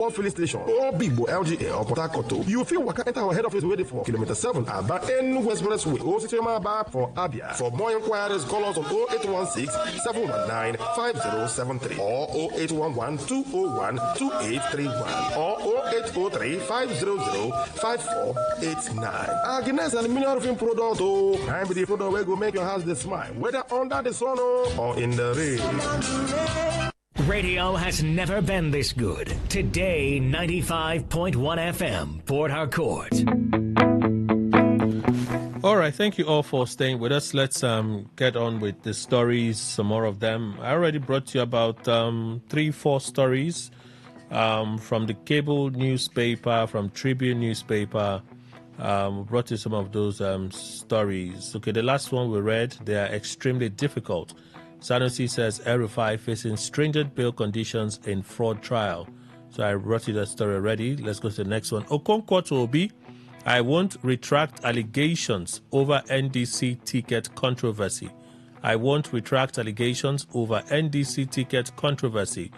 or filling station or Bibo LGA or Port Harcourt, you feel waka enter our head office waiting for kilometer 7 Aba Enugu Expressway or Sitima Aba for Abia. For more inquiries, call us on 0816 719 5073 or 0811 201 2831 or 0803 500 5489. Agnes Aluminium Roofing Product, I'm the product where go make your house the smile, whether under the sun or in the rain. Radio has never been this good. Today, 95.1 FM, Port Harcourt. All right, thank you all for staying with us. Let's get on with the stories, some more of them. I already brought you about 3-4 stories from the cable newspaper, from Tribune newspaper. We brought you some of those stories. Okay, the last one we read, they are extremely difficult. Sanusi says El-Rufai facing stringent bail conditions in fraud trial. So I brought you that story already. Let's go to the next one. Okonkwo to Obi, I won't retract allegations over NDC ticket controversy. I won't retract allegations over NDC ticket controversy.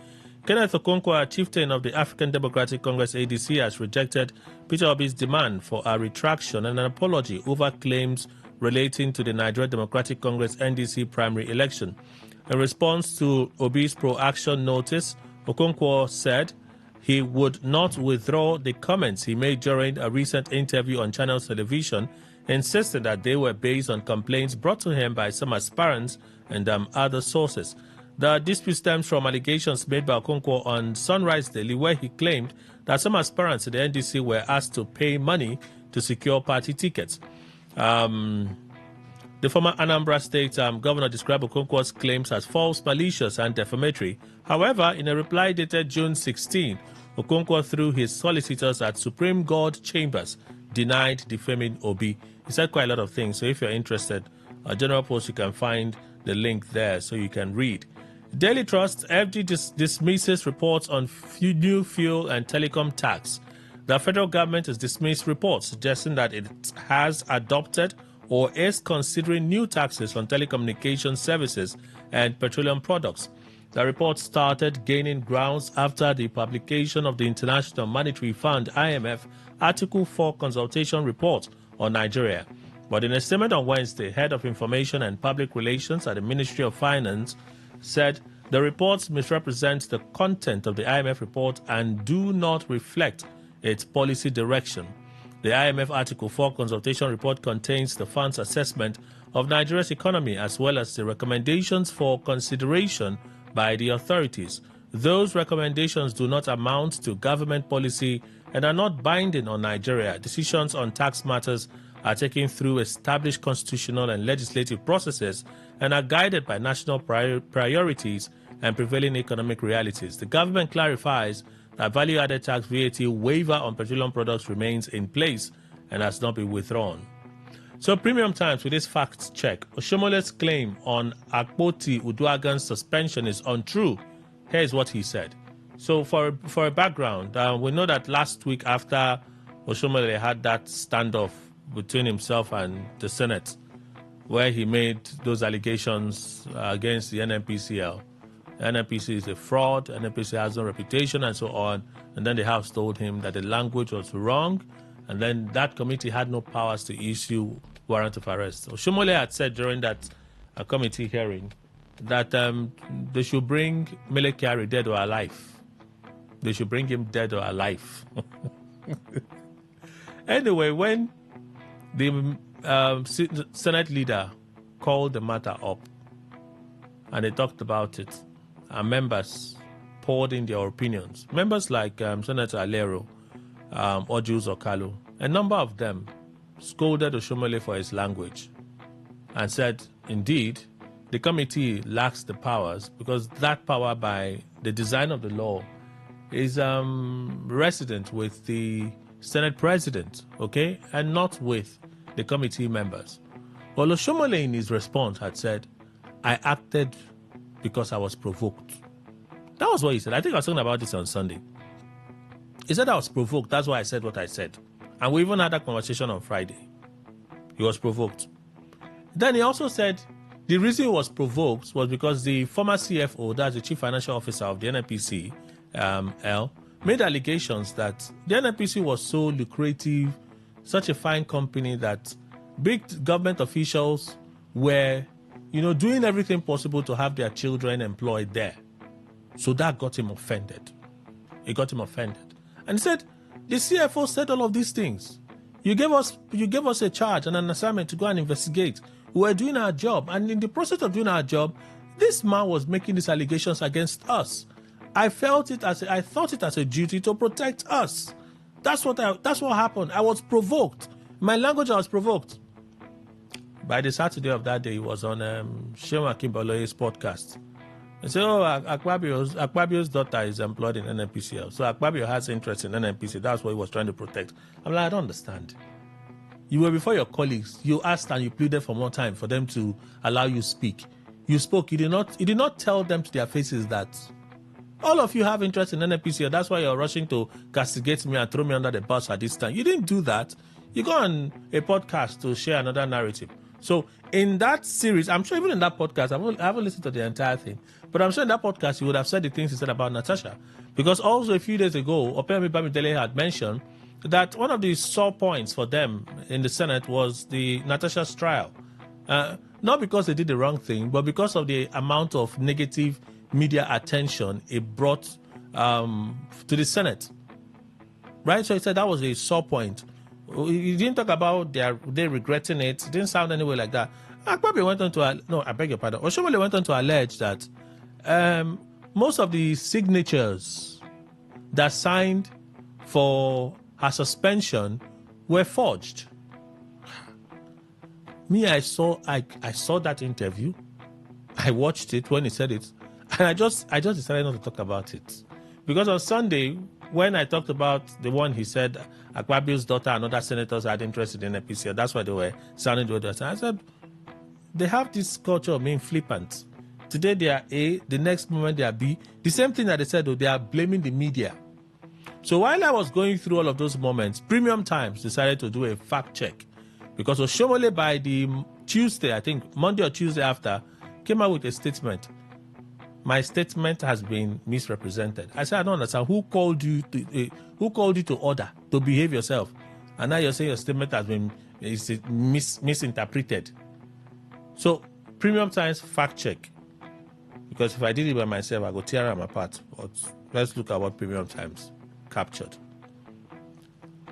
Kenneth Okonkwo, a chieftain of the African Democratic Congress ADC, has rejected Peter Obi's demand for a retraction and an apology over claims relating to the Nigeria Democratic Congress NDC primary election. In response to Obi's pro-action notice, Okonkwo said he would not withdraw the comments he made during a recent interview on Channels Television, insisting that they were based on complaints brought to him by some aspirants and other sources. The dispute stems from allegations made by Okonkwo on Sunrise Daily, where he claimed that some aspirants in the NDC were asked to pay money to secure party tickets. The former Anambra State governor described Okonkwo's claims as false, malicious, and defamatory. However, in a reply dated June 16, Okonkwo, through his solicitors at Supreme God Chambers, denied defaming Obi. He said quite a lot of things, so if you're interested, a general post, you can find the link there so you can read. Daily Trust, FG dismisses reports on new fuel and telecom tax. The federal government has dismissed reports suggesting that it has adopted or is considering new taxes on telecommunication services and petroleum products. The report started gaining grounds after the publication of the International Monetary Fund (IMF) Article 4 consultation report on Nigeria. But in a statement on Wednesday, Head of Information and Public Relations at the Ministry of Finance said the reports misrepresent the content of the IMF report and do not reflect its policy direction. The IMF Article 4 consultation report contains the fund's assessment of Nigeria's economy as well as the recommendations for consideration by the authorities. Those recommendations do not amount to government policy and are not binding on Nigeria. Decisions on tax matters are taken through established constitutional and legislative processes and are guided by national priorities and prevailing economic realities. The government clarifies that value-added tax VAT waiver on petroleum products remains in place and has not been withdrawn. So Premium Times with this fact check. Oshomole's claim on Akpoti Uduagan's suspension is untrue. Here's what he said. So for a background, we know that last week after Oshomole had that standoff between himself and the Senate, where he made those allegations against the NNPCL. NNPC is a fraud, NNPC has no reputation, and so on. And then the House told him that the language was wrong, and then that committee had no powers to issue warrant of arrest. Oshomole had said during that committee hearing that they should bring Mele Kyari dead or alive. They should bring him dead or alive. Anyway, when the Senate leader called the matter up and they talked about it, members poured in their opinions. Members like Senator Alero, Ojus Okalu, a number of them scolded Oshomole for his language and said, indeed, the committee lacks the powers because that power by the design of the law is resident with the Senate President, okay, and not with the committee members. Well, Oshomole in his response had said, I acted because I was provoked. That was what he said. I think I was talking about this on Sunday. He said I was provoked. That's why I said what I said. And we even had that conversation on Friday. He was provoked. Then he also said the reason he was provoked was because the former CFO, that's the Chief Financial Officer of the NNPC, made allegations that the NNPC was so lucrative, such a fine company that big government officials were, doing everything possible to have their children employed there. So that got him offended. It got him offended. And he said, the CFO said all of these things. You gave us a charge and an assignment to go and investigate. We were doing our job. And in the process of doing our job, this man was making these allegations against us. I thought it as a duty to protect us. That's what happened. I was provoked. My language, I was provoked. By the Saturday of that day, he was on Shewa Kimbaloye's podcast. He said, Akpabio's daughter is employed in NNPCL. So Akpabio has interest in NNPC. That's what he was trying to protect. I'm like, I don't understand. You were before your colleagues. You asked and you pleaded for more time for them to allow you speak. You spoke. You did not tell them to their faces that all of you have interest in NNPC. That's why you're rushing to castigate me and throw me under the bus at this time. You didn't do that. You go on a podcast to share another narrative. So in that series, I'm sure even in that podcast, I haven't listened to the entire thing, but I'm sure in that podcast, you would have said the things he said about Natasha. Because also a few days ago, Opeyemi Bamidele had mentioned that one of the sore points for them in the Senate was the Natasha's trial. Not because they did the wrong thing, but because of the amount of negative media attention it brought to the Senate. Right? So he said that was a sore point. He didn't talk about they regretting it. It didn't sound anyway like that. Akpabio went on to, I beg your pardon. Oshomole went on to allege that most of the signatures that signed for her suspension were forged. Me, I saw that interview. I watched it when he said it, and I just decided not to talk about it. Because on Sunday, when I talked about the one he said Akpabio's daughter and other senators had interest in NNPC, that's why they were sounding the way they were saying. I said, they have this culture of being flippant. Today they are A, the next moment they are B. The same thing that they said, though, they are blaming the media. So while I was going through all of those moments, Premium Times decided to do a fact check. Because Oshomole, by the Tuesday, I think Monday or Tuesday after, came out with a statement. My statement has been misrepresented. I said, I don't understand. Who called you to order to behave yourself? And now you're saying your statement has been misinterpreted. So, Premium Times fact check. Because if I did it by myself, I go tear them apart. But let's look at what Premium Times captured.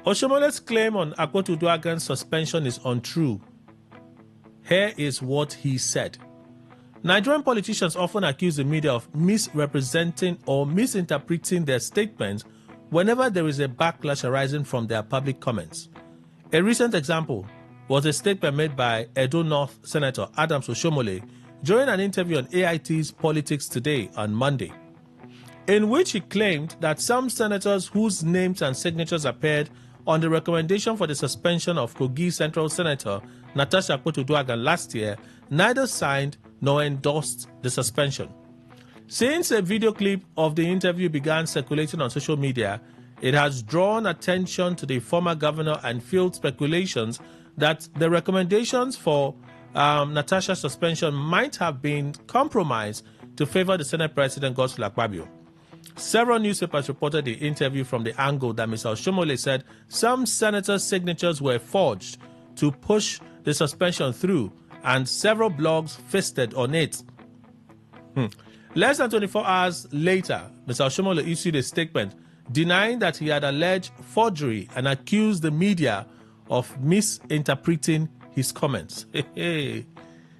Oshomole's claim on Akpotu Uduaghan's suspension is untrue. Here is what he said. Nigerian politicians often accuse the media of misrepresenting or misinterpreting their statements whenever there is a backlash arising from their public comments. A recent example was a statement made by Edo North Senator Adams Oshomole during an interview on AIT's Politics Today on Monday, in which he claimed that some senators whose names and signatures appeared on the recommendation for the suspension of Kogi Central Senator Natasha Akpotu Uduaghan last year neither signed nor endorsed the suspension. Since a video clip of the interview began circulating on social media, it has drawn attention to the former governor and fueled speculations that the recommendations for Natasha's suspension might have been compromised to favor the Senate President Godswill Akpabio. Several newspapers reported the interview from the angle that Mr. Oshomole said some senators' signatures were forged to push the suspension through, and several blogs feasted on it. Less than 24 hours later, Mr. Oshomole issued a statement denying that he had alleged forgery and accused the media of misinterpreting his comments. The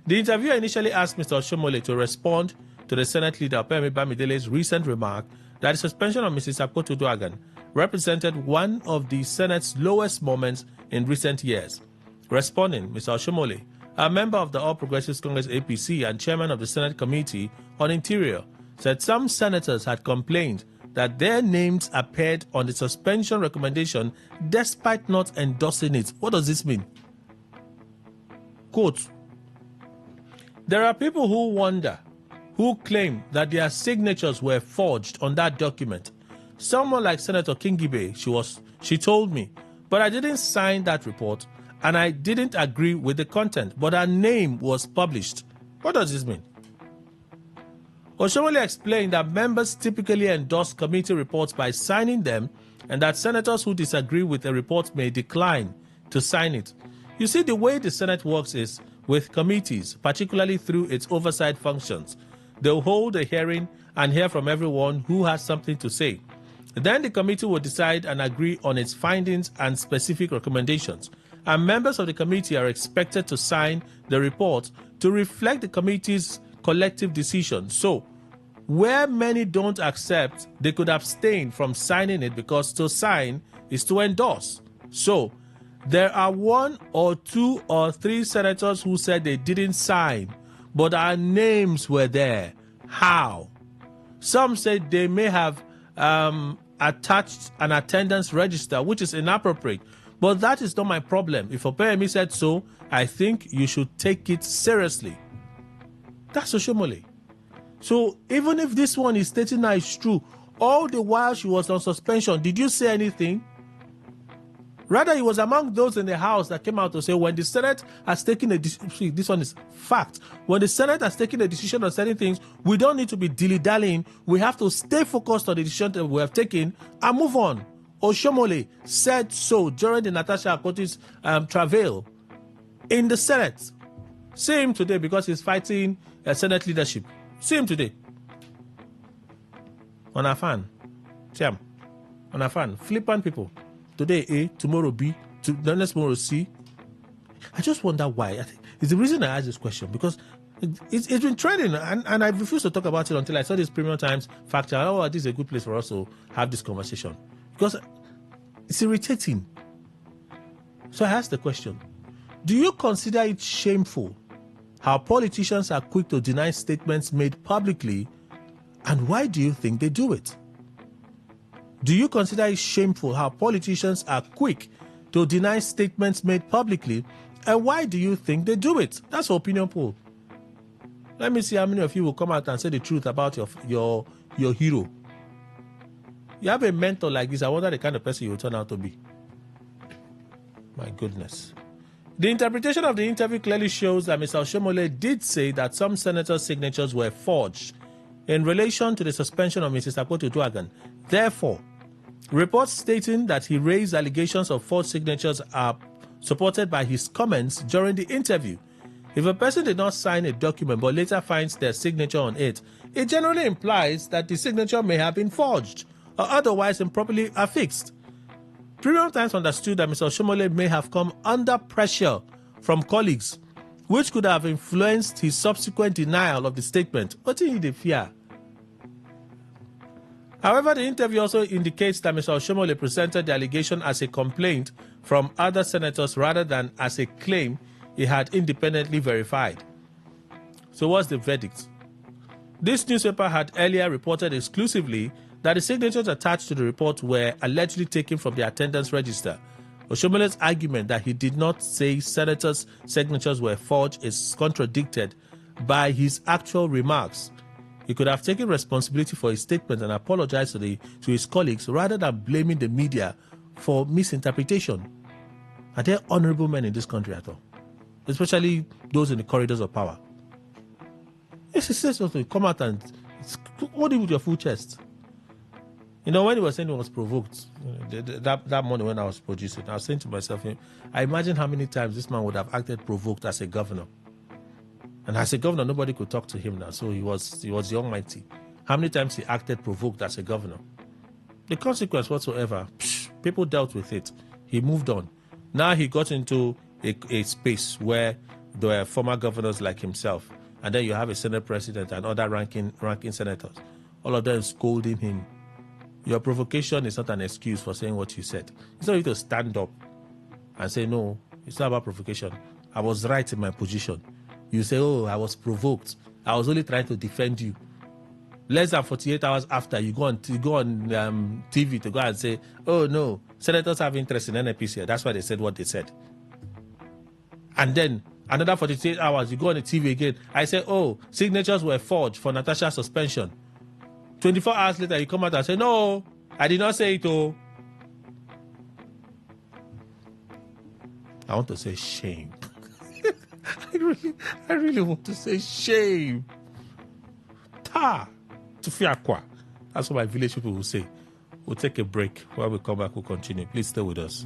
interviewer initially asked Mr. Oshomole to respond to the Senate leader Opeyemi Bamidele's recent remark that the suspension of Mrs. Akpotu Uduaghan represented one of the Senate's lowest moments in recent years. Responding, Mr. Oshomole, a member of the All Progressives Congress APC and chairman of the Senate Committee on Interior, said some senators had complained that their names appeared on the suspension recommendation despite not endorsing it. What does this mean? Quote, there are people who claim that their signatures were forged on that document. Someone like Senator Kingibe, she told me, but I didn't sign that report and I didn't agree with the content, but her name was published. What does this mean? Oshomole explained that members typically endorse committee reports by signing them, and that senators who disagree with a report may decline to sign it. You see, the way the Senate works is with committees, particularly through its oversight functions. They'll hold a hearing and hear from everyone who has something to say. Then the committee will decide and agree on its findings and specific recommendations. And members of the committee are expected to sign the report to reflect the committee's collective decision. So, where many don't accept, they could abstain from signing it, because to sign is to endorse. So, there are 1 or 2 or 3 senators who said they didn't sign, but our names were there. How? Some said they may have attached an attendance register, which is inappropriate. But that is not my problem. If Opeyemi said so, I think you should take it seriously. That's Oshomole. So even if this one is stating that it's true, all the while she was on suspension, did you say anything? Rather, he was among those in the House that came out to say, when the Senate has taken a decision, this one is fact, when the Senate has taken a decision on certain things, we don't need to be dilly-dallying. We have to stay focused on the decision that we have taken and move on. Oshomole said so during the Natasha Akpoti's travail in the Senate. See him today, because he's fighting Senate leadership. See him today. On our fan. See him. On our fan. Flippant people. Today A, tomorrow B, the next tomorrow C. I just wonder why. I think it's the reason I asked this question, because it's been trending, and I refuse to talk about it until I saw this Premium Times fact check. Oh, this is a good place for us to have this conversation, because it's irritating. So I asked the question, do you consider it shameful how politicians are quick to deny statements made publicly, and why do you think they do it? Do you consider it shameful how politicians are quick to deny statements made publicly, and why do you think they do it? That's an opinion poll. Let me see how many of you will come out and say the truth about your hero. You have a mentor like this, I wonder the kind of person you will turn out to be. My goodness. The interpretation of the interview clearly shows that Mr. Oshomole did say that some senators' signatures were forged in relation to the suspension of Mrs. Akpotiuduaghan. Therefore, reports stating that he raised allegations of false signatures are supported by his comments during the interview. If a person did not sign a document but later finds their signature on it, it generally implies that the signature may have been forged or otherwise improperly affixed. Premium Times understood that Mr. Oshomole may have come under pressure from colleagues, which could have influenced his subsequent denial of the statement. What did he fear? However, the interview also indicates that Mr. Oshomole presented the allegation as a complaint from other senators rather than as a claim he had independently verified. So what's the verdict? This newspaper had earlier reported exclusively that the signatures attached to the report were allegedly taken from the attendance register. Oshomole's argument that he did not say senators' signatures were forged is contradicted by his actual remarks. He could have taken responsibility for his statement and apologized to his colleagues rather than blaming the media for misinterpretation. Are there honorable men in this country at all? Especially those in the corridors of power. Yes, he says something. Come out and hold it with your full chest. You know, when he was saying he was provoked, that morning when I was producing, I was saying to myself, I imagine how many times this man would have acted provoked as a governor. And as a governor, nobody could talk to him now. So he was the almighty. How many times he acted provoked as a governor? The consequence whatsoever, people dealt with it. He moved on. Now he got into a space where there were former governors like himself. And then you have a Senate president and other ranking senators. All of them scolding him. Your provocation is not an excuse for saying what you said. It's not you to stand up and say, no, it's not about provocation. I was right in my position. You say, oh, I was provoked. I was only trying to defend you. Less than 48 hours after, you go on TV to go and say, oh, no, senators have interest in NNPC. That's why they said what they said. And then another 48 hours, you go on the TV again. I say, oh, signatures were forged for Natasha's suspension. 24 hours later, you come out and say, no, I did not say it, oh. I want to say shame. I really want to say shame. Ta! Tufiakwa. That's what my village people will say. We'll take a break. When we come back, we'll continue. Please stay with us.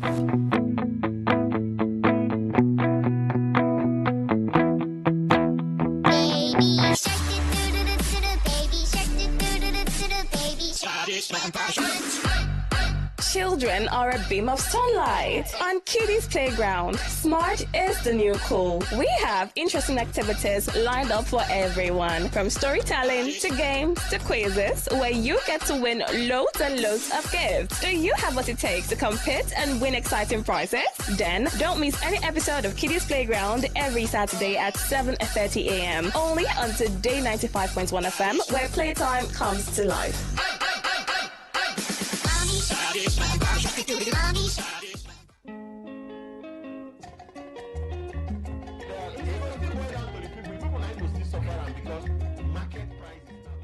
Children are a beam of sunlight. On Kiddies Playground, smart is the new cool. We have interesting activities lined up for everyone, from storytelling to games to quizzes, where you get to win loads and loads of gifts. Do you have what it takes to compete and win exciting prizes? Then don't miss any episode of Kiddies Playground every Saturday at 7:30 a.m. only on Today 95.1 FM, where playtime comes to life.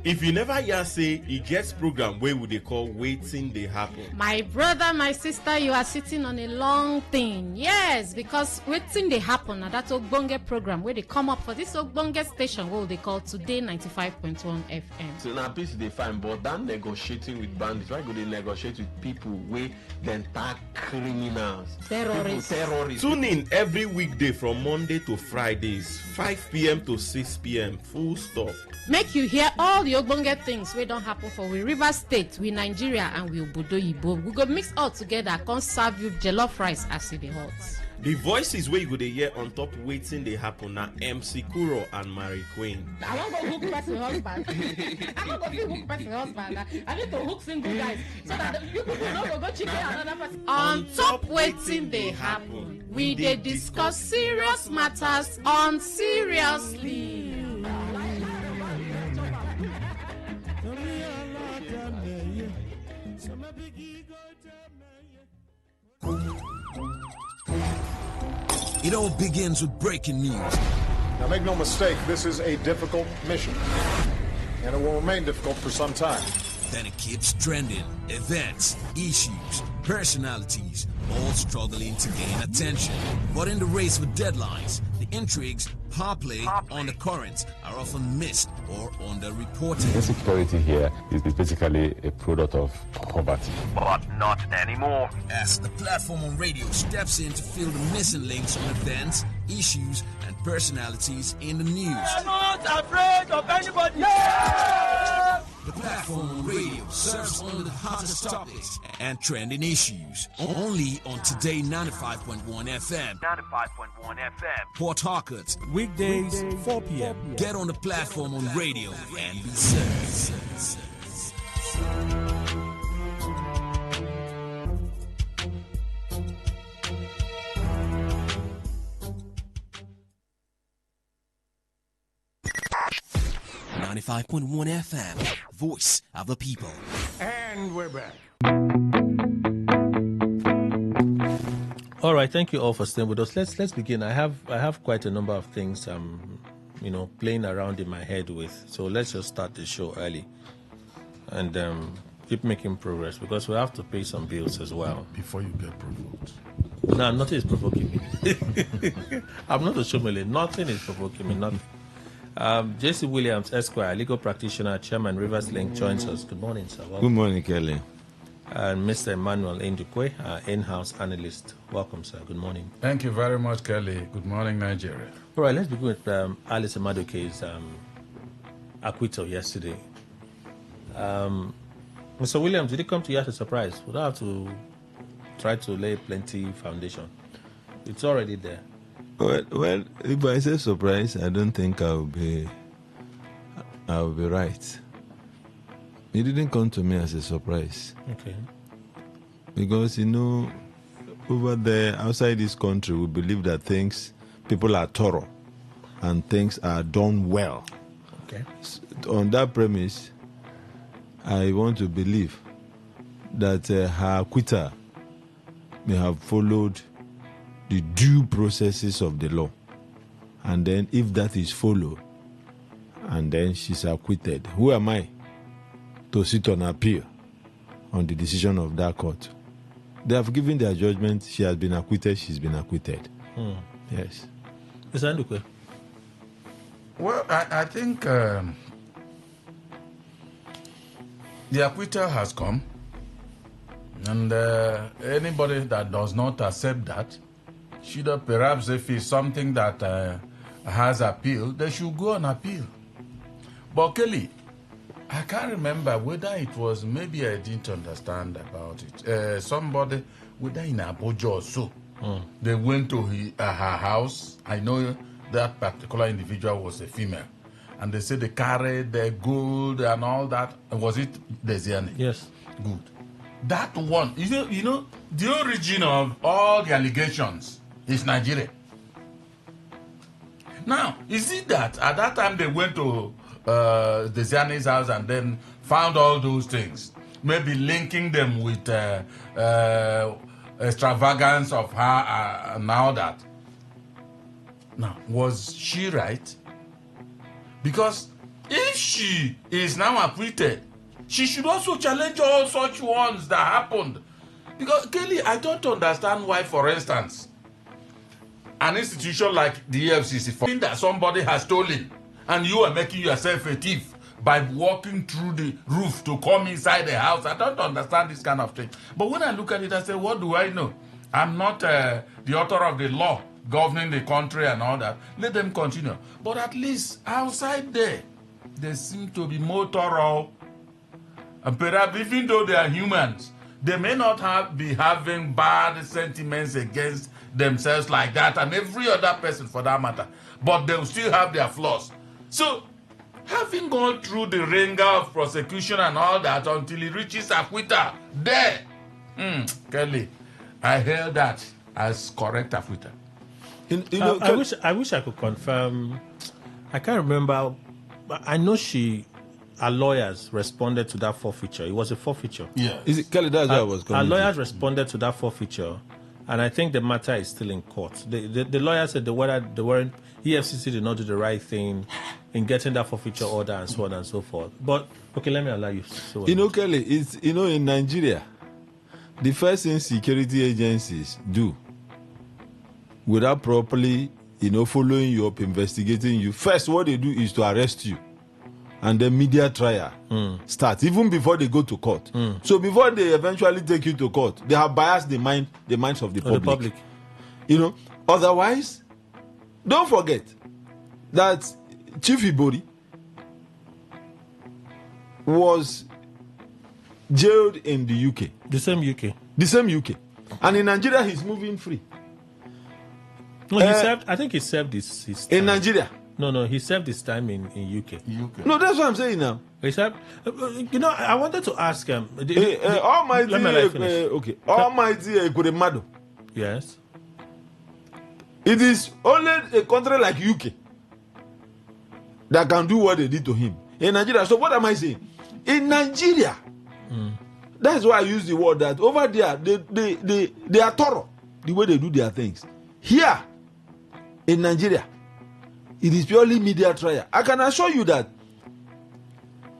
If you never hear say e get program wey we dey call Wetin Dey Happen. My brother, my sister, you are sitting on a long thing. Yes, because Wetin Dey Happen na that ogbonge program wey dey come up for this ogbonge station wey they call Today 95.1 FM. So na peace dey fine, but that negotiating with bandits, why go dey negotiate with people wey dem tag criminals, terrorists? Tune in every weekday from Monday to Fridays, 5 p.m. to 6 p.m. Full stop. Make you hear all the ogbonge things wey don happen for we River State, we Nigeria, and we Obodo Yibo. We go mix all together, come serve you jollof rice as it dey hot. The voices wey you go dey hear on top Wetin Dey Happen na MC Kuro and Mary Queen. I wan go hook person husband. I wan go hook person husband. I need to hook single guys so that you people no go chicken another person. On top Wetin Dey Happen, we dey discuss serious matters on seriously. It all begins with breaking news. Now, make no mistake, this is a difficult mission, and it will remain difficult for some time. Then it keeps trending. Events, issues, personalities, all struggling to gain attention. But in the race for deadlines, the intrigues, power play on the currents are often missed or underreported. Insecurity here is basically a product of poverty. But not anymore. As the platform on radio steps in to fill the missing links on events, issues, and personalities in the news. I'm not afraid of anybody. Yeah! The platform on radio serves only the hottest topics and trending issues. Only on Today 95.1 FM. 95.1 FM. Port Harcourt. Weekdays, 4 p.m. Get on the platform on radio and be served. 95.1 FM, voice of the people. And we're back. All right, thank you all for staying with us. Let's begin. I have quite a number of things playing around in my head with. So let's just start the show early and keep making progress because we have to pay some bills as well. Before you get provoked. No, nothing is provoking me. I'm not a showmele. Nothing is provoking me. Nothing. J.C. Williams, Esquire, legal practitioner, chairman, Rivers Link, joins us. Good morning, sir. Welcome. Good morning, Kelly. And Mr. Emmanuel Ndukwe, our in-house analyst. Welcome, sir. Good morning. Thank you very much, Kelly. Good morning, Nigeria. All right, let's begin with Alice Amadoke's acquittal yesterday. Mr. Williams, did it come to you as a surprise? We don't have to try to lay plenty foundation. It's already there. Well, if I say surprise, I don't think I'll be right. It didn't come to me as a surprise. Okay. Because, over there, outside this country, we believe that people are thorough and things are done well. Okay. On that premise, I want to believe that her acquittal may have followed the due processes of the law. And then if that is followed, and then she's acquitted, who am I to sit on appeal on the decision of that court? They have given their judgment. She has been acquitted. She's been acquitted. Yes. Mr. Ndukwe. Well, I think The acquittal has come. And anybody that does not accept that should perhaps, if it's something that has appeal, they should go on appeal. But Kelly, I can't remember whether it was, maybe I didn't understand about it. Somebody, whether in Abuja or so, they went to her house. I know that particular individual was a female. And they said they carried the gold and all that. Was it Desiani? Yes. Good. That one, you know, the origin of all the allegations is Nigeria. Now, is it that at that time they went to Desiani's house and then found all those things, maybe linking them with extravagance of her and all that? Now, was she right? Because if she is now acquitted, she should also challenge all such ones that happened. Because, Kelly, I don't understand why, for instance, an institution like the EFCC, for that somebody has stolen, and you are making yourself a thief by walking through the roof to come inside the house. I don't understand this kind of thing. But when I look at it, I say, what do I know? I'm not the author of the law governing the country and all that. Let them continue. But at least outside there, they seem to be more thorough. And perhaps even though they are humans, they may not be having bad sentiments against themselves like that and every other person for that matter. But they'll still have their flaws. So, having gone through the ringer of prosecution and all that until it reaches acquittal, there, Kelly, I hail that as correct acquittal. I wish I could confirm. I can't remember. I know our lawyers responded to that forfeiture. It was a forfeiture. Yeah. Is it Kelly? That's what I was going Our lawyers responded to that forfeiture, and I think the matter is still in court. The lawyers said EFCC did not do the right thing in getting that forfeiture order and so on and so forth. But okay, let me allow you. Kelly, it's in Nigeria, the first thing security agencies do, without properly following you up, investigating you, first what they do is to arrest you. And then media trial starts, even before they go to court. So before they eventually take you to court, they have biased the minds of the public. Otherwise, don't forget that Chief Ibori was jailed in the UK. The same UK. And in Nigeria, he's moving free. No, I think he served his time. In Nigeria. No, he served his time in UK. No, that's what I'm saying now. He served, I wanted to ask him. Almighty, Almighty Kuremado. Yes. It is only a country like UK that can do what they did to him. In Nigeria, so what am I saying? In Nigeria, that's why I use the word that over there, they are thorough the way they do their things. Here, in Nigeria, it is purely media trial. I can assure you that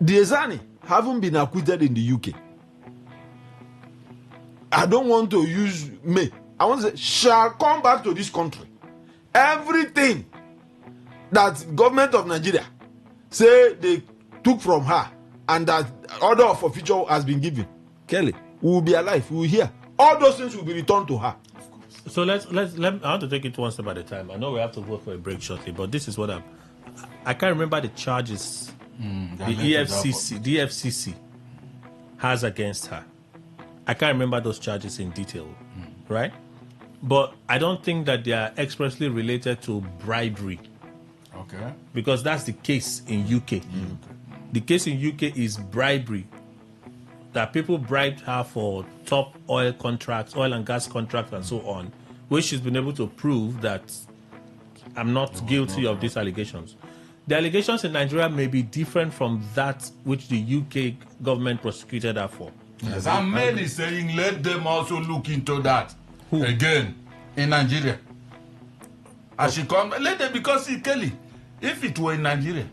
Diezani haven't been acquitted in the UK. I don't want to use may. I want to say shall come back to this country. Everything that government of Nigeria say they took from her and that order of forfeiture has been given, Kelly, we will be alive. We will hear. All those things will be returned to her. So I want to take it one step at a time. I know we have to go for a break shortly, but this is what I can't remember the charges the EFCC has against her. I can't remember those charges in detail, right? But I don't think that they are expressly related to bribery. Okay. Because that's the case in UK. The case in UK is bribery. That people bribed her for top oil and gas contracts and so on, which she's been able to prove that I'm not guilty of these allegations. The allegations in Nigeria may be different from that which the UK government prosecuted her for. Yes, and men is saying let them also look into that. Who? Again in Nigeria. As she comes, let them, because see, Kelly, if it were in Nigeria,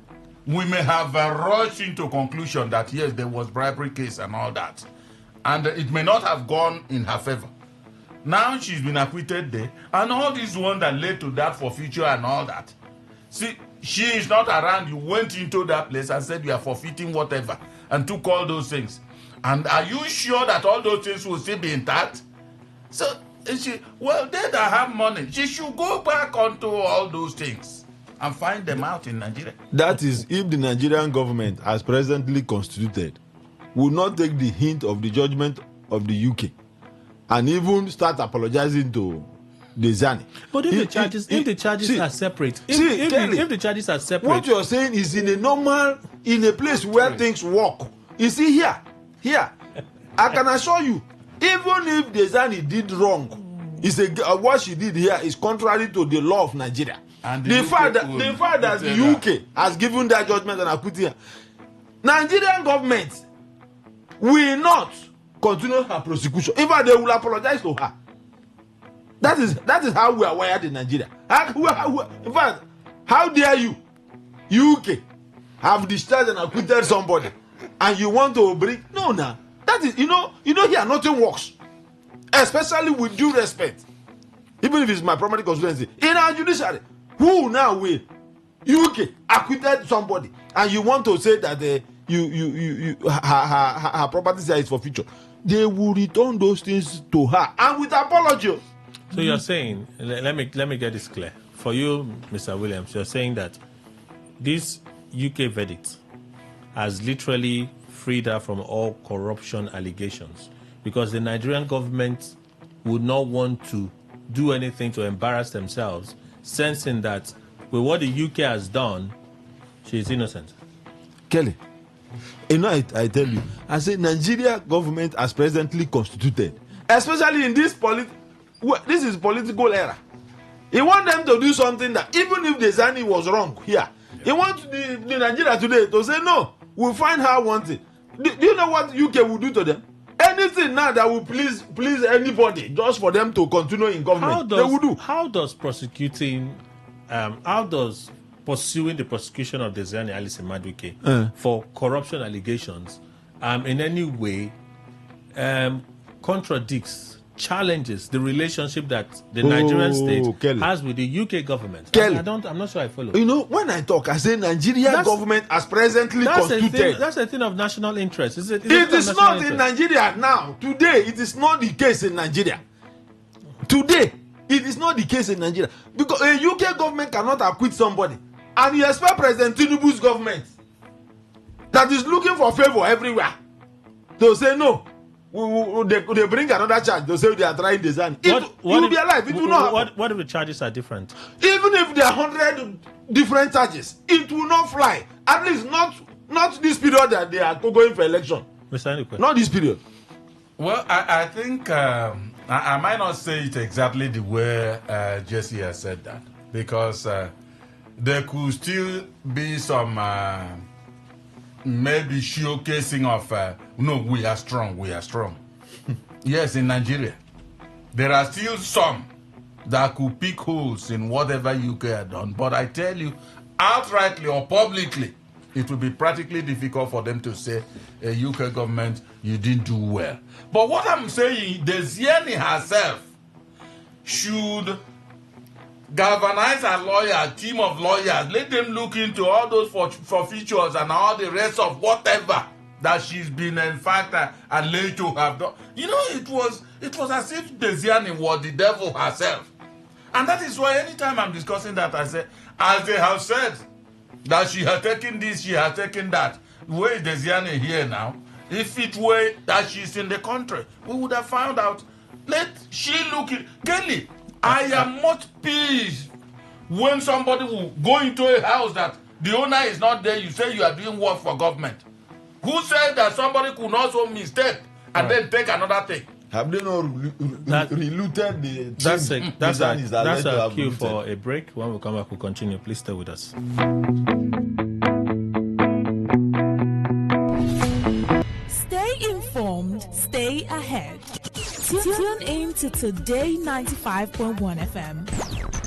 we may have rushed into conclusion that yes, there was bribery case and all that, and it may not have gone in her favor. Now she's been acquitted there, and all this one that led to that forfeiture and all that. See, she is not around. You went into that place and said you are forfeiting whatever, and took all those things. And are you sure that all those things will still be intact? So, they that have money, she should go back onto all those things and find them out in Nigeria. That is, if the Nigerian government, as presently constituted, will not take the hint of the judgment of the UK and even start apologizing to the Zani. But if the charges are separate, if the charges are separate, what you are saying is in a place where things work. You see here, I can assure you, even if the Zani did wrong, what she did here is contrary to the law of Nigeria. And the fact that the UK has given that judgment and acquitted her, Nigerian government will not continue her prosecution. In fact, they will apologize to her. That is how we are wired in Nigeria. In fact, how dare you, UK, have discharged and acquitted somebody, and you want to bring that is here nothing works, especially with due respect. Even if it's my primary constituency in our judiciary, who now will UK acquitted somebody, and you want to say that her property is for future, they will return those things to her and with apology. So you're saying, let me get this clear. For you, Mr. Williams, you're saying that this UK verdict has literally freed her from all corruption allegations, because the Nigerian government would not want to do anything to embarrass themselves, sensing that with what the UK has done, she is innocent. Kelly, I tell you, I say Nigeria government as presently constituted, especially in this is political era. He want them to do something that even if the Zani was wrong here, he wants the Nigeria today to say no, we'll find her wanting. Do you know what UK will do to them? Anything now that will please anybody just for them to continue in government, they will do. How does pursuing the prosecution of the Zani Alice Madueke for corruption allegations in any way contradicts, challenges the relationship that the Nigerian state has with the UK government? I'm not sure I follow. You know, when I talk, I say Nigeria government as presently constituted. That's a thing of national interest. It is not in Nigeria now. Today, it is not the case in Nigeria. Today, it is not the case in Nigeria. Because a UK government cannot acquit somebody. And you expect President Tinubu's government that is looking for favor everywhere to say no. They bring another charge. They say they are trying the Zan. You will be alive. It will not. What if the charges are different? Even if there are 100 different charges, it will not fly. At least not this period that they are going for election. Not this period. Well, I think I might not say it exactly the way Jesse has said that, because there could still be some maybe showcasing of no, we are strong. Yes, in Nigeria there are still some that could pick holes in whatever UK had done, but I tell you, outrightly or publicly, it will be practically difficult for them to say, a UK government, you didn't do well. But what I'm saying, the Zieni herself should galvanize a lawyer, team of lawyers, let them look into all those forfeitures and all the rest of whatever that she's been in fact alleged to have done. You know, it was as if Desiani was the devil herself. And that is why anytime I'm discussing that, I say, as they have said that she has taken this, she has taken that, where is Desiani here now? If it were that she's in the country, we would have found out. Let she look it. Kelly, I am much pleased when somebody will go into a house that the owner is not there, you say you are doing work for government. Who said that somebody could also mistake and then take another thing? Have they not relooted the That's a cue for a break. When we come back, we'll continue. Please stay with us. Stay informed, stay ahead. Tune in to Today 95.1 FM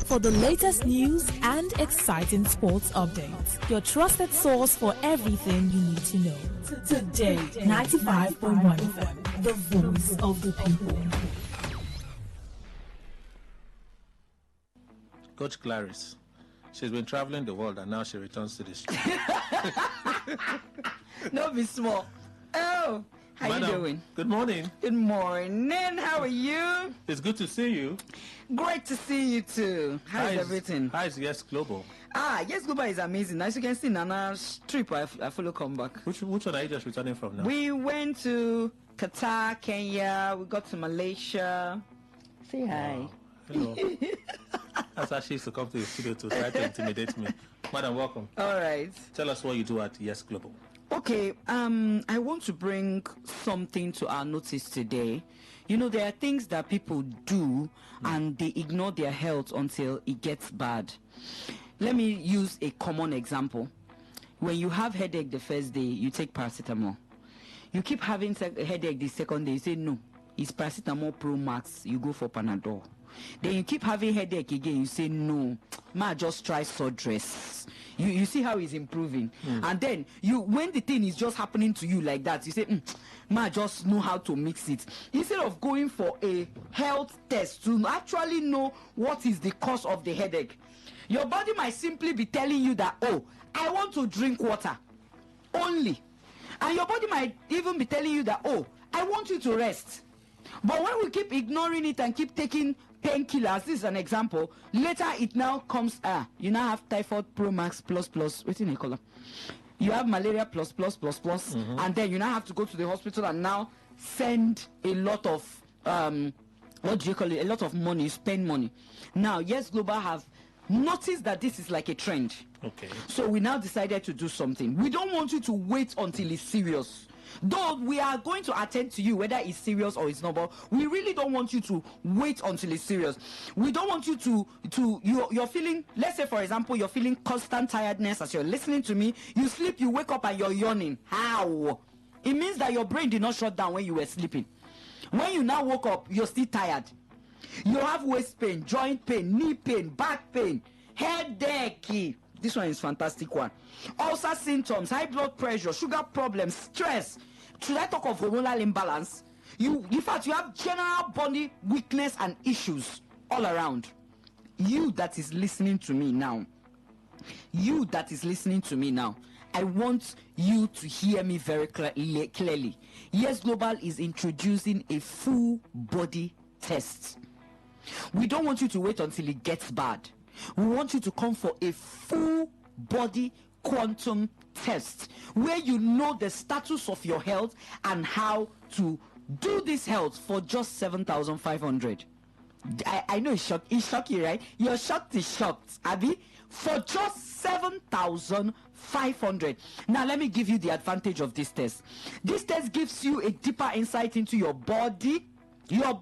for the latest news and exciting sports updates. Your trusted source for everything you need to know. Today 95.1 FM, the voice of the people. Coach Clarice, she's been traveling the world and now she returns to the street. No be small. Oh, How you doing? Good morning. Good morning. How are you? It's good to see you. Great to see you too. How's everything? How is Yes Global? Yes Global is amazing. As you can see, Nana's trip, I follow come back. Which one are you just returning from now? We went to Qatar, Kenya. We got to Malaysia. Say hi. Wow. Hello. That's how she used to come to the studio to try to intimidate me. Madam, welcome. All right. Tell us what you do at Yes Global. Okay, I want to bring something to our notice today. You know, there are things that people do and they ignore their health until it gets bad. Let me use a common example. When you have headache the first day, you take paracetamol. You keep having a headache the second day, you say, no, it's paracetamol Pro Max, you go for Panadol. Then you keep having headache again, you say, no, just try Sudress. You see how it's improving. And then when the thing is just happening to you like that, you say, just know how to mix it. Instead of going for a health test to actually know what is the cause of the headache, your body might simply be telling you that, oh, I want to drink water only. And your body might even be telling you that, oh, I want you to rest. But when we keep ignoring it and keep taking painkillers, this is an example, later it now comes, you now have typhoid Pro Max plus, what's in the color? You have malaria plus, and then you now have to go to the hospital and now send a lot of, what do you call it, a lot of money, spend money. Now, Yes Global have noticed that this is like a trend. Okay. So we now decided to do something. We don't want you to wait until it's serious. Though we are going to attend to you whether it's serious or it's not, but we really don't want you to wait until it's serious. We don't want you you're feeling, let's say for example, you're feeling constant tiredness as you're listening to me. You sleep, you wake up and you're yawning. How? It means that your brain did not shut down when you were sleeping. When you now woke up, you're still tired. You have waist pain, joint pain, knee pain, back pain, headache. This one is fantastic one. Ulcer symptoms, high blood pressure, sugar problems, stress. Should I talk of hormonal imbalance? In fact, you have general body weakness and issues all around. You that is listening to me now, I want you to hear me very clearly. Yes Global is introducing a full body test. We don't want you to wait until it gets bad. We want you to come for a full body quantum test where you know the status of your health and how to do this health for just 7,500. I know it's shocking, right? You're shocked, Abby, for just 7,500. Now let me give you the advantage of this test. This test gives you a deeper insight into your body, your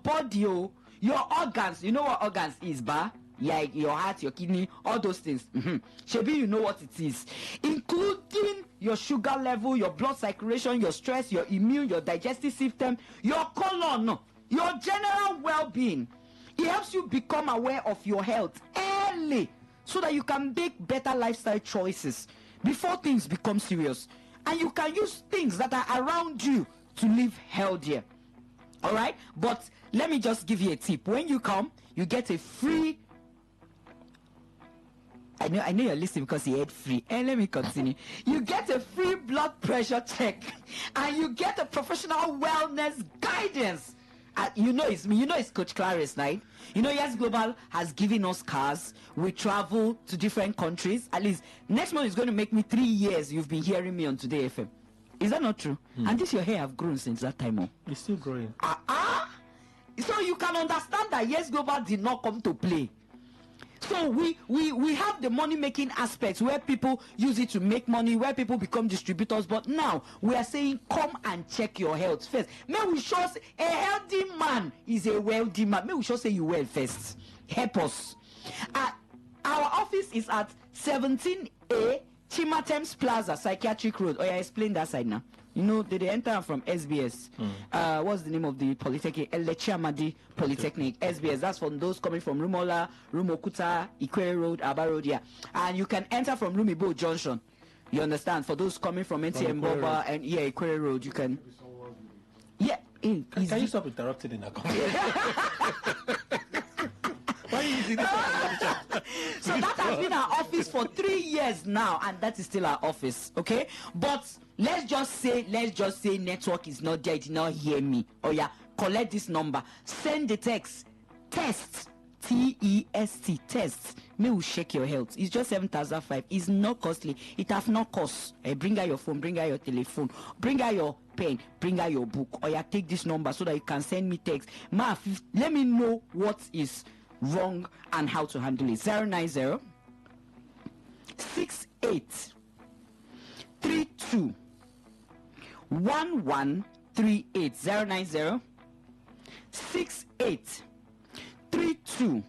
organs. You know what organs is, ba? Like your heart, your kidney, all those things. Shebi, you know what it is, including your sugar level, your blood circulation, your stress, your immune, your digestive system, your colon, your general well-being. It helps you become aware of your health early so that you can make better lifestyle choices before things become serious, and you can use things that are around you to live healthier. All right, but let me just give you a tip. When you come, you get a free, I know you're listening because he had free. And let me continue. You get a free blood pressure check, and you get a professional wellness guidance. You know it's me. You know it's Coach Clarice, right? You know, Yes Global has given us cars. We travel to different countries. At least next month is going to make me 3 years. You've been hearing me on Today FM. Is that not true? And this your hair have grown since that time on. It's still growing. So you can understand that Yes Global did not come to play. So we have the money making aspects where people use it to make money, where people become distributors. But now we are saying, come and check your health first. May we show say a healthy man is a wealthy man. May we show say you well first. Help us. Our office is at 17A Chimatems Plaza, Psychiatric Road. Oh yeah, explain that side now. You know, they enter from SBS. What's the name of the Polytechnic? Elechiamadi Polytechnic, SBS. That's for those coming from Rumola, Rumokuta, Ikwere Road, Aba Road, yeah. And you can enter from Rumibo Junction. You understand? For those coming from NTM Boba and Ikwere Road, you can. Yeah. Can you stop interrupting in a conversation? Why are you using this? So that has been our office for 3 years now, and that is still our office, okay? But let's just say network is not there, it did not hear me. Oh yeah, collect this number, send the text, test, T-E-S-T, test. May will check your health. It's just 7,500. It's not costly. It have no cost. Bring out your phone, bring out your telephone, bring out your pen, bring out your book, or you take this number so that you can send me text. Let me know what is wrong and how to handle it. 090 68 32 1138. 090 68 32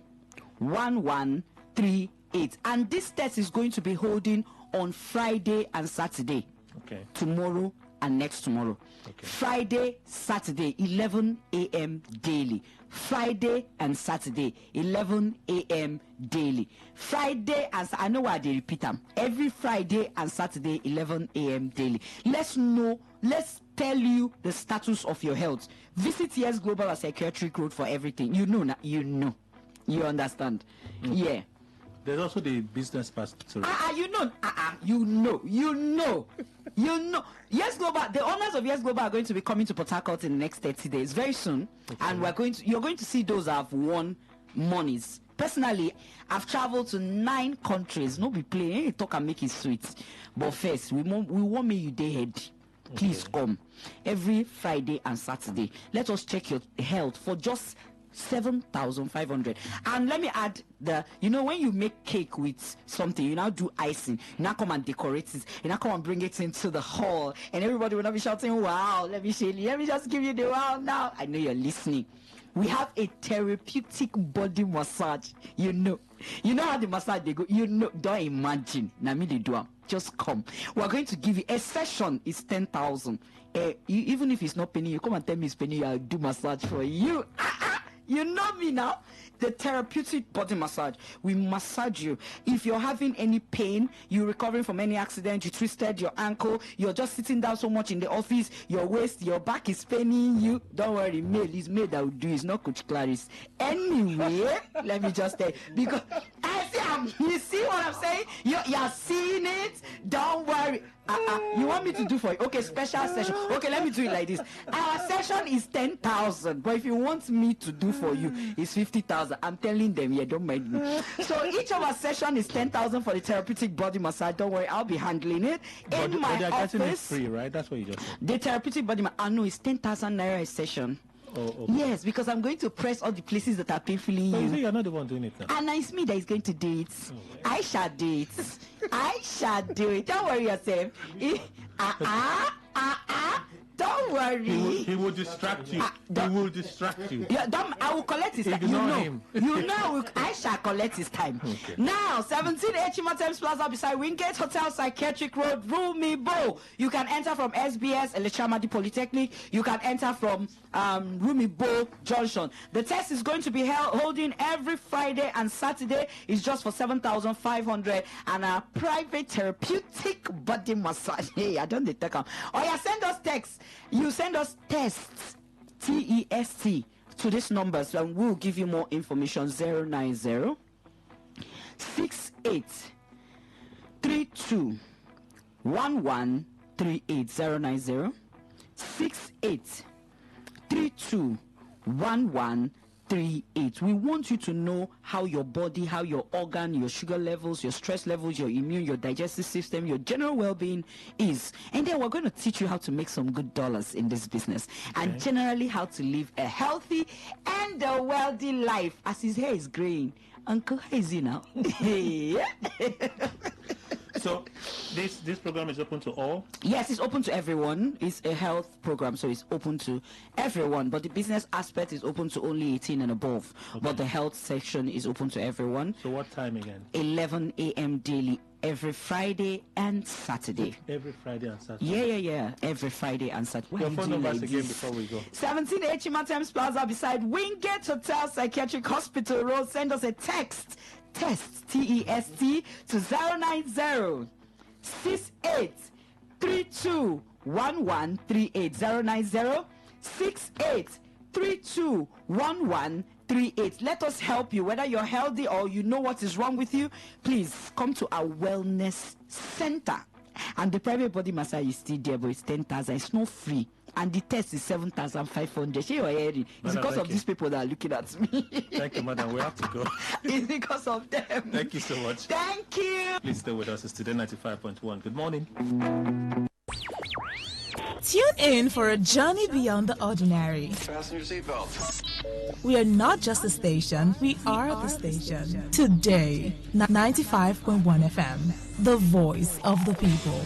1138. And this test is going to be holding on Friday and Saturday. Okay. Tomorrow and next tomorrow. Okay. Friday, Saturday, 11 a.m. daily. Friday and Saturday, 11 a.m. daily. Friday and I know why they repeat them. Every Friday and Saturday, 11 a.m. daily. Let's tell you the status of your health. Visit Yes Global Psychiatric Road for everything. You know. You understand? Mm. Yeah. There's also the business pastor. You know. Yes Global, the owners of Yes Global are going to be coming to Port Harcourt in the next 30 days, very soon. Okay. And you're going to see those that have won monies. Personally, I've traveled to 9 countries. No be playing, talk and make it sweet. But first, we want me you day head. Please come every Friday and Saturday. Let us check your health for just 7,500. And let me add when you make cake with something, you now do icing, you now come and decorate it, you now come and bring it into the hall, and everybody will not be shouting, wow, let me just give you the wow now. I know you're listening. We have a therapeutic body massage. You know how the massage they go. Don't imagine. Now me they do them. Just come. We're going to give you a session. Is 10,000. Even if it's not penny, you come and tell me it's penny. I'll do massage for you. You know me now. The therapeutic body massage. We massage you. If you're having any pain, you're recovering from any accident, you twisted your ankle, you're just sitting down so much in the office, your waist, your back is paining you. Don't worry, it's May that will do. It's not Coach Clarice. Anyway, let me just tell you. Because you see what I'm saying? You're seeing it. Don't worry. You want me to do for you? Okay, special session. Okay, let me do it like this. Our session is 10,000, but if you want me to do for you, it's 50,000. I'm telling them, don't mind me. So each of our session is 10,000 for the therapeutic body massage. Don't worry, I'll be handling it in my office. Getting it free, right? That's what you just said. The therapeutic body massage. I know it's 10,000 naira a session. Oh, okay. Yes, because I'm going to press all the places that are painfully you. You're not the one doing it now. And it's me that is going to do it. I shall do it. I shall do it. Don't worry yourself. Don't worry. He will distract you. He will distract you. I will collect his time. I shall collect his time. Okay. Now, 17 Echima Thames Plaza beside Wingate Hotel, Psychiatric Road, Rumibo. You can enter from SBS, Electramadi Polytechnic. You can enter from Rumibo Junction. The test is going to be holding every Friday and Saturday. It's just for 7,500 and a private therapeutic body massage. Hey, I don't take them. Oh yeah, send us text. You send us tests, T-E-S-T, to this number, so we'll give you more information. 090 68 32 1138. 090 68 32 1138. We want you to know how your body, how your organ, your sugar levels, your stress levels, your immune, your digestive system, your general well-being is. And then we're going to teach you how to make some good dollars in this business, and generally how to live a healthy and a wealthy life. As his hair is graying, Uncle, how is he now? So this program is open to all? Yes, it's open to everyone. It's a health program, so it's open to everyone. But the business aspect is open to only 18 and above. Okay. But the health section is open to everyone. So what time again? 11 a.m. daily, every Friday and Saturday. Every Friday and Saturday? Yeah. Every Friday and Saturday. Your phone numbers again before we go. 17 Echima Thames Plaza beside Wingate Hotel, Psychiatric Hospital Road. Send us a text. Test, T-E-S-T, to 090 68 32 1138. 090 68 32 1138. 09138. Let us help you. Whether you're healthy or you know what is wrong with you, please come to our wellness center. And the private body massage is still there, but it's 10,000. It's not free. And the test is 7,500. She you're hearing. It's because of these people that are looking at me. Thank you, madam. We have to go. It's because of them. Thank you so much. Thank you. Please stay with us. It's Today 95.1. Good morning. Tune in for a journey beyond the ordinary. Fasten your seatbelts. We are not just a station, we are the station. Today, 95.1 FM, the voice of the people.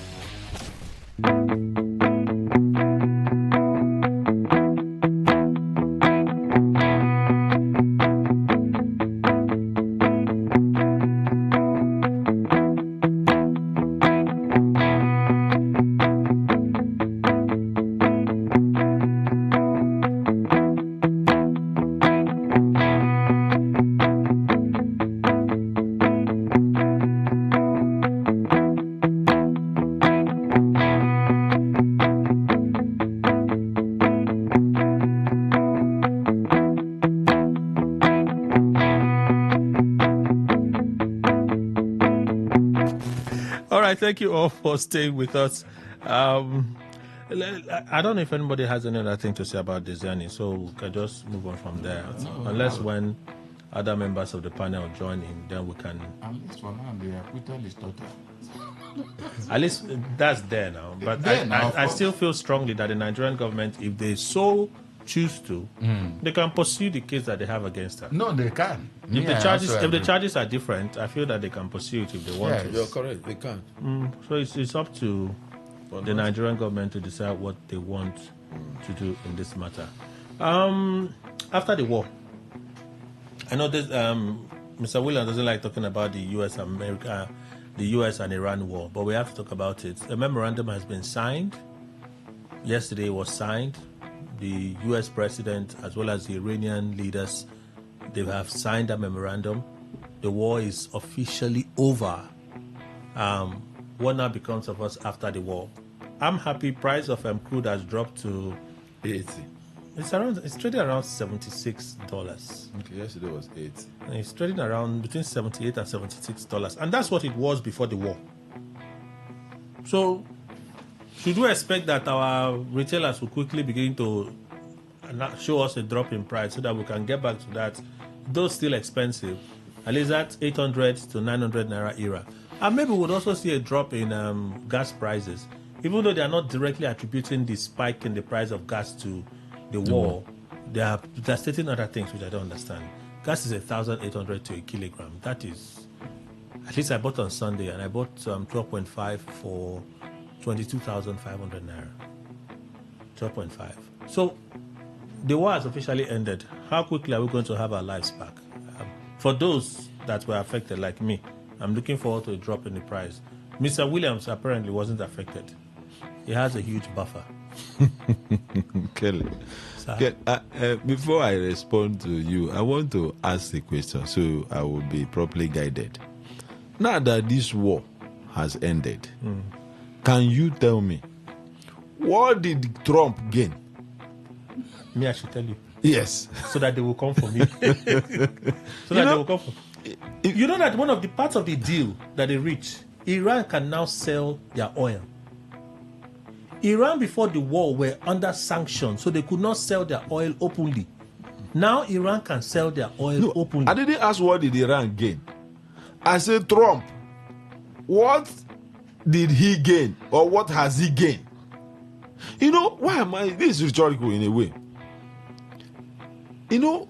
Thank you all for staying with us. I don't know if anybody has any other thing to say about this journey, so we can just move on from there. Unless when other members of the panel join in, then we can. At least for now, the acquittal is total. At least that's there now. But I still feel strongly that the Nigerian government, if they so choose to, they can pursue the case that they have against her. No, they can. If the charges are different, I feel that they can pursue it if they want to. You're correct. They can. So it's up to the Nigerian government to decide what they want to do in this matter. After the war, I know this. Mr. Williams doesn't like talking about the U.S. and Iran war, but we have to talk about it. A memorandum has been signed. Yesterday it was signed. The U.S. president, as well as the Iranian leaders, they have signed a memorandum. The war is officially over. What now becomes of us after the war? I'm happy. Price of crude has dropped to 80. It's trading around $76. Okay, yesterday was 80. And it's trading around between $78 and $76, and that's what it was before the war. So, should we expect that our retailers will quickly begin to show us a drop in price so that we can get back to that, though still expensive, at least that 800 to 900 naira era? And maybe we'll also see a drop in gas prices, even though they are not directly attributing the spike in the price of gas to the war. They're stating other things which I don't understand. Gas is 1,800 to a kilogram. That is, at least I bought on Sunday, and I bought 12.5 for 22,500 naira. 12.5. So the war has officially ended. How quickly are we going to have our lives back? For those that were affected, like me, I'm looking forward to a drop in the price. Mr. Williams apparently wasn't affected. He has a huge buffer. Kelly, before I respond to you, I want to ask the question so I will be properly guided. Now that this war has ended, can you tell me, what did Trump gain? Me, I should tell you. Yes. So that they will come for me. They will come for me. You know that one of the parts of the deal that they reached, Iran can now sell their oil. Iran before the war were under sanctions, so they could not sell their oil openly. Now Iran can sell their oil openly. I didn't ask what did Iran gain. I said Trump. What did he gain, or what has he gained? You know, why am I? This is rhetorical in a way. You know,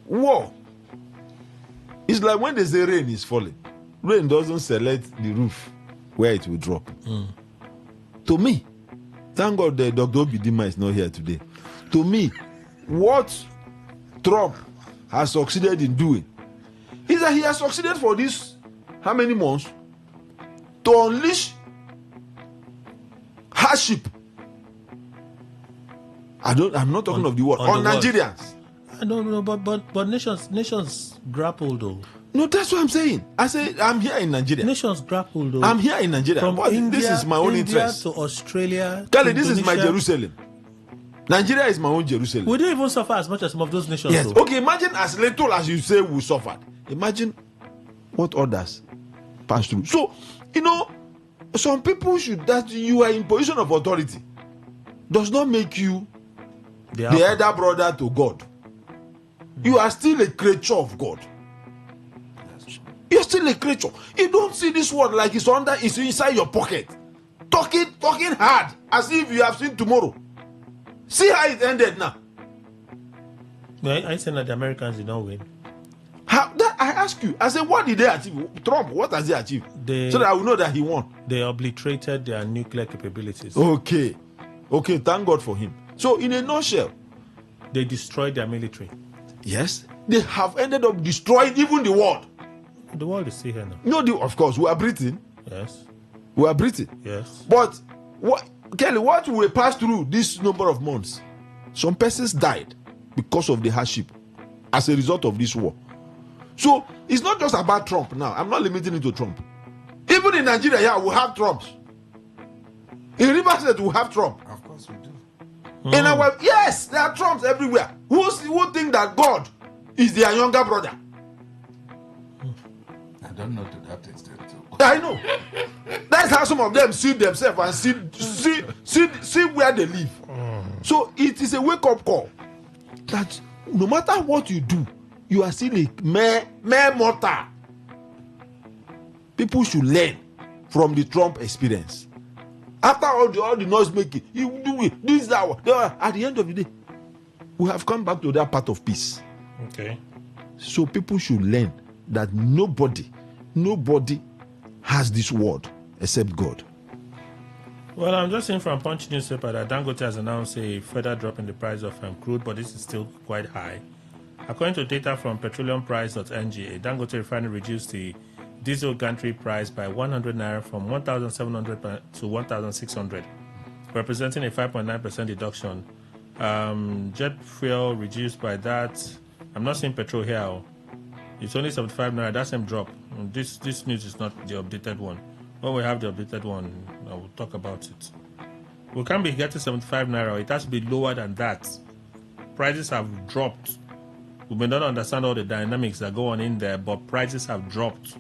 war. It's like when they say rain is falling. Rain doesn't select the roof where it will drop. To me, thank God that Dr. Obidima is not here today. To me, what Trump has succeeded in doing is that he has succeeded for this, how many months? To unleash hardship. I'm not talking of the world. On Nigerians. I don't know, but nations grapple though. No, that's what I'm saying. I say I'm here in Nigeria. Nations grapple though. I'm here in Nigeria. From but India, this is my own India interest. to Australia. Kelly, this is my Jerusalem. Nigeria is my own Jerusalem. We don't even suffer as much as some of those nations. Yes. Though. Okay, imagine as little as you say we suffered. Imagine what others pass through. So, some people should, that you are in position of authority does not make you the elder brother to God. You are still a creature of God. You're still a creature. You don't see this word like it's inside your pocket. Talking hard as if you have seen tomorrow. See how it ended now. I said that the Americans did not win. I ask you, I said, what did they achieve? Trump, what has he achieved? So that I will know that he won. They obliterated their nuclear capabilities. Okay, thank God for him. So, in a nutshell, they destroyed their military. Yes, they have ended up destroying even the world. The world is still here now. No, of course, we are Britain. Yes. We are Britain. Yes. But, Kelly, what we passed through this number of months, some persons died because of the hardship as a result of this war. So, it's not just about Trump now. I'm not limiting it to Trump. Even in Nigeria, we have Trumps. In Rivers State, we have Trump. Of course we do. Yes, there are Trumps everywhere. Who think that God is their younger brother? I don't know to that extent too. I know. That's how some of them see themselves and see where they live. So it is a wake-up call that no matter what you do, you are still a mere mortal. People should learn from the Trump experience. After all the noise making, you do it, this, that one. At the end of the day, we have come back to that part of peace. Okay. So people should learn that nobody has this word except God. Well, I'm just seeing from Punch newspaper that Dangote has announced a further drop in the price of crude, but this is still quite high. According to data from petroleumprice.ng, Dangote refinery reduced the diesel gantry price by 100 naira from 1,700 to 1,600, representing a 5.9% deduction. Jet fuel reduced by that. I'm not seeing petrol here. It's only 75 naira. That same drop. This news is not the updated one. When we have the updated one, I will talk about it. We can't be getting 75 naira. It has to be lower than that. Prices have dropped. We may not understand all the dynamics that go on in there, but prices have dropped.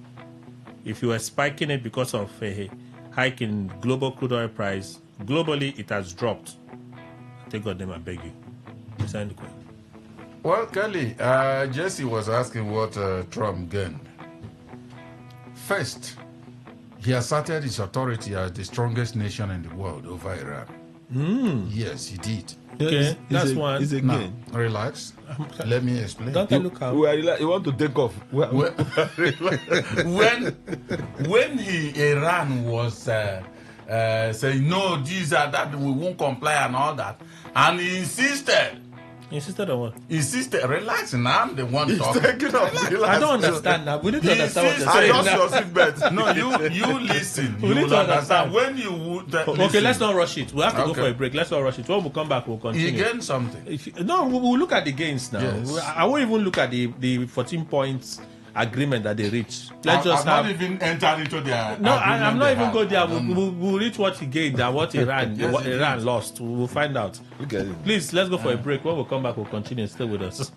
If you were spiking it because of a hike in global crude oil price, globally it has dropped. Take God name, I beg you. Sign the question. Well, Kelly, Jesse was asking what Trump gained. First, he asserted his authority as the strongest nation in the world over Iran. Yes, he did. Okay, that's one. Now, relax. Let me explain. Don't look out. You want to take off. When Iran was saying no, these are that we won't comply and all that, and he insisted. Insisted on what? Insisted. Relax now. I'm the one talking. I don't understand that. We need to understand what you're saying. No, you listen. We need to understand. When you okay, let's not rush it. We have to go for a break. Let's not rush it. When we come back, we'll continue. He gained something. No, we'll look at the gains now. Yes. I won't even look at the 14 points agreement that they reached. Not even entered into their. No, I'm not even going there. We'll reach what he gained and what Iran lost. We'll find out. Okay. Please, let's go for a break. When we come back, we'll continue. Stay with us.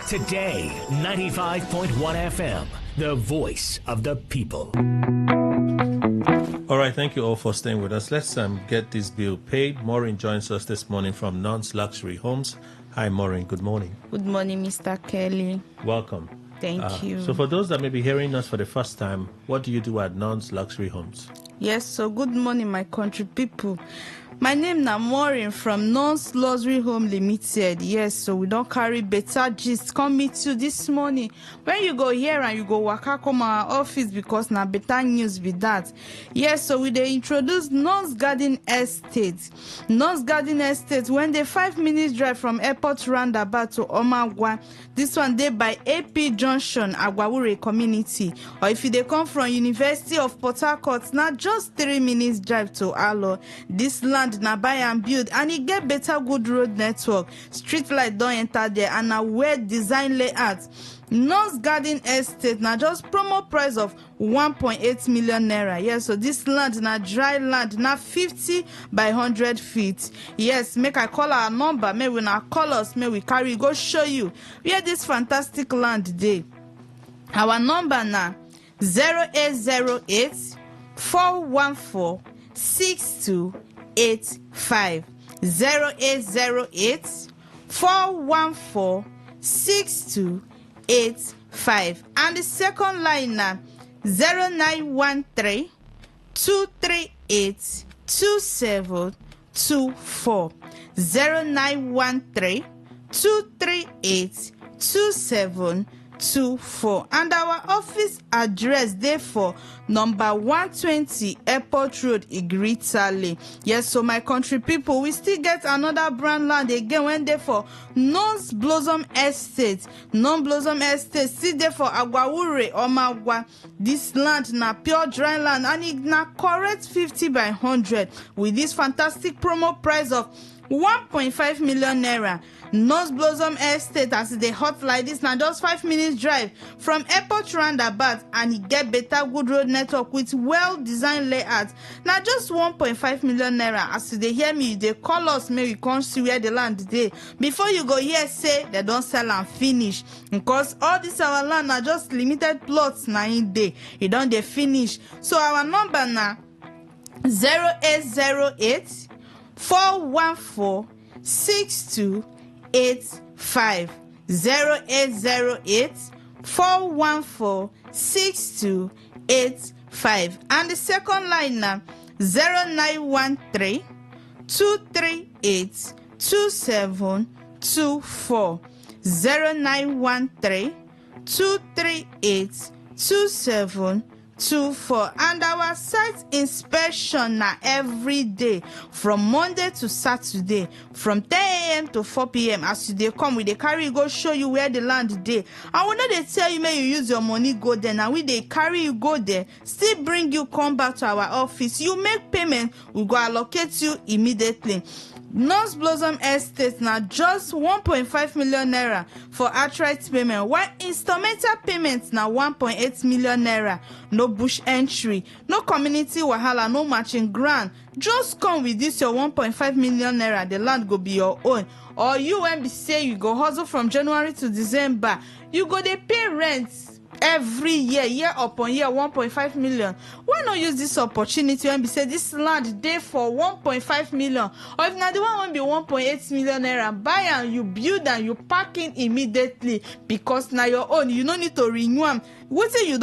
Today, 95.1 FM, the voice of the people. All right, thank you all for staying with us. Let's get this bill paid. Maureen joins us this morning from Non's Luxury Homes. Hi, Maureen. Good morning. Good morning, Mr. Kelly. Welcome. Thank you. So for those that may be hearing us for the first time, what do you do at Non's Luxury Homes? Yes, so good morning, my country people. My name na Maureen from Non's Luxury Home Limited. Yes, so we don't carry better gist come meet you this morning. When you go here and you go waka come our office because na better news be that. Yes, so we dey introduce Non's Garden Estate. Non's Garden Estate when they 5 minutes drive from airport roundabout to Omagwa. This one dey by AP Junction, Agwawure community. Or if you dey come from University of Port Harcourt, na just 3 minutes drive to Alo. This land na buy and build and it get better good road network, street light don enter there and a well design layout. Non's Garden Estate na just promo price of 1.8 million naira. Yes, so this land na dry land, na 50 by 100 feet. Yes, make I call our number, may we na call us, may we carry go show you where this fantastic land dey. Our number na 0808 414 6285 0808 414 6285 and the second line na 0913 238 2724 0913 238 2724 and our office address dey for number 120 Airport Road, Igritale. Yes, so my country people, we still get another brand land again when they for Non's Blossom Estate. Non Blossom Estate still there for Agwawure Omagwa. This land na pure dry land and it na correct 50 by 100 with this fantastic promo price of 1.5 million naira. Non's Blossom Estate as they hot like this now just 5 minutes drive from airport roundabout and it get better good road network with well designed layout. Now just 1.5 million naira. As they hear me, they call us, may we come see where the land dey. Before you go here say they don't sell and finish because all this our land are just limited plots na in day. It don't they finish. So our number now 0808 414 6285 0808 414 6285 and the second line now 0913 238 2724 0913 238 2724 and our site inspection na every day from Monday to Saturday from 10 a.m. to 4 p.m. as you dey come we dey carry go show you where the land dey and we no dey tell you make you use your money go there na we dey carry you go there still bring you come back to our office. You make payment, we go allocate you immediately. Non's Blossom Estate na just 1.5 million naira for outright payment while instrumental payments na 1.8 million naira. No bush entry, no community wahala, no matching grant. Just come with this your 1.5 million naira, the land go be your own. Or you when be say you go hustle from January to December, you go dey pay rent every year upon year 1.5 million. Why not use this opportunity when we say this land dey for 1.5 million or if na the one will be 1.8 million naira, buy and you build and you pack in immediately because na your own. You no need to renew am. Wetin you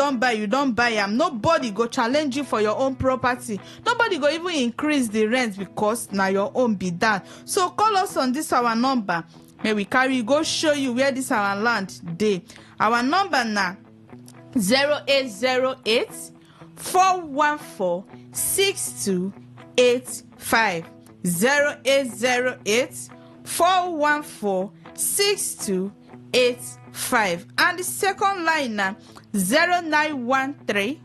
don buy am. Nobody go challenge you for your own property. Nobody go even increase the rent because na your own be that. So call us on this our number, may we carry go show you where this our land dey. Our number na 0808 414 6285 0808 414 6285 and the second line na 0913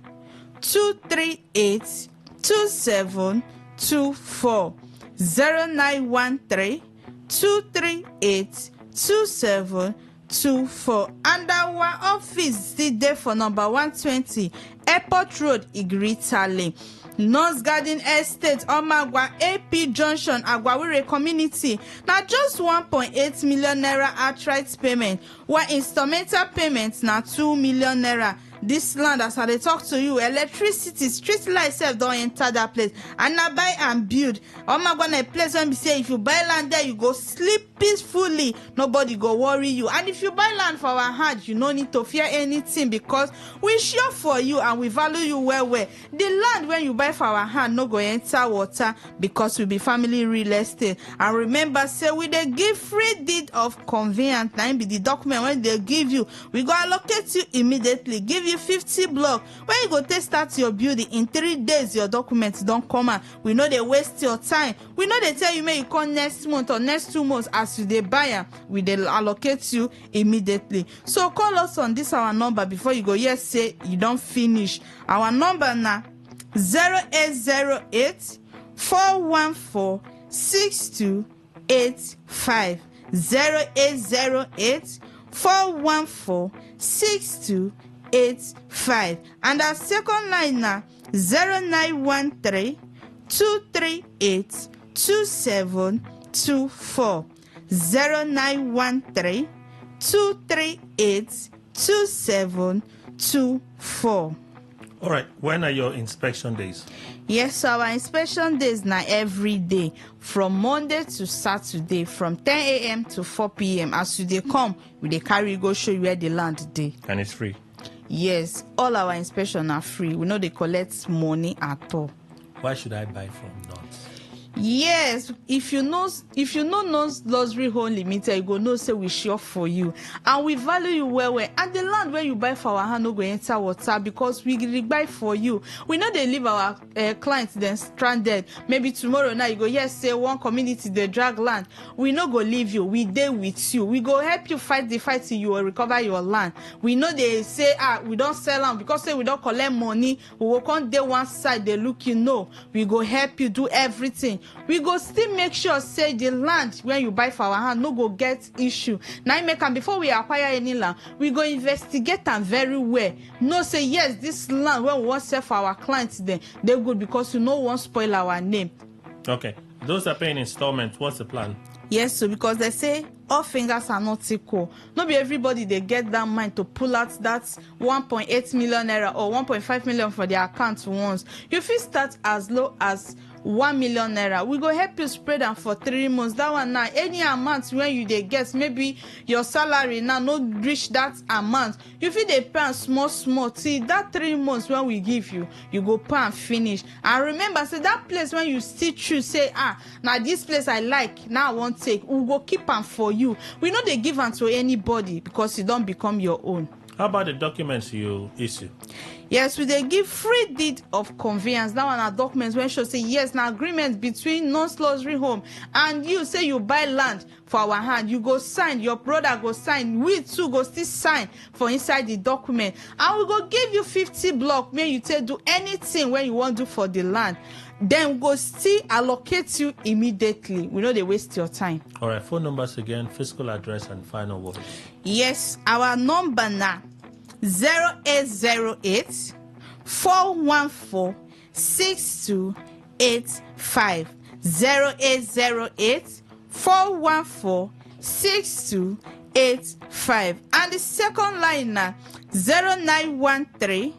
238 2724 0913 238 2724 and our office still there for number 120 Airport Road, Igritale. Non's Garden Estate, Omagwa, AP Junction, Agwawure community. Now just 1.8 million naira outright payment, while instrumental payments now 2 million naira. this land as I dey talk to you, electricity, street light sef don enter that place, and na buy and build. Gonna a place when we say if you buy land there, you go sleep peacefully, nobody go worry you. And if you buy land for our hand, you no need to fear anything, because we sure for you and we value you well. The land when you buy for our hand no go enter water, because we be family real estate. And remember, say we dey give free deed of conveyance. Now be the document when they give you, we go allocate you immediately, give you 50 block. When you go take start your building, in 3 days your documents don't come out. We know they waste your time. We know they tell you may you come next month or next 2 months. As you dey buy am, we dey allocate you immediately. So call us on this our number before you go yes say you don't finish. Our number na 0808 414 6285. 0808 414 6285. And our second line na 0913 238 2724. 0913 238 2724. All right, when are your inspection days? Yes, so our inspection days now every day from Monday to Saturday from 10 a.m. to 4 p.m. As you dey come, we dey carry go show you where the land dey. And it's free? Yes, all our inspection are free. We no dey collect money at all. Why should I buy from North? Yes, if you know Luxury Home Limited, you go know say we sure for you, and we value you well. And the land where you buy for our hand no go enter water, because we buy for you. We know they leave our clients then stranded. Maybe tomorrow now you go yes say one community they drag land. We no go leave you. We dey with you. We go help you fight the fight till you will recover your land. We know they say we don't sell land because say we don't collect money. We will come there one side they look you know. We go help you do everything. We go still make sure say the land when you buy for our hand no go get issue. Now make am before we acquire any land, we go investigate them very well. No say yes, this land when we want sell for our clients then they good, because you no want spoil our name. Okay, those are paying installments. What's the plan? Yes, so because they say all fingers are not equal. Not be everybody they get that mind to pull out that 1.8 million naira or 1.5 million for their account once. You fit start as low as 1 million naira. We go help you spread them for 3 months. That one now, any amount when you they get, maybe your salary now not reach that amount. You feel they pay small till that 3 months when we give you, you go pay and finish. And remember, say that place when you still choose, say now this place I like, now I won't take. We go keep them for you. We know they give them to anybody because you don't become your own. How about the documents you issue? Yes, we they give free deed of conveyance. That one are documents when show say yes, now agreement between non-luxury home and you say you buy land for our hand. You go sign, your brother go sign, we too go still sign for inside the document. And we go give you 50 block when you take do anything when you want to do for the land. Then we go still allocate you immediately. We know they waste your time. All right, phone numbers again, physical address and final words. Yes, our number now 0808 414 6285. 0808 414 6285. And the second line now 0913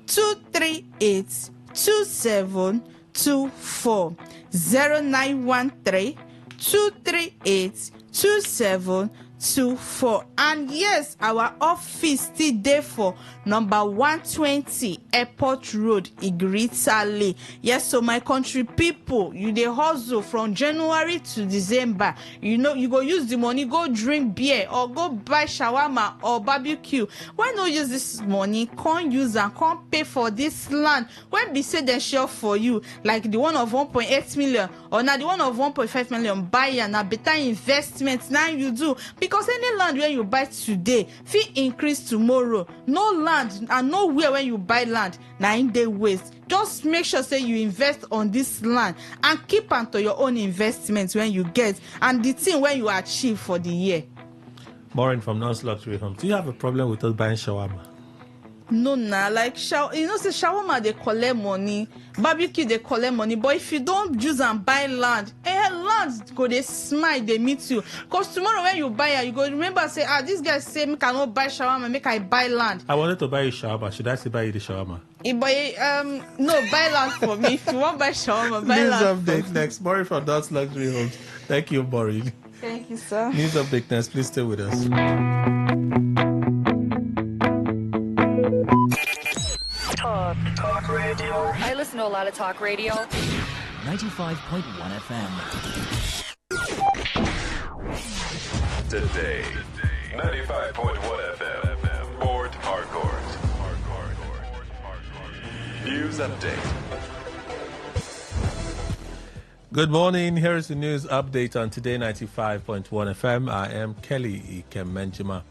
238 2724. 0913 238 2724. And yes, our office still there for number 120 Airport Road, Igritale. Yes, so my country people, you dey hustle from January to December. You know, you go use the money, go drink beer or go buy shawarma or barbecue. Why not use this money? Can't use and can't pay for this land when be say they share for you, like the one of 1.8 million or now the one of 1.5 million. Buy and a better investment now you do, because any land where you buy today fee increase tomorrow. No land and nowhere when you buy land now in the waste. Just make sure say you invest on this land and keep onto your own investments when you get and the thing when you achieve for the year. Maureen from Non-Luxury Homes. Do you have a problem with us buying shawarma? No, nah, like say shawarma they collect money, barbecue they collect money, but if you don't use and buy land, land go they smile, they meet you. Cause tomorrow when you buy it, you go remember say, this guy say me cannot buy shawarma, make I buy land. I wanted to buy a shawarma. Should I say buy the shawarma? No, buy land for me. If you want buy shawarma, buy News land. update next. Maureen from Dot's Luxury Homes. Thank you, Maureen. Thank you, sir. News update next. Please stay with us. Talk radio. I listen to a lot of talk radio. 95.1 FM. Today, 95.1 FM. Port Harcourt. News update. Good morning. Here is the news update on Today 95.1 FM. I am Kelly Ikemenjima.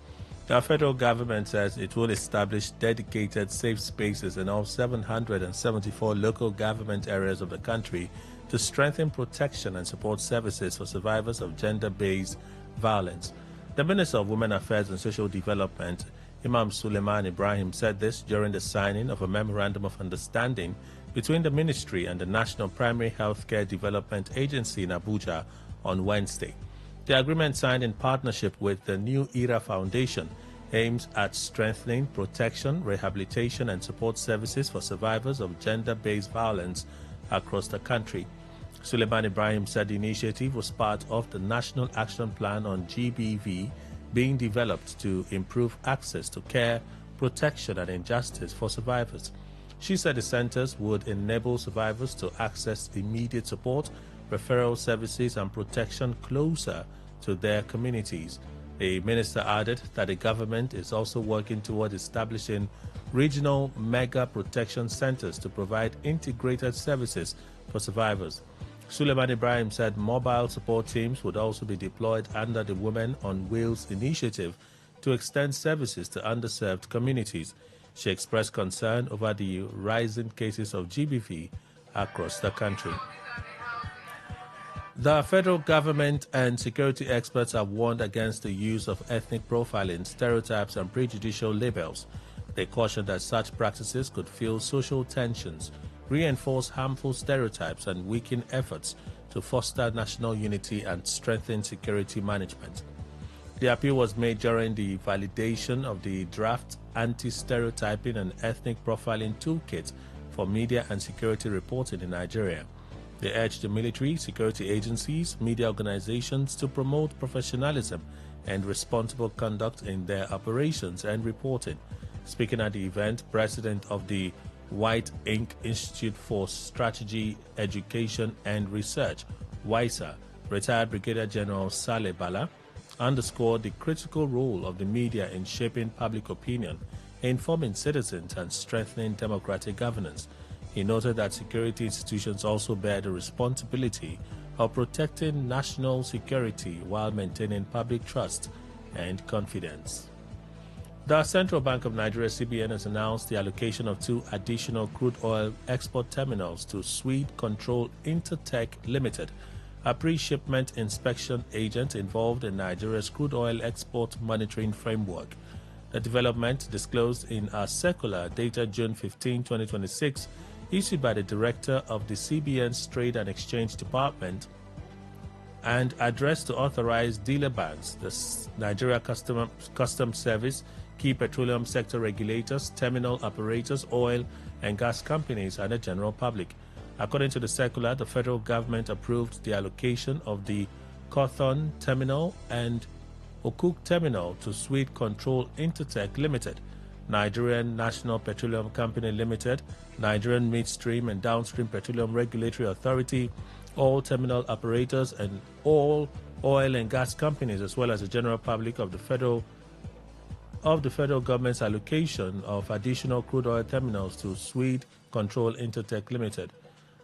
The federal government says it will establish dedicated safe spaces in all 774 local government areas of the country to strengthen protection and support services for survivors of gender-based violence. The Minister of Women Affairs and Social Development, Imam Suleiman Ibrahim, said this during the signing of a memorandum of understanding between the ministry and the National Primary Healthcare Development Agency in Abuja on Wednesday. The agreement, signed in partnership with the New Era Foundation, aims at strengthening protection, rehabilitation, and support services for survivors of gender-based violence across the country. Suleiman Ibrahim said the initiative was part of the National Action Plan on GBV being developed to improve access to care, protection, and injustice for survivors. She said the centers would enable survivors to access immediate support, referral services, and protection closer to their communities. The minister added that the government is also working toward establishing regional mega protection centers to provide integrated services for survivors. Suleiman Ibrahim said mobile support teams would also be deployed under the Women on Wheels initiative to extend services to underserved communities. She expressed concern over the rising cases of GBV across the country. The federal government and security experts have warned against the use of ethnic profiling, stereotypes, and prejudicial labels. They caution that such practices could fuel social tensions, reinforce harmful stereotypes, and weaken efforts to foster national unity and strengthen security management. The appeal was made during the validation of the draft Anti-Stereotyping and Ethnic Profiling Toolkit for Media and Security Reporting in Nigeria. They urged the military, security agencies, media organizations to promote professionalism and responsible conduct in their operations and reporting. Speaking at the event, President of the White Ink Institute for Strategy, Education and Research, WISA, retired Brigadier General Saleh Bala, underscored the critical role of the media in shaping public opinion, informing citizens, and strengthening democratic governance. He noted that security institutions also bear the responsibility of protecting national security while maintaining public trust and confidence. The Central Bank of Nigeria, CBN, has announced the allocation of 2 additional crude oil export terminals to Swede Control Intertech Limited, a pre-shipment inspection agent involved in Nigeria's crude oil export monitoring framework. The development, disclosed in a circular dated June 15, 2026, issued by the Director of the CBN's Trade and Exchange Department and addressed to authorized dealer banks, the Nigeria Customs Service, key petroleum sector regulators, terminal operators, oil and gas companies, and the general public. According to the circular, the federal government approved the allocation of the Cawthon Terminal and Okuk Terminal to Swede Control Intertech Limited, Nigerian National Petroleum Company Limited, Nigerian Midstream and Downstream Petroleum Regulatory Authority, all terminal operators, and all oil and gas companies, as well as the general public of the federal government's allocation of additional crude oil terminals to Swede Control Intertech Limited.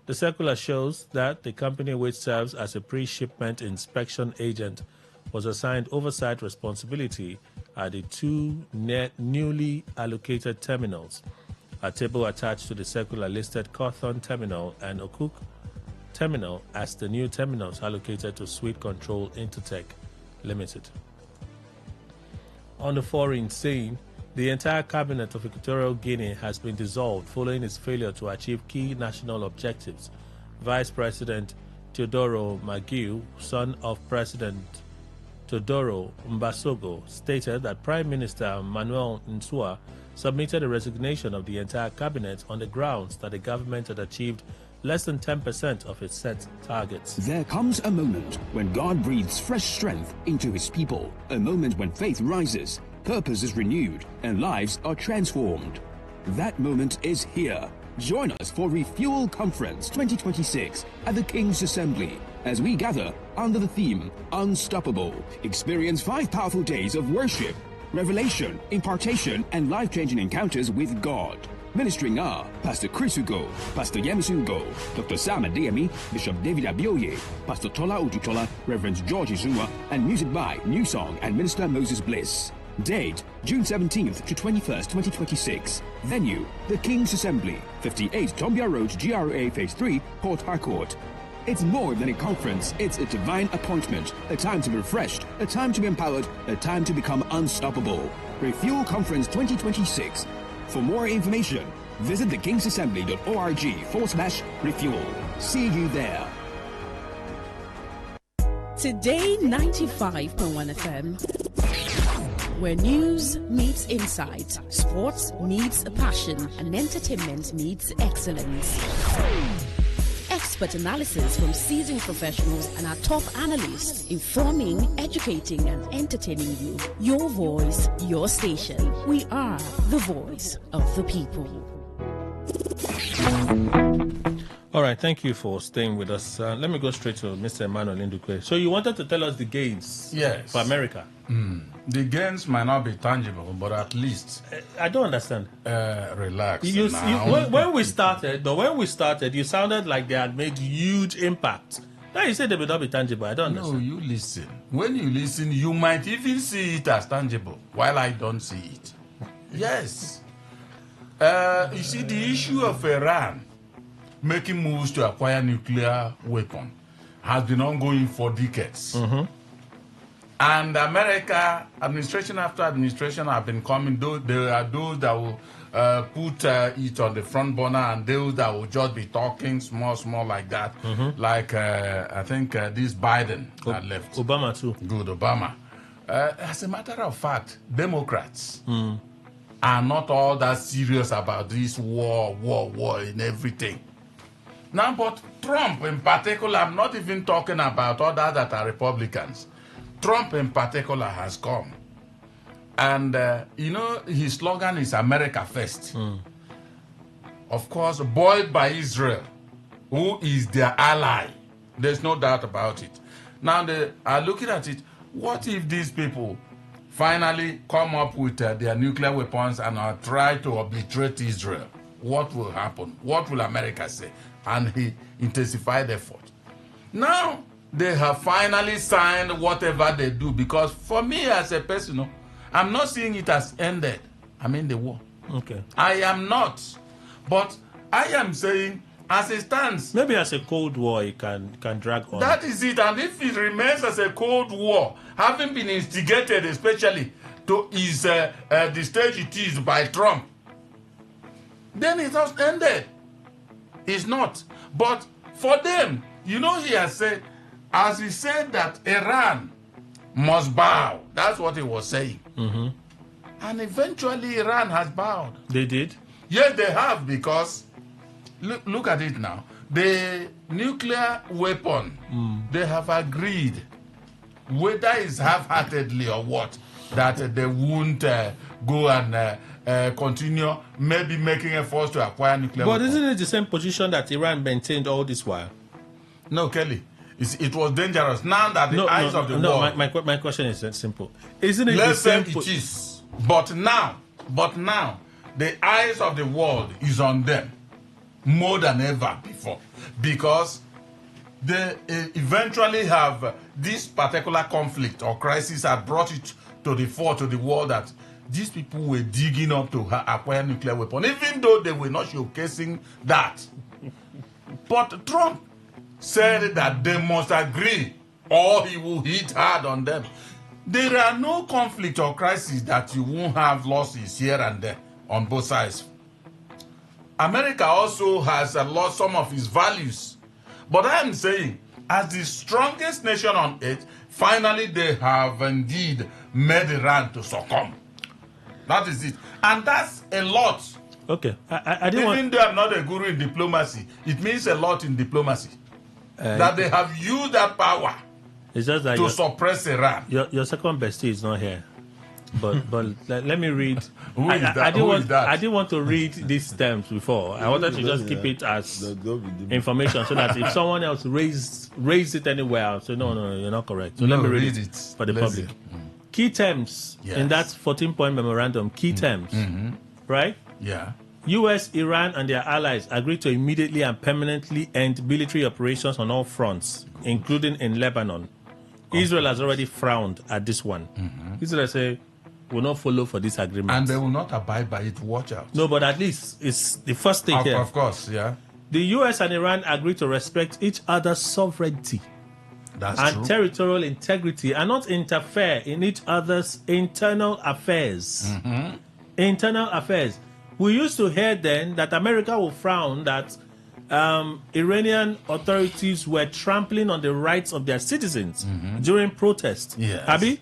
The circular shows that the company, which serves as a pre-shipment inspection agent, was assigned oversight responsibility at the 2 newly allocated terminals. A table attached to the circular listed Cawthon Terminal and Okuk Terminal as the new terminals allocated to Swede Control Intertech Limited. On the foreign scene, The entire cabinet of Equatorial Guinea has been dissolved following its failure to achieve key national objectives. Vice President Teodoro Magiu, son of President Teodoro Mbasogo, stated that Prime Minister Manuel Nsua submitted a resignation of the entire cabinet on the grounds that the government had achieved less than 10% of its set targets. There comes a moment when God breathes fresh strength into his people, a moment when faith rises, purpose is renewed, and lives are transformed. That moment is here. Join us for Refuel Conference 2026 at the King's Assembly as we gather under the theme Unstoppable. Experience 5 powerful days of worship, revelation, impartation, and life-changing encounters with God. Ministering are Pastor Chris Ugo, Pastor Yemisu Ugo, Dr. Sam Adeyemi, Bishop David Abioye, Pastor Tola Udutola, Reverend George Izua, and music by New Song and Minister Moses Bliss. Date, June 17th to 21st, 2026. Venue, the King's Assembly, 58 Tombia Road, GRA Phase 3, Port Harcourt. It's more than a conference, it's a divine appointment, a time to be refreshed, a time to be empowered, a time to become unstoppable. Refuel Conference 2026. For more information, visit thekingsassembly.org/refuel. See you there. Today 95.1 FM, where news meets insight, sports meets passion, and entertainment meets excellence. Expert analysis from seasoned professionals and our top analysts, informing, educating, and entertaining you. Your voice, your station. We are the voice of the people. All right, thank you for staying with us. Let me go straight to Mr. Emmanuel Ndukwe. So you wanted to tell us the gains for America? The gains might not be tangible, but at least... I don't understand. Relax. When we started, you sounded like they had made huge impact. Now you said they may not be tangible. I don't understand. No, you listen. When you listen, you might even see it as tangible, while I don't see it. Yes. You see, the issue of Iran making moves to acquire nuclear weapon has been ongoing for decades. And America, administration after administration, have been coming. There are those that will put it on the front burner, and those that will just be talking small like that. Like, I think this Biden that left. Obama too. Good, Obama. As a matter of fact, Democrats are not all that serious about this war and everything. Now, but Trump in particular, I'm not even talking about others that are Republicans. Trump in particular has come. And, his slogan is America First. Of course, buoyed by Israel, who is their ally. There's no doubt about it. Now, they are looking at it. What if these people finally come up with their nuclear weapons and try to obliterate Israel? What will happen? What will America say? And he intensified the effort. Now, they have finally signed whatever they do, because for me as a person, I'm not seeing it as ended. I mean the war. Okay. I am not. But I am saying, as it stands... Maybe as a Cold War, it can drag on. That is it. And if it remains as a Cold War, having been instigated especially to the stage it is by Trump, then it has ended. It's not. But for them, he has said, as he said that Iran must bow. That's what he was saying. And eventually Iran has bowed. They did? Yes, they have, because look at it now. The nuclear weapon, they have agreed, whether it's half-heartedly or what, that they won't go and continue maybe making efforts to acquire nuclear weapons. But isn't it the same position that Iran maintained all this while? No, Kelly. It was dangerous. Now that the eyes of the world... My question is simple. Isn't it Let's the same... say it is. But now, the eyes of the world is on them more than ever before. Because they eventually have this particular conflict or crisis had brought it to the fore, to the world, that these people were digging up to acquire nuclear weapons, even though they were not showcasing that. But Trump said that they must agree or he will hit hard on them. there are no conflict or crisis that you won't have losses here and there on both sides. America also has lost some of its values. But I am saying, as the strongest nation on earth, finally they have indeed made Iran to succumb. That is it. And that's a lot. Okay. I didn't Even though I'm not a guru in diplomacy, it means a lot in diplomacy. That they have used that power it's just that to suppress Iran. Your second bestie is not here. But let me read. Who is that? I didn't want to read these terms before. I wanted to just keep it as information so that if someone else raised it anywhere, I'll say, no, you're not correct. So let me read it for the public. Key terms in that 14-point memorandum, key terms, right? Yeah. U.S., Iran, and their allies agreed to immediately and permanently end military operations on all fronts, including in Lebanon. Israel has already frowned at this one. Israel say, will not follow for this agreement. And they will not abide by it. Watch out. No, but at least it's the first thing here. Of course, yeah. The U.S. and Iran agreed to respect each other's sovereignty and territorial integrity and not interfere in each other's internal affairs. Internal affairs. We used to hear then that America will frown that Iranian authorities were trampling on the rights of their citizens during protests. Yes. Abi?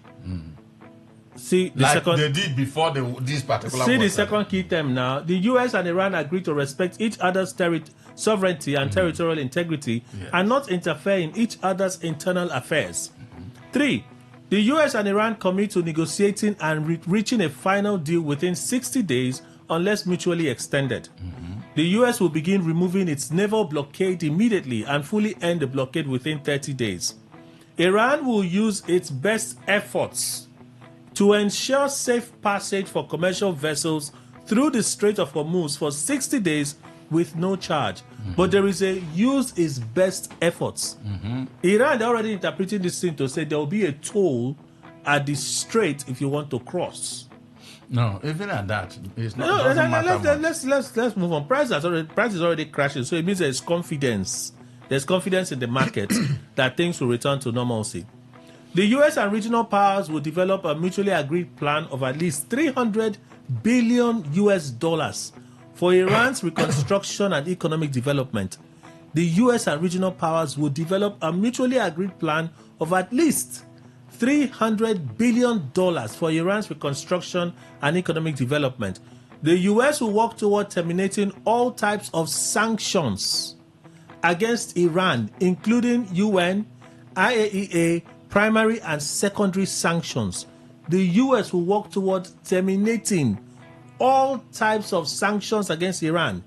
See the second. They did before this particular. See the second key term now. The U.S. and Iran agreed to respect each other's sovereignty and territorial integrity and not interfere in each other's internal affairs. 3. The U.S. and Iran commit to negotiating and reaching a final deal within 60 days unless mutually extended. The U.S. will begin removing its naval blockade immediately and fully end the blockade within 30 days. Iran will use its best efforts to ensure safe passage for commercial vessels through the Strait of Hormuz for 60 days with no charge. But there is a use its best efforts. Iran, they're already interpreting this thing to say there will be a toll at the strait if you want to cross. No, even at that, it's not. Let's move on. Price is already crashing, so it means there's confidence. There's confidence in the market that things will return to normalcy. The U.S. and regional powers will develop a mutually agreed plan of at least $300 billion for Iran's reconstruction and economic development. The U.S. and regional powers will develop a mutually agreed plan of at least $300 billion for Iran's reconstruction and economic development. The U.S. will work toward terminating all types of sanctions against Iran, including UN, IAEA, primary and secondary sanctions. The U.S. will work toward terminating all types of sanctions against Iran.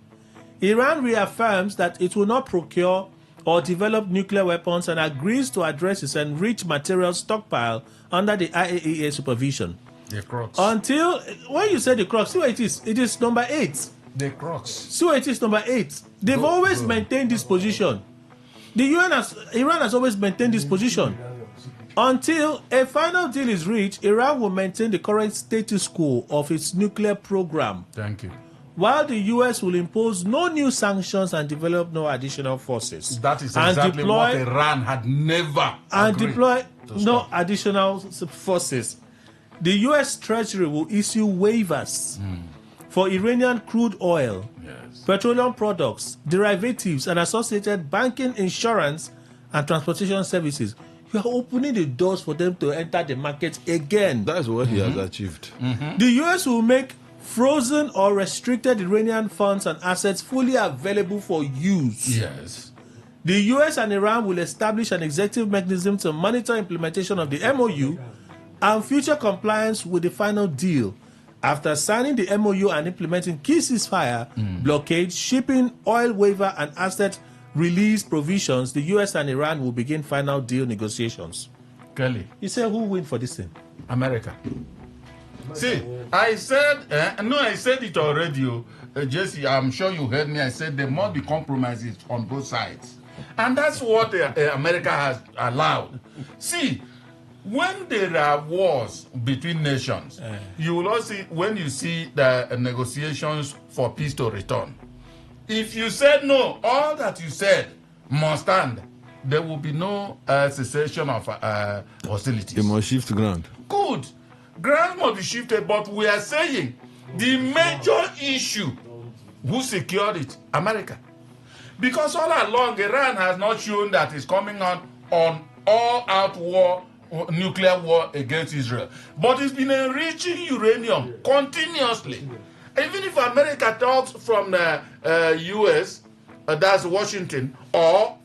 Iran reaffirms that it will not procure or develop nuclear weapons and agrees to address its enriched material stockpile under the IAEA supervision. The crux. Until, when you say the crux, see what it is number 8. The crux. See what it is number 8. They've always maintained this position. Iran has always maintained this position. Until a final deal is reached, Iran will maintain the current status quo of its nuclear program. Thank you. While the U.S. will impose no new sanctions and develop no additional forces. That is exactly what Iran had never and agreed deploy no additional forces. The U.S. Treasury will issue waivers for Iranian crude oil, petroleum products, derivatives, and associated banking, insurance, and transportation services. You are opening the doors for them to enter the market again. That's what he has achieved. The U.S. will make frozen or restricted Iranian funds and assets fully available for use. Yes. The U.S. and Iran will establish an executive mechanism to monitor implementation of the MOU and future compliance with the final deal. After signing the MOU and implementing key ceasefire, blockade, shipping, oil waiver, and asset release provisions, the U.S. and Iran will begin final deal negotiations. Kelly. You say who win for this thing? America. See, I said it already, Jesse, I'm sure you heard me. I said there must be compromises on both sides. And that's what America has allowed. See, when there are wars between nations, you will also see, when you see the negotiations for peace to return, if you said no, all that you said must stand. There will be no cessation of hostilities. They must shift ground. Good. Grounds must be shifted, but we are saying the major issue, who secured it? America. Because all along, Iran has not shown that it's coming on all-out war, nuclear war against Israel. But it's been enriching uranium continuously. Even if America talks from the U.S., that's Washington, or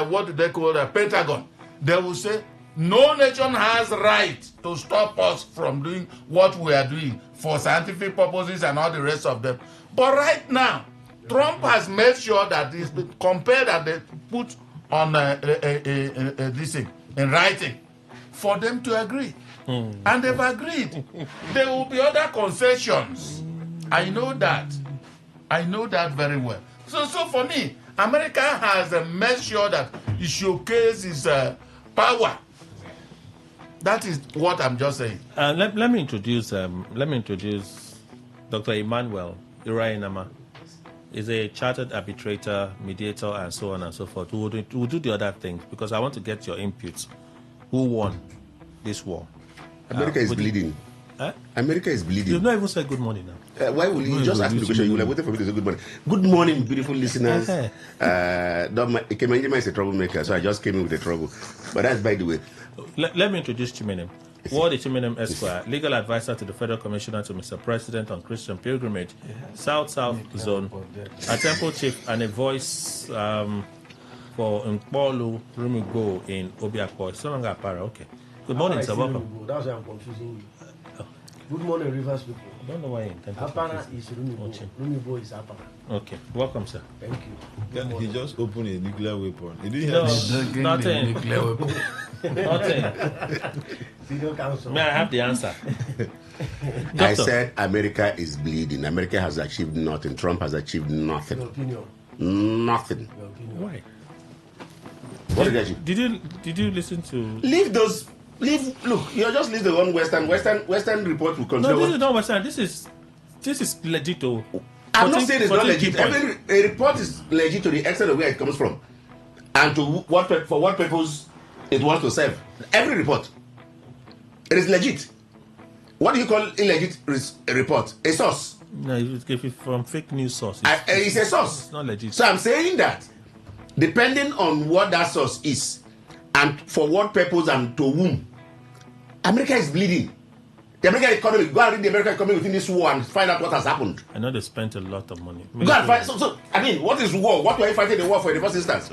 what do they call the Pentagon, they will say, no nation has right to stop us from doing what we are doing for scientific purposes and all the rest of them. But right now, Trump has made sure that it's been compared that they put on this thing in writing for them to agree. And they've agreed. There will be other concessions. I know that. I know that very well. So for me, America has made sure that it showcases power. That is what I'm just saying. Let me introduce Dr. Emmanuel Irainama. Is a chartered arbitrator, mediator, and so on and so forth. We'll do the other things because I want to get your inputs. Who won this war? America is bleeding. America is bleeding. You've not even said good morning now. Why will you just ask me the question? You will have waited for me to say good morning. Good morning, beautiful listeners. Kemenjima is a troublemaker, so I just came in with the trouble. But that's by the way. Let me introduce Chiminem. Ward Chiminem Esquire, legal advisor to the Federal Commissioner to Mr. President on Christian Pilgrimage, South Zone, a temple chief and a voice for Nkpolu Rumigo in Obiakpo. It's no longer Para. Okay. Good morning, sir. Welcome. That's why I'm confusing you. Good morning, Rivers people. I don't know why you intend to. Apana is Rumibo. Rumibo is Apana. Okay. Welcome, sir. Thank you. He just opened a nuclear weapon. He didn't have nothing. Nuclear weapon. Nothing. May I have the answer? I said America is bleeding. America has achieved nothing. Trump has achieved nothing. Your opinion. Nothing. Your opinion. Why? What did I do? Did you listen to? Leave those. Look, you're just leave the one Western report will continue. No, this is not Western. This is legit. I'm not saying it's not legit. A report is legit to the extent of where it comes from, and to for what purpose it wants to serve. Every report, it is legit. What do you call illegit report? A source. No, if it's from fake news sources. It's a source. It's not legit. So I'm saying that, depending on what that source is, and for what purpose and to whom, America is bleeding. The American economy, go and read the American economy within this war and find out what has happened. I know they spent a lot of money. Go and find. So, I mean, what is war? What were you fighting the war for in the first instance?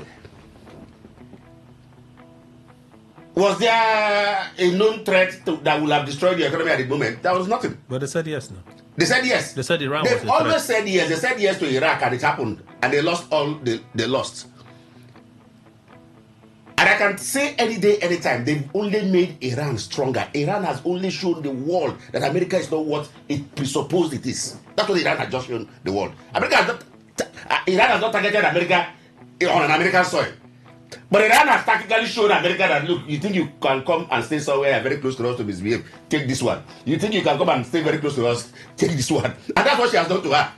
Was there a known threat that would have destroyed the economy at the moment? There was nothing. But they said yes, no. They said yes. They said Iran They've was a always threat. said yes. They said yes to Iraq and it happened. And they lost all they lost. And I can say any day, anytime, they've only made Iran stronger. Iran has only shown the world that America is not what it presupposed it is. That's what Iran has just shown the world. Iran has not targeted America on an American soil. But Iran has tactically shown America that, look, you think you can come and stay somewhere very close to us to misbehave, take this one. You think you can come and stay very close to us, take this one. And that's what she has done to her.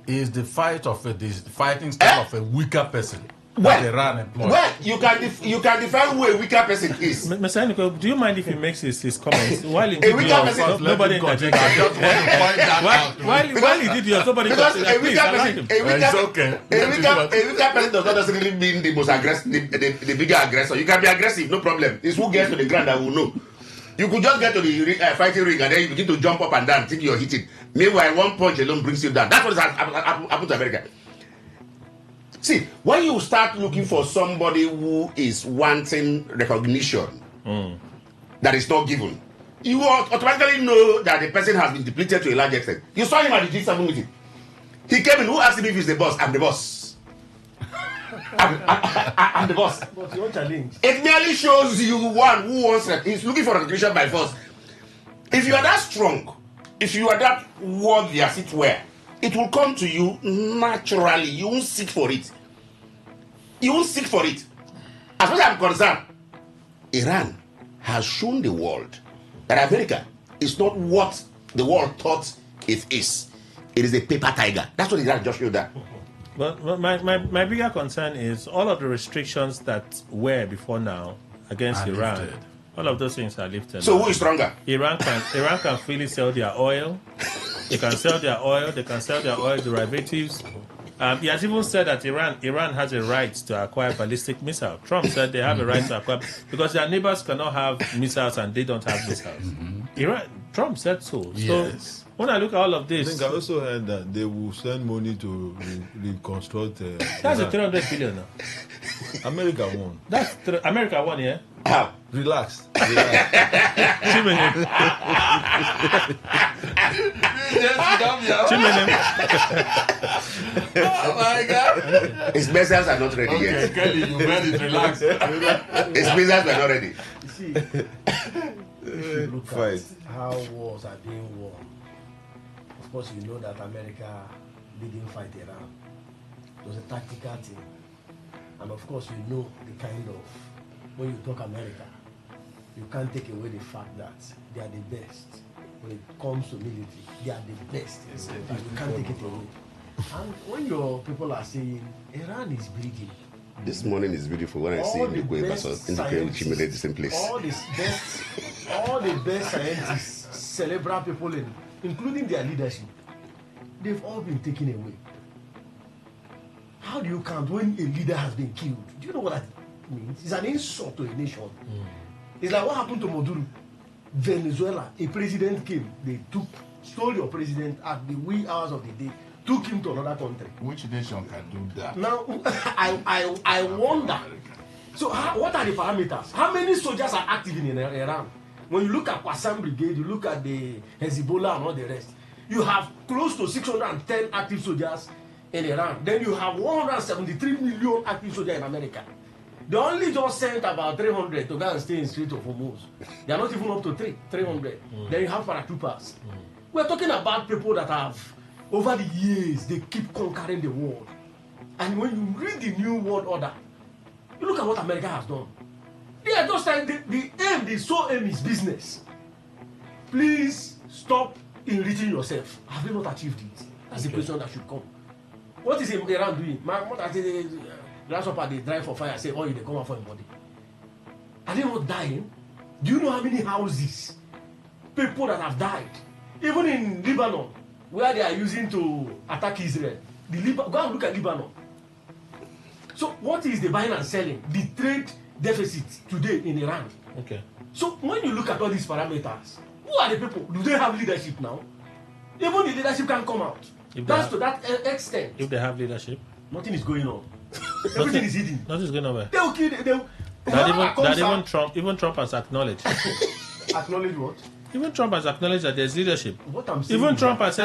Is the fighting style of a weaker person. Well, you can define who a weaker person is. Mr. Nico, do you mind if he makes his comments while he did yours? Nobody interjected. While he did yours, somebody because a weaker person does not necessarily mean the most aggressive, the bigger aggressor. You can be aggressive, no problem. It's who gets to the ground that will know. You could just get to the fighting ring and then you begin to jump up and down, think you're hitting. Meanwhile, one punch alone brings you down. That's what happened to America. See, when you start looking for somebody who is wanting recognition that is not given, you automatically know that the person has been depleted to a large extent. You saw him at the G7 meeting. He came in, who asked him if he's the boss? I'm the boss. I'm the boss. But your challenge. It merely shows you one who wants he's looking for recognition by force. If you are that strong, if you are that worthy as it were, it will come to you naturally. You won't seek for it. You won't seek for it. As far as I'm concerned, Iran has shown the world that America is not what the world thought it is. It is a paper tiger. That's what Iran just showed that. But my bigger concern is all of the restrictions that were before now against Iran All of those things are lifted. So who is stronger? Iran can freely sell their oil. They can sell their oil. They can sell their oil derivatives. He has even said that Iran has a right to acquire ballistic missiles. Trump said they have a right to acquire because their neighbors cannot have missiles and they don't have missiles. Trump said so. Yes. So when I look at all of this, I think I also heard that they will send money to reconstruct. That's a 300 billion now. America won. That's America won, yeah. How? Relax. Oh my God! His missiles are not ready yet. Kelly, you made it relax. His missiles were not ready. See, if you look at how wars are being won, of course you know that America didn't fight Iran. It was a tactical thing. And of course you know the kind of, when you talk America, you can't take away the fact that they are the best. When it comes to military, they are the best. And you can't take it away. And when your people are saying Iran is bleeding, This morning is beautiful when I see Ndukwe versus Ndukwe which made the same place. all the best scientists, cerebral people, including their leadership, they've all been taken away. How do you count when a leader has been killed? Do you know what that means? It's an insult to a nation. It's like what happened to Maduro. Venezuela, a president came, they stole your president at the wee hours of the day, took him to another country. Which nation can do that? Now, I wonder. So, what are the parameters? How many soldiers are active in Iran? When you look at Qassam Brigade, you look at the Hezbollah and all the rest, you have close to 610 active soldiers in Iran. Then you have 173 million active soldiers in America. They only just sent about 300 to go and stay in Strait of Hormuz. They are not even up to 300. Then you have paratroopers. We're talking about people that have, over the years, they keep conquering the world. And when you read the New World Order, you look at what America has done. They are just like the sole aim is business. Please stop enriching yourself. Have you not achieved it? That's the question that should come. What is Iran doing? My mother said, grasshopper, they drive for fire, say, oh, they come out for your body. Are they not dying? Do you know how many houses, people that have died? Even in Lebanon, where they are using to attack Israel. Go and look at Lebanon. So what is the buying and selling? The trade deficit today in Iran. Okay. So when you look at all these parameters, who are the people? Do they have leadership now? Even the leadership can come out. That's to that extent. If they have leadership, nothing is going on. Everything is hidden. Nothing is going on. They will kill. Even Trump has acknowledged. Acknowledge what? Even Trump has acknowledged that there's leadership. What I'm saying. Even Trump has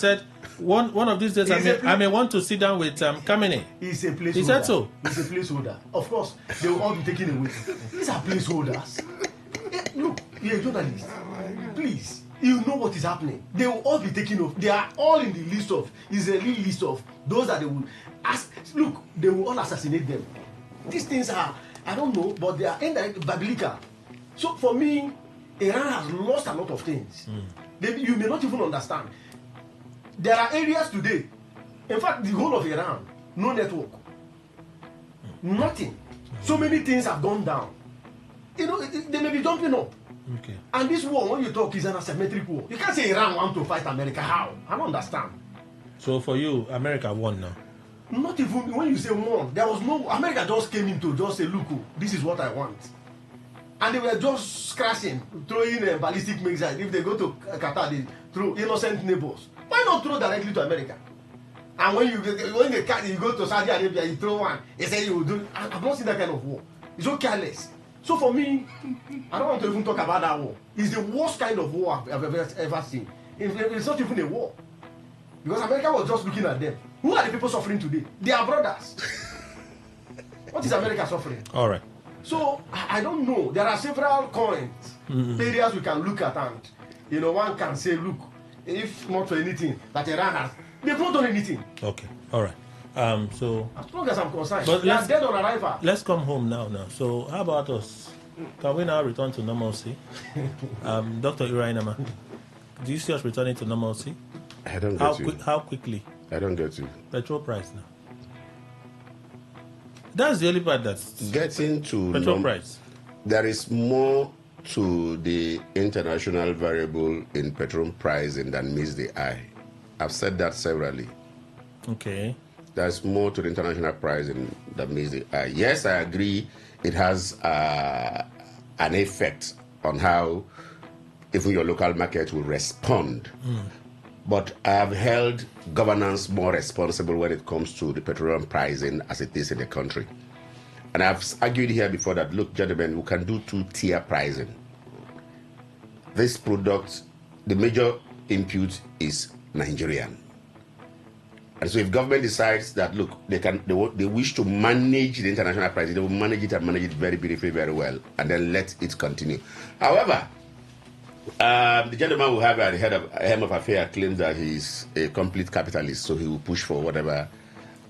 said, one of these days I may want to sit down with Khamenei. He's a placeholder. He said so. He's a placeholder. Of course, they will all be taken away. These are placeholders. Look, you're a journalist. Please, you know what is happening. They will all be taken off. They are all in the list of Israeli list of those that they will ask. Look, they will all assassinate them. These things are, I don't know, but they are indirect biblical. So for me, Iran has lost a lot of things. You may not even understand. There are areas today, in fact, the whole of Iran, no network. Nothing. So many things have gone down. You know, they may be jumping up. Okay. And this war, when you talk, is an asymmetric war. You can't say Iran want to fight America. How? I don't understand. So for you, America won now? Not even, when you say won, there was no, America just came in to just say, look, this is what I want. And they were just scratching, throwing ballistic missiles. If they go to Qatar, they throw innocent neighbors. Why not throw directly to America? And when you go to Saudi Arabia, you throw one. They say you will do. I've not seen that kind of war. It's so careless. So for me, I don't want to even talk about that war. It's the worst kind of war I've ever seen. It's not even a war. Because America was just looking at them. Who are the people suffering today? They are brothers. What is America suffering? All right. So I don't know. There are several coins, areas we can look at, and one can say, look, if not for anything that Iran has, they've not done anything. Okay, all right. So as long as I'm concerned, but they are dead on arrival. Let's come home now. So how about us? Can we now return to normalcy? Dr. Irainama, do you see us returning to normalcy? I don't get you. How quickly? I don't get you. Petrol price now. That's the only part that's getting to petrol price. there is more to the international variable in petroleum pricing than meets the eye. I've said that severally. Okay. There's more to the international pricing than meets the eye. Yes, I agree. It has an effect on how even your local market will respond. But I have held governance more responsible when it comes to the petroleum pricing as it is in the country. And I've argued here before that, look, gentlemen, we can do two-tier pricing. This product, the major input is Nigerian. And so if government decides that, look, they wish to manage the international pricing, they will manage it and manage it very beautifully, very well, and then let it continue. However, the gentleman who have at the head of affair claims that he's a complete capitalist, so he will push for whatever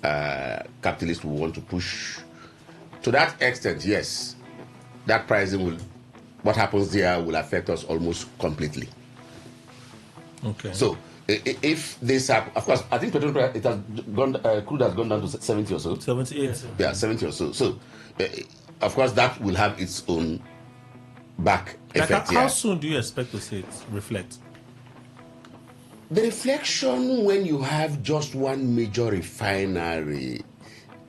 capitalists will want to push. To that extent, yes, that pricing what happens there will affect us almost completely. Okay. So, if this happens, of course, I think petrol price, it has gone, crude has gone down to 70 or so. 78. Yeah, 70 or so. So, of course, that will have its own back effect. How soon do you expect to see it reflect? The reflection when you have just one major refinery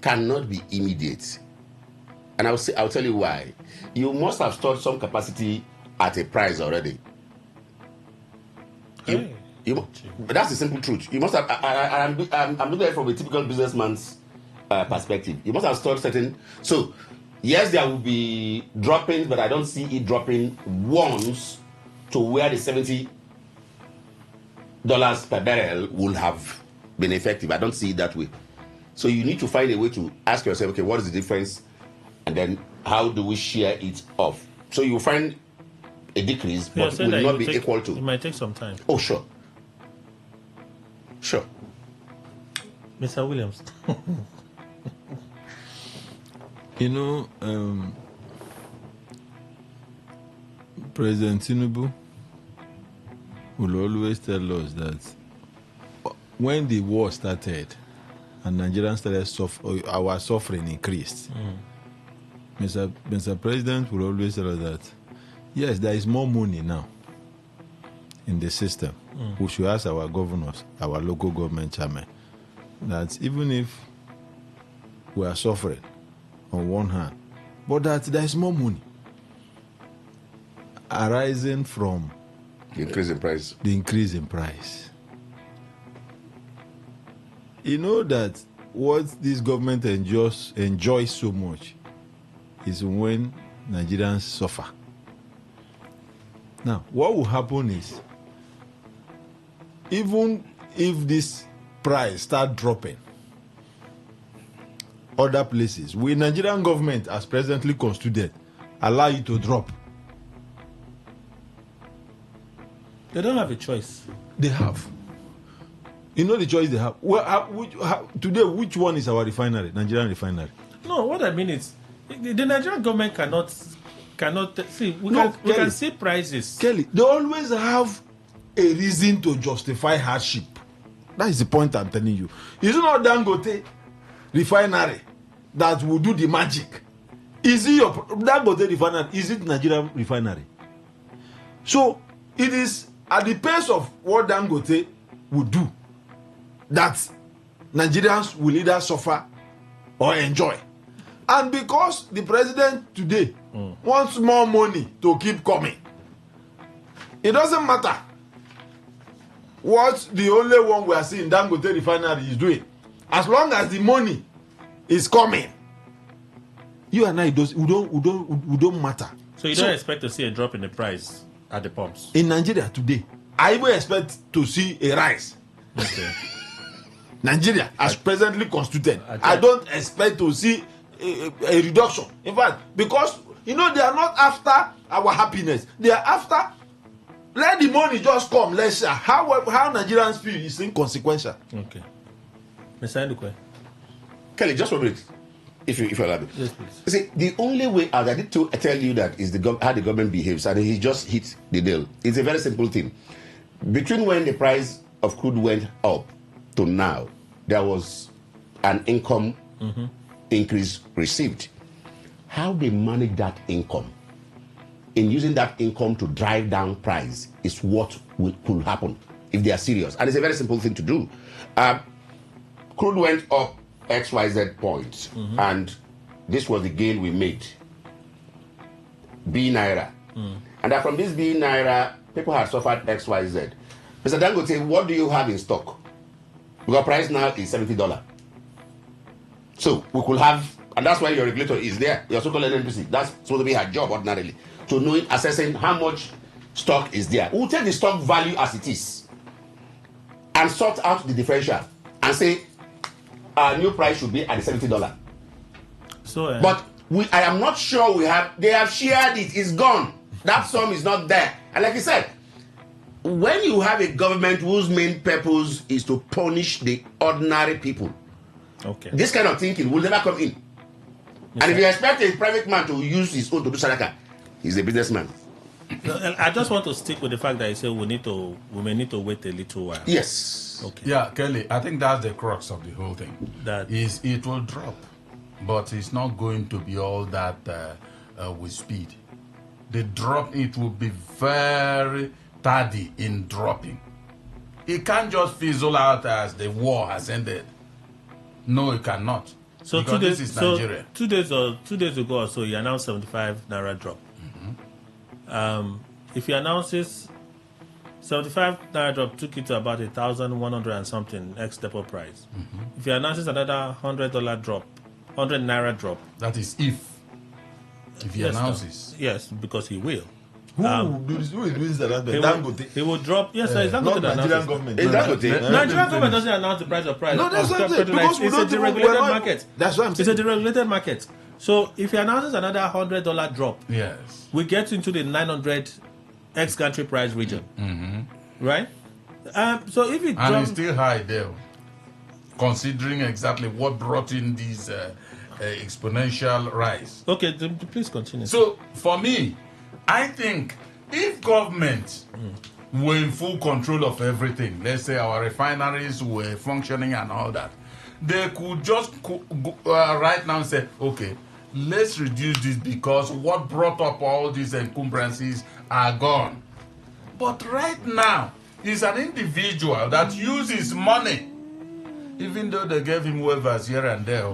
cannot be immediate. And I'll tell you why. You must have stored some capacity at a price already. But that's the simple truth. You must have. I'm looking at it from a typical businessman's perspective. You must have stored certain. So, yes, there will be droppings, but I don't see it dropping once to where the $70 per barrel will have been effective. I don't see it that way. So you need to find a way to ask yourself, okay, what is the difference? And then how do we share it off? So you find a decrease, but will not be equal to. It might take some time. Oh, sure. Sure. Mr. Williams. You know, President Tinubu will always tell us that when the war started and Nigerians started our suffering increased. Mr. President will always tell us that, yes, there is more money now in the system. We should ask our governors, our local government chairmen, that even if we are suffering on one hand, but that there is more money arising from the increase in price. The increase in price. You know that what this government enjoys so much is when Nigerians suffer. Now, what will happen is, even if this price start dropping, other places, we Nigerian government, as presently constituted, allow it to drop. They don't have a choice. They have. You know the choice they have. Well, today, which one is our refinery? Nigerian refinery? No, what I mean is, the Nigerian government cannot see. We can see prices. Kelly, they always have a reason to justify hardship. That is the point I'm telling you. Is it not Dangote refinery that will do the magic? Is it Dangote refinery? Is it Nigerian refinery? So it is at the pace of what Dangote would do that Nigerians will either suffer or enjoy. And because the president today wants more money to keep coming, it doesn't matter what the only one we are seeing Dangote refinery is doing. As long as the money is coming, you and I we don't matter. So you don't expect to see a drop in the price at the pumps in Nigeria today. I even expect to see a rise. Okay. Nigeria, as presently constituted, I don't expect to see a reduction. In fact, because they are not after our happiness, they are after let the money just come. Let's see how Nigerians feel is inconsequential. Okay, Mr. Ndukwe. Kelly, just 1 minute, if you allow me. Yes, please. You see, the only way I did to tell you that is how the government behaves, and he just hit the nail. It's a very simple thing. Between when the price of crude went up to now, there was an income increase received. How they manage that income in using that income to drive down price is what could happen if they are serious. And it's a very simple thing to do. Crude went up XYZ points, and this was the gain we made. B Naira. And that from this B Naira, people have suffered XYZ. Mr. Dangote, what do you have in stock? Because price now is $70. So we could have, and that's why your regulator is there, your so-called NNPC. That's supposed to be her job ordinarily, to know, assessing how much stock is there. We'll take the stock value as it is and sort out the differential and say our new price should be at the $70. So, but I am not sure they have shared it. It's gone. That sum is not there. And like you said, when you have a government whose main purpose is to punish the ordinary people, this kind of thinking will never come in. Yes, and if you expect a private man to use his own to do sadaka, he's a businessman. I just want to stick with the fact that you say we may need to wait a little while. Yes. Okay. Yeah, Kelly, I think that's the crux of the whole thing. That is, it will drop, but it's not going to be all that with speed. The drop, it will be very tardy in dropping. It can't just fizzle out as the war has ended. No, it cannot. So because this is Nigeria. 2 days ago or so, he announced 75 Naira drop. If he announces 75 Naira drop, took it to about 1,100 and something ex depot price. If he announces another $100 drop, 100 Naira drop, that is if he announces. Yes, because he will. Who is doing this announcement? Dangote. He will drop. Yes, it's not Nigerian government. Nigerian government doesn't announce the price of price. No, that's what I'm saying. Because it's a deregulated market. That's what I'm saying. It's a deregulated market. So if he announces another $100 drop, yes, we get into the 900 ex-country price region, right? So if it and it's still high there, considering exactly what brought in this exponential rise. Okay, please continue. So for me, I think if government were in full control of everything, let's say our refineries were functioning and all that, they could just right now say, okay, let's reduce this because what brought up all these encumbrances are gone. But right now, he's an individual that uses money, even though they gave him waivers here and there.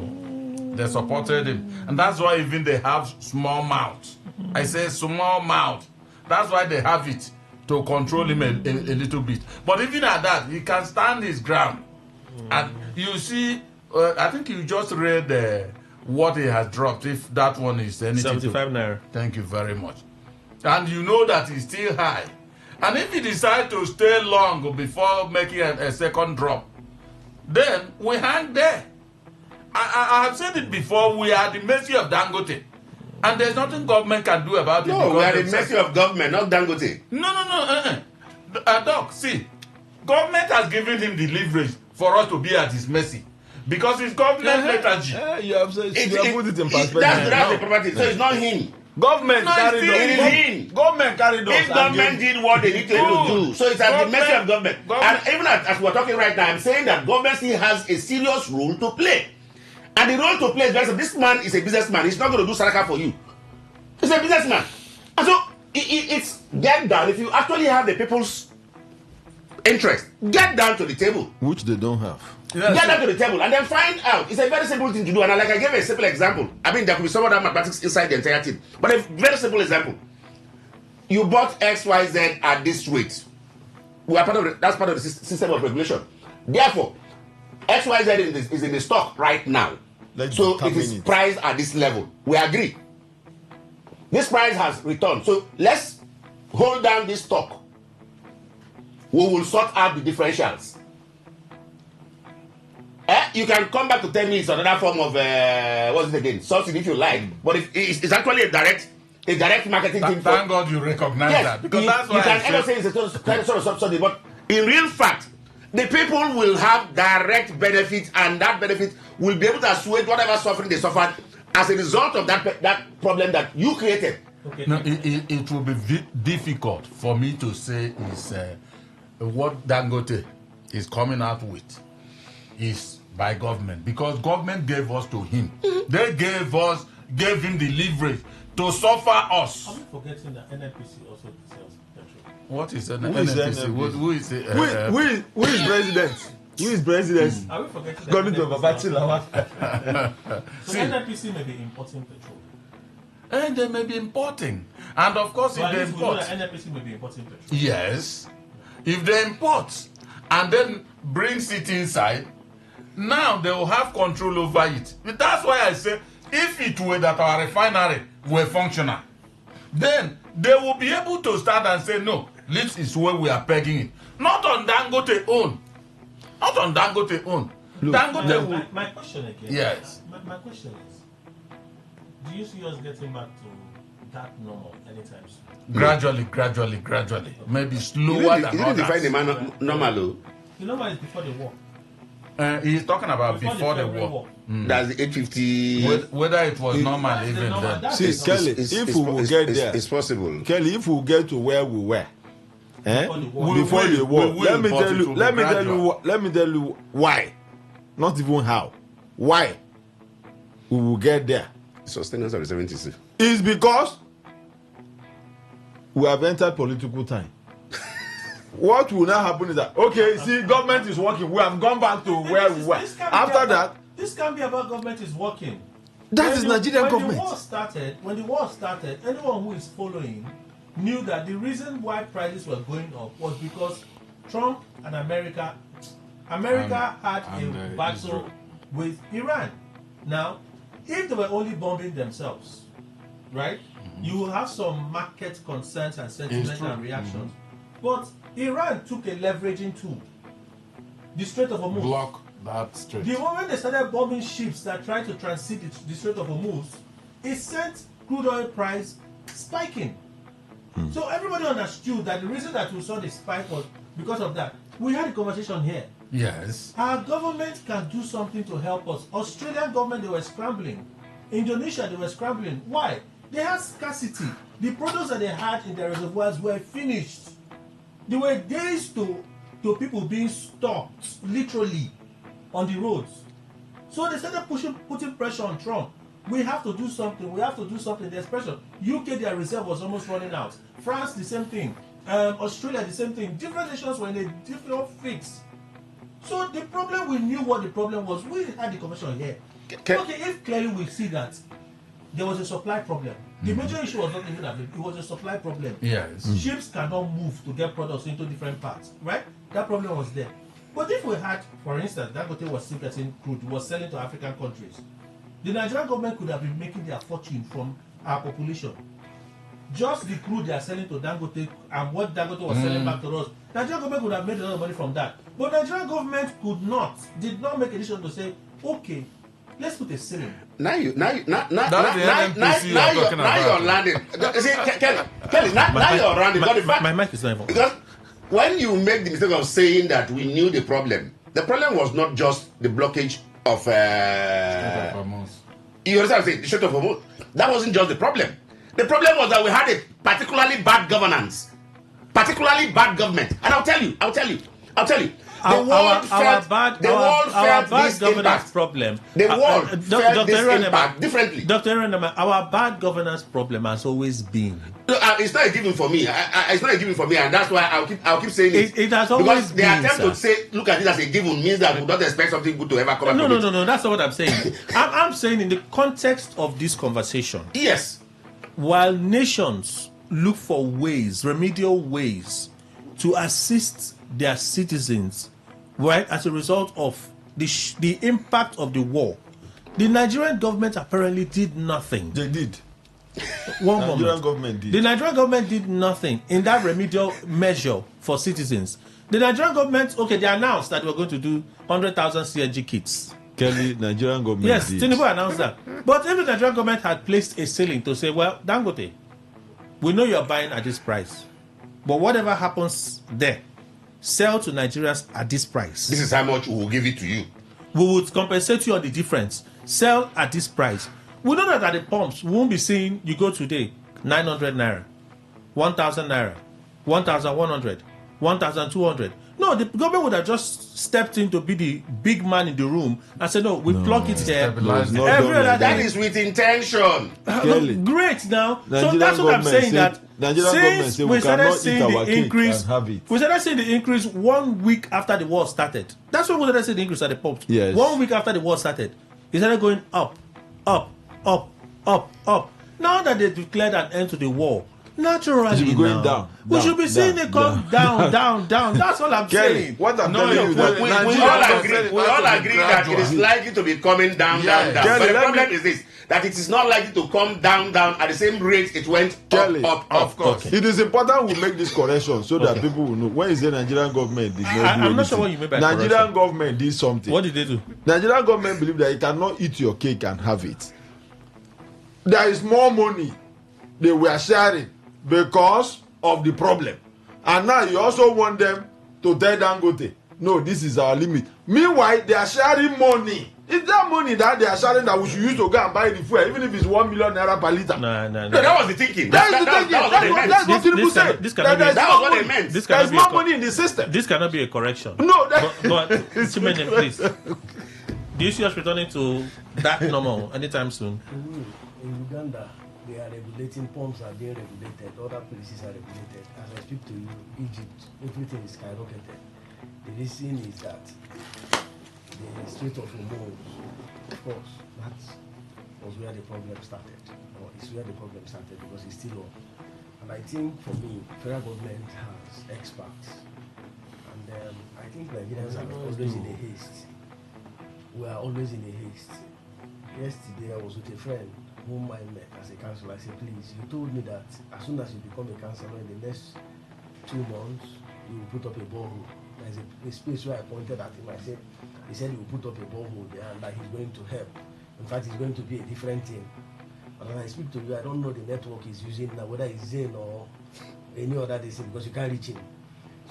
They supported him. And that's why even they have small mouth. I say small mouth. That's why they have it, to control him a little bit. But even at that, he can stand his ground. And you see, I think you just read what he has dropped, if that one is anything. 75 Naira. Thank you very much. And you know that it's still high. And if he decides to stay long before making a second drop, then we hang there. I have said it before, we are at the mercy of Dangote. And there's nothing government can do about it. No, we are at the mercy of government, not Dangote. No. Doc, see, government has given him the leverage for us to be at his mercy. Because it's government lethargy. You have put it in perspective. That's the property, so it's not him. Government carried us. It is him. Government carried us. If government did what they need to do, so it's at the mercy of government. And even as we're talking right now, I'm saying that government still has a serious role to play. And the role to play is very simple. This man is a businessman. He's not going to do saraka for you. He's a businessman. And so it's get down. If you actually have the people's interest, get down to the table. Which they don't have. Get down to the table and then find out. It's a very simple thing to do. And like I gave a simple example. I mean, there could be some other mathematics inside the entire thing. But a very simple example. You bought XYZ at this rate. That's part of the system of regulation. Therefore, XYZ is in the stock right now. So it is priced at this level. We agree. This price has returned. So let's hold down this stock. We will sort out the differentials. You can come back to tell me it's another form of what's it again? Subsidy if you like. But it's actually a direct marketing thing. Thank God you recognize that. Because that's why you can ever say it's a sort of subsidy, but in real fact, the people will have direct benefit, and that benefit will be able to assuage whatever suffering they suffered as a result of that problem that you created. Okay. No, it will be difficult for me to say is what Dangote is coming out with is by government, because government gave us to him. They gave him the leverage to suffer us. Are we forgetting that NNPC also sells petrol? What is an Who is NNPC? Who is it? Who is president? Who is president? Are we forgetting that According to NNPC Babatilawa. So NNPC may be importing petrol. And they may be importing. And of course, So if they import. NNPC may be importing petrol. Yes. If they import and then brings it inside, now they will have control over it. But that's why I say, if it were that our refinery were functional, then they will be able to start and say, no, this is where we are pegging it. Not on Dangote own. Not on Dangote own. Look, Dangote will... My question again. Yes. My question is, do you see us getting back to that normal anytime soon? Gradually. Maybe slower than others. You didn't define the man normal, though. The normal is before the war. He's talking about before the war. That's the 850. Whether it was normal even then. See, Kelly, if we will get there, it's possible. Kelly, if we get to where we were, before the war, we let me will, tell but you, it let me tell you why, not even how, why we will get there. Sustenance of the 70s. Is because we have entered political time. What will now happen is that, okay, see, government is working. We have gone back to where we were. After that, this can't be about government is working. That is Nigerian government. When the war started, anyone who is following knew that the reason why prices were going up was because Trump and America had a battle with Iran. Now, if they were only bombing themselves, right, you will have some market concerns and sentiment and reactions. But Iran took a leveraging tool. The Strait of Hormuz. Block that strait. The moment they started bombing ships that tried to transit the Strait of Hormuz, it sent crude oil price spiking. So everybody understood that the reason that we saw the spike was because of that. We had a conversation here. Yes. Our government can do something to help us. Australian government, they were scrambling. Indonesia, they were scrambling. Why? They had scarcity. The products that they had in their reservoirs were finished. There were days to people being stopped, literally, on the roads. So they started putting pressure on Trump. We have to do something. There's pressure. UK, their reserve was almost running out. France, the same thing. Australia, the same thing. Different nations were in a different fix. So the problem, we knew what the problem was. We had the conversation here. Okay, if clearly we see that there was a supply problem. The major issue was not even that it was a supply problem. Yes. Ships cannot move to get products into different parts, right? That problem was there. But if we had, for instance, Dangote was still getting crude, was selling to African countries, the Nigerian government could have been making their fortune from our population. Just the crude they are selling to Dangote and what Dangote was selling back to us, Nigerian government could have made a lot of money from that. But Nigerian government did not make a decision to say, okay, let's put a ceiling. Now you're landing. See, Kelly, now you're landing. My mic is not even. Because when you make the mistake of saying that we knew the problem was not just the blockage of you understand what I'm saying? The Strait of Hormuz. That wasn't just the problem. The problem was that we had a particularly bad governance, particularly bad government. And I'll tell you. The world felt this impact. Problem. The world felt this impact differently. Dr. Erenama, our bad governance problem has always been. It's not a given for me. It's not a given for me, and that's why I'll keep saying it. It has always been. Because the attempt to say, look at it as a given means that we don't expect something good to ever come out. No. That's not what I'm saying. I'm saying in the context of this conversation. Yes. While nations look for remedial ways to assist their citizens, right, as a result of the impact of the war, the Nigerian government apparently did nothing. They did. Nigerian government did. The Nigerian government did nothing in that remedial measure for citizens. The Nigerian government, they announced that we're going to do 100,000 CNG kits. Kelly, Nigerian government yes, did. Tinubu announced that. But if the Nigerian government had placed a ceiling to say, well, Dangote, we know you're buying at this price, but whatever happens there, sell to Nigerians at this price. This is how much we will give it to you. We would compensate you on the difference. Sell at this price. We know that at the pumps, we won't be seeing you go today, 900 naira, 1,000 naira, 1,100, 1,200. No, No, the government would have just stepped in to be the big man in the room and said, no, we plug it there. That is with intention. Great now. Nigerian so that's what I'm saying. Said, that Nigerian since say we started seeing the increase, we started seeing the increase 1 week after the war started. That's when we started seeing the increase at the pump. Yes. 1 week after the war started, it started going up, up, up, up, up. Now that they declared an end to the war, naturally should be going down. We should be seeing it come down. That's all I'm saying. What I'm telling you, we all agree that it is likely to be coming down. But the problem is this: that it is not likely to come down at the same rate it went up. Of course, it is important we make this correction so that people will know. When is the Nigerian government did not do I'm not sure what you mean by Nigerian correction. government did something. What did they do? Nigerian government believe that you cannot eat your cake and have it. There is more money they were sharing because of the problem, and now you also want them to tell Dangote, no, this is our limit. Meanwhile, they are sharing money. Is that money that they are sharing that we should use to go and buy the fuel, even if it's 1 million naira per liter? No. That was the thinking. That's what Tinubu said. That was what they meant. There's more money in the system. This cannot be a correction. No, but Chimene, please. Do you see us returning to that normal anytime soon? In Uganda, they are regulating, pumps are being regulated, other places are regulated. As I speak to you, Egypt, everything is skyrocketed. The reason is that the Strait of Hormuz, of course, that was where the problem started, or it's where the problem started because it's still on. And I think for me, federal government has experts, and I think Nigerians are always in a haste. We are always in a haste. Yesterday, I was with a friend whom I met as a councillor. I said, please, you told me that as soon as you become a councillor in the next 2 months, you will put up a borehole. There's a space where I pointed at him. He said he will put up a borehole there and that he's going to help. In fact, it's going to be a different thing. And when I speak to you, I don't know the network he's using now, whether it's Zen or any other thing, because you can't reach him.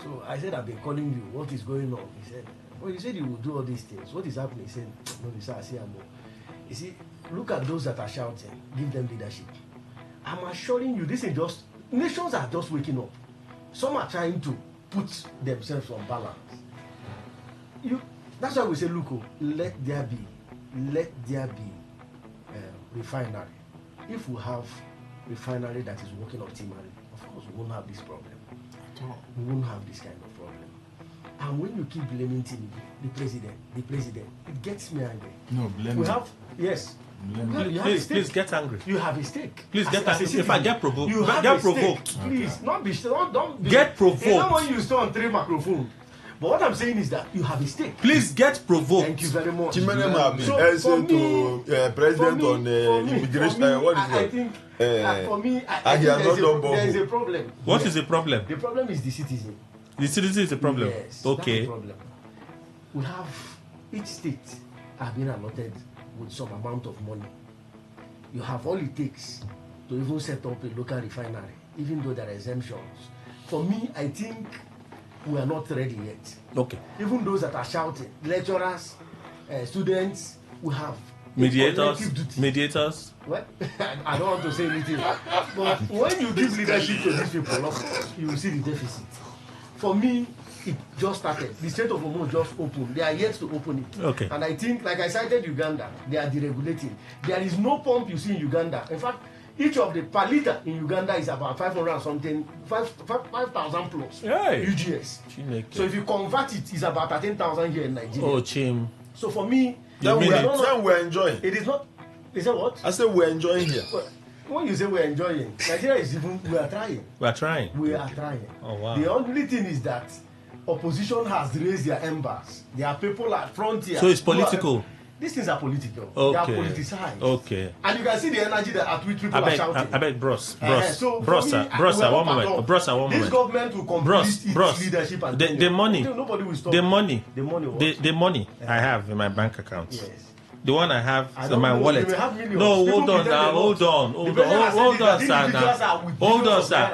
So I said, I've been calling you. What is going on? He said, well, you said you will do all these things. What is happening? He said, no, sir, I see I'm more. You see, look at those that are shouting. Give them leadership. I'm assuring you, this is just, nations are just waking up. Some are trying to put themselves on balance. That's why we say, look, let there be refinery. If we have refinery that is working optimally, of course we won't have this problem. We won't have this kind of problem. And when you keep blaming Tinubu, the president, it gets me angry. No, blame we him. have, yes. Please get angry. You have a stake. Please get angry. If I get provoked, you have get provoked. Please, don't be. Get provoked. You know when you stay on 3 microphones. But what I'm saying is that you have a stake. Please get provoked. Thank you very much. Chimene president on immigration. What is it? I think for me, I think there is a problem. What is the problem? The problem is the citizen. The citizen is the problem. Yes, okay. That's the problem. We have each state have been allotted with some amount of money. You have all it takes to even set up a local refinery, even though there are exemptions. For me, I think we are not ready yet. Okay. Even those that are shouting, lecturers, students, we have mediators. Well, I don't want to say anything, but when you give leadership to these people, of course, you will see the deficit. For me, it just started. The Strait of Hormuz just opened. They are yet to open it. Okay. And I think, like I cited Uganda, they are deregulating. There is no pump you see in Uganda. In fact, each of the per liter in Uganda is about 500 and something, 5,000 plus UGS. So if you convert it, it's about 13,000 here in Nigeria. Oh, Chim. So for me, we're enjoying. It is not. Is that what? I said we're enjoying here. When you say we're enjoying, Nigeria is even, we are trying. We are trying. Oh, wow. The only thing is that opposition has raised their embers. There are people at frontier. So it's political. These things are political. Okay. They are politicized. Okay. And you can see the energy that at which people are shouting. I beg, bros, one moment. This government will complete its leadership and the money. Nobody will stop. The money. The money what? The money I have in my bank account. Yes. The one I have in my know, wallet. No, hold on, sir.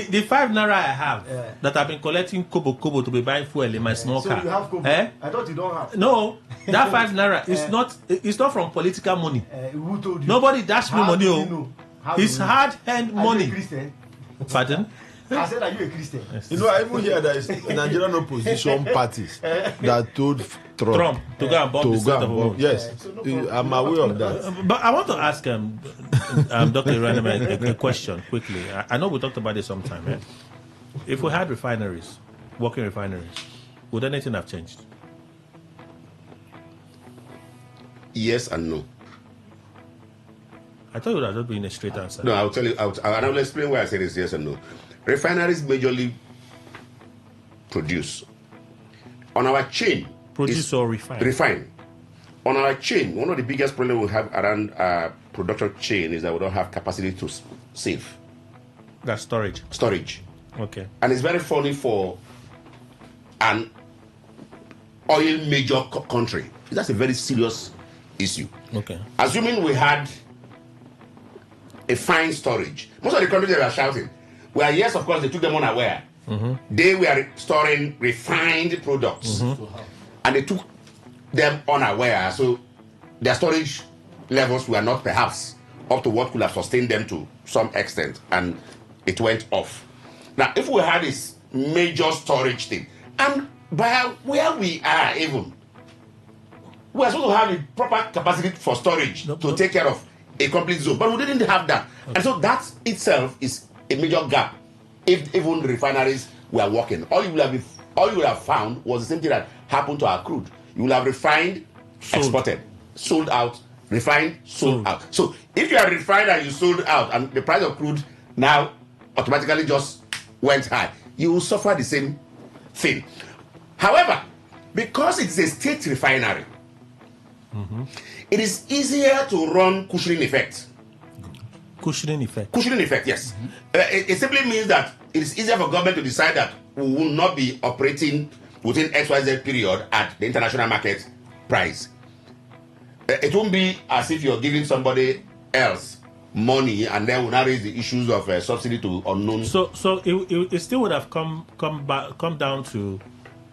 The 5 naira I have that I've been collecting kobo to be buying fuel in my small car. So you have kobo? I thought you don't have. No, that 5 naira is not. It's not from political money. Who told you? Nobody dashed me money. It's hard-earned money. Christian? Pardon? I said, are you a Christian? You know, I even hear there is Nigerian opposition parties that told Trump to go and bomb the state of Hormuz. Yes, I'm aware of that. But I want to ask Dr. Iranema a question quickly. I know we talked about it sometime. Eh? If we had refineries, working refineries, would anything have changed? Yes and no. I thought it would have just been a straight answer. No, I'll tell you. I'll explain why I said it's yes and no. Refineries majorly produce. On our chain, produce or refine? Refine. On our chain, one of the biggest problems we have around our production chain is that we don't have capacity to save. That's storage. Storage. Okay. And it's very funny for an oil major country. That's a very serious issue. Okay. Assuming we had a fine storage. Most of the countries that were shouting were, yes, of course, they took them unaware. Mm-hmm. They were storing refined products. Mm-hmm. And they took them unaware. So their storage levels were not perhaps up to what could have sustained them to some extent. And it went off. Now, if we had this major storage thing, and by where we are even, we are supposed to have a proper capacity for storage to take care of a complete zone, but we didn't have that. Okay. And so that itself is a major gap. If even the refineries were working, all you would have found was the same thing that happened to our crude. You will have refined, exported, sold out, refined, sold out. So if you are refined and you sold out, and the price of crude now automatically just went high, you will suffer the same thing. However, because it's a state refinery, it is easier to run cushioning effect. Cushioning effect? Cushioning effect, yes. It simply means that it is easier for government to decide that we will not be operating within XYZ period at the international market price. It won't be as if you're giving somebody else money and then we'll now raise the issues of subsidy to unknown. So it still would have come down to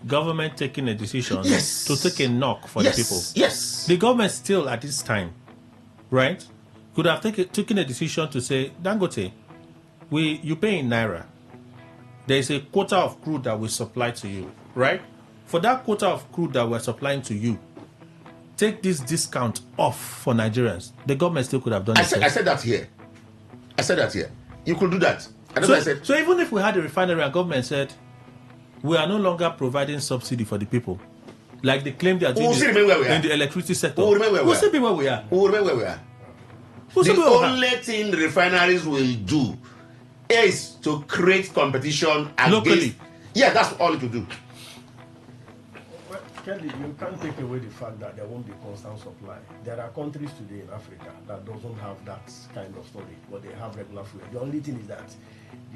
government taking a decision to take a knock for the people. Yes. The government still at this time, right, could have taken a decision to say, Dangote, you pay in Naira. There is a quota of crude that we supply to you, right? For that quota of crude that we're supplying to you, take this discount off for Nigerians. The government still could have done it. I said that here. You could do that. So even if we had a refinery and government said, we are no longer providing subsidy for the people, like they claim they are doing in the electricity sector. We'll still be where we are. We'll remain where we are. The only thing refineries will do is to create competition locally. Yeah, that's all it will do. Well, Kelly, you can't take away the fact that there won't be constant supply. There are countries today in Africa that doesn't have that kind of storage, but they have regular fuel. The only thing is that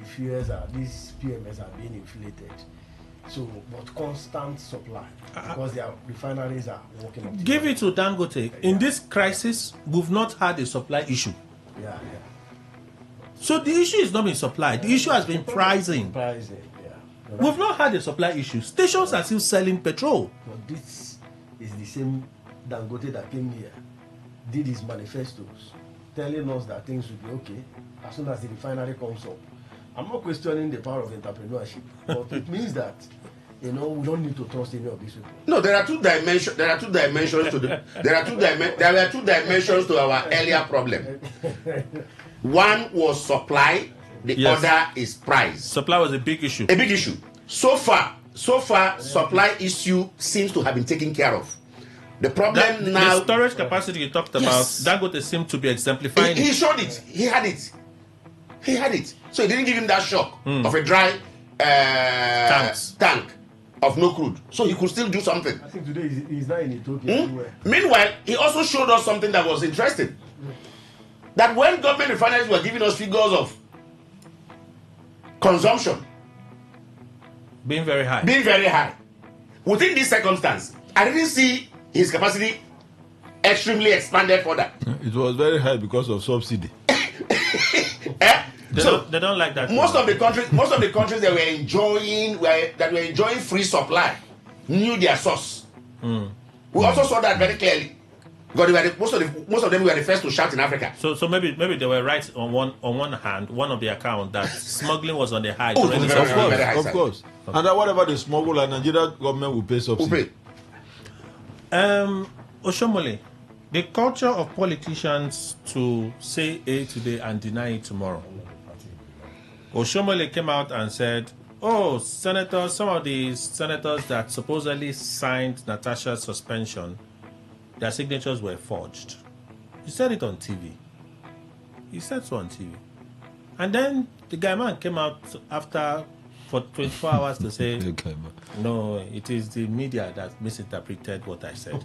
the fuels these PMS are being inflated. So, but constant supply because their refineries are working up. Give it to Dangote. In this crisis, we've not had a supply issue. Yeah. So the issue is not been supply. The issue has been pricing. We've not had a supply issue. Stations are still selling petrol. But this is the same Dangote that came here, did his manifestos, telling us that things will be okay as soon as the refinery comes up. I'm not questioning the power of entrepreneurship, but it means that we don't need to trust any of these people. No, there are two dimensions. There are two dimensions to our earlier problem. One was supply. The other is price. Supply was a big issue. A big issue. So far, supply issue seems to have been taken care of. The problem now. The storage capacity you talked about, Dangote seemed to be exemplifying. He showed it. He had it. So it didn't give him that shock of a dry tank of no crude. So he could still do something. I think today he's not in Ethiopia. Meanwhile, he also showed us something that was interesting. That when government refineries were giving us figures of consumption being very high, within this circumstance, I didn't see his capacity extremely expanded further. It was very high because of subsidy. They don't like that. Most of the countries that were enjoying free supply knew their source. We also saw that very clearly. Because most of them were the first to shout in Africa. So maybe they were right on one hand, one of the account that smoggling was on the high. Of course. Okay. And whatever they smuggle, and Nigeria government will pay subsidy. Oshomole, the culture of politicians to say A today and deny it tomorrow. Oshomole came out and said, some of the senators that supposedly signed Natasha's suspension, their signatures were forged. He said it on TV. He said so on TV. And then the guy man came out after for 24 hours to say, no, it is the media that misinterpreted what I said.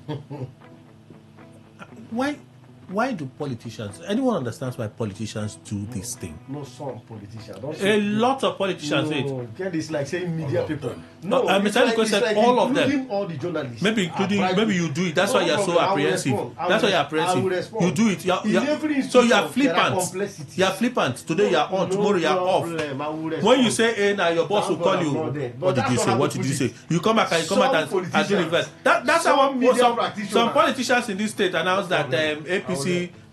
Why do politicians, anyone understands why politicians do this thing? No, some politicians. A lot of politicians say it. It's like saying media people. No, Mr. Nico said like all of them. All the journalists. Maybe you do it. That's why you're so apprehensive. That's why you're apprehensive. You do it. So you're flippant. You're flippant. Today you're on, tomorrow you're off. When you say A now, your boss will call you. What did you say? What did you say? You come back and come out and do reverse. That's how some politicians in this state announced that APC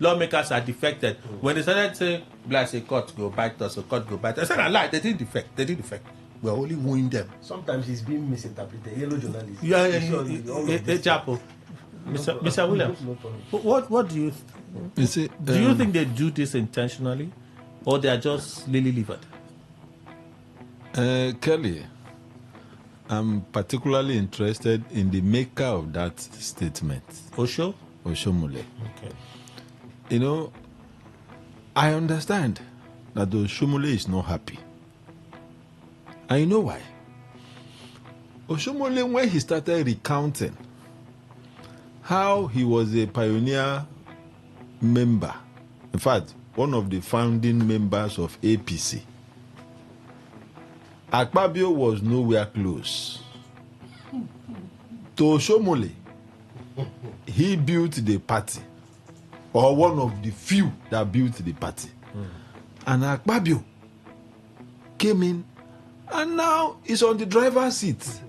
lawmakers are defected. When they started saying, "Bless a court go bite us, a court go bite us," I said, "I lied. They didn't defect. We're only wooing them." Sometimes it's being misinterpreted. Yellow journalists. Chapo. Mr. Williams, what do you do you think they do this intentionally, or they are just lily-livered? Kelly, I'm particularly interested in the maker of that statement. Oshomole. Okay. You know, I understand that Oshomole is not happy. And you know why? Oshomole, when he started recounting how he was a pioneer member, in fact, one of the founding members of APC, Akpabio was nowhere close. To Oshomole, he built the party, or one of the few that built the party. And Akpabio came in, and now he's on the driver's seat.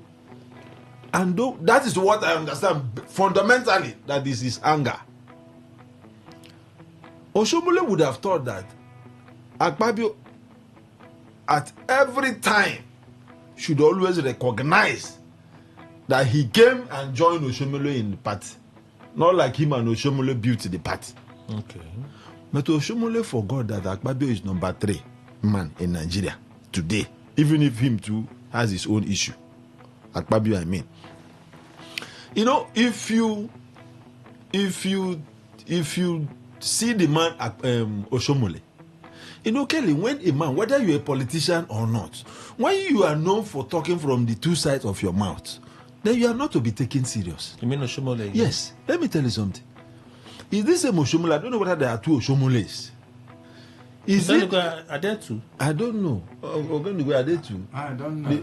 And that is what I understand fundamentally, that this is anger. Oshomole would have thought that Akpabio at every time should always recognize that he came and joined Oshomole in the party. Not like him and Oshomole built the party. Okay. But Oshomole forgot that Akpabio is number 3 man in Nigeria today. Even if him too has his own issue. Akpabio, I mean. You know, if you see the man Oshomole, you know, Kelly, when a man, whether you're a politician or not, when you are known for talking from the two sides of your mouth, then you are not to be taken serious. You mean Oshomole? Yes. Let me tell you something. Is this a Oshomole? I don't know whether there are 2 Oshomoles. Are there 2? I don't know. Are there 2? I don't know.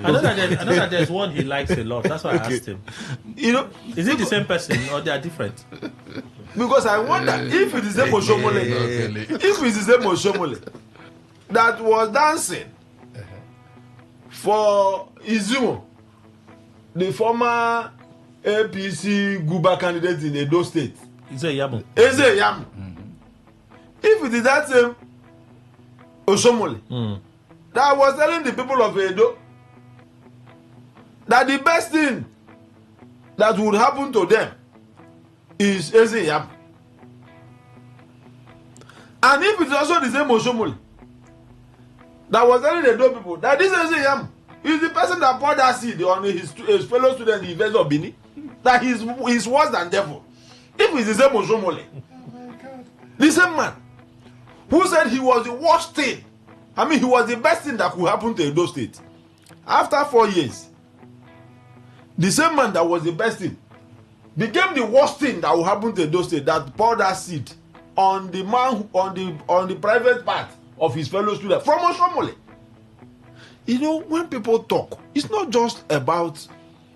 I know that there's one he likes a lot. That's why I asked him. You know, is it the same person or they are different? Because I wonder if it is the same Oshomole, that was dancing for Izumo, the former APC Guba candidate in Edo State. Eze Yamu. If it is that same Oshomole that was telling the people of Edo that the best thing that would happen to them is Eze Yamu. And if it is also the same Oshomole that was telling the Edo people that this Eze Yamu is the person that poured that seed on his fellow student, the University of Benin, that he's worse than devil. If it's the same Oshomole, the same man who said he was the worst thing, I mean, he was the best thing that could happen to Edo State. After 4 years, the same man that was the best thing became the worst thing that will happen to Edo State, that poured that seed on the man, on the private part of his fellow student from Oshomole. You know, when people talk, it's not just about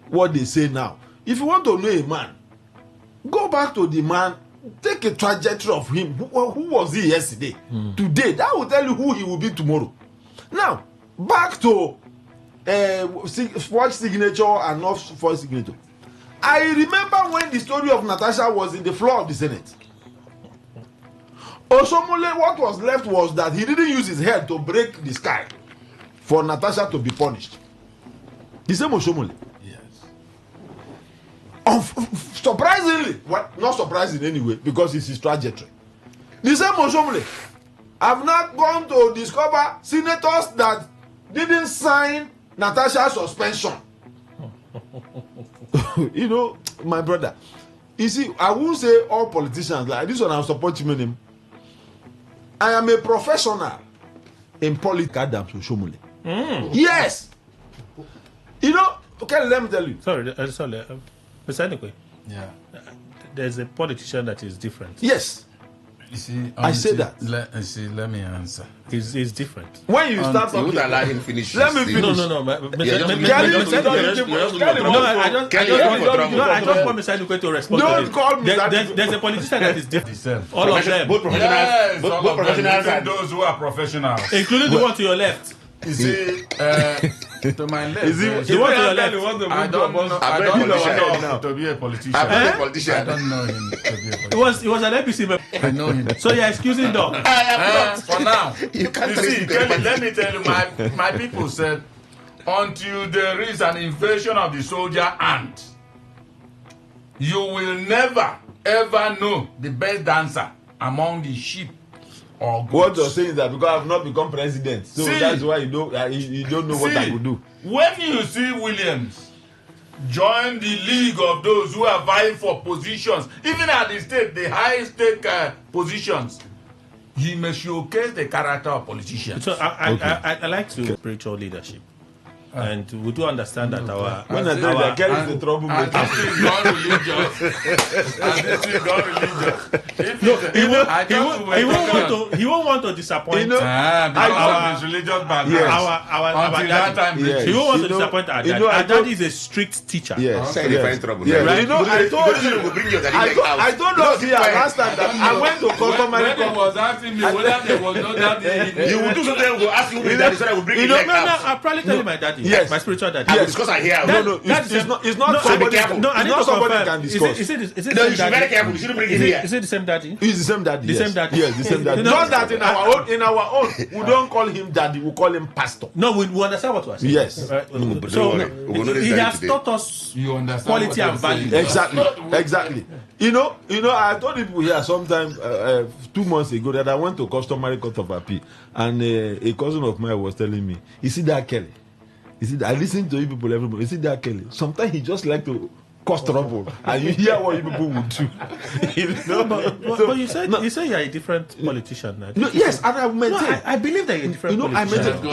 what they say now. If you want to know a man, go back to the man, take a trajectory of him. Who was he yesterday? Today, that will tell you who he will be tomorrow. Now, back to forged signature and not forged signature. I remember when the story of Natasha was in the floor of the Senate. Osomole, what was left was that he didn't use his head to break the sky for Natasha to be punished. The same Osomole. Surprisingly, not surprising anyway, because it's his trajectory. The same Osomole have not gone to discover senators that didn't sign Natasha's suspension. You know, my brother. You see, I won't say all politicians like this one. I'm supporting him. I am a professional in politics. Adam Osomole. Yes. You know, okay, let me tell you. Sorry. Anyway, yeah. There's a politician that is different. Yes. You see, I say that. Let me answer. He's different. When you start talking, you would allow him finish. Let me finish. No. I just want Mr. Adequate to respond. Don't call me. There's a politician that is different. All of them. Both professionals. Yes, both professionals and those who are professionals. Including the one to your left. You see, to my left. The one to your left. I don't know to be a politician. I don't know him to be a politician. He was an APC member. I know him. So you're excusing dog. For now. You can't see, Kelly, let me tell you, my people said, until there is an invasion of the soldier ant, you will never ever know the best dancer among the sheep. What you're saying is that because I've not become president, so that's why you don't know what I would do. When you see Williams join the league of those who are vying for positions, even at the state, the high stake positions, he may showcase the character of politicians. So I like to spiritual leadership. And we do understand that our when I tell you that is the troublemaker. This is not religious. He won't want to disappoint. Because of his religious background. Our daddy. He won't want to disappoint our daddy. Our daddy is a strict teacher. Yes. Trouble. You know, I told us here last time that I went to customary court. He was asking me whether there was no daddy. You will do something. We'll ask you daddy so that will bring you back out. I'll probably tell you my daddy. Yes. My spiritual daddy. Yes. Because I hear. It's not somebody. No, I need to somebody can discuss. Is it you should be very careful. You shouldn't bring it here. Is it the same daddy? He's the same daddy. The same daddy. Yes, the same daddy. Just that in our own, we don't call him daddy. We call him pastor. No, we understand what we are saying. Yes. So he has taught us quality and value. Exactly. You know, I told people here sometime 2 months ago that I went to customary court of appeal, and a cousin of mine was telling me, "You see that Kelly? You see, I listen to you people every morning. You see that Kelly? Sometimes he just like to cause trouble, and you hear what you people would do." But you said you're a different politician. No, yes, and I maintain. No, I believe that you're a different politician. I maintain.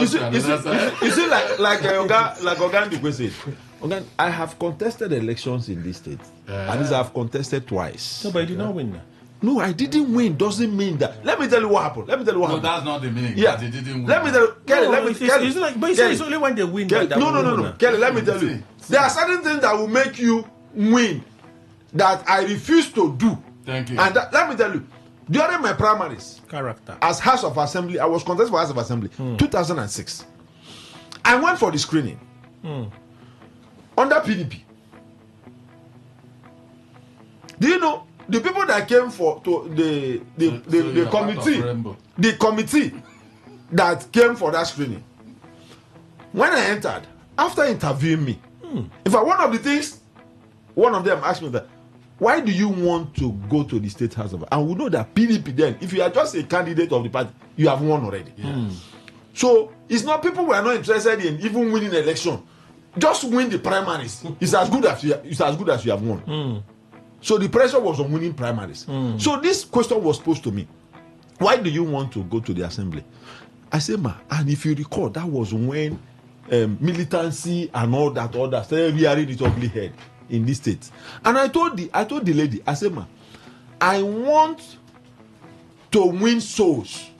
You see, like Ogan said, Ogan, I have contested elections in this state, and I have contested twice. No, but you did not win. No, I didn't win. Doesn't mean that. Let me tell you what happened. No, that's not the meaning. Yeah, they didn't win. Let me tell you, Kelly. But you say it's only when they win. No. Kelly, let me tell you. There are certain things that will make you win that I refuse to do. Thank you. And let me tell you, during my primaries, character as House of Assembly, I was contested for House of Assembly, 2006. I went for the screening under PDP. Do you know? The people that came the committee that came for that screening, when I entered, after interviewing me, in fact, one of them asked me that, why do you want to go to the State House of? And we know that PDP then, if you are just a candidate of the party, you have won already. So it's not people who are not interested in even winning an election. Just win the primaries. It's as good as you have won. So the pressure was on winning primaries. So this question was posed to me. Why do you want to go to the assembly? I said, and if you recall, that was when militancy and all that started rearing its ugly head in this state. And I told the lady, I said, I want to win souls.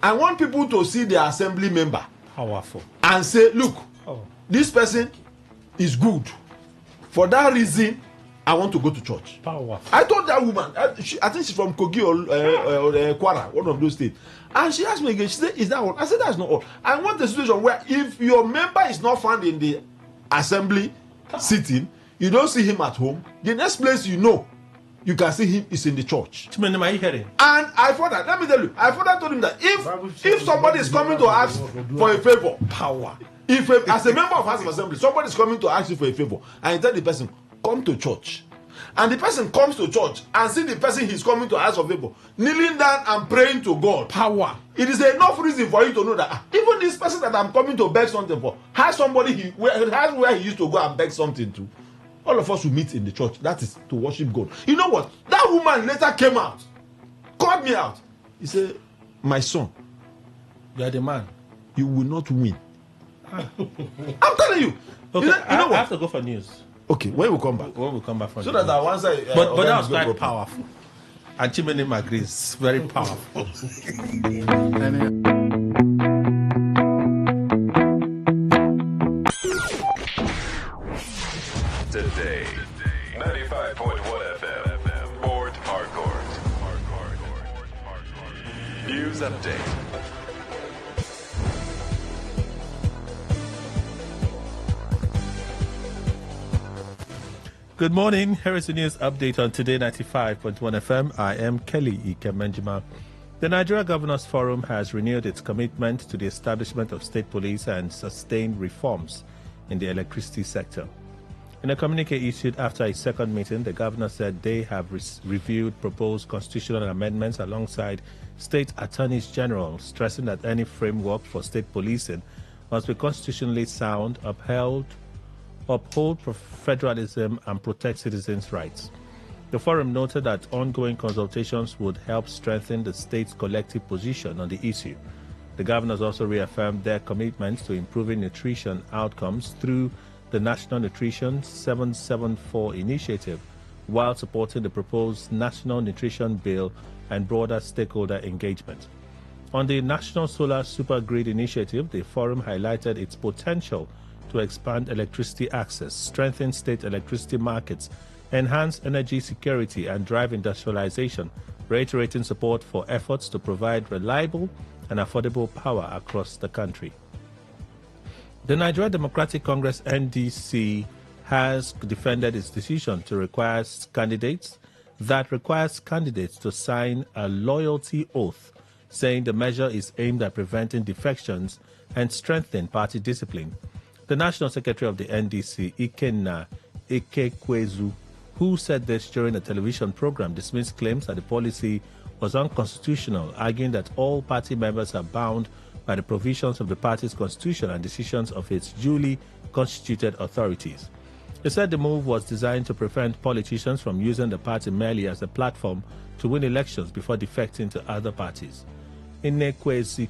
I want people to see the assembly member powerful and say, look, this person is good. For that reason, I want to go to church. Powerful. I told that woman, I think she's from Kogi or Kwara, one of those states. And she asked me again, she said, is that all? I said, that's not all. I want a situation where if your member is not found in the assembly sitting, You don't see him at home. The next place you know, you can see him is in the church. And I further, let me tell you, I further told him that if somebody is coming to ask for a favor, power. If as a member of House of Assembly, somebody is coming to ask you for a favor, and you tell the person, come to church. And the person comes to church and see the person he's coming to ask for favor, kneeling down and praying to God. Power. It is enough reason for you to know that even this person that I'm coming to beg something for has somebody where he used to go and beg something to. All of us will meet in the church. That is to worship God. You know what? That woman later came out, called me out. He said, my son, you are the man. You will not win. I'm telling you. Okay, you know what? I have to go for news. Okay, when we come back. When we come back from so that I answer. But that was quite powerful. And Chimenim agrees. Very powerful. Today, 95.1 FM, Port Harcourt. News update. Good morning. Here is the news update on Today 95.1 FM. I am Kelly Ikemenjima. The Nigeria Governors Forum has renewed its commitment to the establishment of state police and sustained reforms in the electricity sector. In a communique issued after a second meeting, the governor said they have reviewed proposed constitutional amendments alongside state attorneys general, stressing that any framework for state policing must be constitutionally sound, uphold federalism, and protect citizens' rights. The forum noted that ongoing consultations would help strengthen the state's collective position on the issue. The governors also reaffirmed their commitment to improving nutrition outcomes through the National Nutrition 774 initiative, while supporting the proposed National Nutrition Bill and broader stakeholder engagement. On the National Solar Supergrid initiative, the forum highlighted its potential to expand electricity access, strengthen state electricity markets, enhance energy security, and drive industrialization, reiterating support for efforts to provide reliable and affordable power across the country. The Nigeria Democratic Congress (NDC) has defended its decision to require candidates to sign a loyalty oath, saying the measure is aimed at preventing defections and strengthening party discipline. The National Secretary of the NDC, Ikenna Ekekwezu, who said this during a television program, dismissed claims that the policy was unconstitutional, arguing that all party members are bound by the provisions of the party's constitution and decisions of its duly constituted authorities. He said the move was designed to prevent politicians from using the party merely as a platform to win elections before defecting to other parties. Inekwezu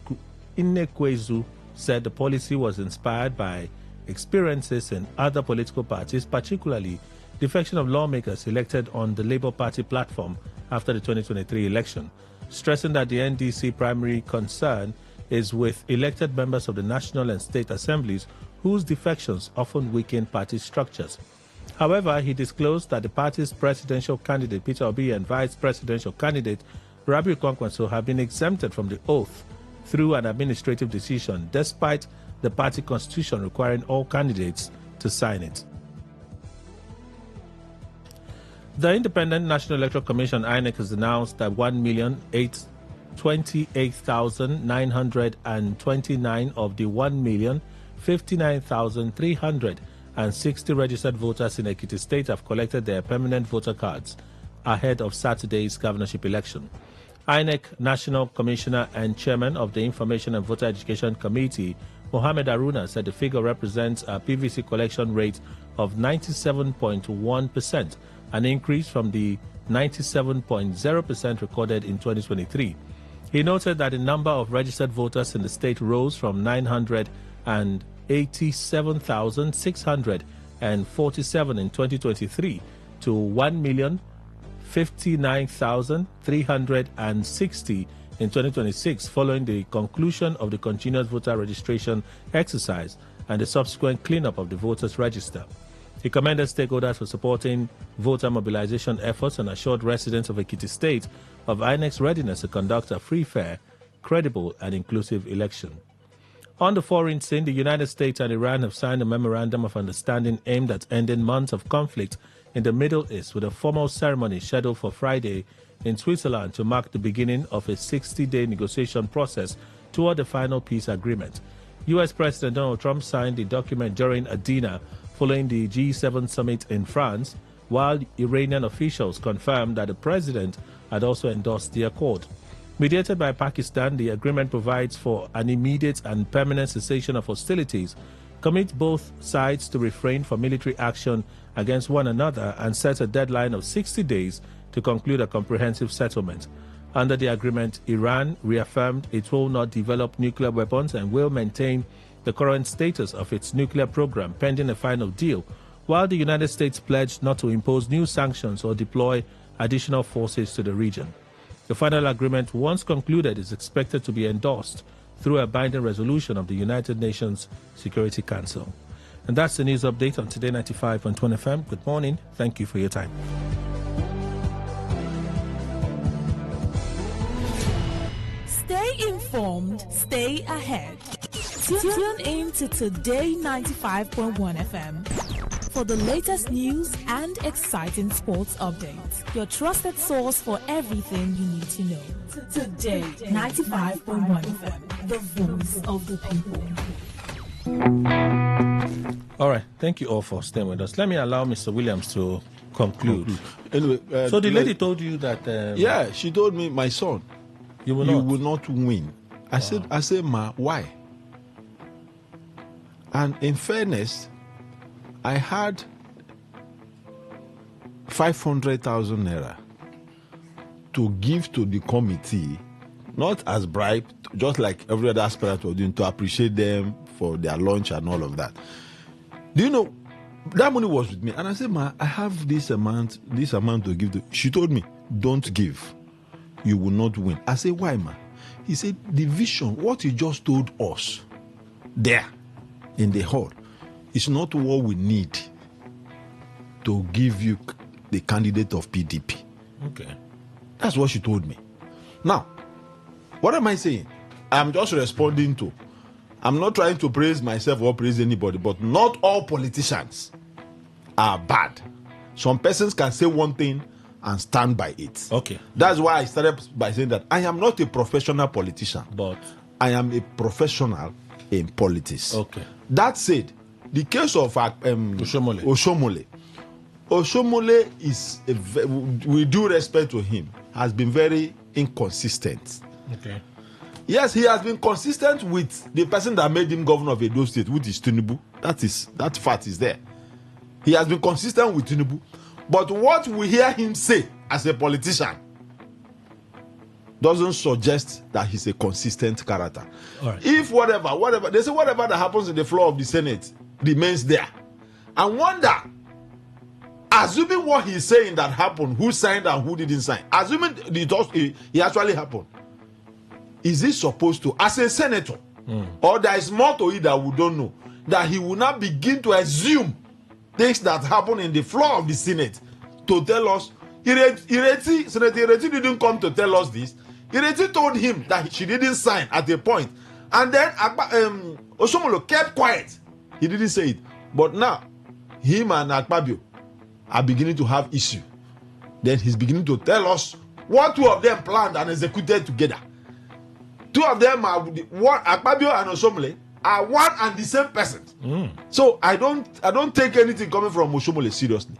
said the policy was inspired by experiences in other political parties, particularly defection of lawmakers elected on the Labour Party platform after the 2023 election, stressing that the NDC primary concern is with elected members of the National and State Assemblies whose defections often weaken party structures. However, he disclosed that the party's presidential candidate Peter Obi and vice presidential candidate Rabiu Kwankwaso have been exempted from the oath through an administrative decision, despite the party constitution requiring all candidates to sign it. The Independent National Electoral Commission (INEC) has announced that 1,028,929 of the 1,059,360 registered voters in Ekiti State have collected their permanent voter cards ahead of Saturday's governorship election. INEC National Commissioner and Chairman of the Information and Voter Education Committee, Mohammed Aruna, said the figure represents a PVC collection rate of 97.1%, an increase from the 97.0% recorded in 2023. He noted that the number of registered voters in the state rose from 987,647 in 2023 to 1,059,360 in 2026, following the conclusion of the continuous voter registration exercise and the subsequent cleanup of the voters' register. He commended stakeholders for supporting voter mobilization efforts and assured residents of Ekiti State of INEC's readiness to conduct a free, fair, credible, and inclusive election. On the foreign scene, the United States and Iran have signed a memorandum of understanding aimed at ending months of conflict in the Middle East, with a formal ceremony scheduled for Friday in Switzerland to mark the beginning of a 60-day negotiation process toward the final peace agreement. U.S. President Donald Trump signed the document during a dinner following the G7 summit in France, while Iranian officials confirmed that the president had also endorsed the accord. Mediated by Pakistan, the agreement provides for an immediate and permanent cessation of hostilities, commits both sides to refrain from military action against one another, and sets a deadline of 60 days to conclude a comprehensive settlement. Under the agreement, Iran reaffirmed it will not develop nuclear weapons and will maintain the current status of its nuclear program pending a final deal, while the United States pledged not to impose new sanctions or deploy additional forces to the region. The final agreement, once concluded, is expected to be endorsed through a binding resolution of the United Nations Security Council. And that's the news update on Today 95.1 FM. Good morning. Thank you for your time. Stay informed, stay ahead. Tune in to Today 95.1 FM for the latest news and exciting sports updates. Your trusted source for everything you need to know. Today 95.1 FM, the voice of the people. All right. Thank you all for staying with us. Let me allow Mr. Williams to conclude. Anyway, so the lady told you that... yeah, she told me, my son, you will not win. I said, ma, why? And in fairness, I had 500,000 naira to give to the committee, not as bribe, just like every other aspirant was doing, to appreciate them for their lunch and all of that. Do you know, that money was with me. And I said, ma, I have this amount to give to. She told me, don't give. You will not win. I said, why, ma? He said, the vision, what you just told us there in the hall, is not what we need to give you the candidate of PDP. Okay. That's what she told me. Now, what am I saying? I'm just responding to. I'm not trying to praise myself or praise anybody, but not all politicians are bad. Some persons can say one thing and stand by it. Okay. That's why I started by saying that I am not a professional politician, but I am a professional in politics. Okay. That said, the case of Oshomole is, with due respect to him, has been very inconsistent. Okay. Yes, he has been consistent with the person that made him governor of Edo State, which is Tinubu. That fact is there. He has been consistent with Tinubu. But what we hear him say as a politician doesn't suggest that he's a consistent character. All right. If whatever, they say whatever that happens in the floor of the Senate remains there. I wonder, assuming what he's saying that happened, who signed and who didn't sign, assuming it actually happened, is he supposed to, as a senator, or there is more to it that we don't know, that he will not begin to assume things that happen in the floor of the Senate to tell us? Senator Ireti didn't come to tell us this. Ireti told him that she didn't sign at a point, and then Osomolo kept quiet. He didn't say it. But now, him and Akpabio are beginning to have issue. Then he's beginning to tell us what two of them planned and executed together. Two of them are Akpabio and Osomole are one and the same person. So I don't take anything coming from Osomole seriously.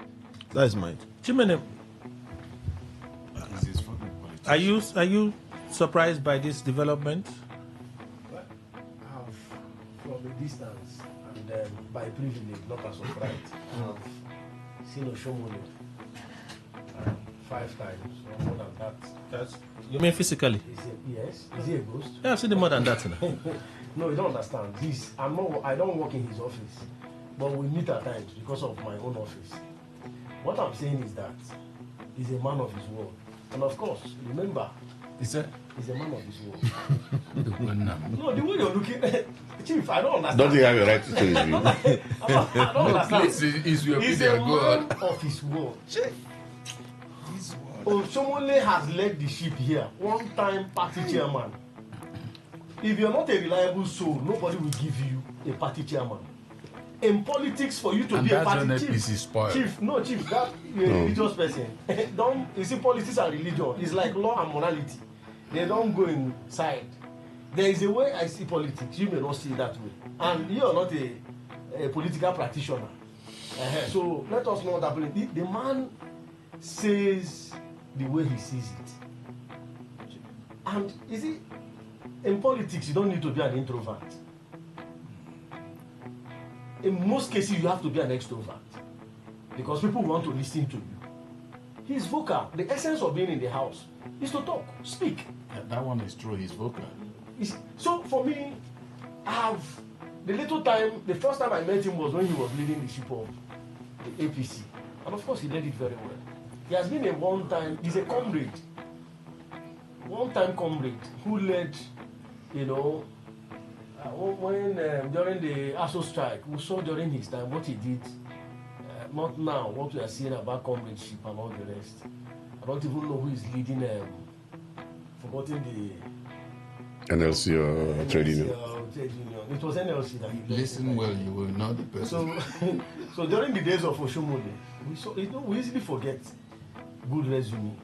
That is mine. Chimene, are you surprised by this development? From a distance and by privilege, not as of right, I've seen Oshomole 5 times or more than that. You mean physically? Yes. Is he a ghost? Yeah, I've seen him more than that. No, you don't understand. I don't work in his office, but we meet at times because of my own office. What I'm saying is that he's a man of his word. And of course, remember, he's a man of his word. No, the way you're looking, Chief, I don't understand. Don't you have a right to say his view? I don't understand. He's a man of his word. Osomole has led the ship here. One time party chairman. if you're not a reliable soul, nobody will give you a party chairman. In politics, for you to and be a party chief, that religious person. Don't you see? Politics and religion is like law and morality. They don't go inside. There is a way I see politics. You may not see it that way, and you are not a political practitioner. So let us know that the man says the way he sees it. And you see, in politics, you don't need to be an introvert. In most cases, you have to be an extrovert because people want to listen to you. He's vocal. The essence of being in the house is to talk, speak. That one is true. He's vocal. So for me, I have the first time I met him was when he was leading the ship of the APC. And of course, he led it very well. He has been he's a comrade, one-time comrade who led, when during the ASO strike, we saw during his time what he did, not now, what we are seeing about comradeship and all the rest. I don't even know who is leading, forgotten the NLC or trade union. It was NLC that he led. Listen well, you will know the person. So during the days of Oshomole, we easily forget good resume.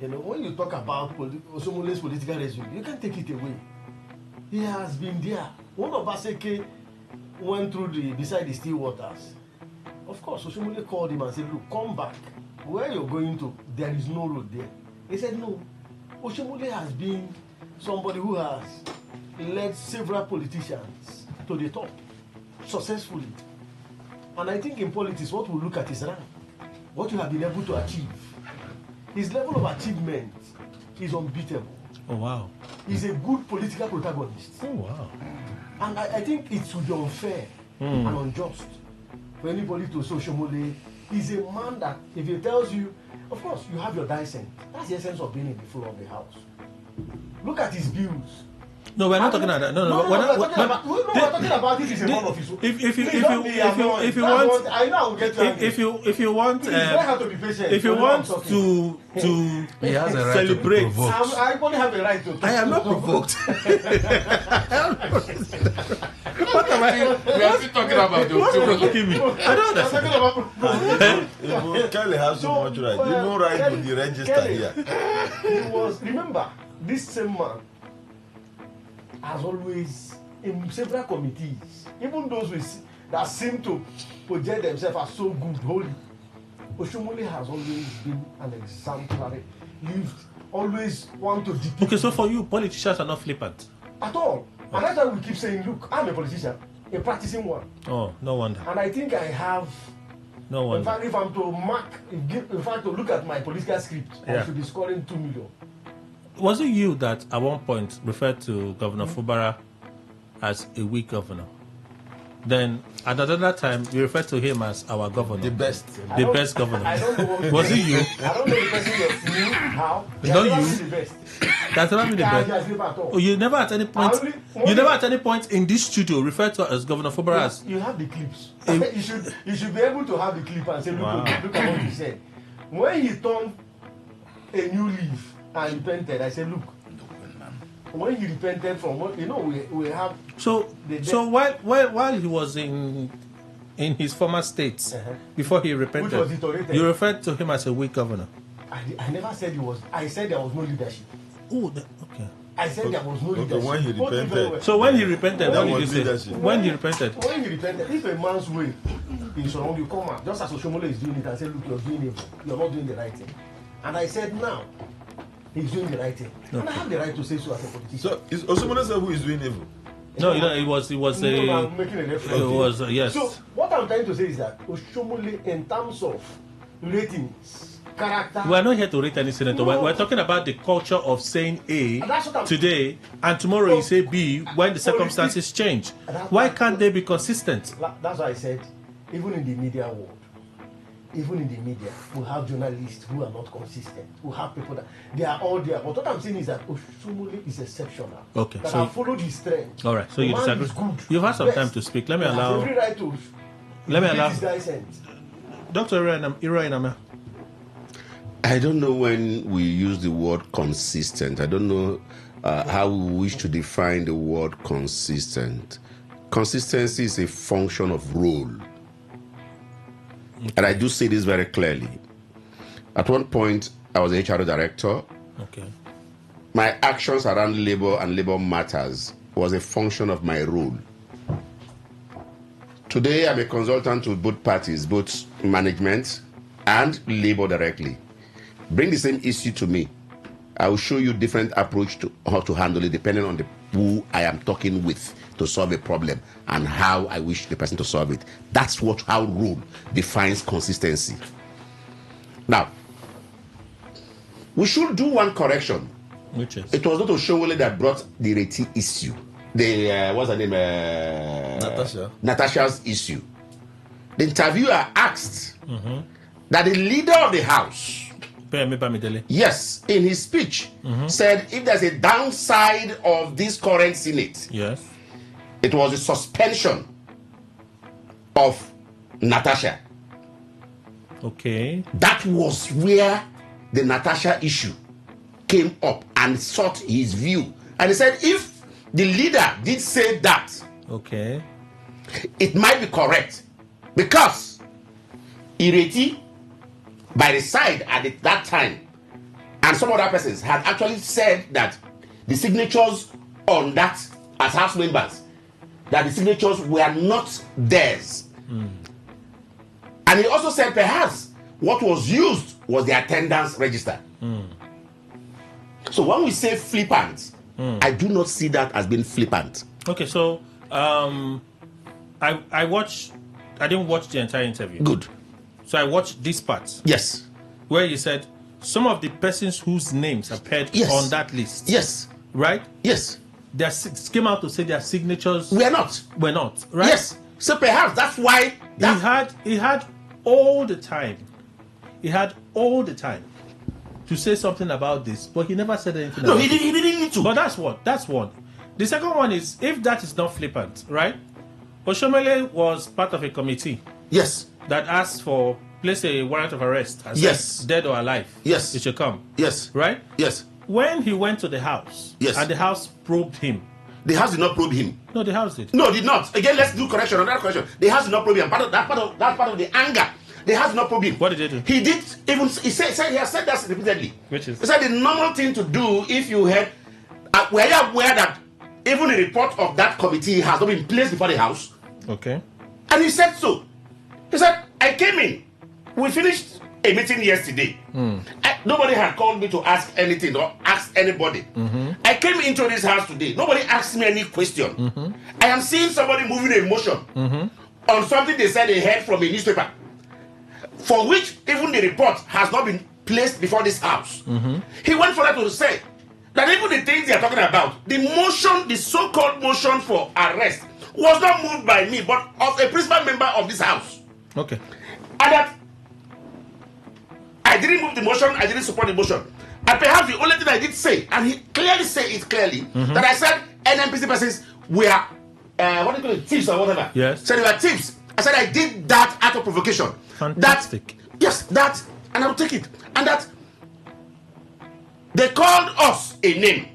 When you talk about Oshomole's political resume, you can't take it away. He has been there. One of Aseke went through beside the still waters. Of course, Oshomole called him and said, look, come back. Where you're going to, there is no road there. He said, no. Oshomole has been somebody who has led several politicians to the top successfully. And I think in politics, what we look at is rank. What you have been able to achieve. His level of achievement is unbeatable. Oh, wow. He's a good political protagonist. Oh, wow. And I think it would be unfair and unjust for anybody to say Oshomole. He's a man that, if he tells you, of course, you have your dissent. That's the essence of being in the floor of the house. Look at his views. No, we're not talking about that. No, we're talking about this is a one of his. If you want, I know I will get to if you want, if you want to he has a right celebrate, to I only have a right to. I am not provoked. What am I? We are still talking about the I don't understand. Kelly has so much right. You know, right with the register here. He was. Remember, this same man has always, in several committees, even those that seem to project themselves as so good, holy, Oshomole has always been an exemplary, always want to dictate. Okay, so for you, politicians are not flippant? At all. And that's why we keep saying, look, I'm a politician, a practicing one. Oh, no wonder. And I think I have, no wonder. In fact, if I'm to to look at my political script, I should be scoring 2 million. Was it you that at one point referred to Governor Fubara as a weak governor? Then at another time you referred to him as our governor. The best governor. I don't know was it you? I don't know the person you how. Not you. The best. That's not the best. Oh, you never at any point in this studio referred to as Governor Fubara as. You have the clips. You should be able to have the clip and say, look at what you said. When he turned a new leaf and repented, I said, look, when he repented from what we have. So while he was in his former states, before he repented, you referred to him as a weak governor. I never said he was. I said there was no leadership. Oh, okay. I said there was no leadership. When he repented. So when he repented, what did you say? When he repented. When he repented, if a man's way is wrong, you come out just as Oshomole is doing it and say, look, you're doing evil. You're not doing the right thing. And I said, now. He's doing the right thing. Okay. And I have the right to say so as a politician. So is Oshomole who is doing evil? No, it was I'm making a reference. It was yes. So what I'm trying to say is that Oshomole, in terms of ratings, character. We are not here to rate any senator. No. We're talking about the culture of saying A today and tomorrow you say B when the circumstances change. Why can't they be consistent? That's why I said, even in the media world. Even in the media, we have journalists who are not consistent. We have people that they are all there. But what I'm saying is that Oshomole is exceptional. Okay, that have followed his trend. All right, so you disagree. You've had some time to speak. Let me allow. Every right to. Let me allow. Dr. Ira. I don't know when we use the word consistent. I don't know how we wish to define the word consistent. Consistency is a function of role. And I do say this very clearly. At one point, I was a HR director. Okay. My actions around labor and labor matters was a function of my role. Today, I'm a consultant to both parties, both management and labor directly. Bring the same issue to me. I will show you different approach to how to handle it depending on who I am talking with to solve a problem and how I wish the person to solve it. That's how role defines consistency. Now, we should do one correction. Which is? It was not Oshowole that brought the Reti issue. What's her name? Natasha's issue. The interviewer asked that the leader of the house, yes, in his speech, said if there's a downside of this current Senate, yes, it was the suspension of Natasha. Okay. That was where the Natasha issue came up and sought his view. And he said if the leader did say that, okay, it might be correct because Ireti, by the side at that time, and some other persons had actually said that the signatures on that as House members, that the signatures were not theirs. And he also said perhaps what was used was the attendance register. So when we say flippant, I do not see that as being flippant. Okay, so I didn't watch the entire interview. Good. So I watched this part. Yes. Where you said some of the persons whose names appeared on that list. Yes. Right? Yes. They came out to say their signatures were not, right? Yes. So perhaps that's why he had all the time. He had all the time to say something about this, but he never said anything. No, he didn't need to. But that's one. The second one is if that is not flippant, right? Oshomole was part of a committee. Yes. That asked for place a warrant of arrest. Yes. Dead or alive. Yes. It should come. Yes. Right? Yes. When he went to the house, yes, and the house probed him. The house did not probe him. No, the house did. No, it did not. Again, let's do correction on that question. The house did not probe him. That's part of the anger. The house did not probe him. What did they do? He did even. He has said that repeatedly. Which is? He said the normal thing to do if you had. Were you aware that even a report of that committee has not been placed before the house? Okay. And he said so. He said, I came in. We finished a meeting yesterday. Nobody had called me to ask anything or ask anybody. I came into this house today. Nobody asked me any question. I am seeing somebody moving a motion on something they said they heard from a newspaper, for which even the report has not been placed before this house. He went further to say that even the things they are talking about, the motion, the so-called motion for arrest, was not moved by me, but of a principal member of this house. Okay. And that I didn't move the motion, I didn't support the motion. And perhaps the only thing I did say, and he clearly said it clearly, that I said NMPC persons were, what do you call it, thieves or whatever. Yes. Said they were thieves. I said I did that out of provocation. Fantastic. That, and I'll take it. And that they called us a name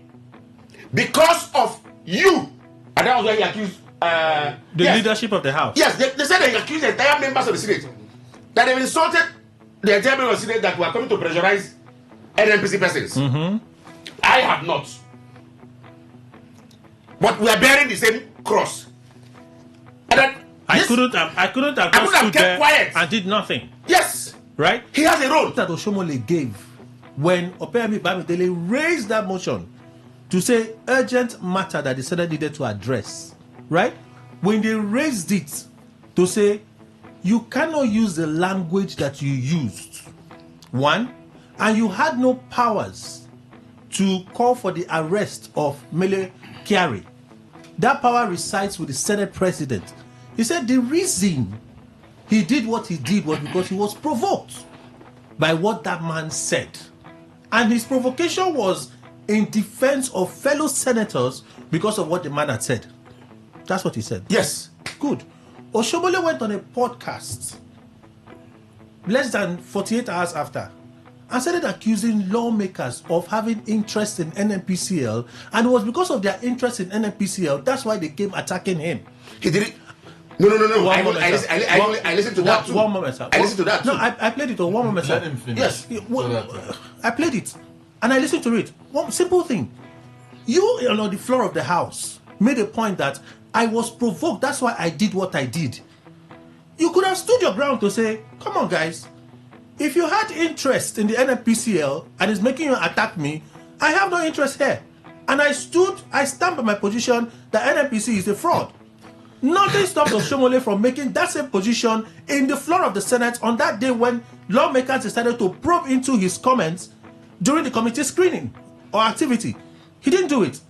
because of you. And that was why he accused the leadership of the house. Yes, they said they accused the entire members of the Senate. That they've insulted the entire members of the Senate that were coming to pressurize NMPC persons. I have not. But we are bearing the same cross. And that I couldn't have kept quiet and did nothing. Yes. Right? He has a role. That Oshomole gave when Opeyemi Bamidele raised that motion to say urgent matter that the Senate needed to address. Right? When they raised it to say you cannot use the language that you used, one, and you had no powers to call for the arrest of Mele Kyari. That power resides with the Senate president. He said the reason he did what he did was because he was provoked by what that man said. And his provocation was in defense of fellow senators because of what the man had said. That's what he said. Yes. Good. Oshomole went on a podcast less than 48 hours after and started accusing lawmakers of having interest in NNPCL, and it was because of their interest in NNPCL that's why they came attacking him. He did it. No. I listened to that too. One moment, sir. I listened to that too. No, I played it. One moment, sir. Let him finish. Yes. I played it, and I listened to it. One simple thing. You on the floor of the House made a point that I was provoked. That's why I did what I did. You could have stood your ground to say, come on, guys. If you had interest in the NNPCL and it's making you attack me, I have no interest here. And I stand by my position that NNPC is a fraud. Nothing stopped Oshomole from making that same position in the floor of the Senate on that day when lawmakers decided to probe into his comments during the committee screening or activity. He didn't do it.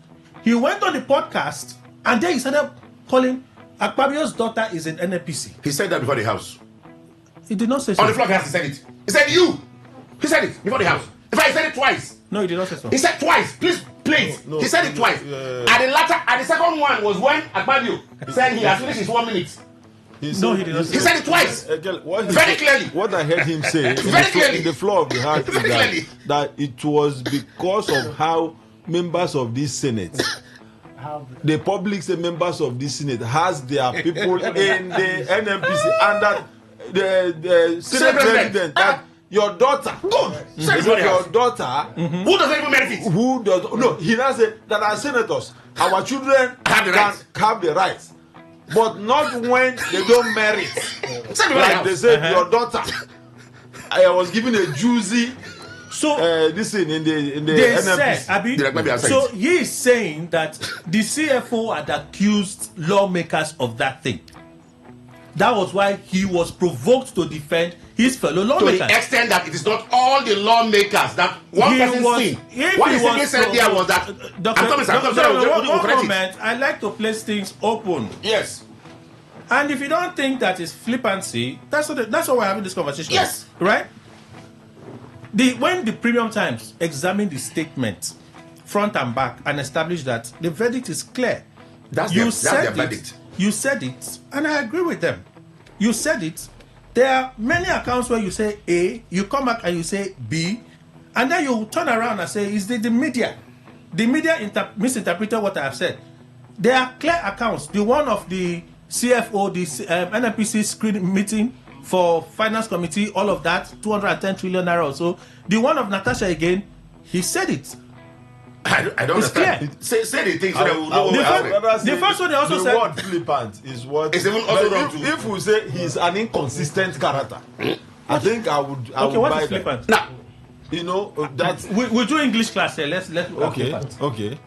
He went on the podcast and then he started calling Akpabio's daughter is in NNPC. He said that before the House. He did not say so. On the floor, he said it. He said you. He said it before the House. In fact, he said it twice. No, he did not say so. He said twice. Please. No, he said it twice. At the second one was when Akpabio said he has finished his 1 minute. He did not. He said it twice. Very clearly. What I heard him say in the floor of the House is that it was because of how members of this Senate, the public say members of this Senate has their people in the NNPC, and that the Senate president that your daughter, your daughter, who doesn't even merit it, who does no, he now said that our senators, our children have the rights, but not when they don't merit. Like they said, your daughter, I was given a juicy. So this thing in the they NNPC. said, Abi, so he is saying that the CFO had accused lawmakers of that thing. That was why he was provoked to defend his fellow lawmakers. To the extent that it is not all the lawmakers that one person seen. What he simply said there was that. One moment, I like to place things open. Yes. And if you don't think that is flippancy, that's why we're having this conversation. Yes. Right? When the Premium Times examined the statement front and back and established that the verdict is clear. That's their verdict. You said it, and I agree with them. You said it. There are many accounts where you say A, you come back and you say B, and then you turn around and say, is the media? The media misinterpreted what I have said. There are clear accounts. The one of the CFO, the NNPC screen meeting for Finance Committee, all of that, 210 trillion naira or so. The one of Natasha again, he said it. I don't understand. Say the things so that we know the first one they also said. The word flippant is what. It's even also wrong too. If we say he's an inconsistent character, I think I would. Okay, what is flippant? Now, you know that we do English class here. Let's okay.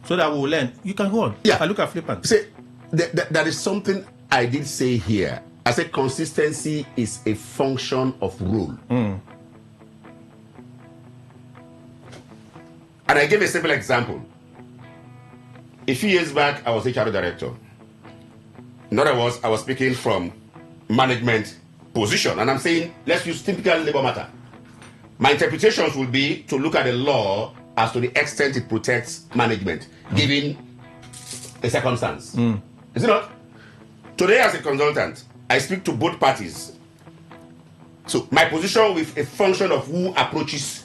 So that we'll learn. You can go on. Yeah. I look at flippant. See, that is something I did say here. I said consistency is a function of rule. And I gave a simple example. A few years back, I was HR director. In other words, I was speaking from management position. And I'm saying, let's use typical labor matter. My interpretations will be to look at the law as to the extent it protects management, given a circumstance. Is it not? Today, as a consultant, I speak to both parties. So my position with a function of who approaches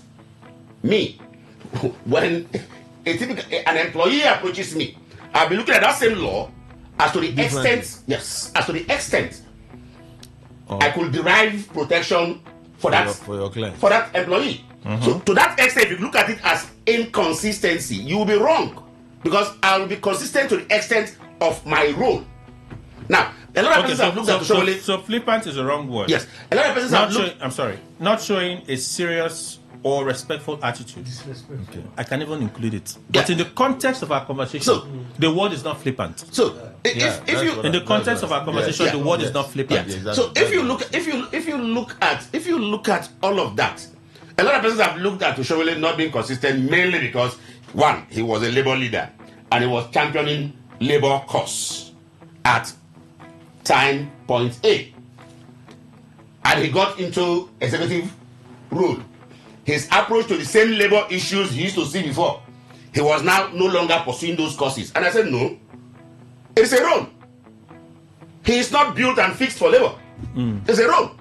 me. When an employee approaches me, I'll be looking at that same law as to the extent, as to the extent I could derive protection for your client, for that employee. So to that extent, if you look at it as inconsistency, you will be wrong, because I will be consistent to the extent of my role. Now, a lot of persons have looked at so flippant is the wrong word. Yes, a lot of persons have looked. Not showing a serious or respectful attitude. Okay. I can even include it. But in the context of our conversation, the word is not flippant. So if you in the context of our conversation, the word is not flippant. Yeah, exactly. So if you look at all of that, a lot of persons have looked at Oshomole not being consistent mainly because, one, he was a labor leader and he was championing labor cause at time point A, and he got into executive role. His approach to the same labor issues he used to see before, he was now no longer pursuing those causes. And I said, no, it's a role. He is not built and fixed for labor. It's a role.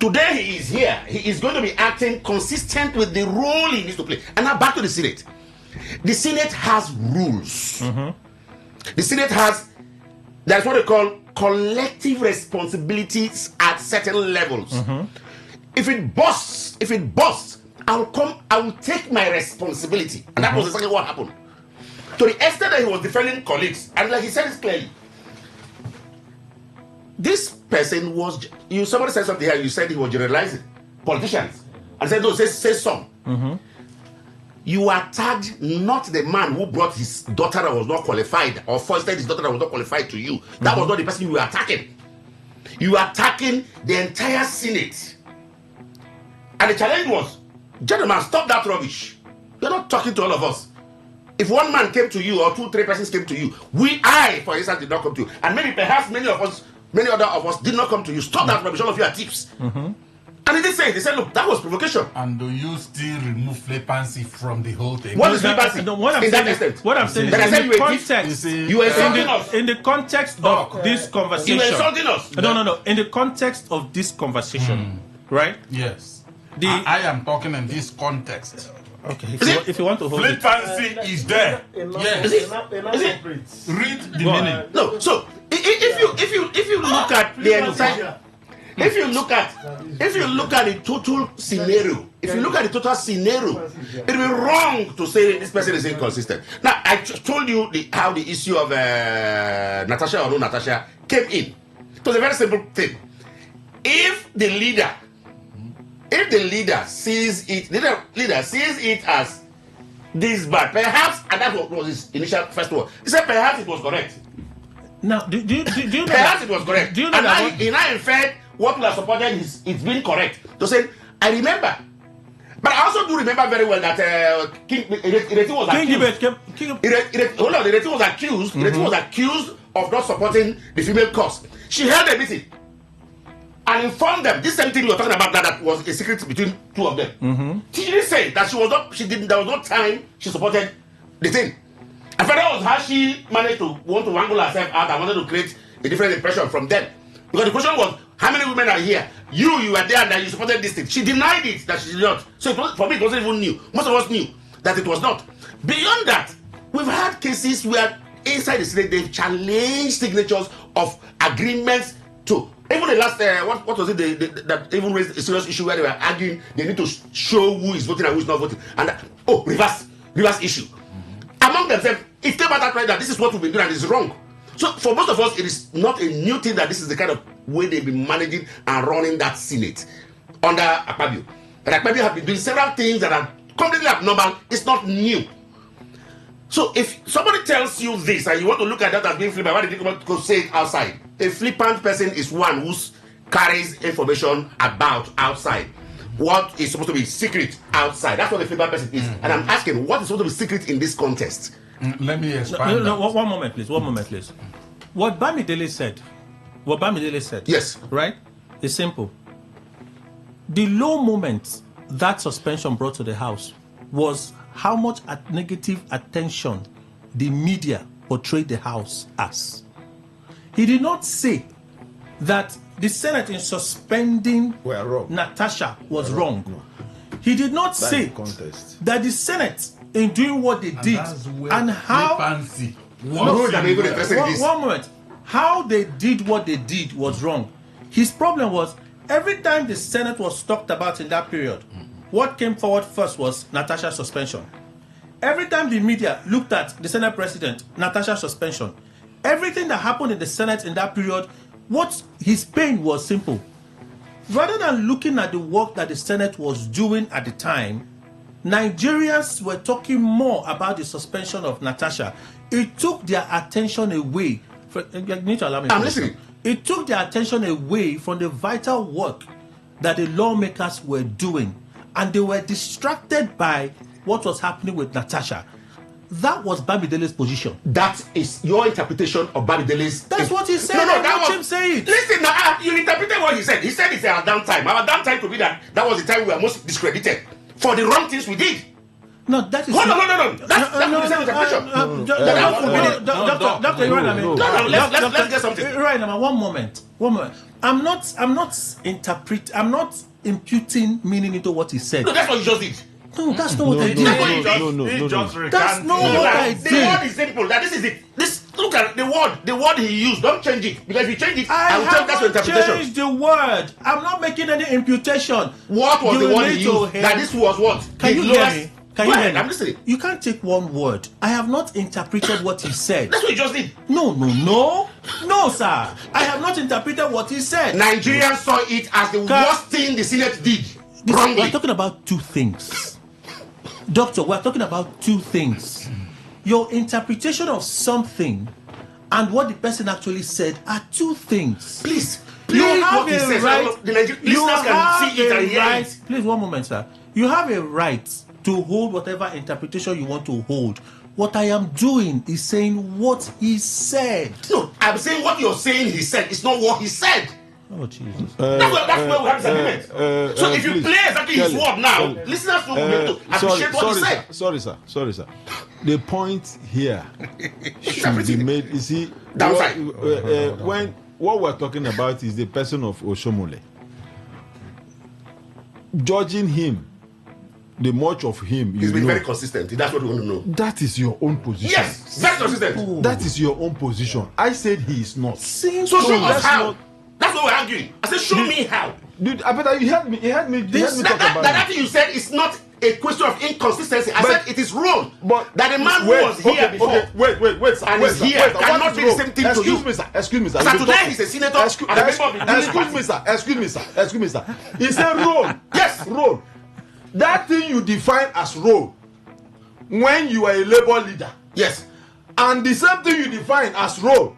Today he is here. He is going to be acting consistent with the role he needs to play. And now back to the Senate. The Senate has rules. The Senate has, that's what they call collective responsibilities at certain levels. If it busts, I will take my responsibility. And that was exactly what happened. To the extent that he was defending colleagues, and like he said it clearly, this person was, somebody said something here, you said he was generalizing politicians. And said, no, say some. You attacked not the man who brought his daughter that was not qualified, or foisted his daughter that was not qualified to you. That was not the person you were attacking. You were attacking the entire Senate. And the challenge was, gentlemen, stop that rubbish. You're not talking to all of us. If one man came to you, or 2-3 persons came to you, I, for instance, did not come to you. And maybe perhaps many other of us did not come to you. Stop that rubbish, all of you are tips. And they said, look, that was provocation. And do you still remove flippancy from the whole thing? What is flippancy? What I'm saying is, in the context of this conversation. You were insulting us. No. In the context of this conversation, right? Yes. I am talking in this context. Okay. If you want to hold flippancy is there. Yes. Is it? Read the meaning. No. So if you look at the entire. If you look at the total scenario, it will be wrong to say this person is inconsistent. Now, I told you how the issue of Natasha or no Natasha came in. It was a very simple thing. If the leader sees it as this bad, perhaps, and that was his initial first word. He said perhaps it was correct. Now, do you know perhaps it was correct. Do you know and he now inferred what we are supporting is it's been correct. To say, I remember. But I also do remember very well that Ireti was accused. Ireti was accused of not supporting the female cause. She held a meeting and informed them this same thing you were talking about that was a secret between two of them. She didn't say that there was no time she supported the thing. And that was how she managed to want to wrangle herself out and wanted to create a different impression from them. Because the question was, how many women are here? You were there and you supported this thing. She denied it that she did not. So for me, it wasn't even new. Most of us knew that it was not. Beyond that, we've had cases where inside the Senate they've challenged signatures of agreements to even the last what was it that even raised a serious issue where they were arguing they need to show who is voting and who is not voting. And reverse issue. Among themselves, it came out that this is what we've been doing and it's wrong. So for most of us, it is not a new thing that this is the kind of way they've been managing and running that Senate under Akpabio. But Akpabio have been doing several things that are completely abnormal. It's not new. So if somebody tells you this and you want to look at that as being flippant, why did you go say it outside? A flippant person is one who carries information about outside. What is supposed to be secret outside? That's what a flippant person is. And I'm asking, what is supposed to be secret in this context? Let me expand. No, one moment, please. What Bamidele said. Yes. Right? It's simple. The low moment that suspension brought to the House was how much negative attention the media portrayed the House as. He did not say that the Senate in suspending Natasha was wrong. No. He did not say that the Senate in doing what they did and how one moment, how they did what they did was wrong. His problem was every time the Senate was talked about in that period, what came forward first was Natasha's suspension. Every time the media looked at the Senate president, Natasha's suspension. Everything that happened in the Senate in that period, what his pain was simple. Rather than looking at the work that the Senate was doing at the time, Nigerians were talking more about the suspension of Natasha. It took their attention away. You need to allow me. I'm listening. It took their attention away from the vital work that the lawmakers were doing, and they were distracted by what was happening with Natasha. That was Bamidele's position. That is your interpretation of Bamidele's. That's what he said. No, that was him say it. Listen, you interpreted what he said. He said it's our downtime. Our downtime could be that was the time we were most discredited for the wrong things we did. No, that is. No. That's the same interpretation. Doctor, you're right. No, let's get something. Right now, one moment. I'm not imputing meaning into what he said. No, that's what you just did. No, that's not what I did. That's not what I did. The word is simple. That this is it. Look at the word he used. Don't change it, because if you change it, I will tell that's your interpretation. Change the word. I'm not making any imputation. What was the word he used? That this was what? Can you hear me? Can you hear me? I'm listening. You can't take one word. I have not interpreted what he said. That's what you just did. No, sir. I have not interpreted what he said. Nigerians saw it as the worst thing the Senate did. We're talking about two things. Doctor, we're talking about two things. Your interpretation of something and what the person actually said are two things. Please what he says. The listeners can see it and hear it. Please, one moment, sir. You have a right to hold whatever interpretation you want to hold. What I am doing is saying what he said. No, I'm saying what you're saying he said. It's not what he said. Oh, Jesus. That's where we have disagreement. So if you play exactly his word now, listeners will be able to appreciate what he said. Sorry, sir. The point here should be made. You see, downside. When what we're talking about is the person of Oshomole. Judging him, the much of him, he's been very consistent. That's what we want to know. That is your own position. Yes, very consistent. That is your own position. I said he is not. So show us how. That's what we're arguing. I said, show me how. Dude, I bet you heard me. That thing you said is not a question of inconsistency. I said it is wrong. But that the man who was here before. Wait, sir. And is here cannot be the same thing to you. Excuse me, sir. So today he's a senator. Excuse me, sir. It's a role. Yes, role. That thing you define as role when you are a labor leader. Yes. And the same thing you define as role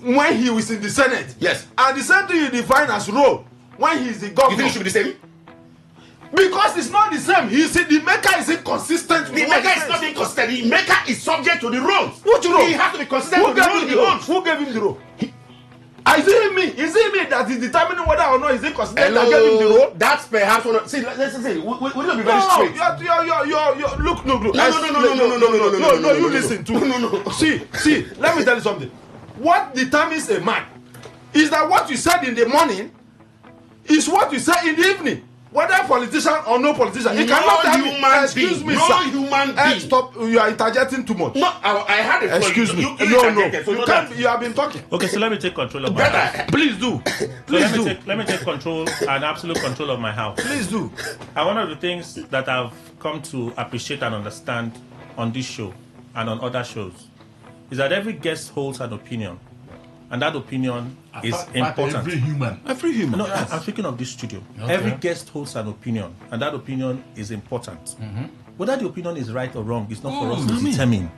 when he was in the Senate. Yes. And the same thing you define as role when he is the governor. You think it should be the same? Because it's not the same. The maker is inconsistent. The maker is not inconsistent. The maker is subject to the rules. Which rule? He has to be consistent with the rules he holds. Who gave him the rule? Is it me that is determining whether or not he's inconsistent that gave him the rule? That's perhaps one of... See, let's say, we don't be very straight. Look. No, you listen to. No. See, let me tell you something. What determines a man is that what you said in the morning is what you said in the evening. Whether politician or no politician, it cannot tell me. Excuse me, sir. No human being. Stop! You are interjecting too much. No, I had a. Excuse me. No. You can't. You have been talking. Okay, so let me take control of my house. Please do. Let me take control and absolute control of my house. Please do. And one of the things that I've come to appreciate and understand on this show and on other shows is that every guest holds an opinion. And that opinion is important. Every human. No, yes. I'm speaking of this studio. Okay. Every guest holds an opinion, and that opinion is important. Mm-hmm. Whether the opinion is right or wrong is not for us to determine.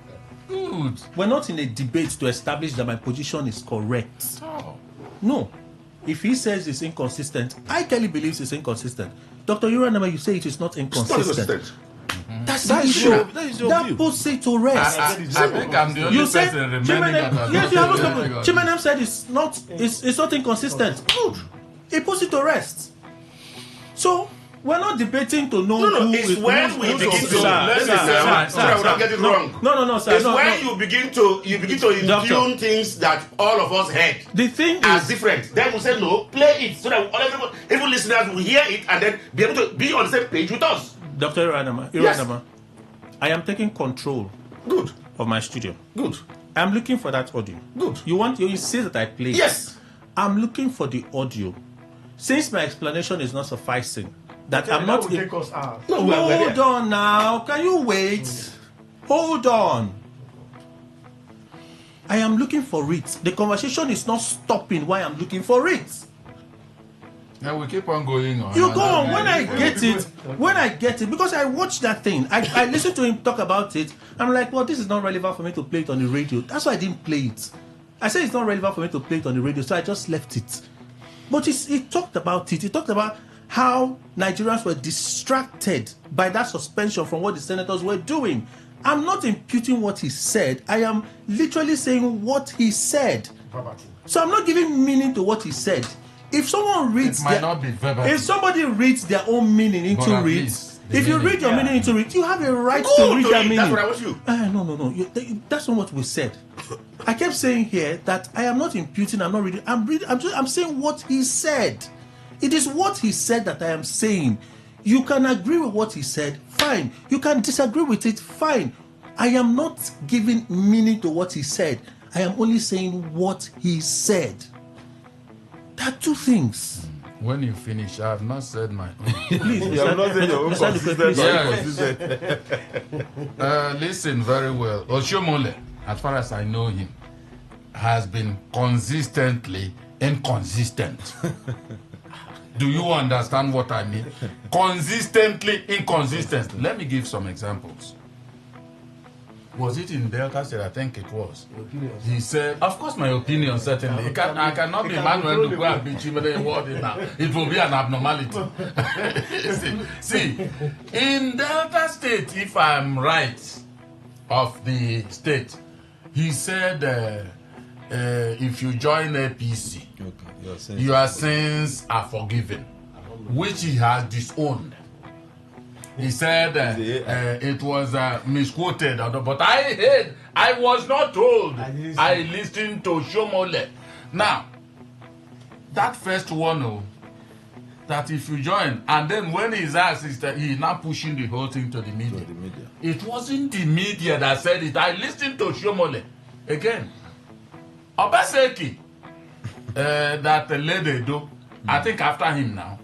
Good. We're not in a debate to establish that my position is correct. Oh. No. If he says it's inconsistent, I clearly believe it's inconsistent. Dr. Uranama, you say it is not inconsistent. That's the issue. That puts it to rest. I think I'm the only person remaining. Yes, you have spoken. Chimenem said it's not inconsistent. Good. It puts it to rest. So we're not debating to know who it's is when we begin to don't get it wrong. No, sir. It's when you begin to impugn things that all of us heard. The thing is different. Then we say no, play it so that everyone, even listeners will hear it and then be able to be on the same page with us. Dr. Iranama, yes. I am taking control of my studio. Good. I'm looking for that audio. Good. You insist that I play? Yes. I'm looking for the audio. Since my explanation is not sufficing, that okay, I'm not... Will take us hours. No, hold on now. Can you wait? Hold on. I am looking for it. The conversation is not stopping while I'm looking for it. Yeah, we keep on going on. You go on. When I get it, because I watched that thing, I listened to him talk about it. I'm like, well, this is not relevant for me to play it on the radio. That's why I didn't play it. I said it's not relevant for me to play it on the radio, so I just left it. But he talked about it. He talked about how Nigerians were distracted by that suspension from what the senators were doing. I'm not imputing what he said. I am literally saying what he said. So I'm not giving meaning to what he said. If someone reads, it might not be verbal. If somebody reads their own meaning into it, If you read your meaning into it, you have a right to read that meaning. That's what I want you. No. That's not what we said. I kept saying here that I am not imputing. I'm not reading. I'm saying what he said. It is what he said that I am saying. You can agree with what he said, fine. You can disagree with it, fine. I am not giving meaning to what he said. I am only saying what he said. There are two things. When you finish, I have not said my own. Please, you have not said your own consistent. Listen very well. Oshomole, as far as I know him, has been consistently inconsistent. Do you understand what I mean? Consistently inconsistent. Let me give some examples. Was it in Delta State? I think it was. He said, of course my opinion certainly. I cannot be Manuel to go and be Chimere word now. It will be an abnormality. see, in Delta State, if I'm right of the state, he said if you join APC, your sins are forgiven, which he has disowned. He said it was misquoted, but I was not told. I listened to Shomole. Now, that first one, that if you join, and then when he's asked, he's now pushing the whole thing to the media. It wasn't the media that said it. I listened to Shomole. Again, Obaseki, that lady do, I think after him now,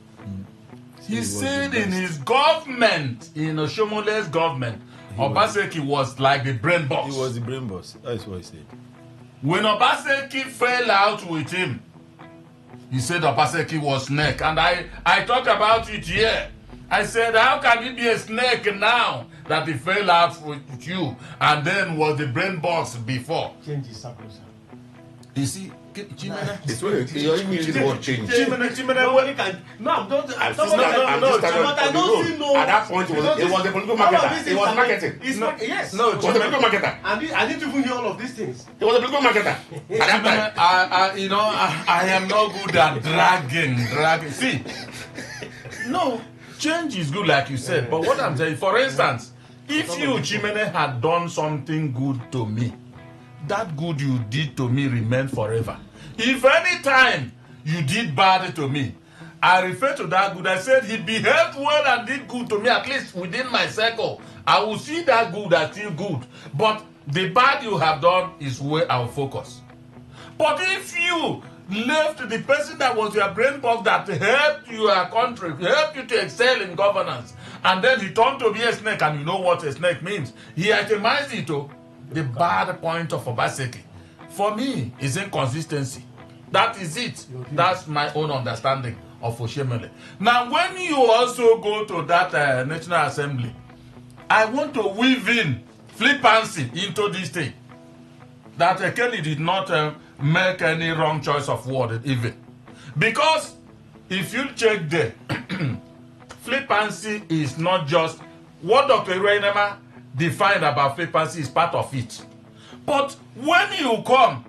he said in his government, in Oshomole's government, Obaseki was like the brain boss. He was the brain boss. That's what he said. When Obaseki fell out with him, he said Obaseki was snake. And I talked about it here. I said, how can he be a snake now that he fell out with you and then was the brain boss before? Change his circumstance. You see, Chimene. It's when you even use the word change. Nobody can. No, I'm not. At that point, it was the political marketer. It was marketing. Yes. No, it was the political marketer. I didn't even hear all of these things. It was the political marketer. At that time. I am not good at dragging. See, no, change is good, like you said. But what I'm saying, for instance, if you, Chimene, had done something good to me, that good you did to me remain forever. If any time you did bad to me, I refer to that good. I said he behaved well and did good to me, at least within my circle. I will see that good as still good. But the bad you have done is where I'll focus. But if you left the person that was your brain box that helped your country, helped you to excel in governance, and then he turned to be a snake, and you know what a snake means, he itemized it to the bad point of Obaseki. For me, is inconsistency. That is it. That's my own understanding of Oshemele. Now, when you also go to that National Assembly, I want to weave in flippancy into this thing. That Kelly did not make any wrong choice of word even. Because if you check there, flippancy is not just what Dr. Irenema defined about flippancy is part of it. But when you come,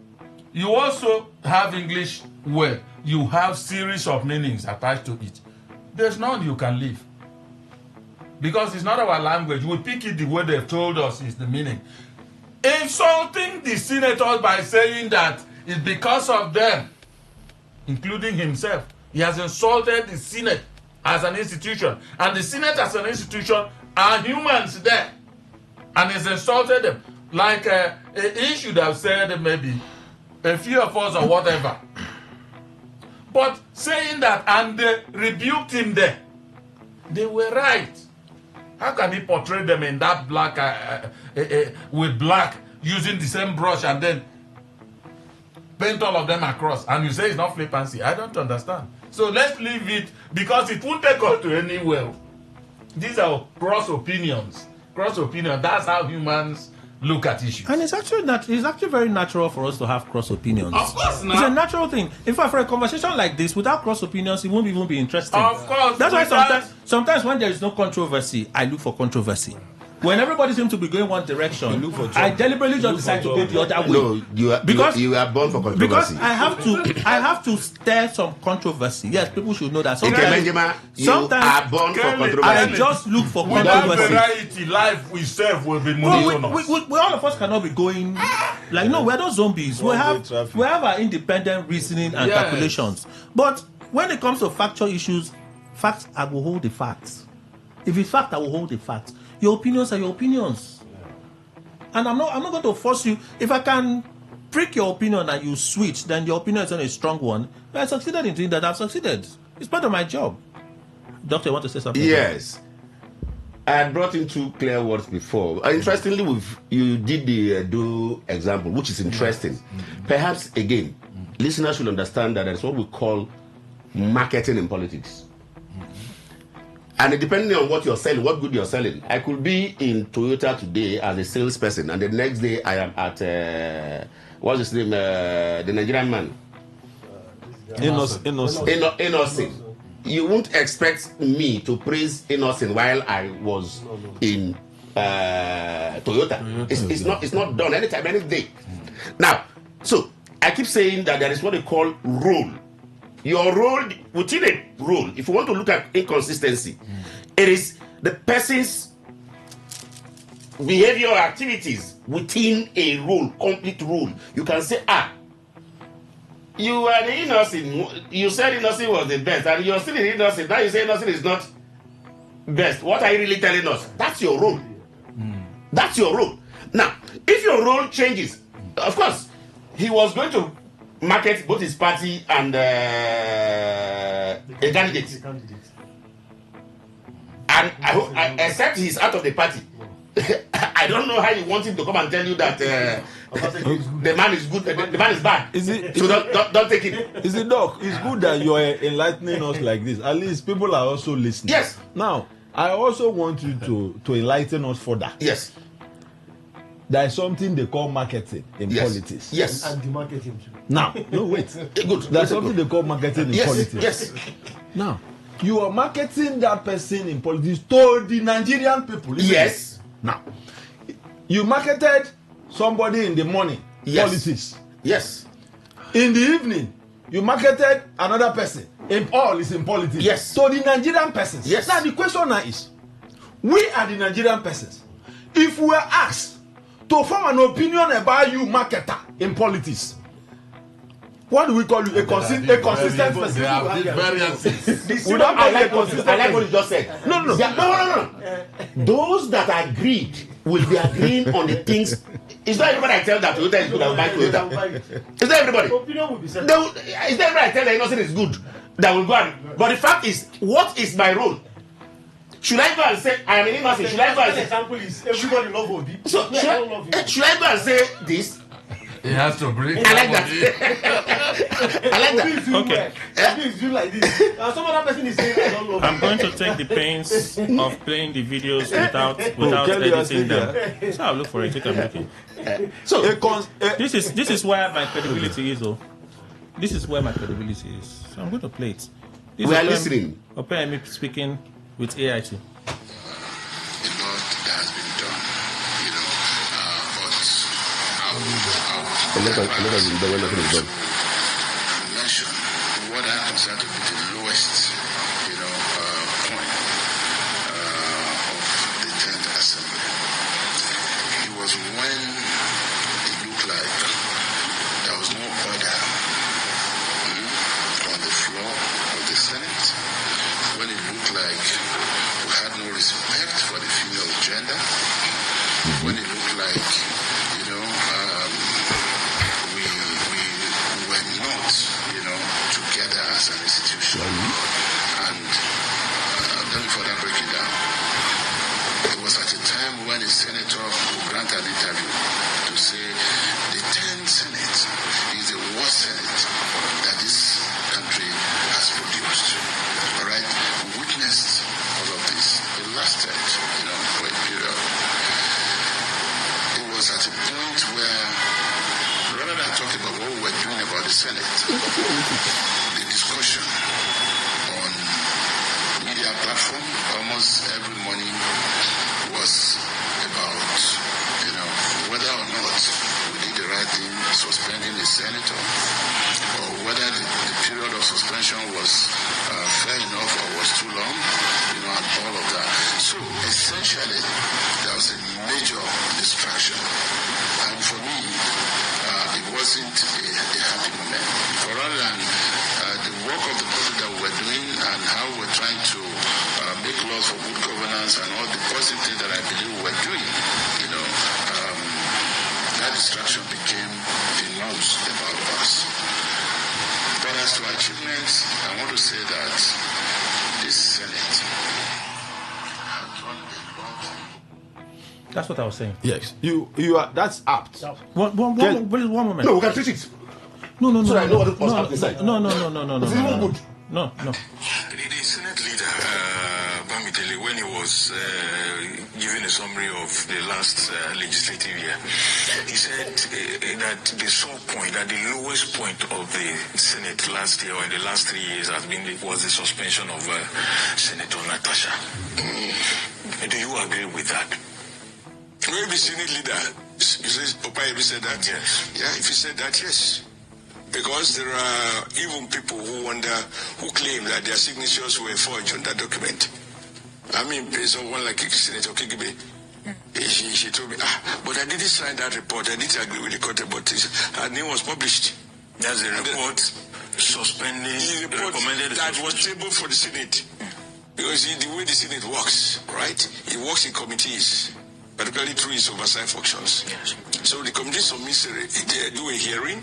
you also have English where you have series of meanings attached to it. There's none you can leave. Because it's not our language. We pick it the way they've told us is the meaning. Insulting the senators by saying that it's because of them, including himself. He has insulted the Senate as an institution. And the Senate as an institution are humans there. And he's insulted them. Like he should have said maybe a few of us or whatever. But saying that and they rebuked him there. They were right. How can he portray them in that black, with black, using the same brush and then paint all of them across? And you say it's not flippancy. I don't understand. So let's leave it because it won't take us to anywhere. These are cross opinions. Cross opinion. That's how humans look at issues. And it's actually very natural for us to have cross opinions. Of course not. It's a natural thing. In fact, for a conversation like this, without cross opinions, it won't even be interesting. Of course. That's why sometimes when there is no controversy, I look for controversy. when everybody seems to be going one direction, I deliberately just decide to go the other way. No, you are born for controversy. Because I have to stir some controversy. Yes, people should know that. Sometimes you are born for controversy. I just look for Without controversy. variety, life itself will be monotonous. We all of us cannot be going like no, we're not zombies. We have our independent reasoning and calculations. But when it comes to factual issues, facts, I will hold the facts. If it's fact, I will hold the facts. Your opinions are your opinions. And I'm not going to force you. If I can prick your opinion and you switch, then your opinion is not a strong one. I succeeded in doing that. I've succeeded. It's part of my job. Doctor, you want to say something? Yes. I had brought in two clear words before. Interestingly, you did the do example, which is interesting. Perhaps, again, listeners should understand that that's what we call marketing in politics. And depending on what you're selling, what good you're selling. I could be in Toyota today as a salesperson, and the next day I am at, what's his name, the Nigerian man? Innocent. You won't expect me to praise Innocent while I was in Toyota. It's not done anytime, any day. Now, so I keep saying that there is what they call role. Your role within a role, if you want to look at inconsistency, it is the person's behavior or activities within a role, complete role. You can say, you are the innocent. You said innocent was the best, and you're still in innocent. Now you say innocent is not best. What are you really telling us? That's your role. That's your role. Now, if your role changes, of course, he was going to market both his party and a candidate. And except he's out of the party. I don't know how you want him to come and tell you that the man is good, the man is bad. So don't take it. Is it, Doc? It's good that you are enlightening us like this. At least people are also listening. Yes. Now, I also want you to enlighten us further. Yes. There is something they call marketing in politics. Yes. And the marketing too. Now, no, wait. Good. There's something they call marketing in politics. Yes. Now, you are marketing that person in politics to the Nigerian people. Yes. Now, you marketed somebody in the morning, politics. Yes. In the evening, you marketed another person. All is in politics. Yes. So the Nigerian persons. Yes. Now the question now is, we are the Nigerian persons. If we are asked to form an opinion about you, marketer, in politics, what do we call you? A consistent person. They have these variances. I like what you just said. No. Those that agreed will be agreeing on the things. It's not everybody I tell that Toyota is good and buy Toyota. It's not everybody. Opinion will be said. It's not everybody I tell that innocent is good that will go on. But the fact is, what is my role? Should I go and say I am an innocent? Should I go and say? Example is everybody love Obi. So should I go and say this? He has to bring. I like that. I like that. Okay. Is doing like this. Some other person is saying I don't love. I'm going to take the pains of playing the videos without editing them. So I'll look for it. Take a look. So this is where my credibility is. This is where my credibility is. So I'm going to play it. This we are listening. Open me speaking with AIT. Mention what I consider to be the lowest, point of the 10th Assembly. It was when it looked like there was no order on the floor of the Senate, when it looked like we had no respect for the female gender, when it looked like together as an institution. And let me further break it down. It was at a time when a senator would grant an interview to say the 10th Senate is the worst Senate that this country has produced. All right? We witnessed all of this. It lasted, for a period. It was at a point where, rather than talk about what we were doing about the Senate, the discussion on media platform almost every morning was a senator, or whether the period of suspension was fair enough or was too long, and all of that. So essentially, there was a major distraction, and for me, it wasn't a happy moment. For rather than the work of the people that we were doing and how we're trying to make laws for good governance and all the positive things that I believe we were doing, that distraction became the norms about us. But as to achievements, I want to say that this Senate has done a lot. That's what I was saying. Yes, you are. That's apt. One moment. No, we can treat it. No. So I know what was happening inside. No. It's even good. No. The Senate leader, Bamidele, when he was giving a summary of the last legislative year, he said that the sore point, that the lowest point of the Senate last year or in the last 3 years was the suspension of Senator Natasha. Do you agree with that? Maybe Senate leader, Opa said that. Yes. Yeah, if he said that, yes. Because there are even people who claim that their signatures were forged on that document. I mean, someone like Senator Kigibe, she told me, but I didn't sign that report. I didn't agree with the court about it. Her name was published. There's a report suspending the report that was tabled for the Senate. Because the way the Senate works, right? It works in committees, particularly through its oversight functions. Yes. So the committee submits, they do a hearing,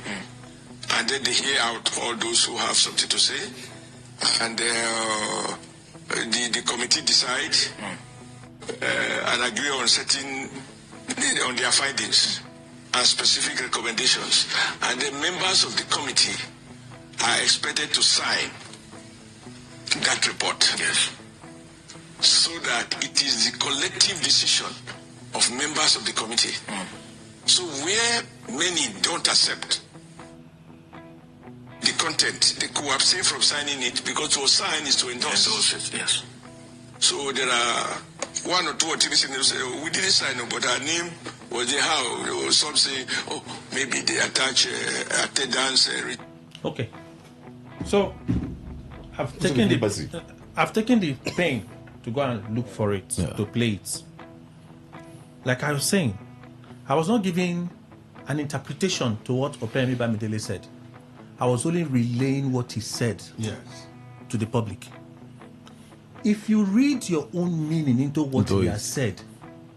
and then they hear out all those who have something to say, and the committee decide and agree on on their findings and specific recommendations, and the members of the committee are expected to sign that report. Yes. So that it is the collective decision of members of the committee. So where many don't accept the content, they could abstain from signing it because to sign is to endorse. Endorse it, yes. So there are one or two or three senators say, we didn't sign it, but our name was there. How? Or some say, maybe they attach attendance. Okay. So I've taken the pain to go and look for it, to play it. Like I was saying, I was not giving an interpretation to what Opeyemi Bamidele said. I was only relaying what he said to the public. If you read your own meaning into what he has said,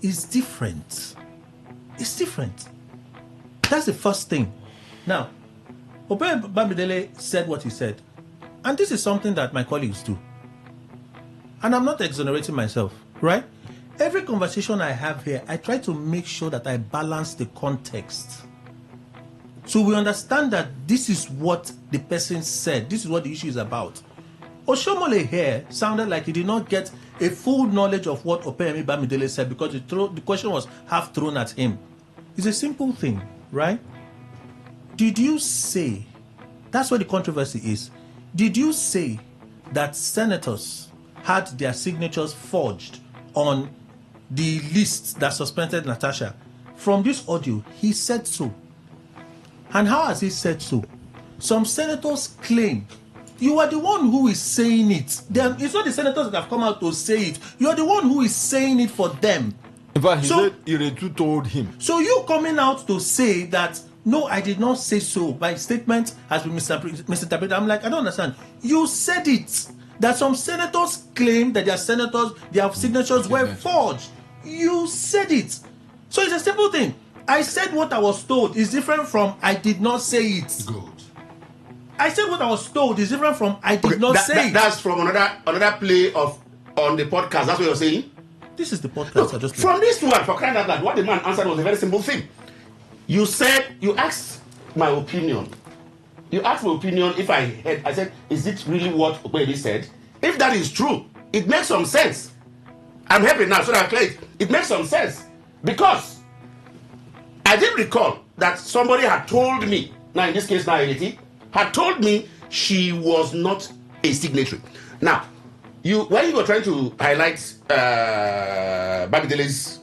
it's different. It's different. That's the first thing. Now, Opeyemi Bamidele said what he said. And this is something that my colleagues do. And I'm not exonerating myself, right? Every conversation I have here, I try to make sure that I balance the context. So we understand that this is what the person said. This is what the issue is about. Oshomole here sounded like he did not get a full knowledge of what Opeyemi Bamidele said because the question was half thrown at him. It's a simple thing, right? Did you say, that's where the controversy is, did you say that senators had their signatures forged on the list that suspended Natasha? From this audio, he said so. And how has he said so? Some senators claim you are the one who is saying it. It's not the senators that have come out to say it. You are the one who is saying it for them. In fact, he said Iretu told him. So you coming out to say that, no, I did not say so. My statement has been misinterpreted. I'm like, I don't understand. You said it. That some senators claim that their signatures were forged. You said it. So it's a simple thing. I said what I was told is different from I did not say it. Good. I said what I was told is different from I did not say it. That's from another play on the podcast. That's what you're saying? This is the podcast I just played. From this one, for crying out loud, what the man answered was a very simple thing. You asked my opinion. You asked my opinion if I said, is it really what Opeyemi said? If that is true, it makes some sense. I'm happy now, so that I play it. It makes some sense. Because I did recall that somebody had told me, now in this case, Nairiti, had told me she was not a signatory. Now, when you were trying to highlight Bamidele's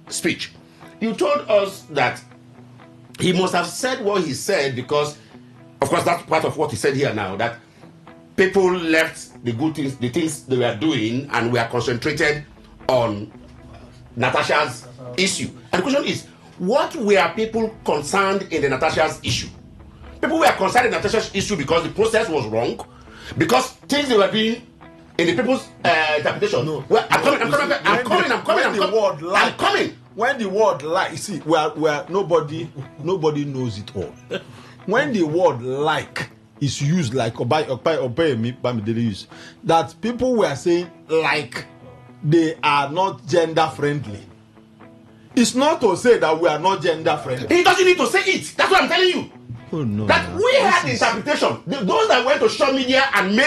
speech, you told us that he must have said what he said because Of course, that's part of what he said here now, that people left the good things, the things they were doing, and we are concentrated on Natasha's issue. And the question is, what were people concerned in the Natasha's issue? People were concerned in Natasha's issue because the process was wrong, because things they were doing in the people's interpretation. No, I'm coming. When the word like, you see, we are nobody knows it all. When the word like is used, like Bamidele use, that people were saying like they are not gender friendly. It's not to say that we are not gender friendly. He doesn't need to say it. That's what I'm telling you. Oh no. That we had the interpretation. Those that went to social media and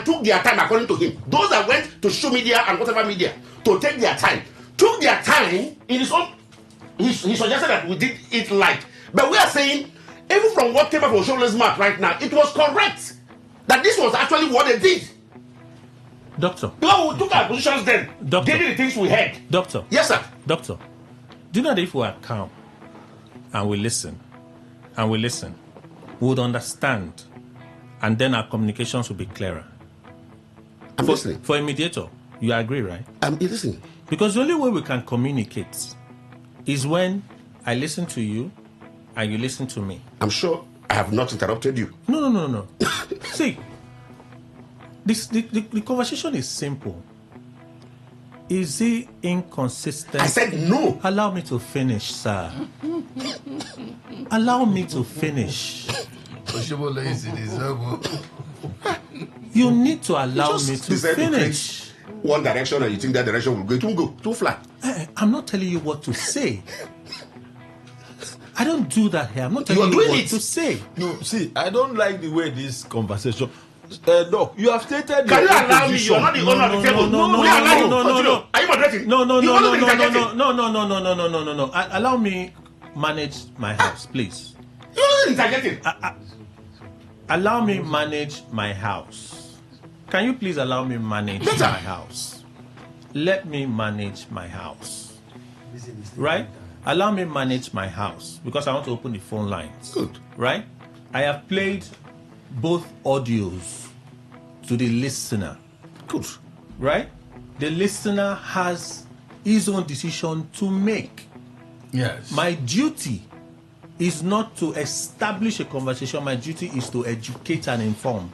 took their time, according to him. Those that went to social media and whatever media to take their time, took their time in his own. He suggested that we did it like, but we are saying, even from what came up from Showless Mark right now, it was correct that this was actually what they did. Doctor. Because we took our positions then. Doctor. They did the things we had. Doctor. Yes, sir. Doctor. Do you know that if we are calm and we listen, we would understand, and then our communications will be clearer? I'm listening. For a mediator, you agree, right? I'm listening. Because the only way we can communicate is when I listen to you and you listen to me. I'm sure I have not interrupted you. No. See, the conversation is simple. Is he inconsistent? I said no. Allow me to finish, sir. Allow me to finish. You need to allow me to finish. One direction and you think that direction will go, it will go too flat. I'm not telling you what to say. I don't do that here. I'm not telling you what to say. No, see, I don't like the way this conversation. Doc, you have stated. Can you allow me? You're not the owner of the table. No. Are you moderating? No. Allow me manage my house, please. You're not interjecting. Allow me manage my house. Can you please allow me manage my house? Let me manage my house. Right? Allow me manage my house because I want to open the phone lines. Good. Right? I have played both audios to the listener. Good. Right? The listener has his own decision to make. Yes. My duty is not to establish a conversation. My duty is to educate and inform.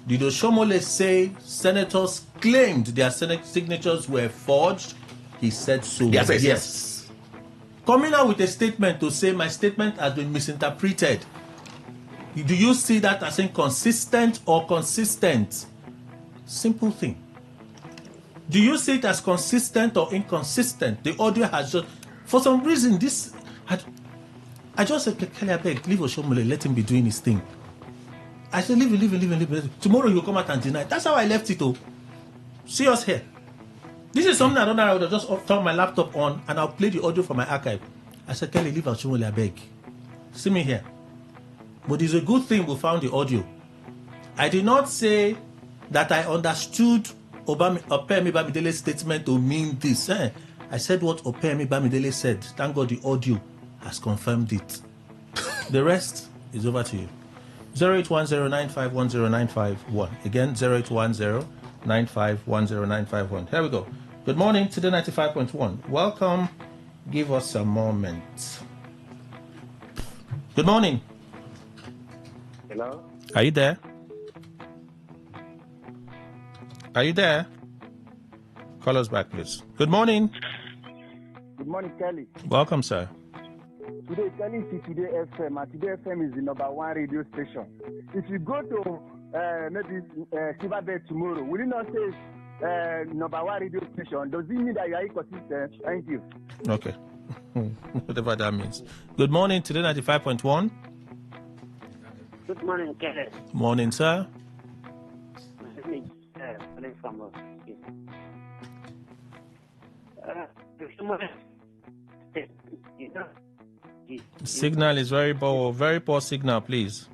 Did Oshomole say senators claimed their signatures were forged? He said so. Yes. Coming out with a statement to say my statement has been misinterpreted. Do you see that as inconsistent or consistent? Simple thing. Do you see it as consistent or inconsistent? The audio has just, for some reason, this. I just said, Kelly, I beg, leave Oshomole, let him be doing his thing. I said, leave it. Tomorrow he'll come out and deny. That's how I left it, oh. See us here. This is something I don't know. I would have just turned my laptop on and I'll play the audio from my archive. I said, Kelly, leave Oshomole, I beg. See me here. But it's a good thing we found the audio. I did not say that I understood Opeyemi Bamidele's statement to mean this. I said what Opeyemi Bamidele said. Thank God the audio has confirmed it. The rest is over to you. 0810-9510951. Again, 0810-9510951. Here we go. Good morning, Today 95.1. Welcome. Give us a moment. Good morning. Hello? Are you there? Are you there? Call us back, please. Good morning. Good morning, Kelly. Welcome, sir. Today, Kelly is Today FM, and Today FM is the #1 radio station. If you go to maybe Silverbed tomorrow, will you not say #1 radio station? Does it mean that you are inconsistent? Thank you. Okay. Whatever that means. Good morning, Today 95.1. Good morning, Kelly. Morning, sir. Signal is very poor signal, please.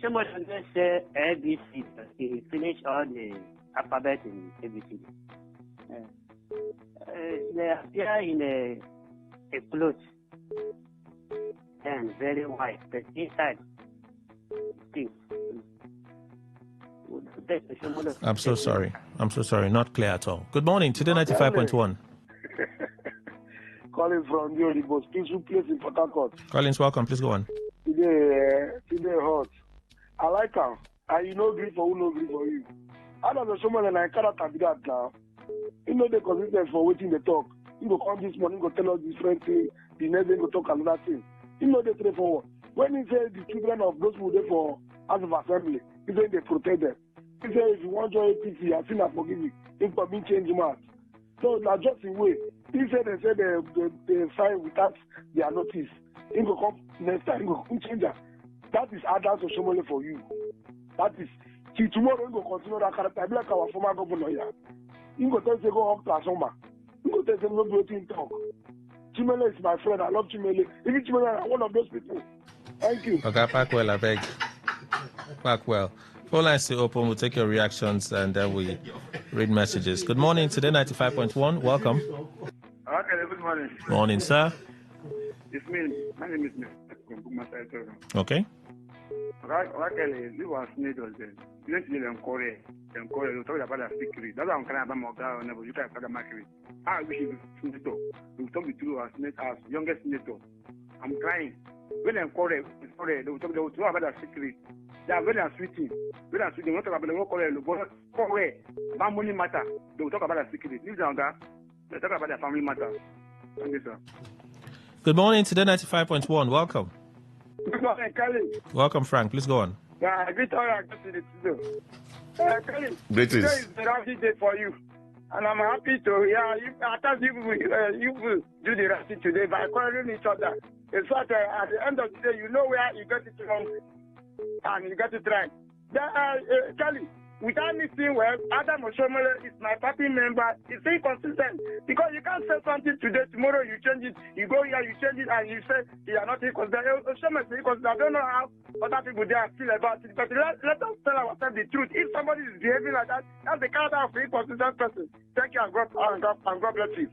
Someone just say ABC. He finished all the alphabet in ABC. They appear in a cloth. and very white. The inside, still. I'm so sorry. Not clear at all. Good morning. Today 95.1. Calling from the most peaceful place in Port Harcourt. Collins, welcome. Please go on. Today hot. I like her. And you know, agree for who no agree for you. I don't know someone and I cannot be that now. You know the consistency for waiting the talk. You go come this morning, go tell us different thing. The next day go talk another thing. You know the straightforward. When he says the children of those who there for House of Assembly, he said they protect them. He said if you want your APC, I think I forgive you. If for me change him out. So now just in way. He said they sign without their notice. He go come next time, he go come change that. That is Adams Oshomole for you. That is till tomorrow he go continue that character. Be like our former governor here. He go tell say go up to Asoma. He go tell say no go to talk. Chimele is my friend. I love Chimele. Even Chimele is one of those people. Thank you. Okay, park well, I beg. Park well. Phone lines still open. We'll take your reactions and then we read messages. Good morning. Today 95.1. Welcome. Okay, good morning. Morning, sir. It's me. My name is Okay. Okay, you was made of them. You don't need them Korea. You talk about a secret. That's why I'm kind of about Moga. Never you can talk about Macri. I wish you senator. You talk the truth as youngest senator. I'm crying. When I'm Korea, they will talk about a secret. They are very sweet. Very sweet. They won't talk about the Korea. Korea. My money matter. They will talk about a secret. Leave down that. They talk about their family matter. Thank you, sir. Good morning. Today 95.1. Welcome. Good morning, Kelly. Welcome, Frank. Please go on. Yeah, great all I got to the studio. Kelly, Greetings. Today is a happy day for you. And I'm happy to I thought you will do the right thing today by calling each other. In fact, at the end of the day, you know where you got it wrong and you got it right. Kelly, without missing well, Adam Oshomole is my party member. It's inconsistent because you can't say something today, tomorrow you change it. You go here, you change it, and you say you are not inconsistent. Oshomole is inconsistent. I don't know how other people there feel about it, but let us tell ourselves the truth. If somebody is behaving like that, that's the character of an inconsistent person. Thank you and God bless you.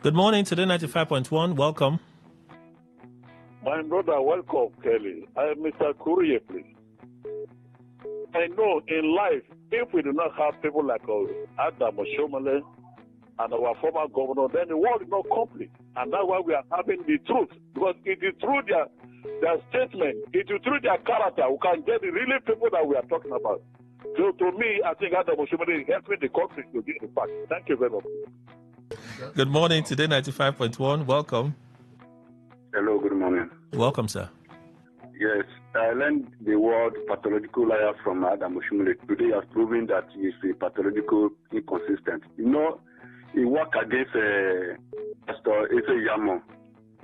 Good morning. Today 95.1. Welcome. My brother, welcome, Kelly. I am Mr. Courier, please. I know in life, if we do not have people like Adam Oshomole and our former governor, then the world is not complete. And that's why we are having the truth. Because it is through their statement, it is through their character, we can get the really people that we are talking about. So to me, I think Adam Oshomole is helping the country to get the fact. Thank you very much. Good morning. Today 95.1. Welcome. Hello, good morning. Welcome, sir. Yes, I learned the word pathological liar from Adam Oshomole. Today he has proven that he is a pathological inconsistent. You know, he worked against Pastor Eze Yamo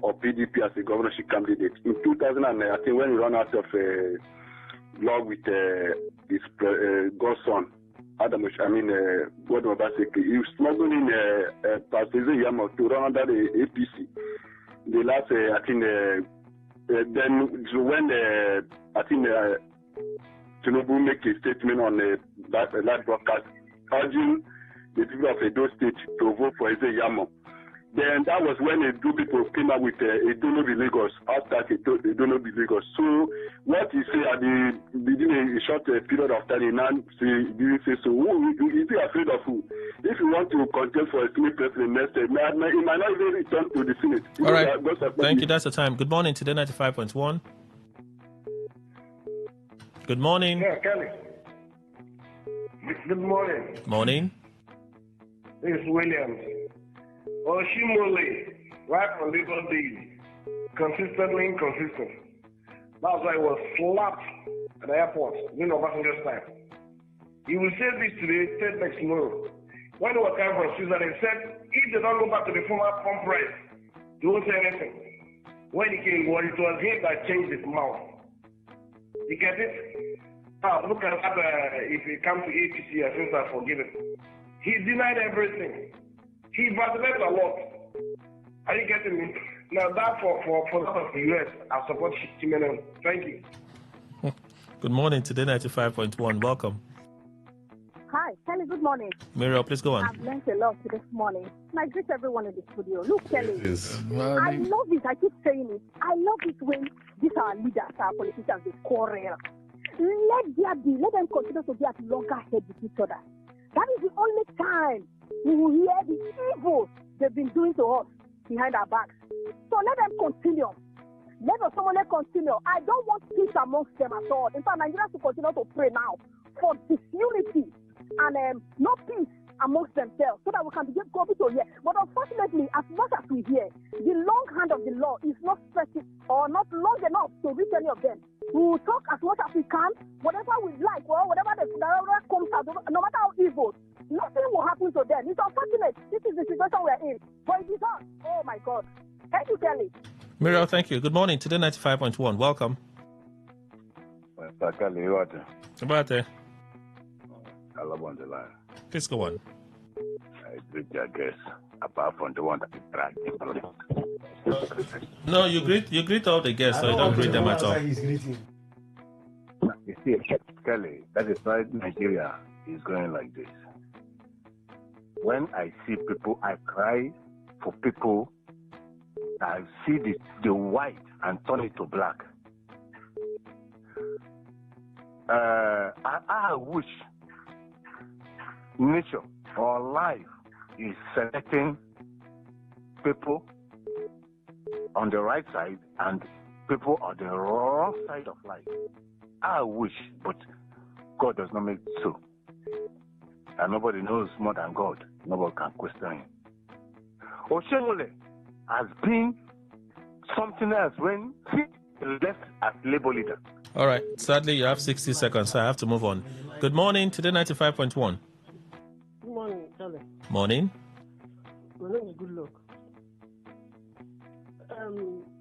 or PDP as a governorship candidate. In 2000, I think when he ran out of law with his godson, Adam Oshomole, Gordon Obaseki, he was smuggling Pastor Eze Yamo to run under the APC. The last, I think, then so when I think Tinubu make a statement on that broadcast urging the people of Edo State to vote for Eze Yamo, then that was when a few people came up with Edo no be Lagos, hashtag Edo no be Lagos. So what he say at the beginning, a short period of time, he now didn't say so. Is he afraid of who? If you want to contest for a Senate president next time, he might not even return to the Senate. All right. Thank you. That's the time. Good morning. Today 95.1. Good morning. Yeah, Kelly. Good morning. Morning. This is Williams. Oshomole, right from Lagos days, consistently inconsistent. That's why he was slapped at the airport during Obasanjo's time. He will say this today, said next tomorrow. When he was coming from Switzerland, he said, if they don't go back to the former pump price, they won't say anything. When he came, it was him that changed his mouth. You get it? Now, look at that, if he comes to APC, I think I forgive him. He denied everything. He vacillated a lot. Are you getting me? Now, that for that of the US, I support Chimene. Thank you. Good morning. Today 95.1. Welcome. Hi, Kelly, good morning. Muriel, please go on. I've learned a lot this morning. And I greet everyone in the studio. Look, Kelly, Yes. I love it. I keep saying it. I love it when these are leaders, our politicians, they quarrel. Let them continue to be at loggerheads with each other. That is the only time we will hear the evil they've been doing to us behind our backs. So let them continue. Let us someone continue. I don't want peace amongst them at all. In fact, Nigerians will continue to pray now for disunity and no peace amongst themselves so that we can begin to hear. But unfortunately, as much as we hear, the long hand of the law is not stretching or not long enough to reach any of them. We will talk as much as we can, whatever we like, or whatever comes out, no matter how evil, nothing will happen to them. It's unfortunate. This is the situation we're in. But it is us. Oh my God. Thank you, Kelly. Muriel, thank you. Good morning. Today 95.1. Welcome. Kelly, you are there? About there. I love on the line. Please go on. I greet your guests, apart from the one that is dragging. No, you greet all the guests, so you don't greet them at all. You see, Kelly, that is why Nigeria is going like this. When I see people, I cry for people. I see the white and turn it to black. I wish nature or life is selecting people on the right side and people on the wrong side of life. I wish, but God does not make it so. And nobody knows more than God. Nobody can question him. Oshemole has been something else when he left as Labour leader. All right. Sadly, you have 60 seconds, so I have to move on. Good morning. Today 95.1. Good morning, Kelly. Morning. My name is Good Luck.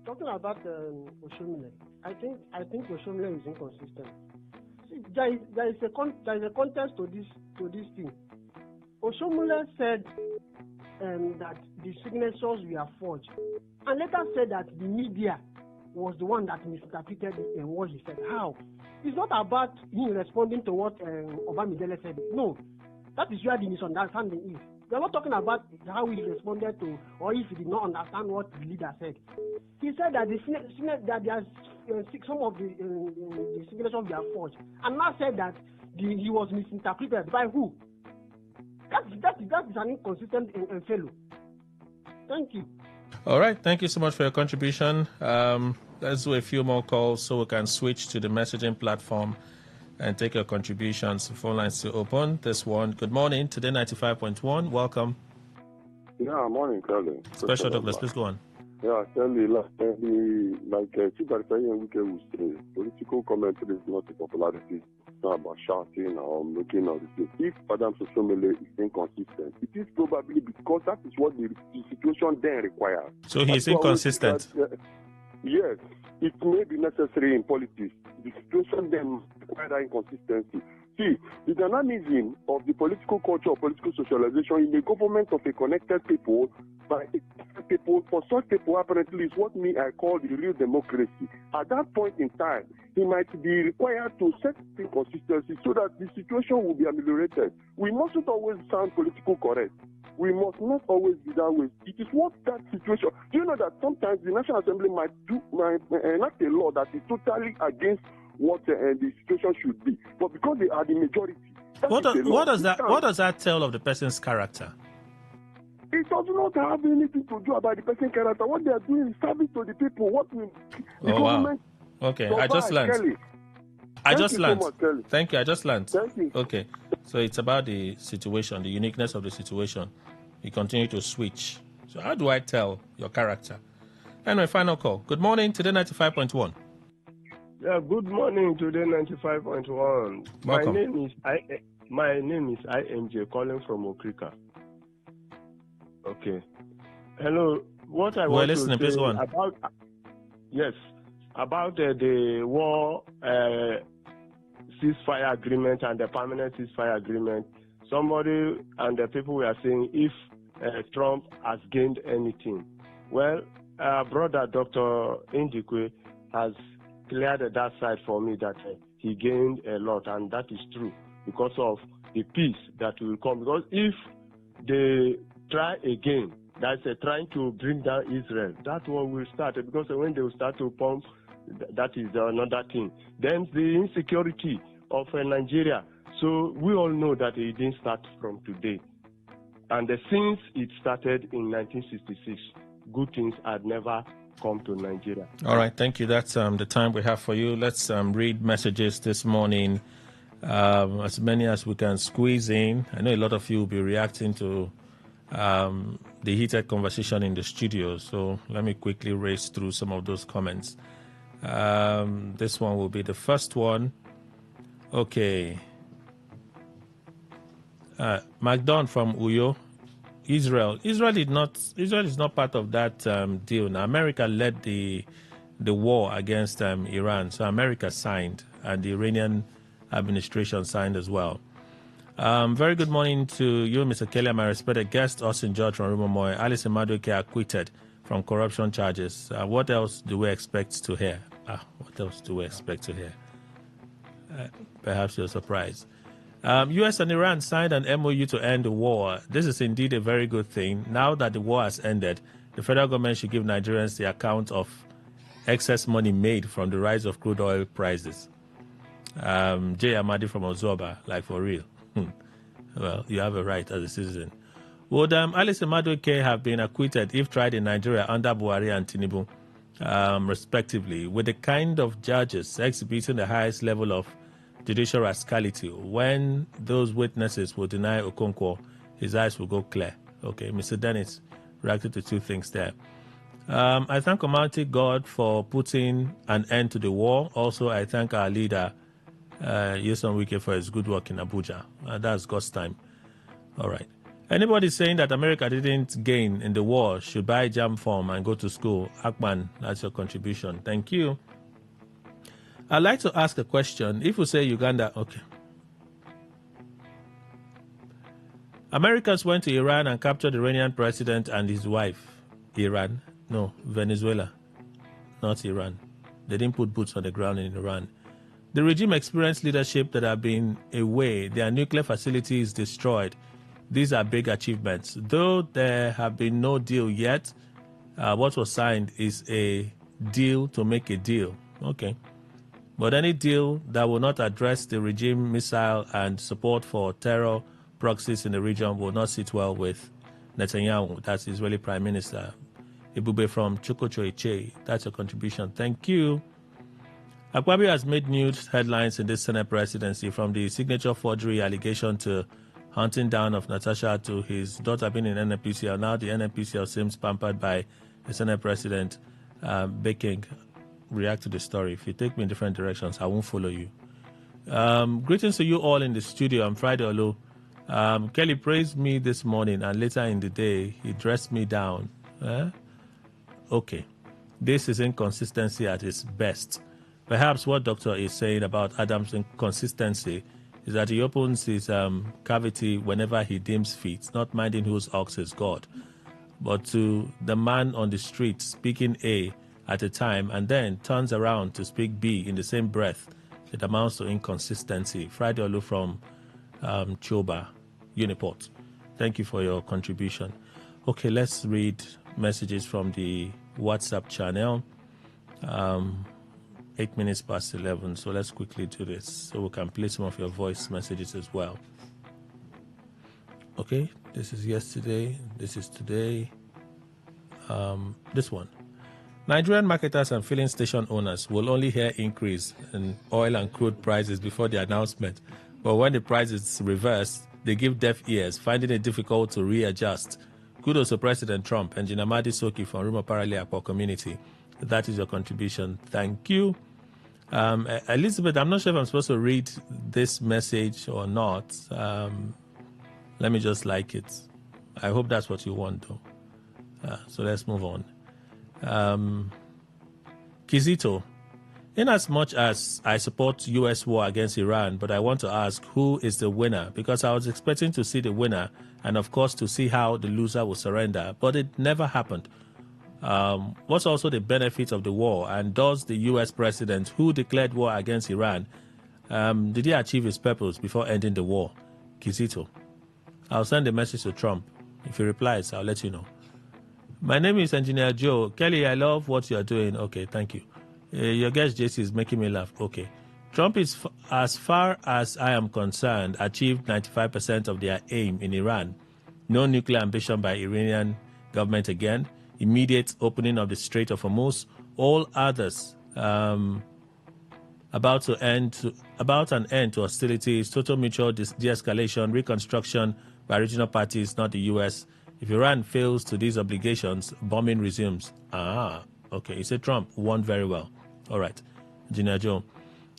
Talking about Oshomile, I think Oshomile is inconsistent. See, there is a context to this thing. Oshomile said that the signatures were forged, and later said that the media was the one that misinterpreted what he said. How? It's not about him responding to what Obamidele said. No, that is where the misunderstanding is. We're not talking about how he responded to, or if he did not understand what the leader said. He said that some of the signatures were forged, and now said that he was misinterpreted by who? That is an inconsistent fellow. Thank you. All right. Thank you so much for your contribution. Let's do a few more calls so we can switch to the messaging platform and take your contributions. Phone lines to open. This one. Good morning. Today 95.1. Welcome. Yeah, morning, Kelly. Special Douglas, please go on. Yeah, Kelly, like Chief would say, political commentary is not a popularity. It's not about shouting or making or if Madam Soshomele is inconsistent, it is probably because that is what the situation then requires. So he is inconsistent? Yes, it may be necessary in politics. The situation then requires that inconsistency. See, the dynamism of the political culture or political socialization in the government of a connected people by people, for such people apparently is what I call the real democracy. At that point in time, he might be required to set inconsistency so that the situation will be ameliorated. We mustn't always sound politically correct. We must not always be that way. It is what that situation. Do you know that sometimes the National Assembly might enact a law that is totally against what the situation should be, but because they are the majority. What does that tell of the person's character? It does not have anything to do about the person's character. What they are doing is service to the people. What will the government? Wow. Okay, I just learned. Kelly. Thank you. I just learned. Thank you. Okay, so it's about the situation, the uniqueness of the situation. You continue to switch. So how do I tell your character? And my final call. Good morning. Today 95.1. Yeah, good morning. Today 95.1. Welcome. My name is IMJ calling from Okrika. Okay. Hello. What I want to say about about the war ceasefire agreement and the permanent ceasefire agreement. Somebody and the people were saying if Trump has gained anything. Well, brother Dr. Indikwe has cleared that side for me that he gained a lot, and that is true because of the peace that will come. Because if they try again, that's trying to bring down Israel, that one will start. Because when they will start to pump, that is another thing. Then the insecurity of Nigeria. So we all know that it didn't start from today. And since it started in 1966, good things had never come to Nigeria. All right, thank you. That's the time we have for you. Let's read messages this morning, as many as we can squeeze in. I know a lot of you will be reacting to the heated conversation in the studio, so let me quickly race through some of those comments. This one will be the first one. Okay. McDonald from Uyo. Israel is not part of that deal. Now, America led the war against Iran, so America signed, and the Iranian administration signed as well. Very good morning to you, Mr. Kelly, my respected guest, Austin George from Rumomoy. Alice Madueke acquitted from corruption charges. What else do we expect to hear? What else do we expect to hear? Perhaps you're surprised. U.S. and Iran signed an MOU to end the war. This is indeed a very good thing. Now that the war has ended, the federal government should give Nigerians the account of excess money made from the rise of crude oil prices. Jay Amadi from Ozoba, like for real. Well, you have a right as a citizen. Would Alice Madueke have been acquitted if tried in Nigeria under Buhari and Tinubu, respectively, with the kind of judges exhibiting the highest level of judicial rascality? When those witnesses will deny Okonkwo, his eyes will go clear. Okay, Mr. Dennis reacted to two things there. I thank Almighty God for putting an end to the war. Also, I thank our leader, Yeson Wike, for his good work in Abuja. That's God's time. All right. Anybody saying that America didn't gain in the war should buy jam form and go to school. Akman, that's your contribution. Thank you. I'd like to ask a question. If we say Uganda, okay. Americans went to Iran and captured the Iranian president and his wife. Iran? No, Venezuela, not Iran. They didn't put boots on the ground in Iran. The regime experienced leadership that have been away. Their nuclear facility is destroyed. These are big achievements. Though there have been no deal yet, what was signed is a deal to make a deal. Okay. But any deal that will not address the regime missile and support for terror proxies in the region will not sit well with Netanyahu. That's Israeli Prime Minister. Ibube from Chukocho, that's your contribution. Thank you. Akwabi has made news headlines in this Senate presidency, from the signature forgery allegation to hunting down of Natasha to his daughter being in NNPCL. Now the NNPCL seems pampered by the Senate president baking. React to the story. If you take me in different directions, I won't follow you. Greetings to you all in the studio. I'm Friday Olu. Kelly praised me this morning, and later in the day, he dressed me down. Okay. This is inconsistency at its best. Perhaps what Doctor is saying about Adam's inconsistency is that he opens his cavity whenever he deems fit, not minding whose ox is God. But to the man on the street speaking A at a time and then turns around to speak B in the same breath, it amounts to inconsistency. Friday Olu from Choba, Uniport. Thank you for your contribution. Okay, let's read messages from the WhatsApp channel. 8 minutes past 11, so let's quickly do this so we can play some of your voice messages as well. Okay, this is yesterday, this is today. This one. Nigerian marketers and filling station owners will only hear increase in oil and crude prices before the announcement. But when the price is reversed, they give deaf ears, finding it difficult to readjust. Kudos to President Trump and Jinamadi Soki from Rumo Parale Akwa community. That is your contribution. Thank you. Elizabeth, I'm not sure if I'm supposed to read this message or not. Let me just like it. I hope that's what you want, though. So let's move on. Kizito, in as much as I support U.S. war against Iran, but I want to ask, who is the winner? Because I was expecting to see the winner and, of course, to see how the loser will surrender, but it never happened. What's also the benefit of the war? And does the U.S. president who declared war against Iran, did he achieve his purpose before ending the war? Kizito. I'll send a message to Trump. If he replies, I'll let you know. My name is Engineer Joe. Kelly, I love what you're doing. Okay, thank you. Your guest, JC, is making me laugh. Okay. Trump is, as far as I am concerned, achieved 95% of their aim in Iran. No nuclear ambition by Iranian government again. Immediate opening of the Strait of Hormuz. All others about an end to hostilities, total mutual de-escalation, reconstruction by regional parties, not the U.S. If Iran fails to these obligations, bombing resumes. Okay. You said Trump won very well. All right. Engineer Joe.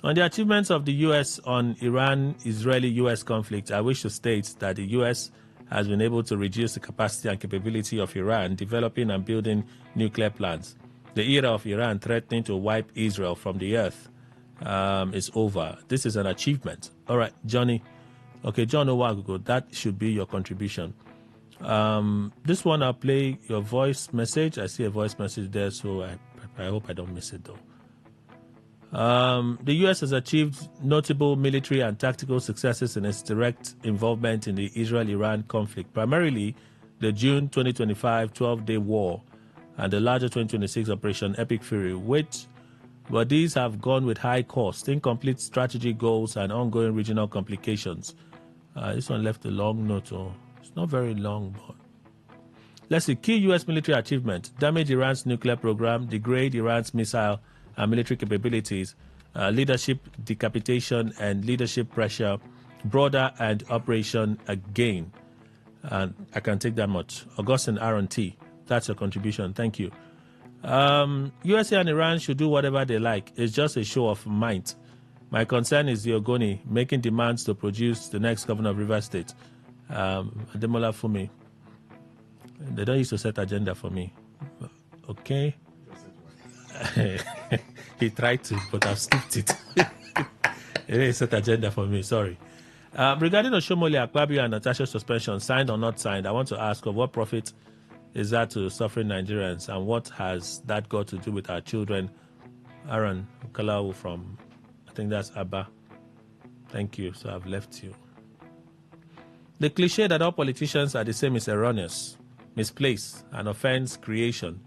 On the achievements of the U.S. on Iran-Israeli-U.S. conflict, I wish to state that the U.S. has been able to reduce the capacity and capability of Iran developing and building nuclear plants. The era of Iran threatening to wipe Israel from the earth is over. This is an achievement. All right, Johnny. Okay, John Owagogo, that should be your contribution. This one, I'll play your voice message. I see a voice message there, so I hope I don't miss it, though. The U.S. has achieved notable military and tactical successes in its direct involvement in the Israel-Iran conflict, primarily the June 2025 12-day war and the larger 2026 Operation Epic Fury, but these have gone with high cost, incomplete strategy goals, and ongoing regional complications. This one left a long note. It's not very long, but let's see. Key U.S. military achievement: damage Iran's nuclear program, degrade Iran's missile and military capabilities, leadership decapitation and leadership pressure, broader and operation again. And I can take that much. Augustine Aaron T. That's your contribution. Thank you. USA and Iran should do whatever they like. It's just a show of might. My concern is the Ogoni making demands to produce the next governor of Rivers State. Ademola Fumi. They don't used to set agenda for me. Okay. He tried to, but I've skipped it. He didn't set agenda for me. Sorry. Regarding Oshomole Akpabio and Natasha's suspension, signed or not signed, I want to ask of what profit is that to suffering Nigerians, and what has that got to do with our children? Aaron Kalau from, I think that's Abba. Thank you. So I've left you. The cliche that all politicians are the same is erroneous, misplaced, and offends creation.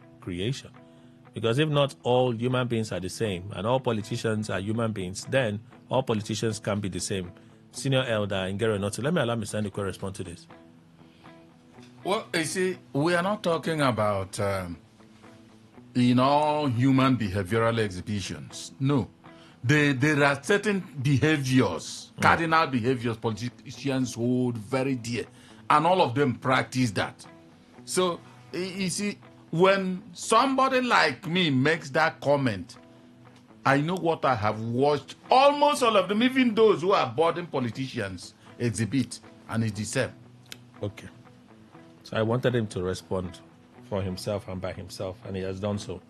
Because if not all human beings are the same, and all politicians are human beings, then all politicians can be the same. Senior Elder Ngere Notu. Let me allow Mr. Ndiko respond to this. Well, you see, we are not talking about human behavioral exhibitions. No. There are certain behaviors, cardinal behaviors politicians hold very dear, and all of them practice that. So, you see, when somebody like me makes that comment, I know what I have watched almost all of them, even those who are boarding politicians, exhibit, and it's the same. Okay. So I wanted him to respond for himself and by himself, and he has done so.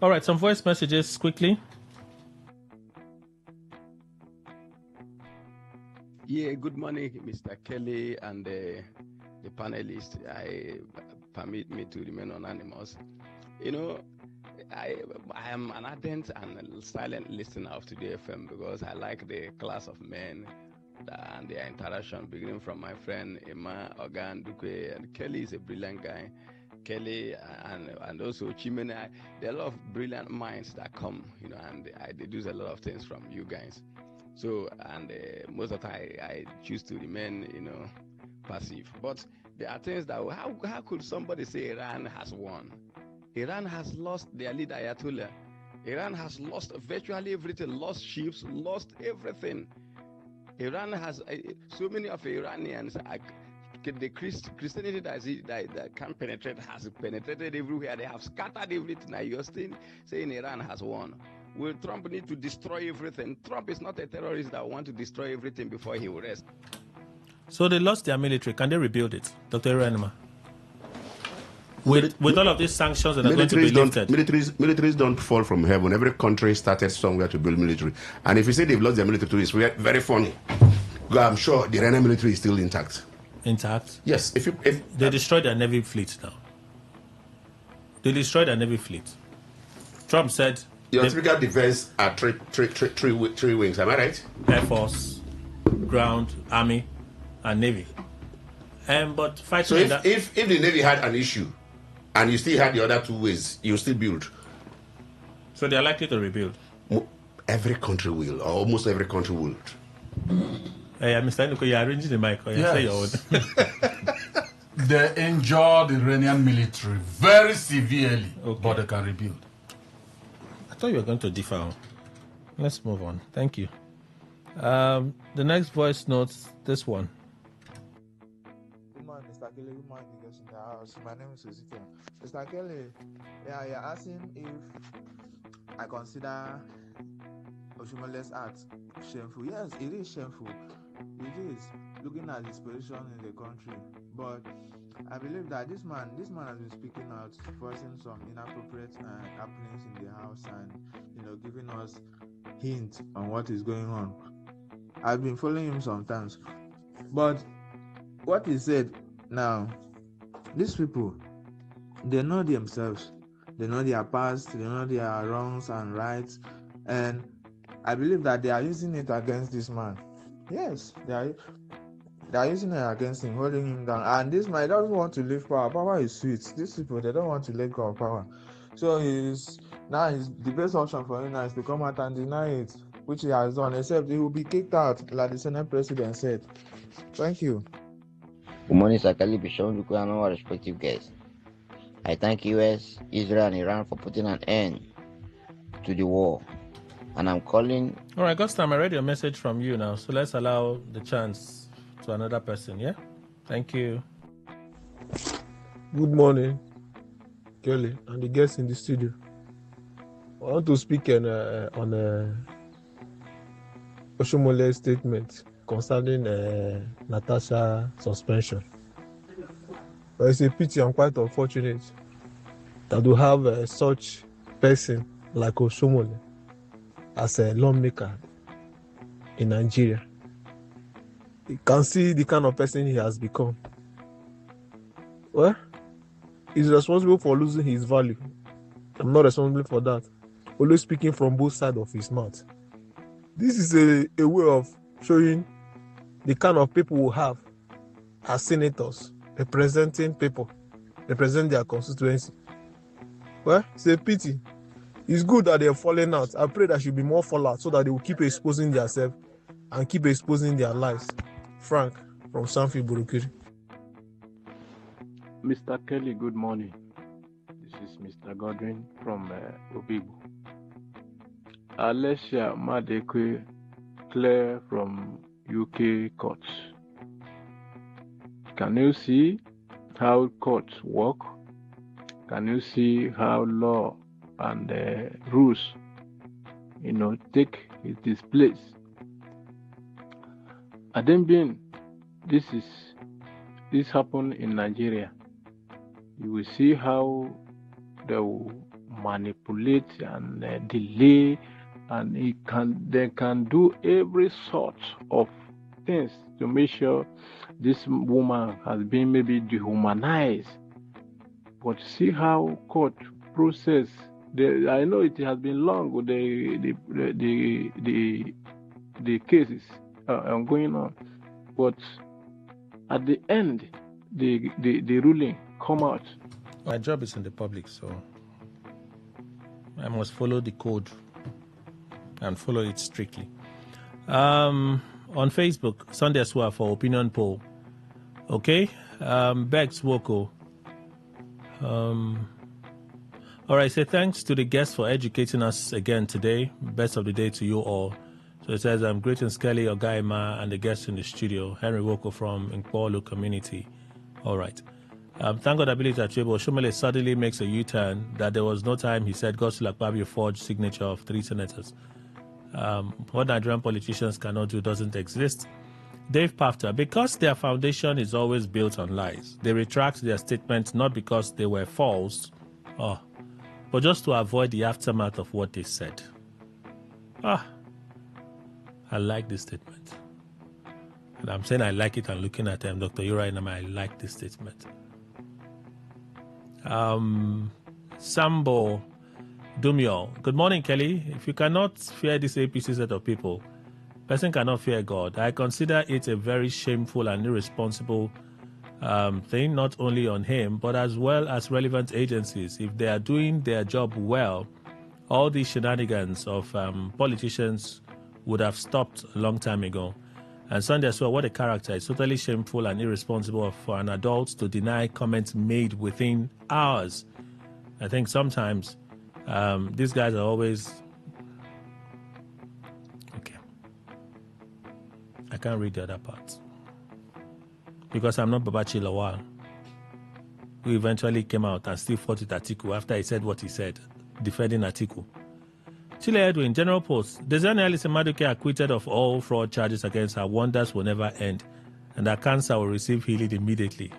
All right, some voice messages quickly. Yeah, good morning, Mr. Kelly and the panelists. I permit me to remain anonymous. I am an ardent and silent listener of Today FM because I like the class of men and their interaction, beginning from my friend Emma Ogan Dukwe, and Kelly is a brilliant guy. Kelly and also Chimene, there are a lot of brilliant minds that come, and I deduce a lot of things from you guys. So, and most of the time I choose to remain, passive. But there are things that, how could somebody say Iran has won? Iran has lost their leader, Ayatollah. Iran has lost virtually everything, lost ships, lost everything. Iran has, so many of the Iranians, the Christianity that can penetrate has penetrated everywhere. They have scattered everything. Now you're still saying Iran has won. Will Trump need to destroy everything? Trump is not a terrorist that wants to destroy everything before he will rest. So they lost their military. Can they rebuild it? Dr. Iranima? With all of these sanctions that are going to be lifted. Militaries don't fall from heaven. Every country started somewhere to build military. And if you say they've lost their military too, it's very funny. I'm sure the Iranian military is still intact. Intact? Yes. If they destroyed their Navy fleet now. They destroyed their Navy fleet. Trump said... Your typical defense are three wings, am I right? Air Force, ground, army, and Navy. But fighting So if the Navy had an issue, and you still had the other two ways, you still build. So they are likely to rebuild. Every country will, or almost every country will. Mr. Inuko, you're arranging the mic. Yes. Say your own. They injured the Iranian military very severely, but they can rebuild. I thought you were going to differ. Let's move on. Thank you. The next voice notes, this one. Good morning, Mr. Kelly. Good morning, you guys in the house. My name is Ozika. Mr. Kelly, you're asking if I consider Oshumole's act shameful. Yes, it is shameful. It is, looking at his position in the country. But I believe that this man has been speaking out, voicing some inappropriate happenings in the house, and giving us hints on what is going on. I've been following him sometimes, but what he said now, these people, they know themselves, they know their past, they know their wrongs and rights, and I believe that they are using it against this man. Yes, they are using it against him, holding him down. And this man doesn't want to leave power. Power is sweet. These people, they don't want to let go of power. So the best option for him now is to come out and deny it, which he has done, except he will be kicked out, like the Senate president said. Thank you. Good morning, Sakali Bishon, and all our respective guests. I thank US, Israel, and Iran for putting an end to the war. And I'm calling. All right, Gustam, I read your message from you now, so let's allow the chance to another person, yeah? Thank you. Good morning, Kelly, and the guests in the studio. I want to speak on Oshumole's statement concerning Natasha suspension. But it's a pity and quite unfortunate that we have such person like Oshumole as a lawmaker in Nigeria. You can see the kind of person he has become. Well, he's responsible for losing his value. I'm not responsible for that. Always speaking from both sides of his mouth. This is a way of showing the kind of people we have as senators, representing people, represent their constituency. Well, it's a pity. It's good that they're falling out. I pray there should be more fallout so that they will keep exposing themselves and keep exposing their lives. Frank from Sanfi Burukiri. Mr. Kelly, good morning. This is Mr. Godwin from Obibu. Alessia Madekwe, Claire from UK courts. Can you see how courts work? Can you see how law and rules, take its place? Adembin, this happened in Nigeria. You will see how they will manipulate and delay, and they can do every sort of things to make sure this woman has been maybe dehumanized. But see how court process. I know it has been long with the cases going on, but at the end, the ruling come out. My job is in the public, so I must follow the code and follow it strictly. On Facebook, Sunday Aswa for opinion poll. Okay, Bex Woko. All right, say thanks to the guests for educating us again today. Best of the day to you all. So it says, greetings Kelly, Ogaima, and the guests in the studio. Henry Woko from Nkpolu community. All right. Thank God, I believe that Oshumole suddenly makes a U-turn, that there was no time, he said, Godswill Akpabio forged signature of 3 senators. What Nigerian politicians cannot do doesn't exist. Dave Pafter, because their foundation is always built on lies, they retract their statements not because they were false, but just to avoid the aftermath of what they said. I like this statement. And I'm saying I like it and looking at him, Dr. Yura Inama, I like this statement. Sambo Dumio, good morning, Kelly. If you cannot fear this APC set of people, person cannot fear God. I consider it a very shameful and irresponsible thing, not only on him, but as well as relevant agencies. If they are doing their job well, all these shenanigans of politicians would have stopped a long time ago. And Sunday as well, what a character. It's totally shameful and irresponsible for an adult to deny comments made within hours. I think sometimes these guys are always... Okay. I can't read the other parts. Because I'm not Babachi Lawal, who eventually came out and still fought with Atiku after he said what he said, defending Atiku. Chile Edwin, General Post, Desani Alice Maduke acquitted of all fraud charges against her. Wonders will never end, and her cancer will receive healing immediately.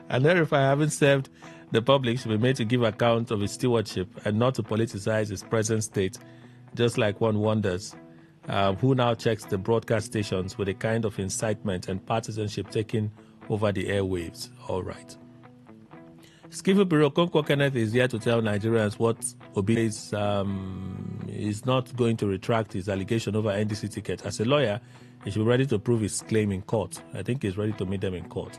And then if I haven't served the public, should be made to give account of his stewardship and not to politicize his present state, just like one wonders who now checks the broadcast stations with a kind of incitement and partisanship taking over the airwaves. All right. Skifu Bureau Konko Kenneth is here to tell Nigerians what Obi is not going to retract his allegation over NDC ticket. As a lawyer, he should be ready to prove his claim in court. I think he's ready to meet them in court.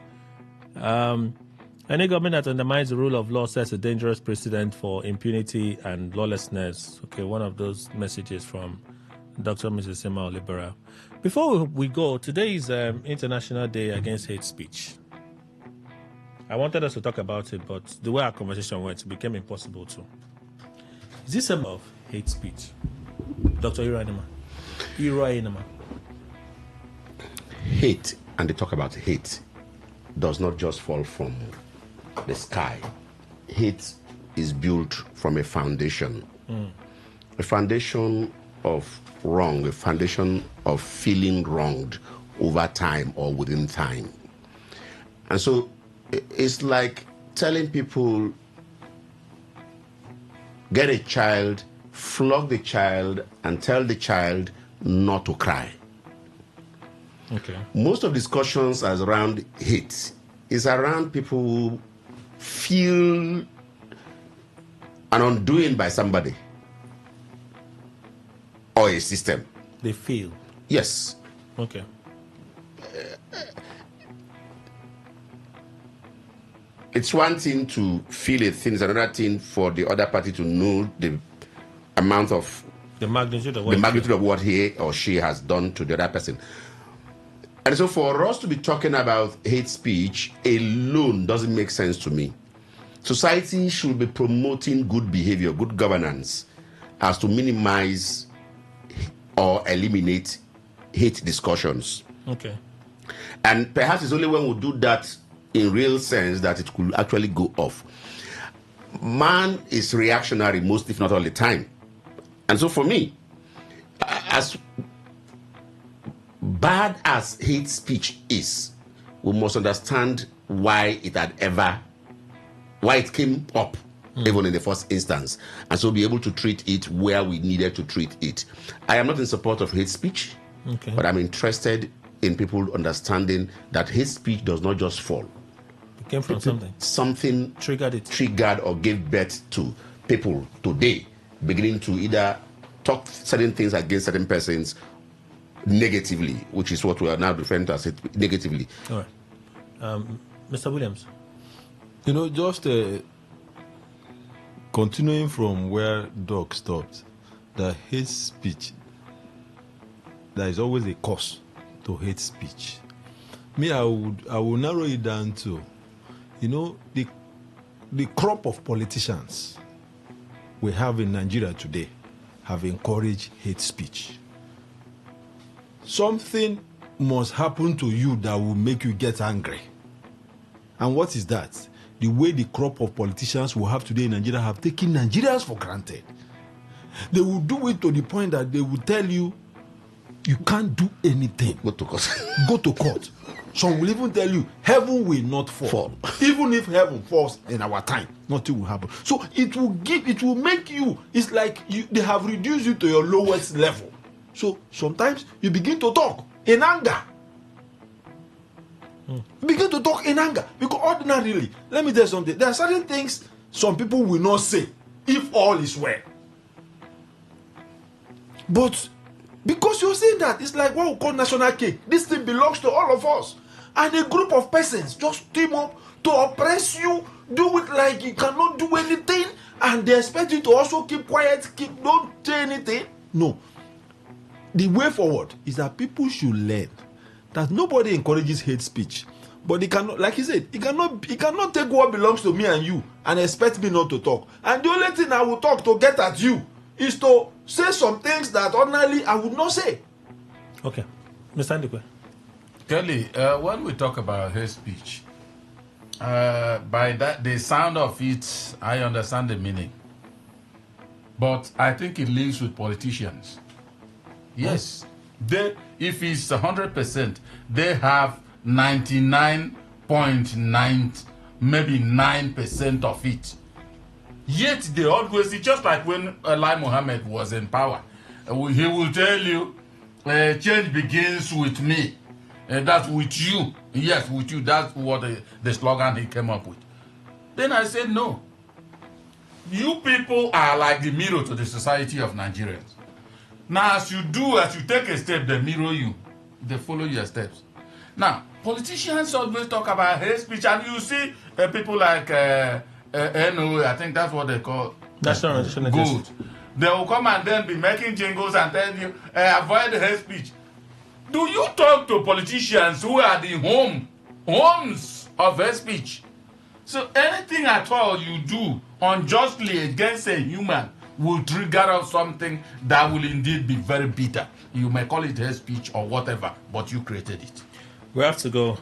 Any government that undermines the rule of law sets a dangerous precedent for impunity and lawlessness. Okay, one of those messages from Dr. Mrs. Sema Olibera. Before we go, today is International Day Against Hate Speech. I wanted us to talk about it, but the way our conversation went, it became impossible to. Is this a of hate speech? Dr. Ira Hate, and they talk about hate, does not just fall from the sky. Hate is built from a foundation. A foundation of wrong, a foundation of feeling wronged over time or within time. And so it's like telling people, get a child, flog the child, and tell the child not to cry. Okay. Most of discussions as around hate is around people who feel an undoing by somebody or a system. They feel. Yes. Okay. It's one thing to feel a thing, it's another thing for the other party to know the amount of the magnitude of what he or she has done to the other person. And so for us to be talking about hate speech alone doesn't make sense to me. Society should be promoting good behavior, good governance, as to minimize or eliminate hate discussions. Okay. And perhaps it's only when we do that in real sense that it could actually go off. Man is reactionary most, if not all the time. And so for me, as bad as hate speech is, we must understand why it came up, even in the first instance, and so be able to treat it where we needed to treat it. I am not in support of hate speech, but I'm interested in people understanding that hate speech does not just fall. It came from something. Something triggered or gave birth to people today, beginning to either talk certain things against certain persons negatively, which is what we are now referring to as it negatively. All right. Mr. Williams. You know, just continuing from where Doc stopped, the hate speech, there is always a cause to hate speech. Me, I will narrow it down to, you know, the crop of politicians we have in Nigeria today have encouraged hate speech. Something must happen to you that will make you get angry. And what is that? The way the crop of politicians we have today in Nigeria have taken Nigerians for granted. They will do it to the point that they will tell you, you can't do anything. Go to court. Go to court. Some will even tell you, heaven will not fall. Even if heaven falls in our time, nothing will happen. So it will make you, it's like they have reduced you to your lowest level. So sometimes you begin to talk in anger. You begin to talk in anger. Because ordinarily, let me tell you something, there are certain things some people will not say if all is well. But because you're saying that, it's like what we call national cake. This thing belongs to all of us. And a group of persons just team up to oppress you, do it like you cannot do anything, and they expect you to also keep quiet, don't say anything. No. The way forward is that people should learn that nobody encourages hate speech. But he cannot, like he said, he cannot take what belongs to me and you and expect me not to talk. And the only thing I will talk to get at you is to say some things that ordinarily I would not say. Okay. Mr. Ndikwe. Kelly, when we talk about hate speech, by that the sound of it, I understand the meaning. But I think it lives with politicians. Yes. They, if it's 100%, they have 99.9, maybe 9% of it. Yet they always, it's just like when Lai Mohammed was in power. He will tell you, change begins with me. That's with you. Yes, with you. That's what the slogan he came up with. Then I said, no. You people are like the mirror to the society of Nigerians. Now, as you take a step, they mirror you. They follow your steps. Now, politicians always talk about hate speech, and you see people like NO, I think that's what they call National good. They will come and then be making jingles and tell you, avoid hate speech. Do you talk to politicians who are the homes of hate speech? So anything at all you do unjustly against a human will trigger out something that will indeed be very bitter. You may call it hate speech or whatever, but you created it. We have to go.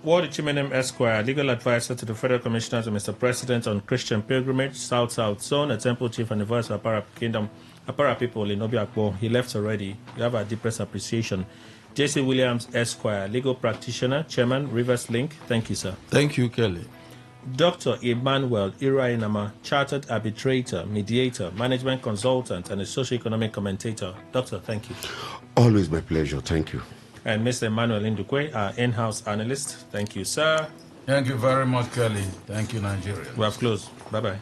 Ward Chimenem Esquire, legal advisor to the Federal Commissioner to Mr. President on Christian Pilgrimage, South Zone, a temple chief and the voice of Apara Kingdom, Apara people in Obiakbo. He left already. We have our deepest appreciation. J.C. Williams Esquire, legal practitioner, chairman, Rivers Link. Thank you, sir. Thank you, Kelly. Dr. Emmanuel Irainama, chartered arbitrator, mediator, management consultant, and a socio-economic commentator. Doctor, thank you. Always my pleasure. Thank you. And Mr. Emmanuel Ndukwe, our in-house analyst. Thank you, sir. Thank you very much, Kelly. Thank you, Nigeria. We have closed. Bye-bye.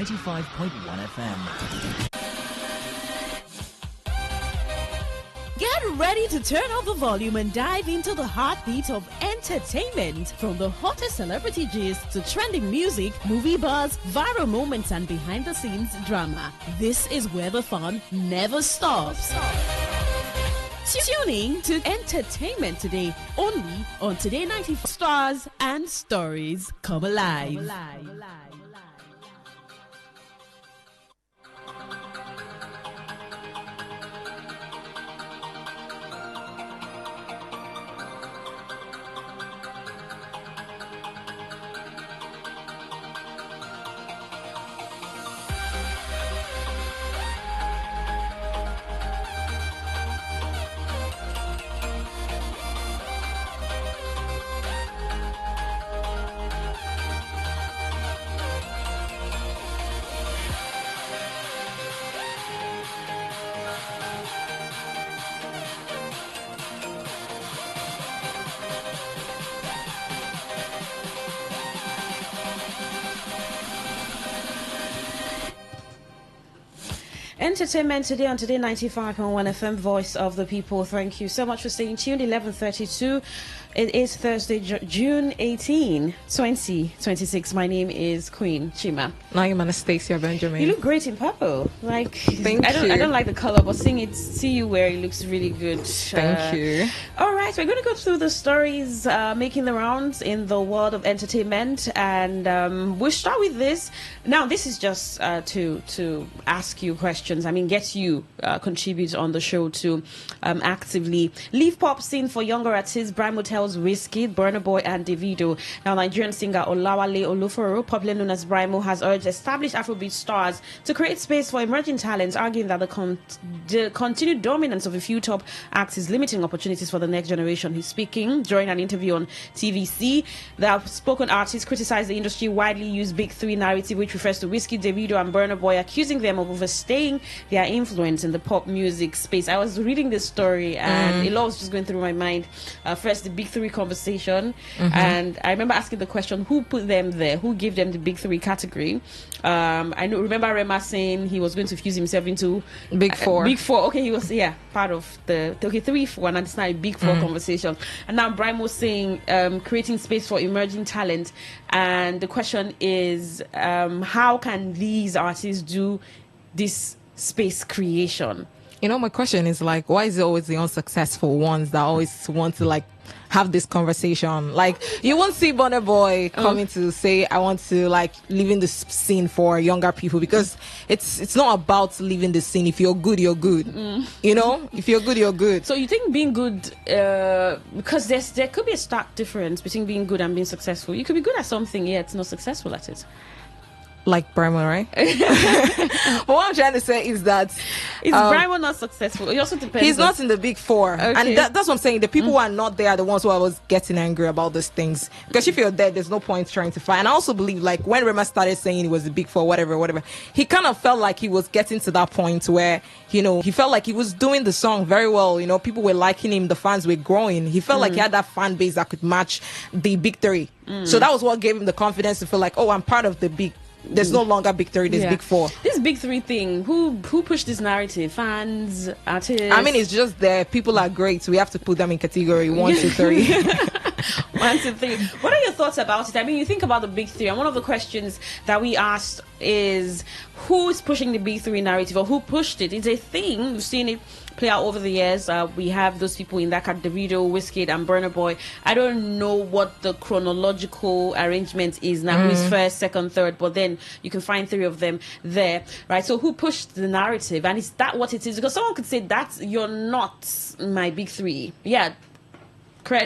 95.1 FM. Get ready to turn up the volume and dive into the heartbeat of entertainment. From the hottest celebrity gist to trending music, movie buzz, viral moments, and behind-the-scenes drama. This is where the fun never stops. Tuning to Entertainment Today, only on Today 94. Stars and stories come alive. Entertainment Today on Today 95.1 FM, Voice of the People. Thank you so much for staying tuned. 11:32. It is Thursday, June 18, 2026. My name is Queen Chima. I'm Anastasia Benjamin. You look great in purple. Like, Thank you. I don't like the color, but see you wear it looks really good. Thank you. All right, we're going to go through the stories making the rounds in the world of entertainment, and we'll start with this. Now, this is just to ask you questions. I mean, get you contribute on the show to actively leave pop scene for younger artists. Brimo tells Wizkid, Burna Boy, and Davido. Now, Nigerian singer Olawale Oluforo, popularly known as Brimo, has urged established Afrobeat stars to create space for emerging talents, arguing that the continued dominance of a few top acts is limiting opportunities for the next generation. He's speaking during an interview on TVC. The outspoken artist criticized the industry widely used Big Three narrative, which refers to Wizkid, Davido, and Burna Boy, accusing them of overstaying their influence in the pop music space. I was reading this story and a lot was just going through my mind. First, the Big Three conversation, and I remember asking the question, who put them there? Who gave them the Big Three category? Remember Rema saying he was going to fuse himself into Big Four. Big Four. Okay, he was part of the 3, 4, and it's now a Big Four conversation. And now Brimo saying creating space for emerging talent. And the question is, how can these artists do this space creation? You know, my question is like, why is it always the unsuccessful ones that always want to like have this conversation? Like, you won't see Burna Boy coming to say, I want to like live in the scene for younger people, because it's not about leaving the scene. If you're good, you're good. You know, if you're good, you're good. So you think being good, because there could be a stark difference between being good and being successful. You could be good at something yet not successful at it. Like Brimo, right? But what I'm trying to say is that is Brimo not successful? It also depends. He's not in the Big Four, and that's what I'm saying. The people who are not there are the ones who are always getting angry about these things. Because if you're there, there's no point trying to fight. And I also believe, like, when Rema started saying it was the Big Four, whatever, he kind of felt like he was getting to that point where, you know, he felt like he was doing the song very well. You know, people were liking him, the fans were growing. He felt like he had that fan base that could match the Big Three. So that was what gave him the confidence to feel like, oh, I'm part of the Big. There's no longer Big Three, there's Big Four. This Big Three thing, who pushed this narrative? Fans, artists? I mean, it's just there. People are great, so we have to put them in category 1, 2, 3. 1, 2, 3. What are your thoughts about it? I mean, you think about the Big Three, and one of the questions that we asked is, who's pushing the Big Three narrative, or who pushed it? It's a thing. We've seen it play out over the years. We have those people in that category, Davido, Wizkid, and Burna Boy. I don't know what the chronological arrangement is now, who's first, second, third, but then you can find 3 of them there, right? So who pushed the narrative, and is that what it is? Because someone could say that you're not my Big Three. Yeah,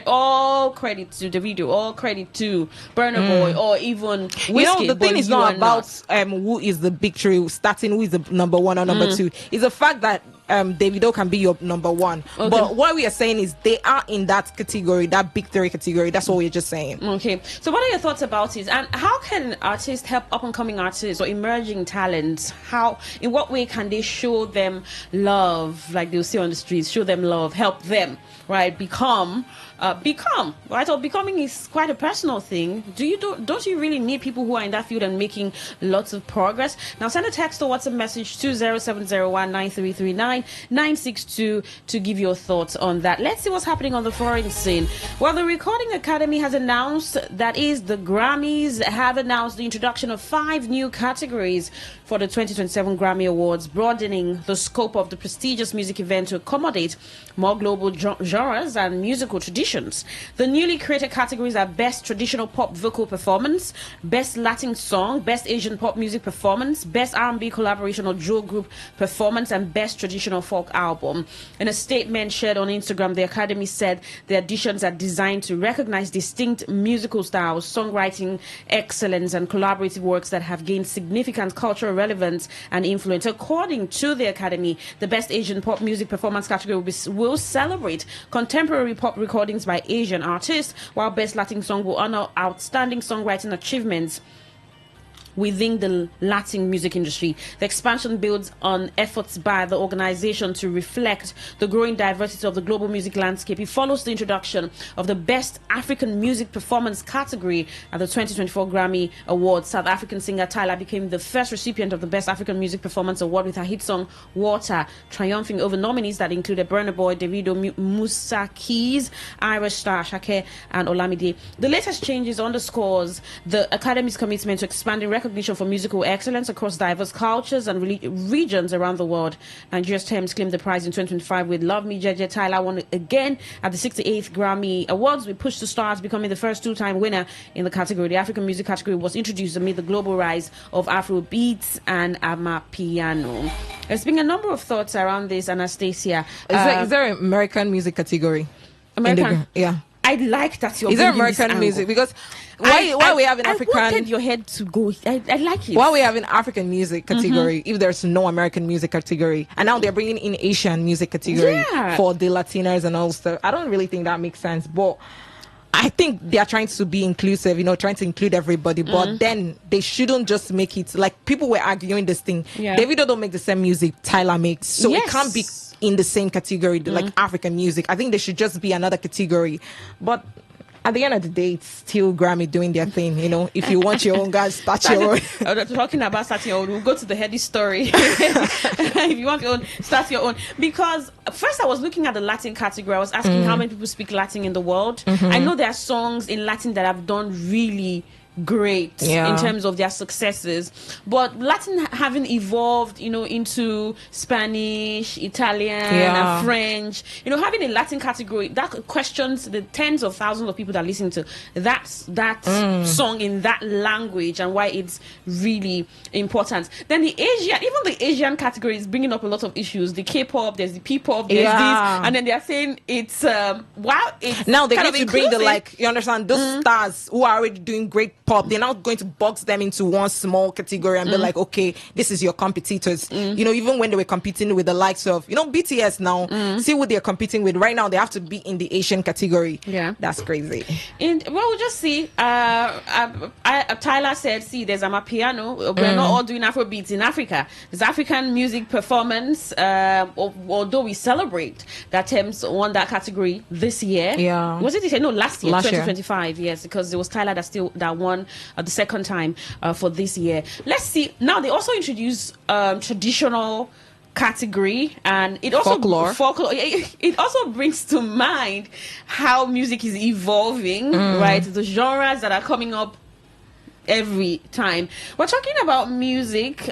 all credit to Davido, all credit to Burna Boy, or even Wizkid. You know, the thing is not about who is the Big Three starting, who is the number 1 or number 2. It's the fact that Davido can be your number one. Okay. But what we are saying is they are in that category, that big three category. That's what we're just saying. Okay. So what are your thoughts about it? And how can artists help up-and-coming artists or emerging talents? In what way can they show them love, like they'll see on the streets, show them love, help them, right, become, right? Or becoming is quite a personal thing. Don't you really need people who are in that field and making lots of progress? Now send a text or WhatsApp message to 0701-9339-962 to give your thoughts on that. Let's see what's happening on the foreign scene. Well, the Recording Academy has announced, that is, the Grammys have announced the introduction of 5 new categories for the 2027 Grammy Awards, broadening the scope of the prestigious music event to accommodate more global genres and musical traditions. The newly created categories are Best Traditional Pop Vocal Performance, Best Latin Song, Best Asian Pop Music Performance, Best R&B Collaboration or Duo Group Performance, and Best Traditional Folk Album. In a statement shared on Instagram, the Academy said the additions are designed to recognize distinct musical styles, songwriting excellence, and collaborative works that have gained significant cultural relevance and influence. According to the Academy, the Best Asian Pop Music Performance category will celebrate contemporary pop recordings by Asian artists, while Best Latin Song will honor outstanding songwriting achievements within the Latin music industry. The expansion builds on efforts by the organization to reflect the growing diversity of the global music landscape. It follows the introduction of the Best African Music Performance category at the 2024 Grammy Awards. South African singer Tyla became the first recipient of the Best African Music Performance Award with her hit song Water, triumphing over nominees that included Burna Boy, Davido, Musa Keys, Irish star Shake, and Olamide. The latest changes underscores the Academy's commitment to expanding recognition for musical excellence across diverse cultures and regions around the world. Nigeria's Thames claimed the prize in 2025 with Love Me Jeje. Tyla won again at the 68th Grammy Awards with Push to Stars, becoming the first two-time winner in the category. The African music category was introduced amid the global rise of Afro beats and Amapiano. There's been a number of thoughts around this, Anastasia. Is there an American music category? American? Yeah. I like that you're. Is there American music? Because why we have an African? I wanted your head to go. I like it. Why we have an African music category if there's no American music category, and now they're bringing in Asian music category for the Latinas and all stuff. I don't really think that makes sense, but I think they are trying to be inclusive, trying to include everybody, but then they shouldn't just make it like people were arguing this thing. Davido don't make the same music Tyla makes, so it can't be in the same category like African music. I think they should just be another category. But at the end of the day, it's still Grammy doing their thing. If you want your own, guys, start your own. Talking about starting your own, we'll go to the heady story. If you want your own, start your own. Because first I was looking at the Latin category. I was asking how many people speak Latin in the world. I know there are songs in Latin that have done really great in terms of their successes, but Latin having evolved into Spanish, Italian, and French, having a Latin category that questions the tens of thousands of people that listen to that song in that language and why it's really important. Then the Asian category is bringing up a lot of issues. The K-pop, there's the P-pop, there's this, and then they're saying it's it's now they need to bring the you understand those stars who are already doing great pop. They're not going to box them into one small category and be like, okay, this is your competitors. Even when they were competing with the likes of BTS now, see what they're competing with right now. They have to be in the Asian category. That's crazy. And we'll just see. Tyla said, see, there's Amapiano. We're not all doing Afro beats in Africa. There's African music performance. Although we celebrate that Thames won that category this year. Was it this year? No, last year, 2025. Yes, because it was Tyla that won the second time for this year. Let's see. Now they also introduced traditional category, and it also folklore. It also brings to mind how music is evolving, right? The genres that are coming up every time. We're talking about music.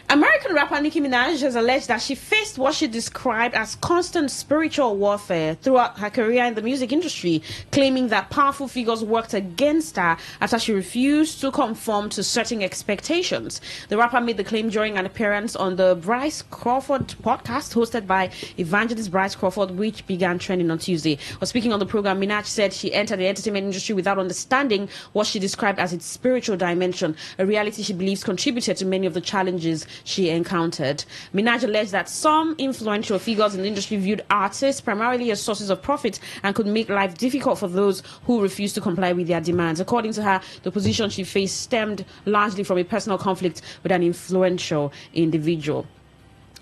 American rapper Nicki Minaj has alleged that she faced what she described as constant spiritual warfare throughout her career in the music industry, claiming that powerful figures worked against her after she refused to conform to certain expectations. The rapper made the claim during an appearance on the Bryce Crawford podcast hosted by evangelist Bryce Crawford, which began trending on Tuesday. While speaking on the program, Minaj said she entered the entertainment industry without understanding what she described as as its spiritual dimension, a reality she believes contributed to many of the challenges she encountered. Minaj alleged that some influential figures in the industry viewed artists primarily as sources of profit and could make life difficult for those who refused to comply with their demands. According to her, the position she faced stemmed largely from a personal conflict with an influential individual.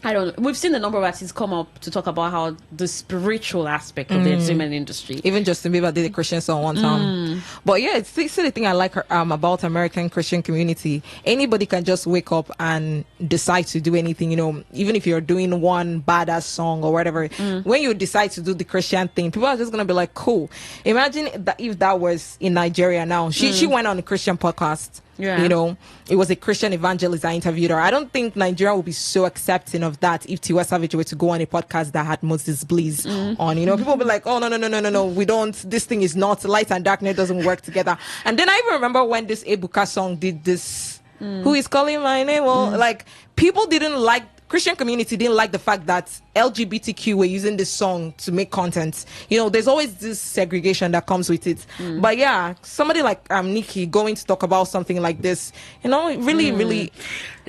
I don't know. We've seen a number of artists come up to talk about how the spiritual aspect of the entertainment industry. Even Justin Bieber did a Christian song one time. But yeah, it's the thing I like about American Christian community. Anybody can just wake up and decide to do anything, even if you're doing one badass song or whatever. When you decide to do the Christian thing, people are just going to be like, cool. Imagine that if that was in Nigeria now. She went on a Christian podcast. Yeah. It was a Christian evangelist that interviewed her. I don't think Nigeria would be so accepting of that if Tiwa Savage were to go on a podcast that had Moses Bliss on. People will be like, oh, no, we don't. This thing is not. Light and darkness doesn't work together. And then I even remember when this Ebuka song did this, Who is calling my name? Well, people didn't like, Christian community didn't like the fact that LGBTQ were using this song to make content. There's always this segregation that comes with it. But yeah, somebody like Nikki going to talk about something like this, really.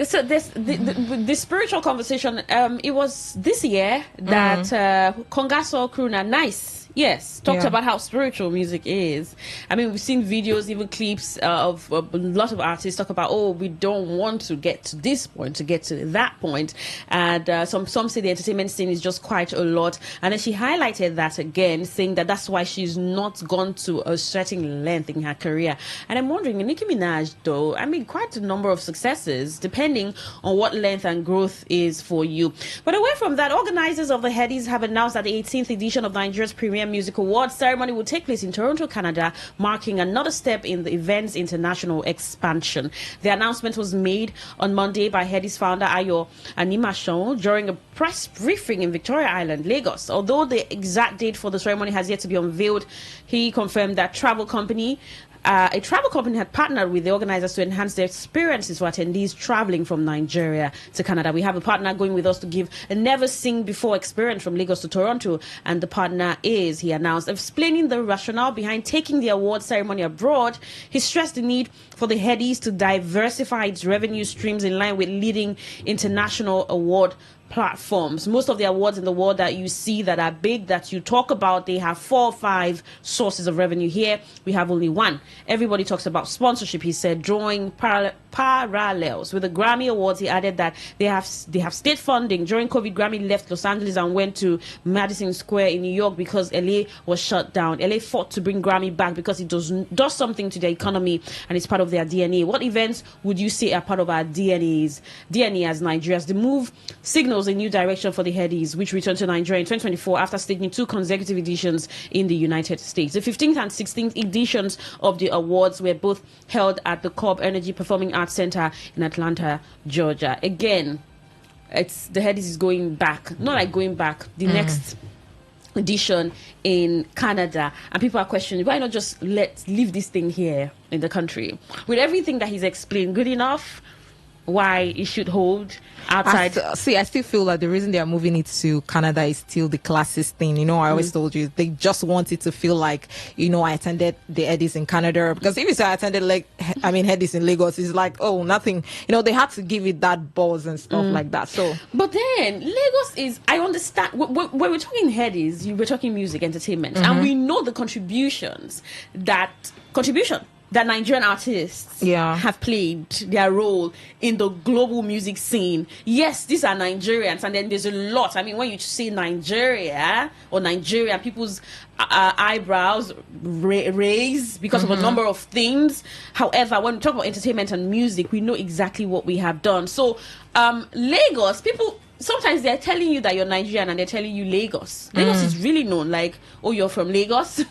So the spiritual conversation. It was this year that Kongaso Kruna Nice talked about how spiritual music is. I mean, we've seen videos, even clips of a lot of artists talk about, we don't want to get to this point, to get to that point. And some say the entertainment scene is just quite a lot. And then she highlighted that again, saying that that's why she's not gone to a certain length in her career. And I'm wondering, Nicki Minaj, though, I mean, quite a number of successes, depending on what length and growth is for you. But away from that, organizers of the Headies have announced that the 18th edition of Nigeria's Premier Music Awards ceremony will take place in Toronto, Canada, marking another step in the event's international expansion. The announcement was made on Monday by Headies founder Ayo Animashon during a press briefing in Victoria Island, Lagos. Although the exact date for the ceremony has yet to be unveiled, he confirmed that a travel company had partnered with the organizers to enhance their experiences for attendees traveling from Nigeria to Canada. We have a partner going with us to give a never-seen-before experience from Lagos to Toronto, and the partner is, he announced, explaining the rationale behind taking the award ceremony abroad. He stressed the need for the Headies to diversify its revenue streams in line with leading international award platforms. Most of the awards in the world that you see that are big, that you talk about, they have 4 or 5 sources of revenue. Here we have only one. Everybody talks about sponsorship, he said, drawing parallels with the Grammy Awards. He added that they have state funding. During COVID, Grammy left Los Angeles and went to Madison Square in New York because LA was shut down. LA fought to bring Grammy back because it does something to their economy and it's part of their DNA. What events would you say are part of our DNA as Nigerians? The move signals a new direction for the Headies, which returned to Nigeria in 2024 after staging 2 consecutive editions in the United States. The 15th and 16th editions of the awards were both held at the Cobb Energy Performing Arts Center in Atlanta, Georgia. Again, it's the Headies is going back, not like going back, the next edition in Canada, and people are questioning, why not just leave this thing here in the country? With everything that he's explained, good enough? Why it should hold outside? I still feel that the reason they are moving it to Canada is still the classist thing. I always told you, they just want it to feel like, I attended the Headies in Canada. Because if you say I attended, Headies in Lagos, it's like, oh, nothing. They had to give it that buzz and stuff like that. So, but then Lagos is, I understand, when we're talking Headies, we're talking music, entertainment, and we know the contribution that Nigerian artists have played their role in the global music scene. Yes, these are Nigerians, and then there's a lot. I mean, when you say Nigeria or Nigerian, people's eyebrows raise because of a number of things. However, when we talk about entertainment and music, we know exactly what we have done. So, Lagos, people, sometimes they're telling you that you're Nigerian and they're telling you Lagos. Lagos is really known like, oh, you're from Lagos?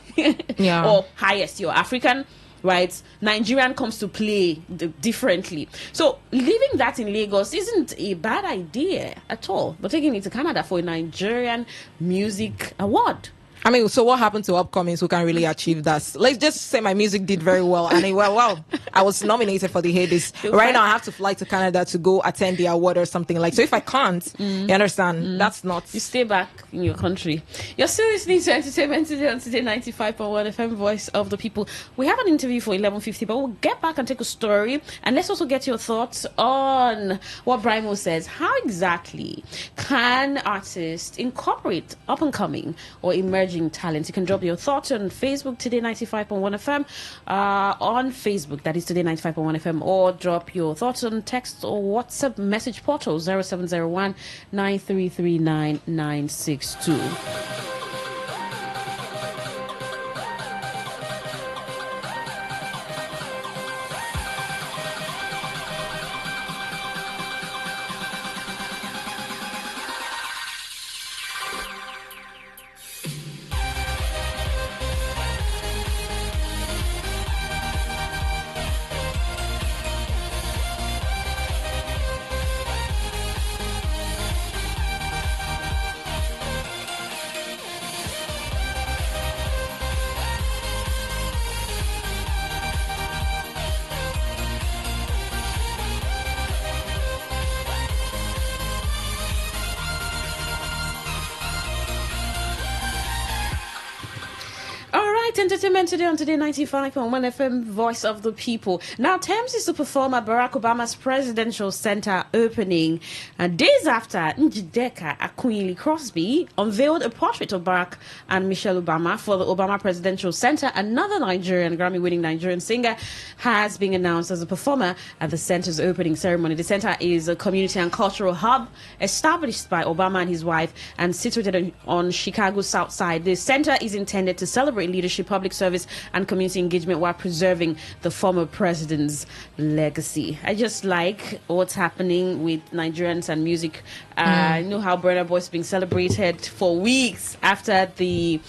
Or highest, you're African. Right, Nigerian comes to play differently. So leaving that in Lagos isn't a bad idea at all. But taking it to Canada for a Nigerian music award. I mean, so what happened to upcomings who can really achieve that? Let's just say my music did very well, and I was nominated for the Hades. Right now, I have to fly to Canada to go attend the award or something like. So if I can't, you understand, that's not. You stay back in your country. You're still listening to Entertainment Today on Today 95.1 FM, Voice of the People. We have an interview for 11:50, but we'll get back and take a story, and let's also get your thoughts on what Brimo says. How exactly can artists incorporate up and coming or emerging talent? You can drop your thoughts on Facebook, Today 95.1 FM, on Facebook, that is Today 95.1 FM, or drop your thoughts on text or WhatsApp message portal 0701 9339 962. Entertainment Today on Today 95.1 FM, Voice of the People. Now, Thames is to perform at Barack Obama's Presidential Center opening. And days after, Njideka Akwili Crosby unveiled a portrait of Barack and Michelle Obama for the Obama Presidential Center. Another Nigerian, Grammy-winning Nigerian singer, has been announced as a performer at the center's opening ceremony. The center is a community and cultural hub established by Obama and his wife and situated on Chicago's South Side. The center is intended to celebrate leadership, public service, and community engagement while preserving the former president's legacy. I just like what's happening with Nigerians and music. I know how Burna Boy is being celebrated for weeks after the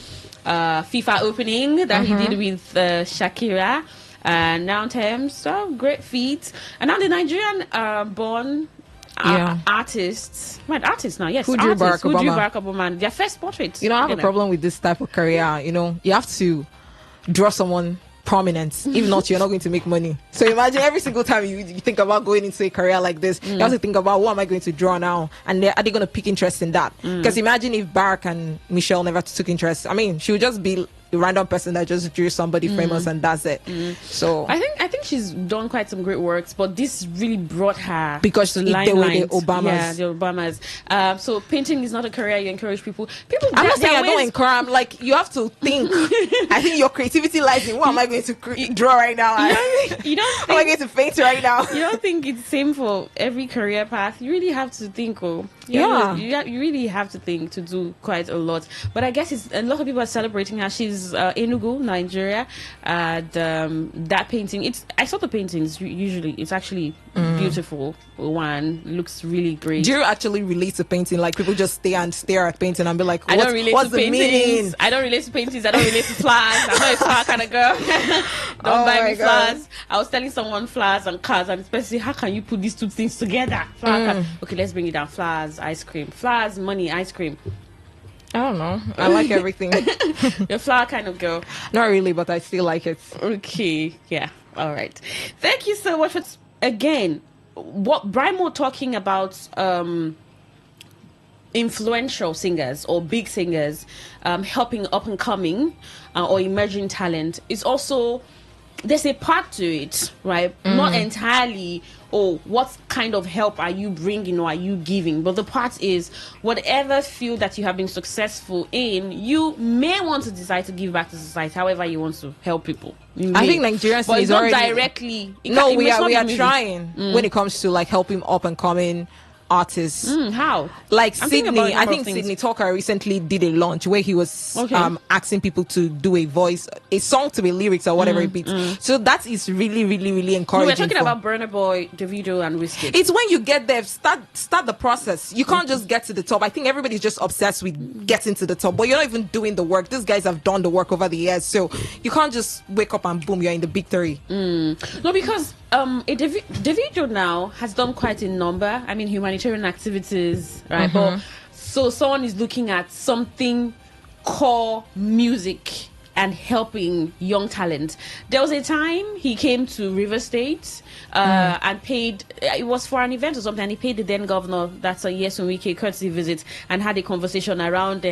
FIFA opening that he did with Shakira. And now Thames, so great feat. And now the Nigerian born artists now, yes, who drew Barack Obama, their first portrait. I have a problem with this type of career. You have to draw someone prominent. If not, you're not going to make money. So imagine every single time you think about going into a career like this, you have to think about, what am I going to draw now? And are they going to pick interest in that? Because imagine if Barack and Michelle never took interest. I mean, she would just be a random person that just drew somebody famous and that's it. So I think she's done quite some great works, but this really brought her because to they were the Obamas. Yeah, the Obamas. So painting is not a career you encourage people. I'm not saying I don't encourage. I'm like, you have to think. I think your creativity lies in what am I going to draw right now? You don't think, am I going to paint right now? You don't think it's the same for every career path. You really have to think. You really have to think to do quite a lot. But I guess a lot of people are celebrating her. She's Enugu, Nigeria, and that painting. I saw the paintings. Usually, it's actually beautiful. One looks really great. Do you actually relate to painting? Like people just stare at painting and be like, I don't relate what's to the paintings. meaning? I don't relate to paintings. I don't relate to flowers. I'm not a flower kind of girl. Don't buy me flowers. I was telling someone flowers and cars, and especially how can you put these two things together? Okay, let's bring it down. Flowers, ice cream. Flowers, money, ice cream. I don't know. I like everything. You're a flower kind of girl. Not really, but I still like it. Okay. Yeah. All right. Thank you so much for again. What Brimo talking about influential singers or big singers helping up and coming or emerging talent is also, there's a part to it, right? Not entirely, what kind of help are you bringing or are you giving? But the part is, whatever field that you have been successful in, you may want to decide to give back to society, however you want to help people. I think Nigerians is not already directly. We are trying when it comes to like helping up and coming artists. How? Like Sydney, I think Sydney Talker recently did a launch where he was asking people to do a song to be lyrics or whatever it be. So that is really, really, really encouraging. We're talking about Burna Boy, Davido, and Wizkid. It's when you get there, start the process. You can't just get to the top. I think everybody's just obsessed with getting to the top, but you're not even doing the work. These guys have done the work over the years, so you can't just wake up and boom, you're in the big three. No, because Davido now has done quite a number. I mean, humanitarian activities, right? But so someone is looking at something core music and helping young talent. There was a time he came to River State and paid, it was for an event or something, and he paid the then governor, that's a Yesun Wike, courtesy visit, and had a conversation around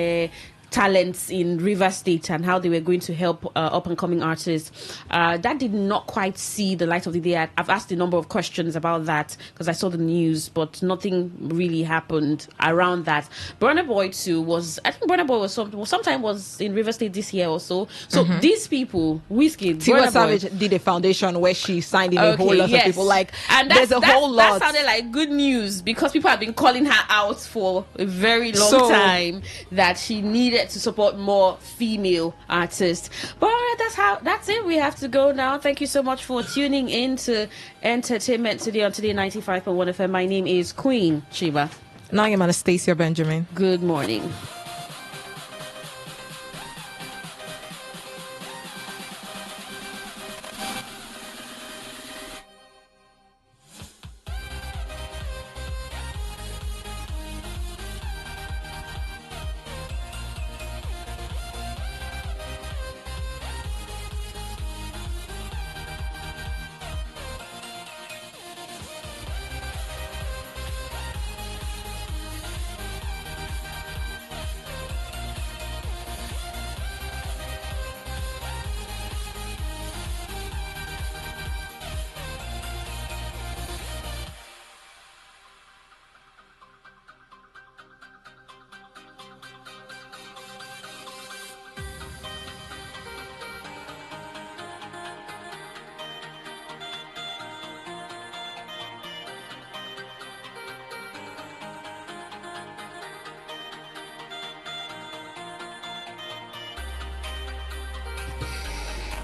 talents in River State and how they were going to help up-and-coming artists. That did not quite see the light of the day. I've asked a number of questions about that because I saw the news, but nothing really happened around that. Burna Boy too I think Burna Boy was sometime was in River State this year or so. So these people, Wizkid, Tiwa Savage did a foundation where she signed in a whole lot of people. And there's a whole lot. That sounded like good news because people have been calling her out for a very long time that she needed to support more female artists. But all right, that's it. We have to go now. Thank you so much for tuning in to Entertainment Today on Today 95.1 FM. My name is Queen Chiba. Now I'm Anastasia Benjamin. Good morning.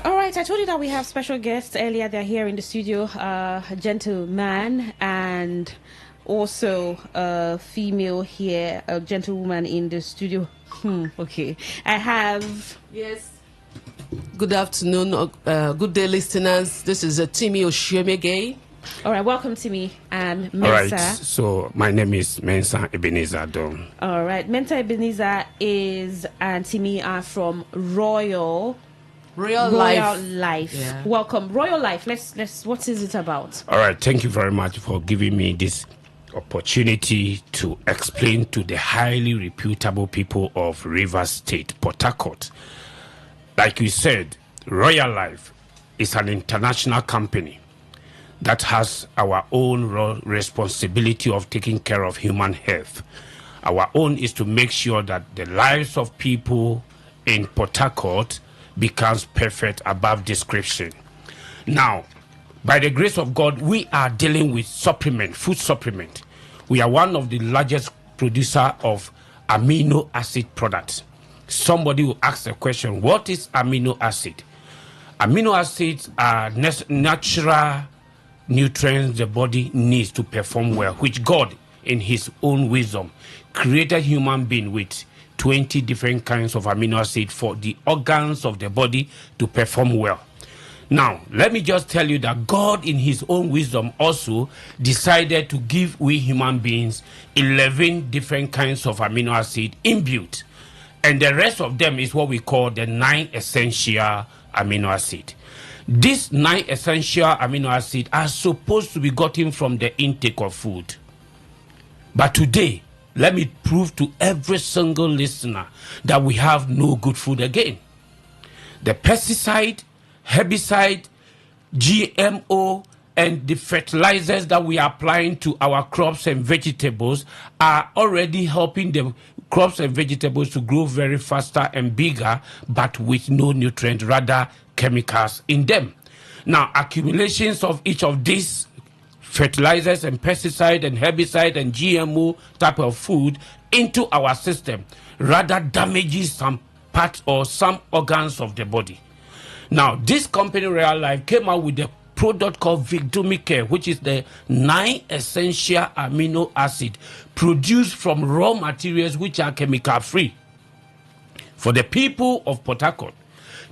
All right, I told you that we have special guests earlier. They're here in the studio, a gentleman and also a female here, a gentlewoman in the studio. Okay. I have... Yes. Good afternoon, good day, listeners. This is Timmy Oshiemege. All right, welcome Timmy and Mensa. All right, so my name is Mensa Ebenezer Dom. All right, Mensa Ebenezer and Timmy are from Royal Life. Yeah. Welcome, Royal Life. Let's. What is it about? All right, thank you very much for giving me this opportunity to explain to the highly reputable people of River State, Port Harcourt. Like you said, Royal Life is an international company that has our own responsibility of taking care of human health. Our own is to make sure that the lives of people in Port Harcourt becomes perfect above description. Now, by the grace of God, we are dealing with food supplement. We are one of the largest producer of amino acid products. Somebody will ask the question, what is amino acid? Amino acids are natural nutrients the body needs to perform well, which God, in his own wisdom, created human being with 20 different kinds of amino acid for the organs of the body to perform well. Now, let me just tell you that God, in his own wisdom, also decided to give we human beings 11 different kinds of amino acid inbuilt. And the rest of them is what we call the 9 essential amino acid. These 9 essential amino acids are supposed to be gotten from the intake of food. But today, let me prove to every single listener that we have no good food again. The pesticide, herbicide, GMO, and the fertilizers that we are applying to our crops and vegetables are already helping the crops and vegetables to grow very faster and bigger, but with no nutrient, rather chemicals in them. Now, accumulations of each of these fertilizers and pesticide and herbicide and GMO type of food into our system rather damages some parts or some organs of the body. Now, this company, Real Life, came out with a product called Vicdomicare, which is the 9 essential amino acid produced from raw materials which are chemical free. For the people of Port Harcourt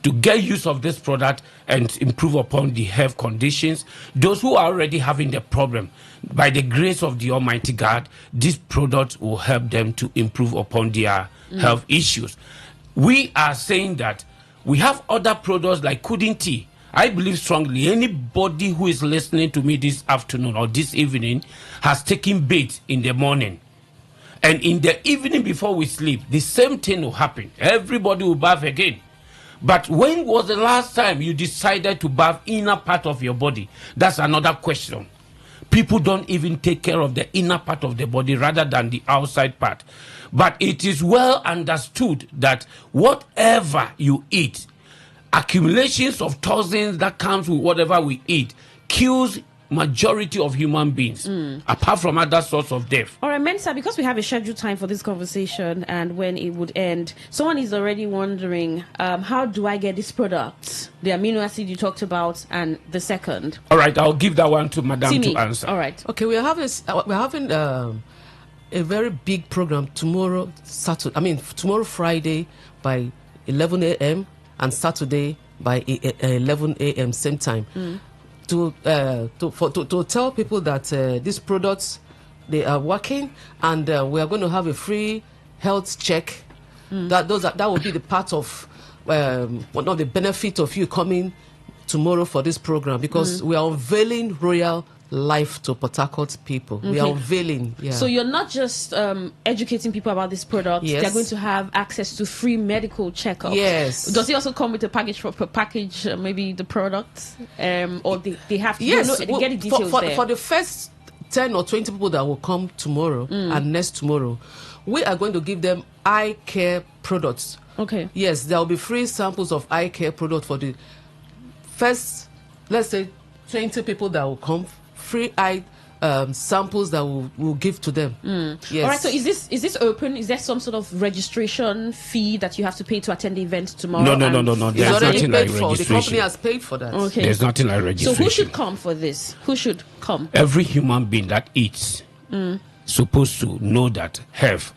to get use of this product and improve upon the health conditions, those who are already having the problem, by the grace of the Almighty God, this product will help them to improve upon their health issues. We are saying that we have other products like Kudin tea. I believe strongly anybody who is listening to me this afternoon or this evening has taken bait in the morning. And in the evening before we sleep, the same thing will happen. Everybody will bath again. But when was the last time you decided to bath inner part of your body? That's another question. People don't even take care of the inner part of the body rather than the outside part. But it is well understood that whatever you eat, accumulations of toxins that comes with whatever we eat, kills majority of human beings, apart from other sorts of death. All right, Mensa, because we have a scheduled time for this conversation and when it would end, someone is already wondering, how do I get this product? The amino acid you talked about and the second. All right, I'll give that one to Madam to answer. All right. Okay, we're having a very big program tomorrow, tomorrow Friday by 11 a.m. and Saturday by 11 a.m. same time. To tell people that these products, they are working, and we are going to have a free health check. That will be the part of one of the benefit of you coming tomorrow for this program, because we are unveiling royal life to Port Harcourt people. We are unveiling. Yeah. So you're not just educating people about this product. Yes. They're going to have access to free medical checkups. Yes. Does it also come with a package for per package, maybe the products, or they have to? Yes. They get the details there. For the first 10 or 20 people that will come tomorrow and next tomorrow, we are going to give them eye care products. Okay. Yes, there will be free samples of eye care product for the first, let's say, 20 people that will come. Free eye samples that we'll give to them. Yes. All right. So is this open? Is there some sort of registration fee that you have to pay to attend the event tomorrow? No. It's already paid for. The company has paid for that. Okay. There's nothing like registration. So who should come for this? Who should come? Every human being that eats supposed to know that health.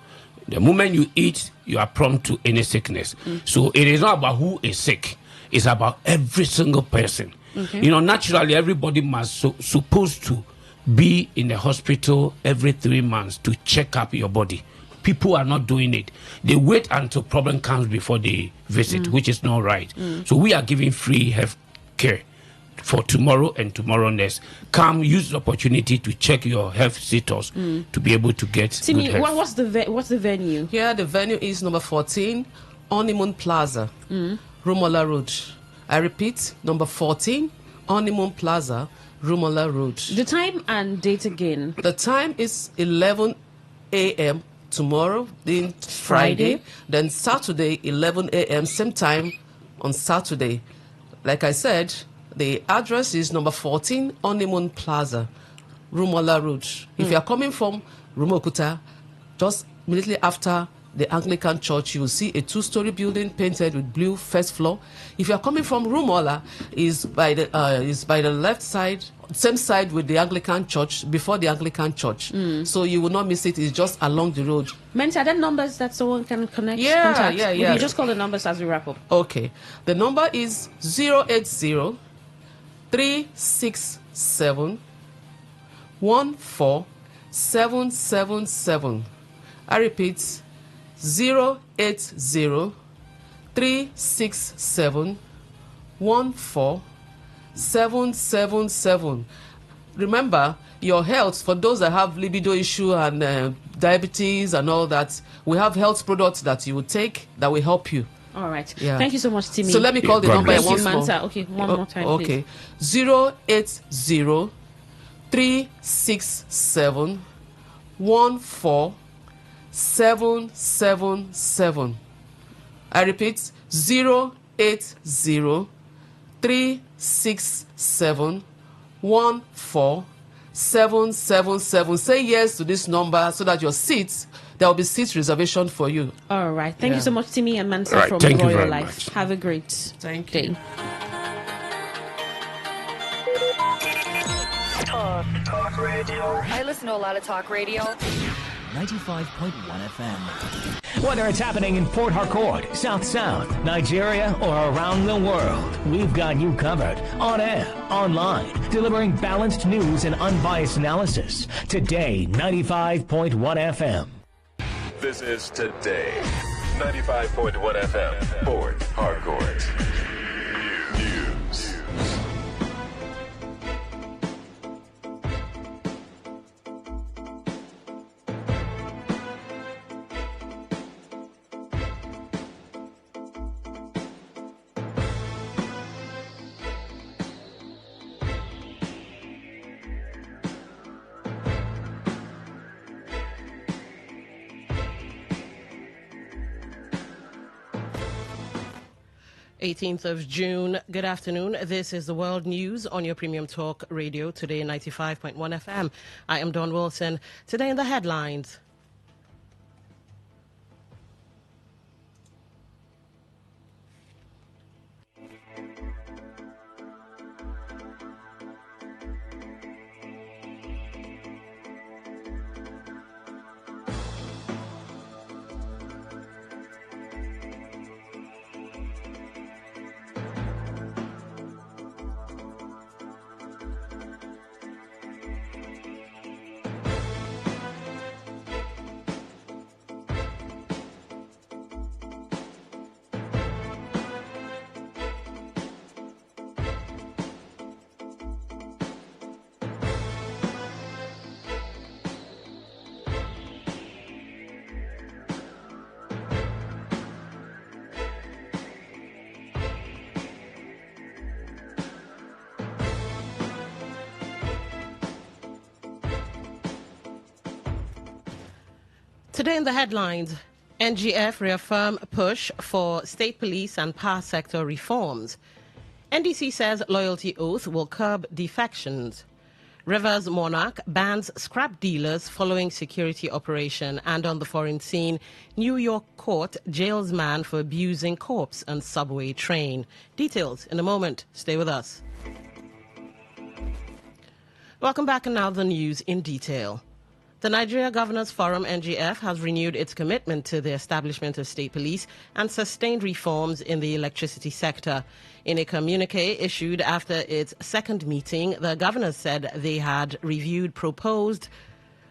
The moment you eat, you are prone to any sickness. So it is not about who is sick. It's about every single person. Okay. Naturally, everybody must supposed to be in the hospital every 3 months to check up your body. People are not doing it. They wait until problem comes before they visit, which is not right. So we are giving free health care for tomorrow and tomorrow next. Come, use the opportunity to check your health status to be able to get Timmy, good health. what's the venue? Here, the venue is number 14, Honeymoon Plaza, Rumola Road. I repeat, number 14, Honeymoon Plaza, Rumola Road. The time and date again? The time is 11 a.m. tomorrow, then Friday. Then Saturday, 11 a.m., same time on Saturday. Like I said, the address is number 14, Honeymoon Plaza, Rumola Road. If you are coming from Rumokuta, just immediately after the Anglican Church, you will see a 2-story building painted with blue first floor. If you are coming from Rumola, is by the left side, same side with the Anglican Church, before the Anglican Church. So you will not miss it. It's just along the road. Mensa, are there numbers that someone can connect? Yeah, contact? yeah. You just call the numbers as we wrap up. Okay. The number is 080 367 14777. I repeat, 080 367 14777. Remember, your health, for those that have libido issue and diabetes and all that, we have health products that you will take that will help you. All right. Yeah. Thank you so much, Timmy. So let me call the number once more. Okay, one more time, okay. please. 080 367 14777. I repeat, 080 367 14777. Say yes to this number so that your seats, there will be seat reservation for you. All right. Thank you so much, Timmy and Mansa Right, from thank you Royal very Life. much. Have a great day. Talk radio. I listen to a lot of talk radio. 95.1 FM. Whether it's happening in Port Harcourt, South South, Nigeria, or around the world, we've got you covered. On air, online, delivering balanced news and unbiased analysis. Today, 95.1 FM. This is Today 95.1 FM, Port Harcourt. News. 18th of June. Good afternoon. This is the World News on your Premium Talk Radio, Today 95.1 FM. I am Dawn Wilson. Today in the headlines. Today in the headlines, NGF reaffirm push for state police and power sector reforms. NDC says loyalty oath will curb defections. Rivers Monarch bans scrap dealers following security operation. And on the foreign scene, New York court jails man for abusing corpse on subway train. Details in a moment. Stay with us. Welcome back, and now the news in detail. The Nigeria Governors Forum, NGF, has renewed its commitment to the establishment of state police and sustained reforms in the electricity sector. In a communique issued after its second meeting, the governors said they had reviewed proposed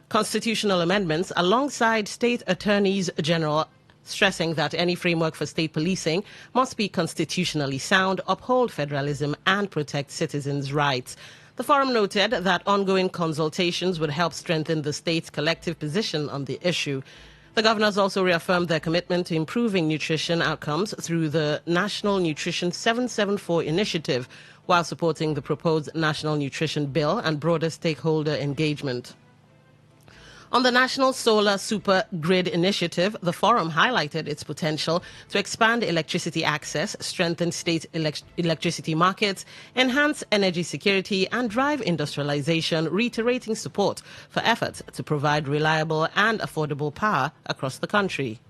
constitutional amendments alongside state attorneys general, stressing that any framework for state policing must be constitutionally sound, uphold federalism, and protect citizens' rights. The forum noted that ongoing consultations would help strengthen the state's collective position on the issue. The governors also reaffirmed their commitment to improving nutrition outcomes through the National Nutrition 774 initiative, while supporting the proposed National Nutrition Bill and broader stakeholder engagement. On the National Solar Super Grid Initiative, the forum highlighted its potential to expand electricity access, strengthen state electricity markets, enhance energy security, and drive industrialization, reiterating support for efforts to provide reliable and affordable power across the country.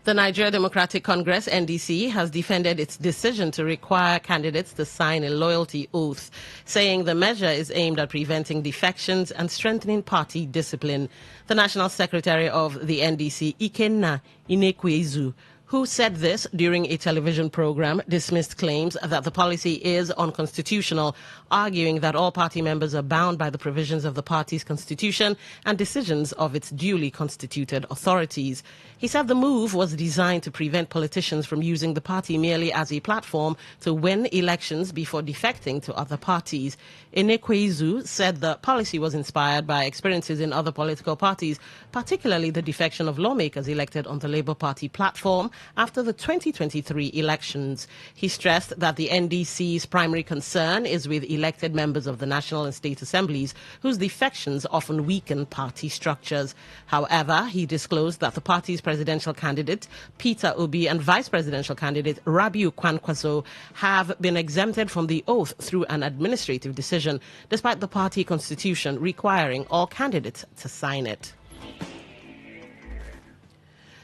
The Nigeria Democratic Congress, NDC, has defended its decision to require candidates to sign a loyalty oath, saying the measure is aimed at preventing defections and strengthening party discipline. The National Secretary of the NDC, Ikenna Inekwezu, who said this during a television program, dismissed claims that the policy is unconstitutional, arguing that all party members are bound by the provisions of the party's constitution and decisions of its duly constituted authorities. He said the move was designed to prevent politicians from using the party merely as a platform to win elections before defecting to other parties. Inekwezu said the policy was inspired by experiences in other political parties, particularly the defection of lawmakers elected on the Labour Party platform after the 2023 elections. He stressed that the NDC's primary concern is with elected members of the National and State Assemblies, whose defections often weaken party structures. However, he disclosed that the party's presidential candidate, Peter Obi, and vice presidential candidate, Rabiu Kwankwaso, have been exempted from the oath through an administrative decision, despite the party constitution requiring all candidates to sign it.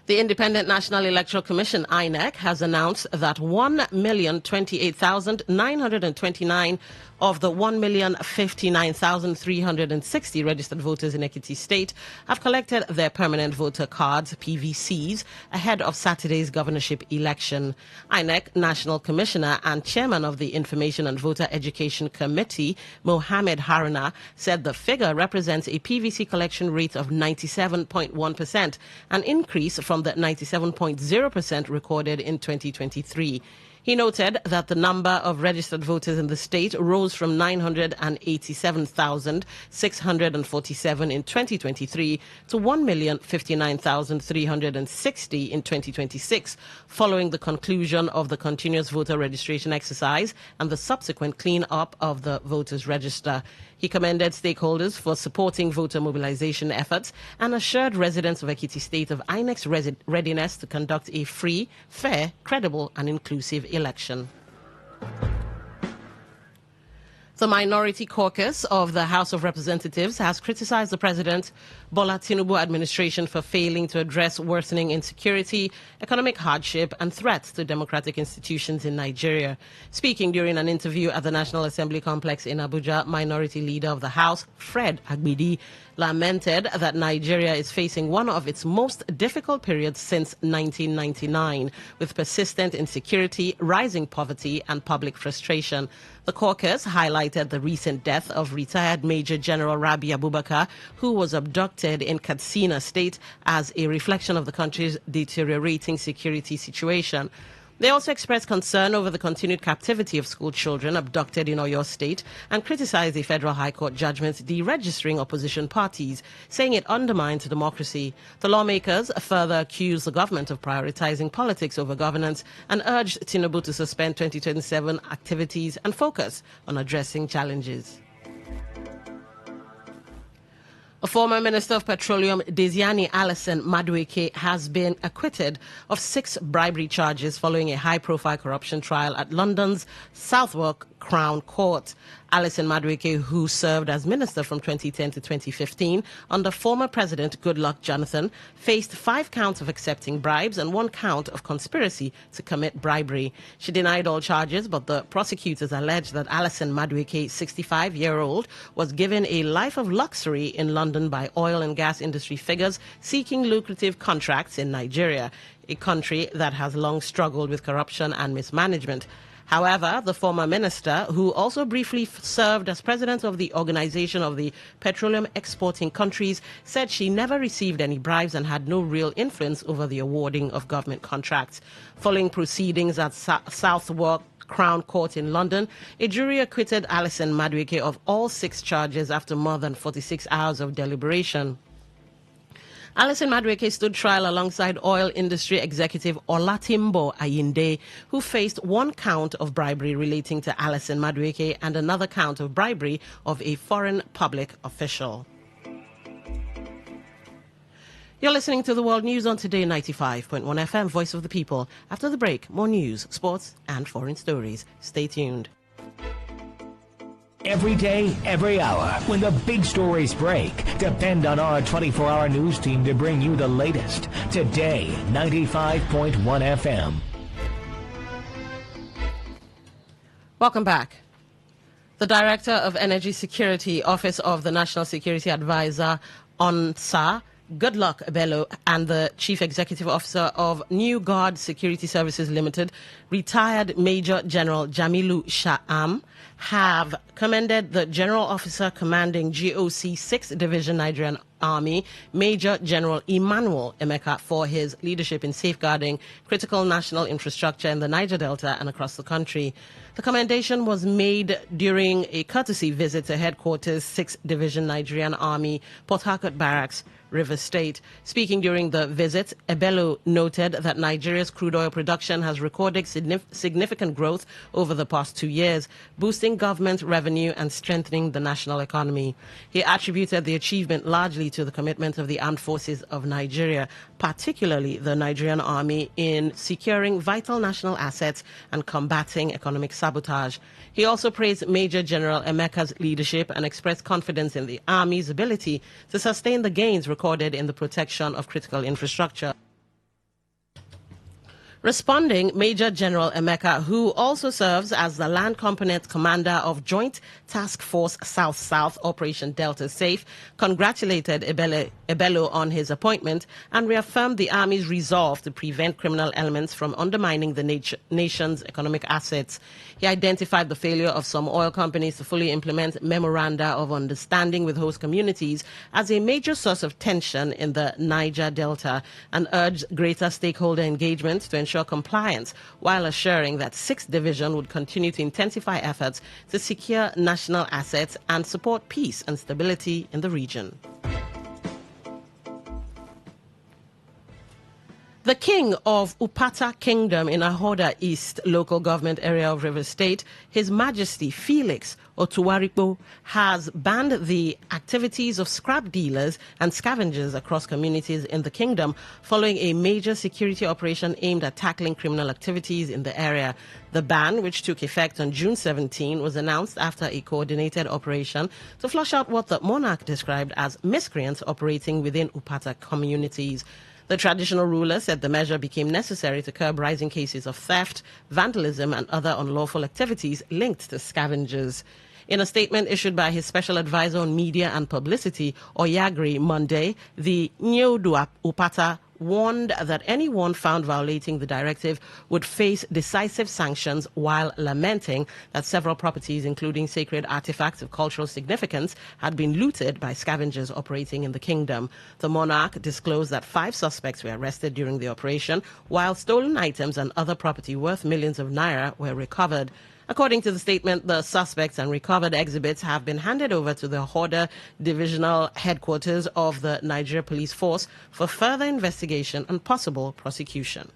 The Independent National Electoral Commission, INEC, has announced that 1,028,929 of the 1,059,360 registered voters in Ekiti State have collected their permanent voter cards, PVCs, ahead of Saturday's governorship election. INEC National Commissioner and Chairman of the Information and Voter Education Committee, Mohammed Haruna, said the figure represents a PVC collection rate of 97.1%, an increase from the 97.0% recorded in 2023. He noted that the number of registered voters in the state rose from 987,647 in 2023 to 1,059,360 in 2026, following the conclusion of the continuous voter registration exercise and the subsequent clean-up of the voters' register. He commended stakeholders for supporting voter mobilization efforts and assured residents of Ekiti State of INEC's readiness to conduct a free, fair, credible and inclusive election. The Minority Caucus of the House of Representatives has criticized the President Bola Tinubu administration for failing to address worsening insecurity, economic hardship, and threats to democratic institutions in Nigeria. Speaking during an interview at the National Assembly complex in Abuja, Minority Leader of the House, Fred Agbidi, lamented that Nigeria is facing one of its most difficult periods since 1999, with persistent insecurity, rising poverty, and public frustration. The caucus highlighted the recent death of retired Major General Rabi Abubakar, who was abducted in Katsina State, as a reflection of the country's deteriorating security situation. They also expressed concern over the continued captivity of school children abducted in Oyo State and criticized the Federal High Court judgment deregistering opposition parties, saying it undermines democracy. The lawmakers further accused the government of prioritizing politics over governance and urged Tinubu to suspend 2027 activities and focus on addressing challenges. A former Minister of Petroleum, Desiani Alison Madueke, has been acquitted of 6 bribery charges following a high-profile corruption trial at London's Southwark Crown Court. Alison Madueke, who served as minister from 2010 to 2015 under former President Goodluck Jonathan, faced 5 counts of accepting bribes and 1 count of conspiracy to commit bribery. She denied all charges, but the prosecutors alleged that Alison Madueke, 65-year-old, was given a life of luxury in London by oil and gas industry figures seeking lucrative contracts in Nigeria, a country that has long struggled with corruption and mismanagement. However, the former minister, who also briefly served as president of the Organization of the Petroleum Exporting Countries, said she never received any bribes and had no real influence over the awarding of government contracts. Following proceedings at Southwark Crown Court in London, a jury acquitted Alison Madueke of all 6 charges after more than 46 hours of deliberation. Alison Madueke stood trial alongside oil industry executive Olatimbo Ayinde, who faced 1 count of bribery relating to Alison Madueke and another count of bribery of a foreign public official. You're listening to the World News on Today 95.1 FM, Voice of the People. After the break, more news, sports, and foreign stories. Stay tuned. Every day, every hour, when the big stories break, depend on our 24-hour news team to bring you the latest. Today, 95.1 FM. Welcome back. The Director of Energy Security, Office of the National Security Advisor, ONSA, Goodluck Bello, and the Chief Executive Officer of New Guard Security Services Limited, retired Major General Jamilu Sha'am, have commended the General Officer commanding GOC 6th Division Nigerian Army, Major General Emmanuel Emeka, for his leadership in safeguarding critical national infrastructure in the Niger Delta and across the country. The commendation was made during a courtesy visit to headquarters 6th Division Nigerian Army, Port Harcourt Barracks, Rivers State. Speaking during the visit, Ebello noted that Nigeria's crude oil production has recorded significant growth over the past 2 years, boosting government revenue and strengthening the national economy. He attributed the achievement largely to the commitment of the armed forces of Nigeria, particularly the Nigerian Army, in securing vital national assets and combating economic sabotage. He also praised Major General Emeka's leadership and expressed confidence in the Army's ability to sustain the gains recorded in the protection of critical infrastructure. Responding, Major General Emeka, who also serves as the Land Component Commander of Joint Task Force South-South Operation Delta Safe, congratulated Ebelo on his appointment and reaffirmed the Army's resolve to prevent criminal elements from undermining the nation's economic assets. He identified the failure of some oil companies to fully implement memoranda of understanding with host communities as a major source of tension in the Niger Delta and urged greater stakeholder engagement to ensure compliance, while assuring that 6th Division would continue to intensify efforts to secure national assets and support peace and stability in the region. The king of Upata Kingdom in Ahoda East local government area of Rivers State, His Majesty Felix Otuwarikpo, has banned the activities of scrap dealers and scavengers across communities in the kingdom following a major security operation aimed at tackling criminal activities in the area. The ban, which took effect on June 17, was announced after a coordinated operation to flush out what the monarch described as miscreants operating within Upata communities. The traditional ruler said the measure became necessary to curb rising cases of theft, vandalism, and other unlawful activities linked to scavengers. In a statement issued by his special advisor on media and publicity, Oyagri, Monday, the Nyodu Upata warned that anyone found violating the directive would face decisive sanctions, while lamenting that several properties, including sacred artifacts of cultural significance, had been looted by scavengers operating in the kingdom. The monarch disclosed that 5 suspects were arrested during the operation, while stolen items and other property worth millions of naira were recovered. According to the statement, the suspects and recovered exhibits have been handed over to the Ahoda Divisional Headquarters of the Nigeria Police Force for further investigation and possible prosecution.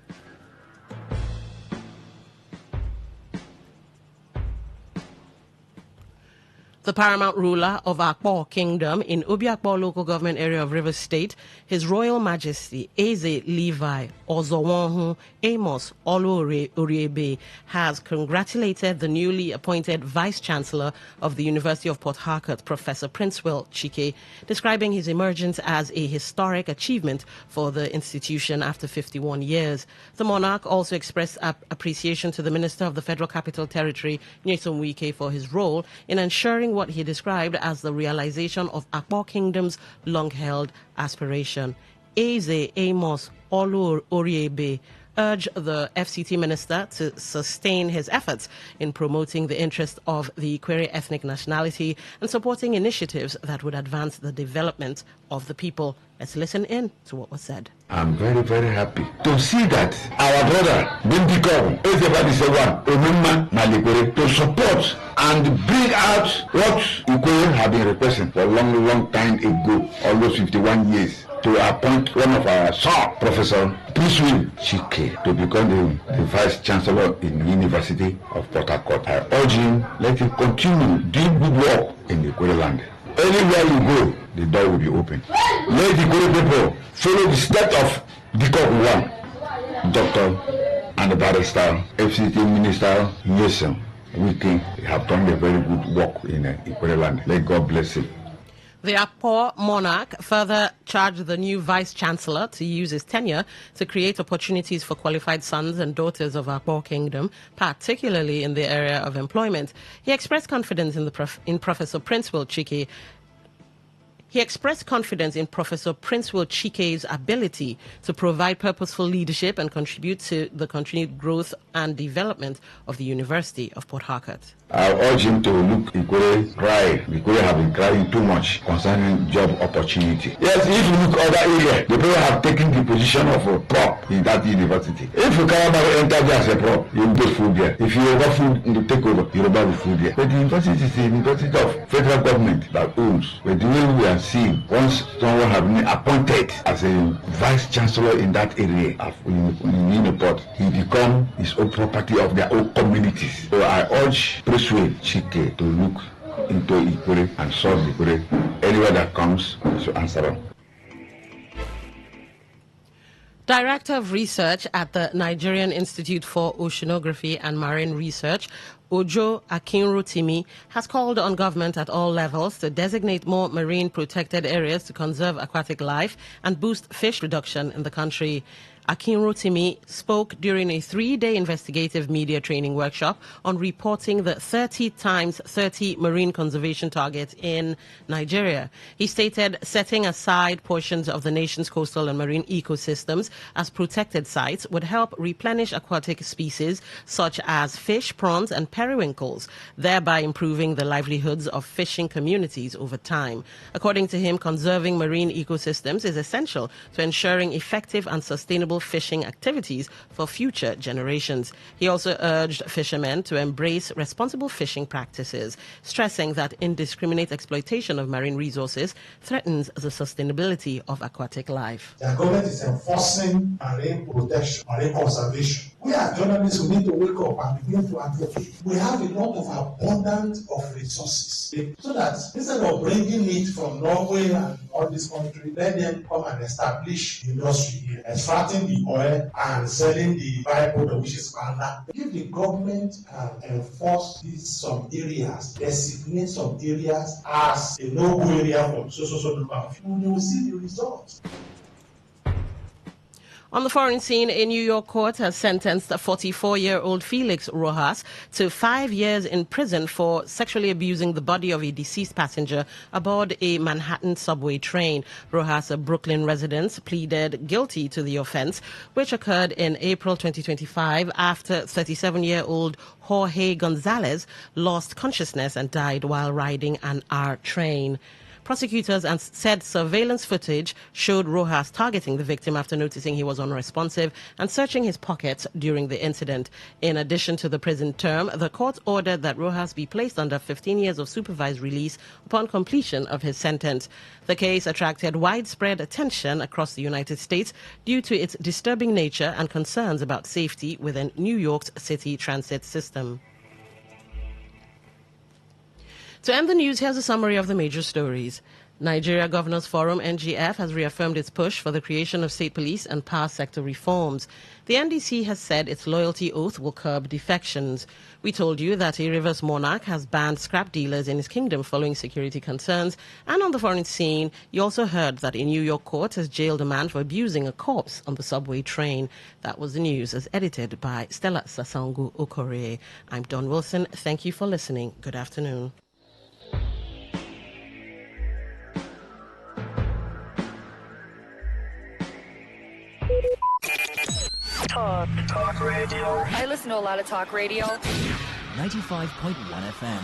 The paramount ruler of Akpo Kingdom in Obiakpo local government area of Rivers State, His Royal Majesty Eze Levi Ozowonhu Amos Olu Oriebe, has congratulated the newly appointed Vice-Chancellor of the University of Port Harcourt, Professor Princewill Chike, describing his emergence as a historic achievement for the institution after 51 years. The monarch also expressed appreciation to the Minister of the Federal Capital Territory, Nyesom Wike, for his role in ensuring what he described as the realization of Akpo Kingdom's long-held aspiration. Eze Amos Olu Oriebe urged the FCT minister to sustain his efforts in promoting the interest of the Ikwere ethnic nationality and supporting initiatives that would advance the development of the people. Let's listen in to what was said. I'm very, very happy to see that our brother Bindiko Ezebadisewa Omema Malikwere to support and bring out what Ikwere have been requesting for a long, long time ago, almost 51 years, to appoint one of our son, Professor Princewill Chike, to become the Vice Chancellor in the University of Port Harcourt. I urge him, let him continue doing good work in the Ikwere land. Anywhere you go, the door will be open. Let the Ikwere people follow the step of Dikok One, Doctor and the Barrister, FCT Minister Nyesom Wike have done a very good work in Ikwere land. Let God bless him. The Akpo monarch further charged the new vice-chancellor to use his tenure to create opportunities for qualified sons and daughters of Akpo Kingdom, particularly in the area of employment. He expressed confidence in Professor Princewill Chike. He expressed confidence in Professor Princewill Chike's ability to provide purposeful leadership and contribute to the continued growth and development of the University of Port Harcourt. I urge him to look Ikwere cry. Ikwere have been crying too much concerning job opportunity. Yes, if you look other areas, the people have taken the position of a prop in that university. If you cannot enter there as a prop, you will get food there. If you over food in the takeover, you will buy food there. But the university is a university of federal government that owns. But the way we are seeing, once someone has been appointed as a vice chancellor in that area in Uniport, he becomes his own property of their own communities. So I urge Princewill Chike to look into Ikwere and solve Ikwere. Anywhere that comes, to answer them. Director of Research at the Nigerian Institute for Oceanography and Marine Research, Ojo Akinrotimi, has called on government at all levels to designate more marine protected areas to conserve aquatic life and boost fish reduction in the country. Akinrotimi spoke during a 3-day investigative media training workshop on reporting the 30 times 30 marine conservation target in Nigeria. He stated setting aside portions of the nation's coastal and marine ecosystems as protected sites would help replenish aquatic species such as fish, prawns, and periwinkles, thereby improving the livelihoods of fishing communities over time. According to him, conserving marine ecosystems is essential to ensuring effective and sustainable fishing activities for future generations. He also urged fishermen to embrace responsible fishing practices, stressing that indiscriminate exploitation of marine resources threatens the sustainability of aquatic life. The government is enforcing marine protection, marine conservation. We as journalists, we need to wake up and begin to advocate. We have a lot of abundance of resources, so that instead of bringing it from Norway and all this country, let them come and establish industry here, extracting the oil and selling the byproduct, which is panda. If the government can enforce some areas, designate some areas as a no-go area for so number of people, they will see the results. On the foreign scene, a New York court has sentenced a 44-year-old Felix Rojas to 5 years in prison for sexually abusing the body of a deceased passenger aboard a Manhattan subway train. Rojas, a Brooklyn resident, pleaded guilty to the offense, which occurred in April 2025 after 37-year-old Jorge Gonzalez lost consciousness and died while riding an R train. Prosecutors said surveillance footage showed Rojas targeting the victim after noticing he was unresponsive and searching his pockets during the incident. In addition to the prison term, the court ordered that Rojas be placed under 15 years of supervised release upon completion of his sentence. The case attracted widespread attention across the United States due to its disturbing nature and concerns about safety within New York's city transit system. To end the news, here's a summary of the major stories. Nigeria Governors Forum, NGF, has reaffirmed its push for the creation of state police and power sector reforms. The NDC has said its loyalty oath will curb defections. We told you that a Rivers monarch has banned scrap dealers in his kingdom following security concerns. And on the foreign scene, you also heard that a New York court has jailed a man for abusing a corpse on the subway train. That was the news, as edited by Stella Sasangu Okore. I'm Don Wilson. Thank you for listening. Good afternoon. Talk radio. I listen to a lot of talk radio. 95.1 FM.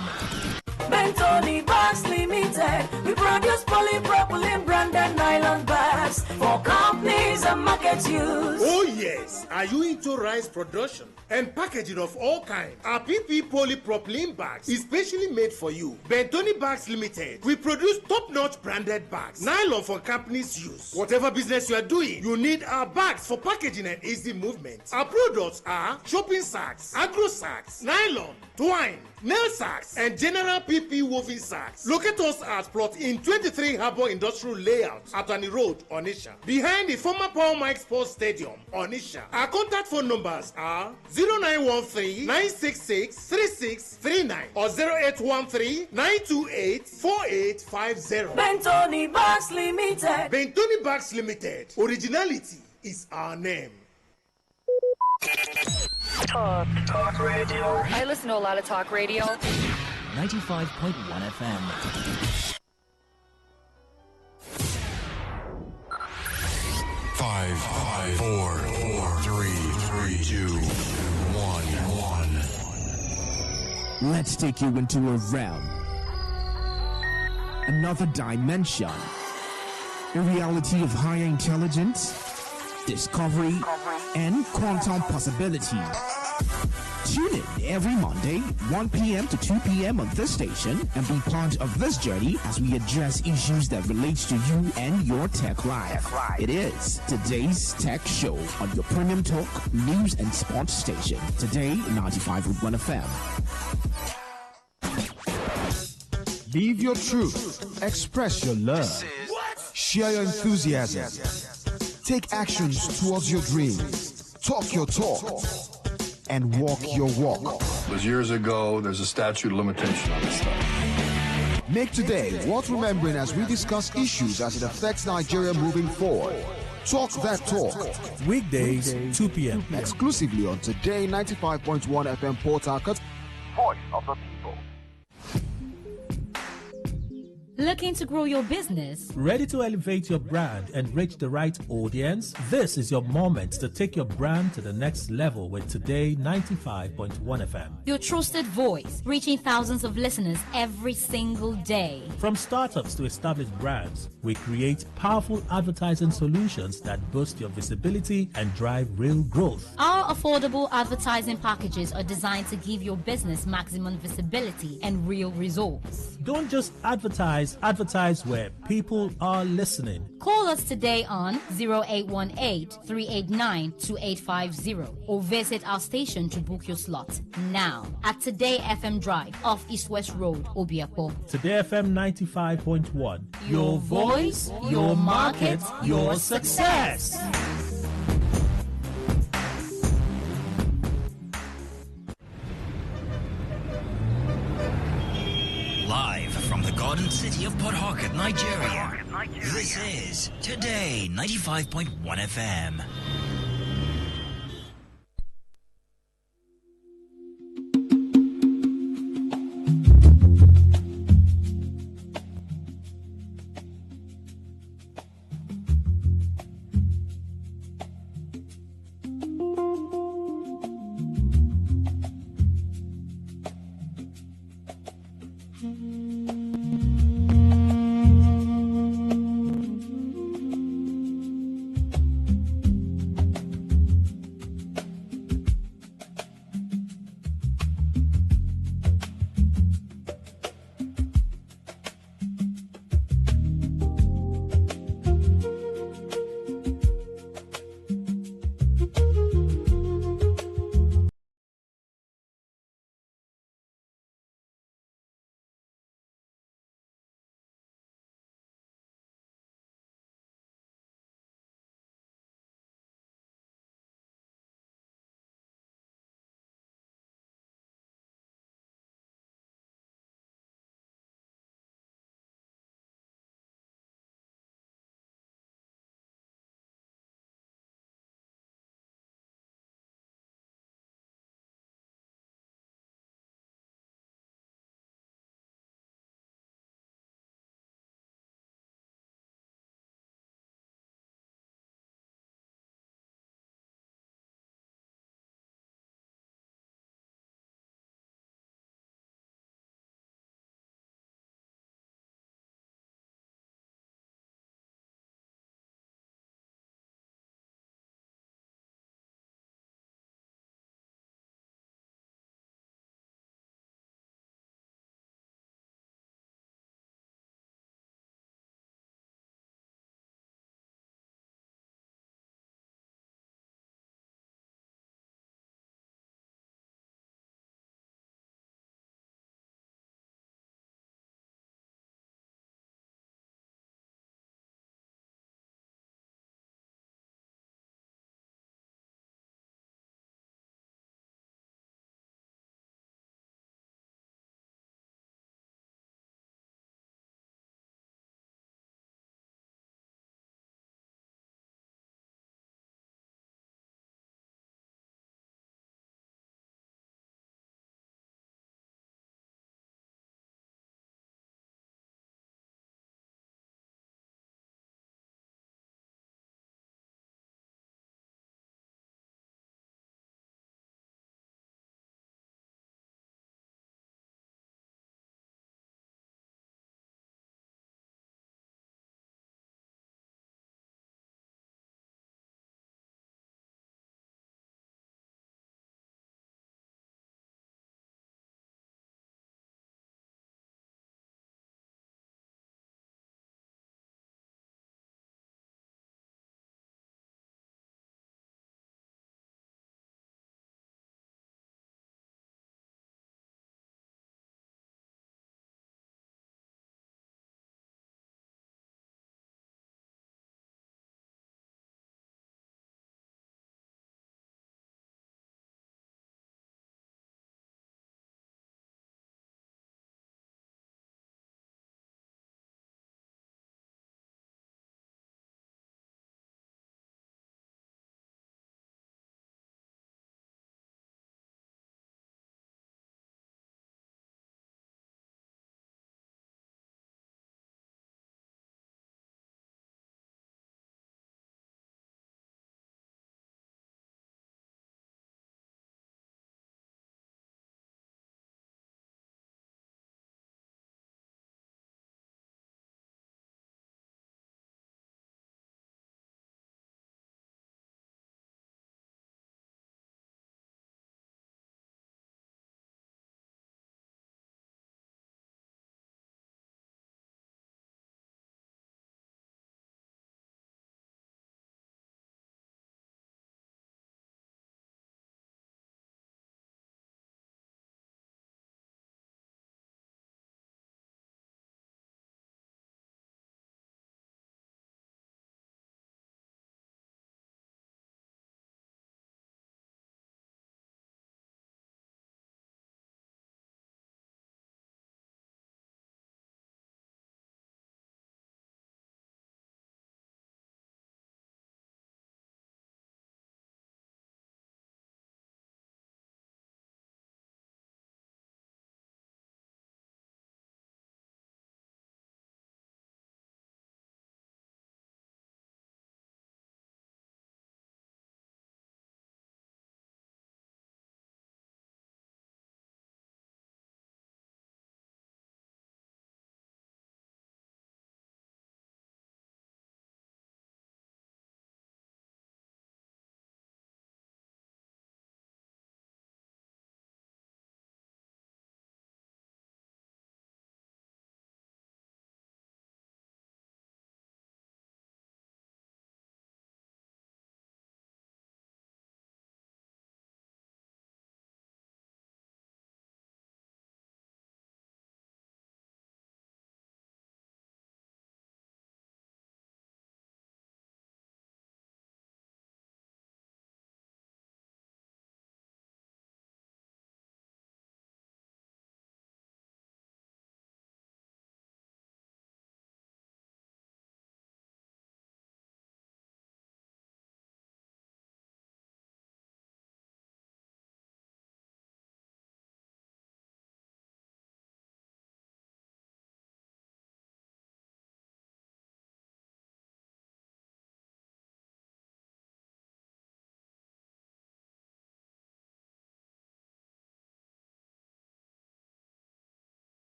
Bentoni Bags Limited. We produce polypropylene branded nylon bags for companies and market use. Oh yes, are you into rice production and packaging of all kinds? Our PP polypropylene bags is specially made for you. Bentoni Bags Limited. We produce top-notch branded bags, nylon for companies' use. Whatever business you are doing, you need our bags for packaging and easy movement. Our products are shopping sacks, agro sacks, nylon, twine, nail sacks, and general PP woven sacks. Locate us at plot in 23 Harbour Industrial Layout, Atani Road, Onisha, behind the former Paul Mike Sports Stadium, Onisha. Our contact phone numbers are 0913-966-3639 or 0813-928-4850. Bentoni Bags Limited. Bentoni Bags Limited. Originality is our name. Talk radio. I listen to a lot of talk radio. 95.1 FM. 5, 4, 3, 2, 1. Let's take you into a realm, another dimension, a reality of higher intelligence, discovery, and quantum possibility. Tune in every Monday, 1 p.m. to 2 p.m. on this station and be part of this journey as we address issues that relate to you and your tech life. It is Today's Tech Show on your premium talk, news, and sports station. Today, 95.1 FM. Live your truth. Express your love. Share your enthusiasm. Take actions towards your dreams. Talk your talk. And walk your walk. It was years ago. There's a statute of limitation on this stuff. Make today worth remembering as we discuss issues as it affects Nigeria moving forward. Talk that talk. Weekdays, 2 p.m. Exclusively on Today 95.1 FM Port Harcourt. Voice of the people. Looking to grow your business? Ready to elevate your brand and reach the right audience? This is your moment to take your brand to the next level with Today 95.1 FM. Your trusted voice, reaching thousands of listeners every single day. From startups to established brands, we create powerful advertising solutions that boost your visibility and drive real growth. Our affordable advertising packages are designed to give your business maximum visibility and real results. Don't just advertise where people are listening. Call us today on 0818-389-2850 or visit our station to book your slot now at Today FM Drive off East West Road, Obiapo. Today FM 95.1. Your voice, your market, your success. Live from the Garden City of Port Harcourt, Nigeria. This is Today 95.1 FM.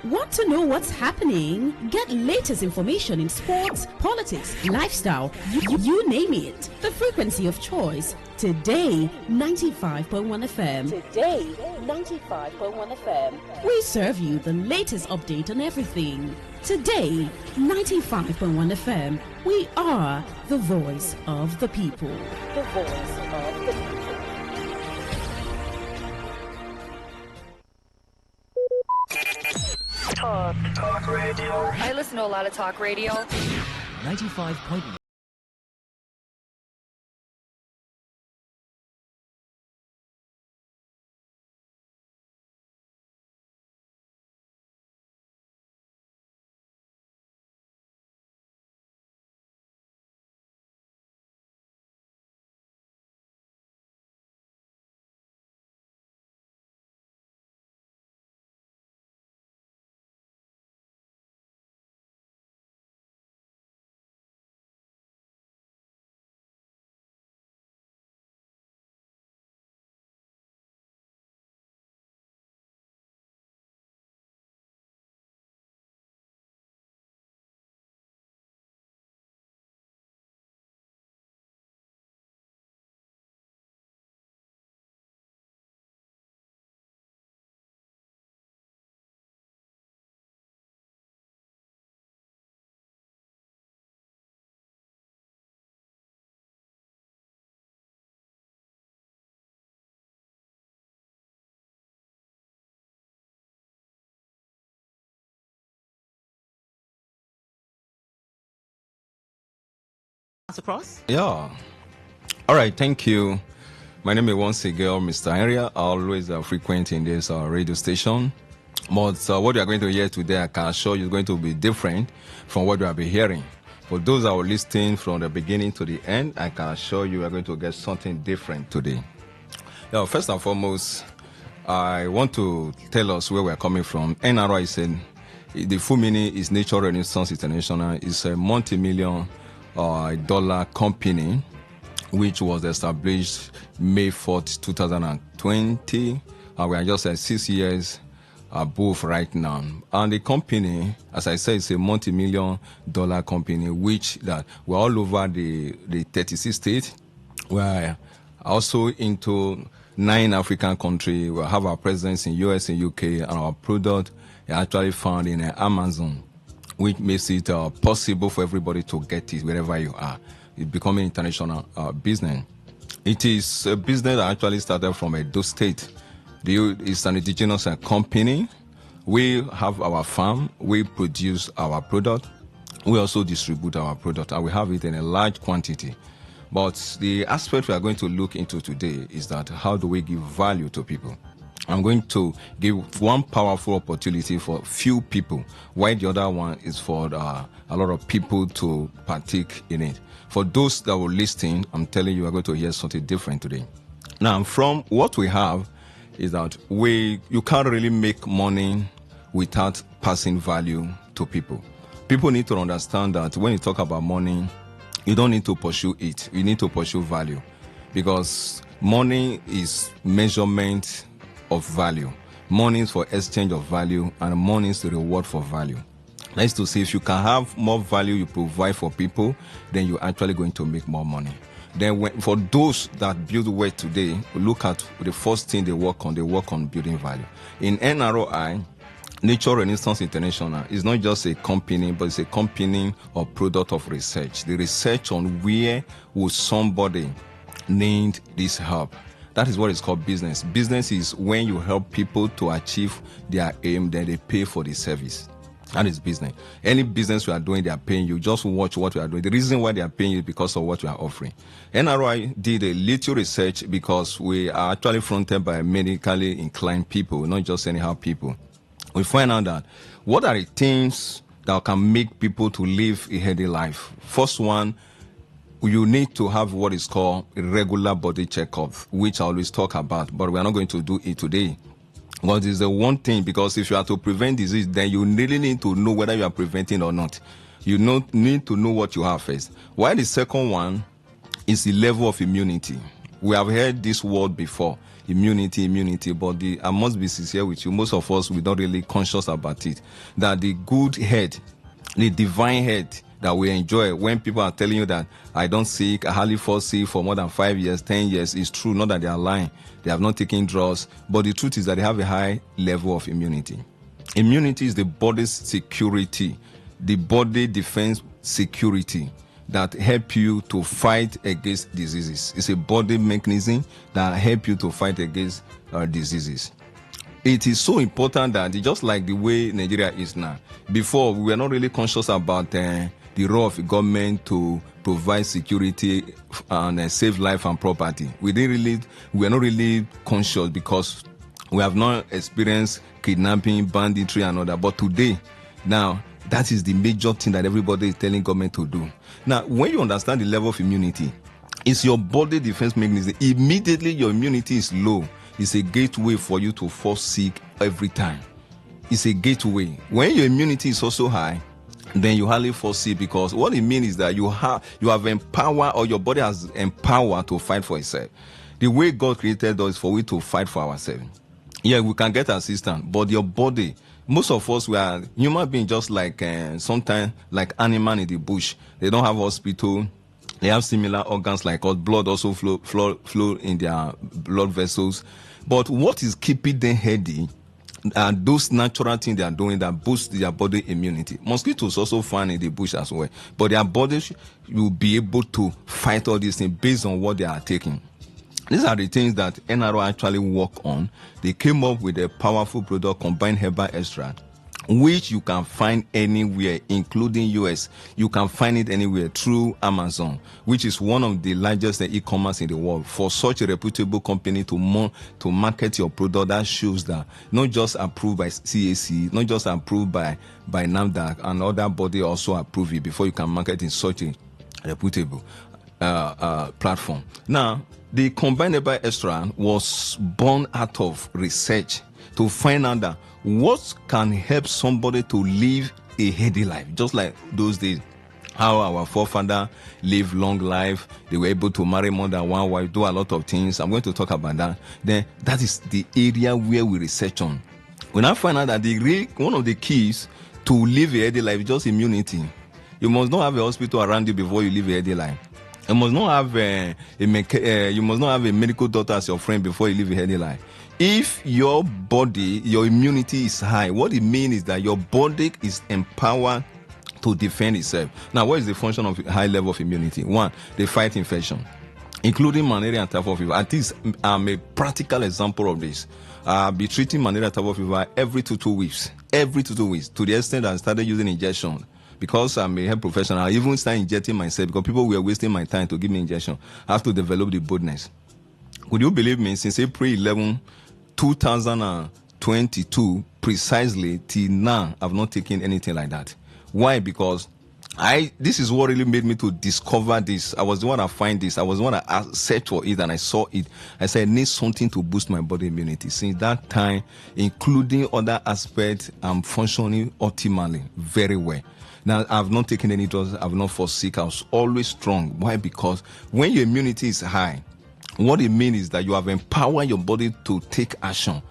Want to know what's happening? Get latest information in sports, politics, lifestyle, you name it. The frequency of choice. Today, 95.1 FM. Today, 95.1 FM. We serve you the latest update on everything. Today, 95.1 FM. We are the voice of the people. The voice of the people. Talk radio. I listen to a lot of talk radio. 95.1. Across? Yeah. All right. Thank you. My name is once again Mr. Henry. I always frequent in this radio station. But what you are going to hear today, I can assure you, is going to be different from what you have been hearing. For those that are listening from the beginning to the end, I can assure you are going to get something different today. Now, first and foremost, I want to tell us where we are coming from. NRI said the full meaning is Nature Renaissance International. It's a multi-million dollar company which was established May 4th, 2020. We are just 6 years above right now. And the company, as I said, is a multi-million dollar company which that we're all over the 36 states. We're also into 9 African countries. We have our presence in US and UK, and our product is actually found in Amazon, which makes it possible for everybody to get it wherever you are. It's becoming international business. It is a business that actually started from Edo State. It's an indigenous company. We have our farm. We produce our product. We also distribute our product, and we have it in a large quantity. But the aspect we are going to look into today is that how do we give value to people? I'm going to give one powerful opportunity for few people, while the other one is for a lot of people to partake in it. For those that will listen, I'm telling you, are going to hear something different today. Now, from what we have is that you can't really make money without passing value to people. People need to understand that when you talk about money, you don't need to pursue it. You need to pursue value, because money is measurement of value. Money is for exchange of value, and money is the reward for value. That's to say, if you can have more value you provide for people, then you're actually going to make more money. Then for those that build wealth today, look at the first thing they work on building value. In NROI, Nature Renaissance International is not just a company, but it's a company or product of research. The research on where will somebody need this help. That is what is called business. Business is when you help people to achieve their aim, then they pay for the service. That is business. Any business you are doing, they are paying you. Just watch what you are doing. The reason why they are paying you is because of what you are offering. NRI did a little research because we are actually fronted by medically inclined people, not just anyhow people. We find out that what are the things that can make people to live a healthy life. First one, you need to have what is called a regular body checkup, which I always talk about, but we are not going to do it today. What is the one thing? Because if you are to prevent disease, then you really need to know whether you are preventing or not. You need to know what you have first. While the second one is the level of immunity. We have heard this word before, immunity, but I must be sincere with you, most of us, we're not really conscious about it, that the good health, the divine health that we enjoy, when people are telling you that I don't sick, I hardly fall sick for more than 5 years, 10 years, it's true, not that they are lying, they have not taken drugs, but the truth is that they have a high level of immunity. Immunity is the body's security, the body defense security that help you to fight against diseases. It's a body mechanism that help you to fight against diseases. It is so important that just like the way Nigeria is now, before we were not really conscious about the role of government to provide security and save life and property. We were not really conscious because we have not experienced kidnapping, banditry, and all that. But today, now, that is the major thing that everybody is telling government to do. Now, when you understand the level of immunity, it's your body defense mechanism. Immediately your immunity is low. It's a gateway for you to fall sick every time. It's a gateway. When your immunity is also high, then you hardly fall sick, because what it means is that you have empowered, or your body has empowered to fight for itself. The way God created us is for we to fight for ourselves. Yeah, we can get assistance, but your body, most of us, we are human beings, just like sometimes like animal in the bush. They don't have hospital. They have similar organs like us. Blood also flow in their blood vessels. But what is keeping them healthy are those natural things they are doing that boost their body immunity. Mosquitoes also found in the bush as well. But their bodies will be able to fight all these things based on what they are taking. These are the things that NRO actually work on. They came up with a powerful product, combined herbal extract, which you can find anywhere, including US. You can find it anywhere through Amazon, which is one of the largest e-commerce in the world. For such a reputable company to market your product, that shows that not just approved by CAC, not just approved by NAFDAC, and other body also approve it before you can market in such a reputable platform. Now, the combined herbal extract was born out of research to find out that what can help somebody to live a healthy life, just like those days, how our forefathers lived long life. They were able to marry more than one wife, do a lot of things. I'm going to talk about that. Then that is the area where we research on. We now find out that one of the keys to live a healthy life is just immunity. You must not have a hospital around you before you live a healthy life. You must not have a medical doctor as your friend before you live a healthy life. If your body, your immunity is high, what it means is that your body is empowered to defend itself. Now, what is the function of high level of immunity? One, they fight infection, including malaria and typhoid fever. At least I'm a practical example of this. I'll be treating malaria and typhoid fever every 2 weeks. Every 2 weeks, to the extent that I started using injection. Because I'm a health professional, I even started injecting myself because people were wasting my time to give me injection. I have to develop the boldness. Would you believe me? Since April 11, 2022, precisely till now, I've not taken anything like that. Why? Because this is what really made me to discover this. I was the one that find this. I was the one that searched for it, and I saw it. I said, I need something to boost my body immunity. Since that time, including other aspects, I'm functioning optimally, very well. Now, I've not taken any drugs. I've not fallen sick. I was always strong. Why? Because when your immunity is high, what it means is that you have empowered your body to take action.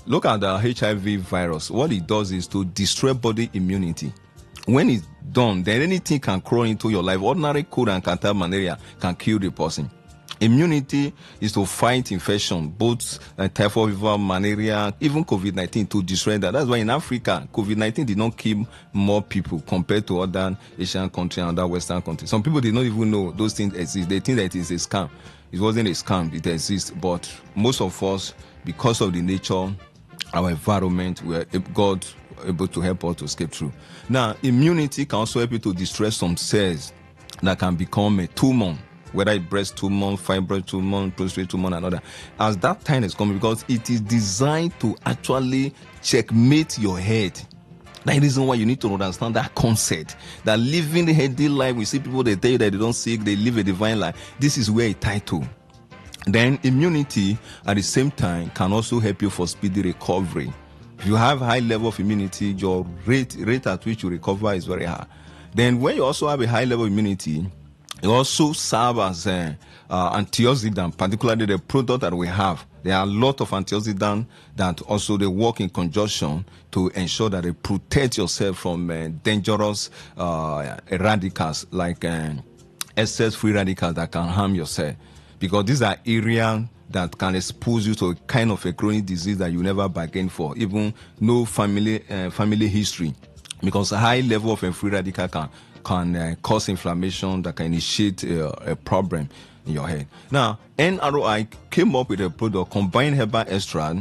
Look at the HIV virus. What it does is to destroy body immunity. When it's done, then anything can crawl into your life. Ordinary cold and catarrh malaria can kill the person. Immunity is to fight infection, both typhoid fever, malaria, even COVID-19, to destroy that. That's why in Africa, COVID-19 did not kill more people compared to other Asian countries and other Western countries. Some people did not even know those things exist. They think that it is a scam. It wasn't a scam, it exists. But most of us, because of the nature, our environment, God able to help us to escape through. Now, immunity can also help you to destroy some cells that can become a tumor, whether it's breast tumor, fibroid tumor, prostate tumor, and other. As that time is coming, because it is designed to actually checkmate your head. That is the reason why you need to understand that concept. That living a healthy life, we see people, they tell you that they don't sick, they live a divine life. This is where it's tied to. Then immunity, at the same time, can also help you for speedy recovery. If you have high level of immunity, your rate at which you recover is very high. Then when you also have a high level of immunity, It also serves as antioxidant, particularly the product that we have. There are a lot of antioxidants that also they work in conjunction to ensure that they protect yourself from dangerous radicals like excess free radicals that can harm yourself. Because these are areas that can expose you to a kind of a chronic disease that you never bargained for, even no family history. Because a high level of a free radical can cause inflammation that can initiate a problem in your head. Now, NROI came up with a product, combined herbal extract,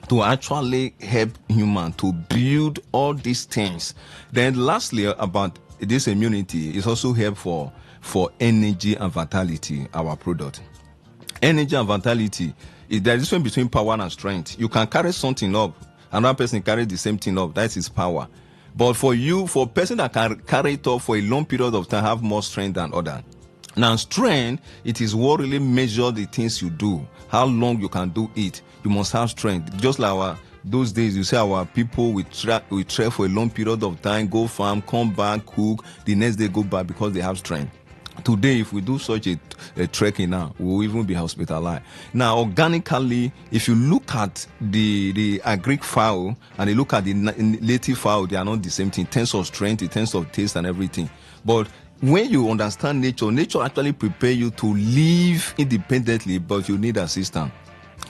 to actually help humans to build all these things. Then lastly, about this immunity, is also help for energy and vitality, our product. Energy and vitality, is there is a difference between power and strength. You can carry something up, another person carry the same thing up, that is power. But for a person that can carry it up for a long period of time, have more strength than others. Now, strength, it is what really measures the things you do, how long you can do it. You must have strength. Just like those days, you see our people, we travel for a long period of time, go farm, come back, cook, the next day go back because they have strength. Today, if we do such a trekking now, we will even be hospitalized. Now, organically, if you look at the agric fowl and you look at the native fowl, they are not the same thing. In terms of strength, in terms of taste and everything. But when you understand nature actually prepare you to live independently, but you need assistance.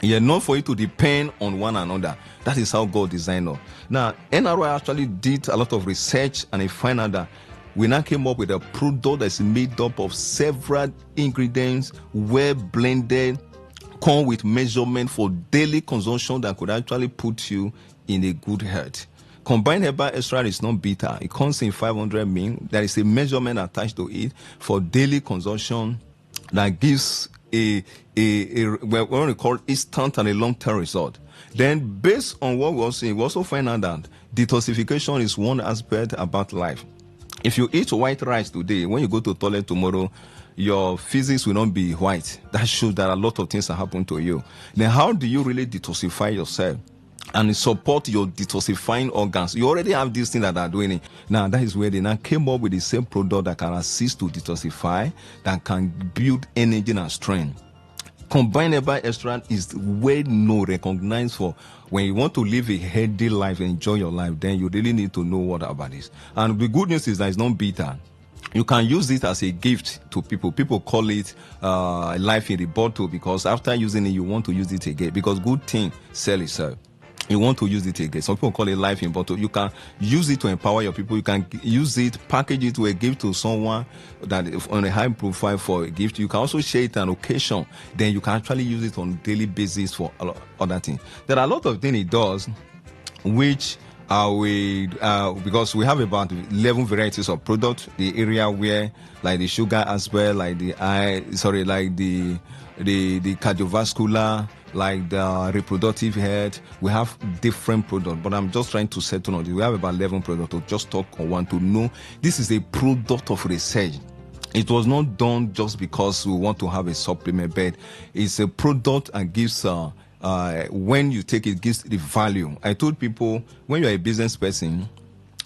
Yeah, not for you to depend on one another. That is how God designed us. Now, NRO actually did a lot of research and they find out that we now came up with a product that's made up of several ingredients, well blended, come with measurement for daily consumption that could actually put you in a good health. Combined herbal extract is not bitter. It comes in 500 ml. There is a measurement attached to it for daily consumption that gives what we call instant and a long-term result. Then, based on what we're seeing, we also find out that detoxification is one aspect about life. If you eat white rice today, when you go to the toilet tomorrow, your physics will not be white. That shows that a lot of things are happening to you. Then how do you really detoxify yourself and support your detoxifying organs? You already have these things that are doing it. Now, that is where they now came up with the same product that can assist to detoxify, that can build energy and strength. Combined herbal extract is well known, recognized for when you want to live a healthy life, enjoy your life, then you really need to know what about this. And the good news is that it's not bitter. You can use it as a gift to people. People call it life in the bottle because after using it, you want to use it again because good thing sell itself. You want to use it again. Some people call it life in bottle. You can use it to empower your people. You can use it, package it to a gift to someone that on a high profile for a gift. You can also share it on occasion. Then you can actually use it on a daily basis for other things. There are a lot of things it does, which because we have about 11 varieties of product. The area where like the sugar as well, like the cardiovascular, like the reproductive health, we have different products, but I'm just trying to settle on this. We have about 11 products to just talk on one to know this is a product of research. It was not done just because we want to have a supplement, but it's a product and gives when you take it, gives the value. I told people when you're a business person,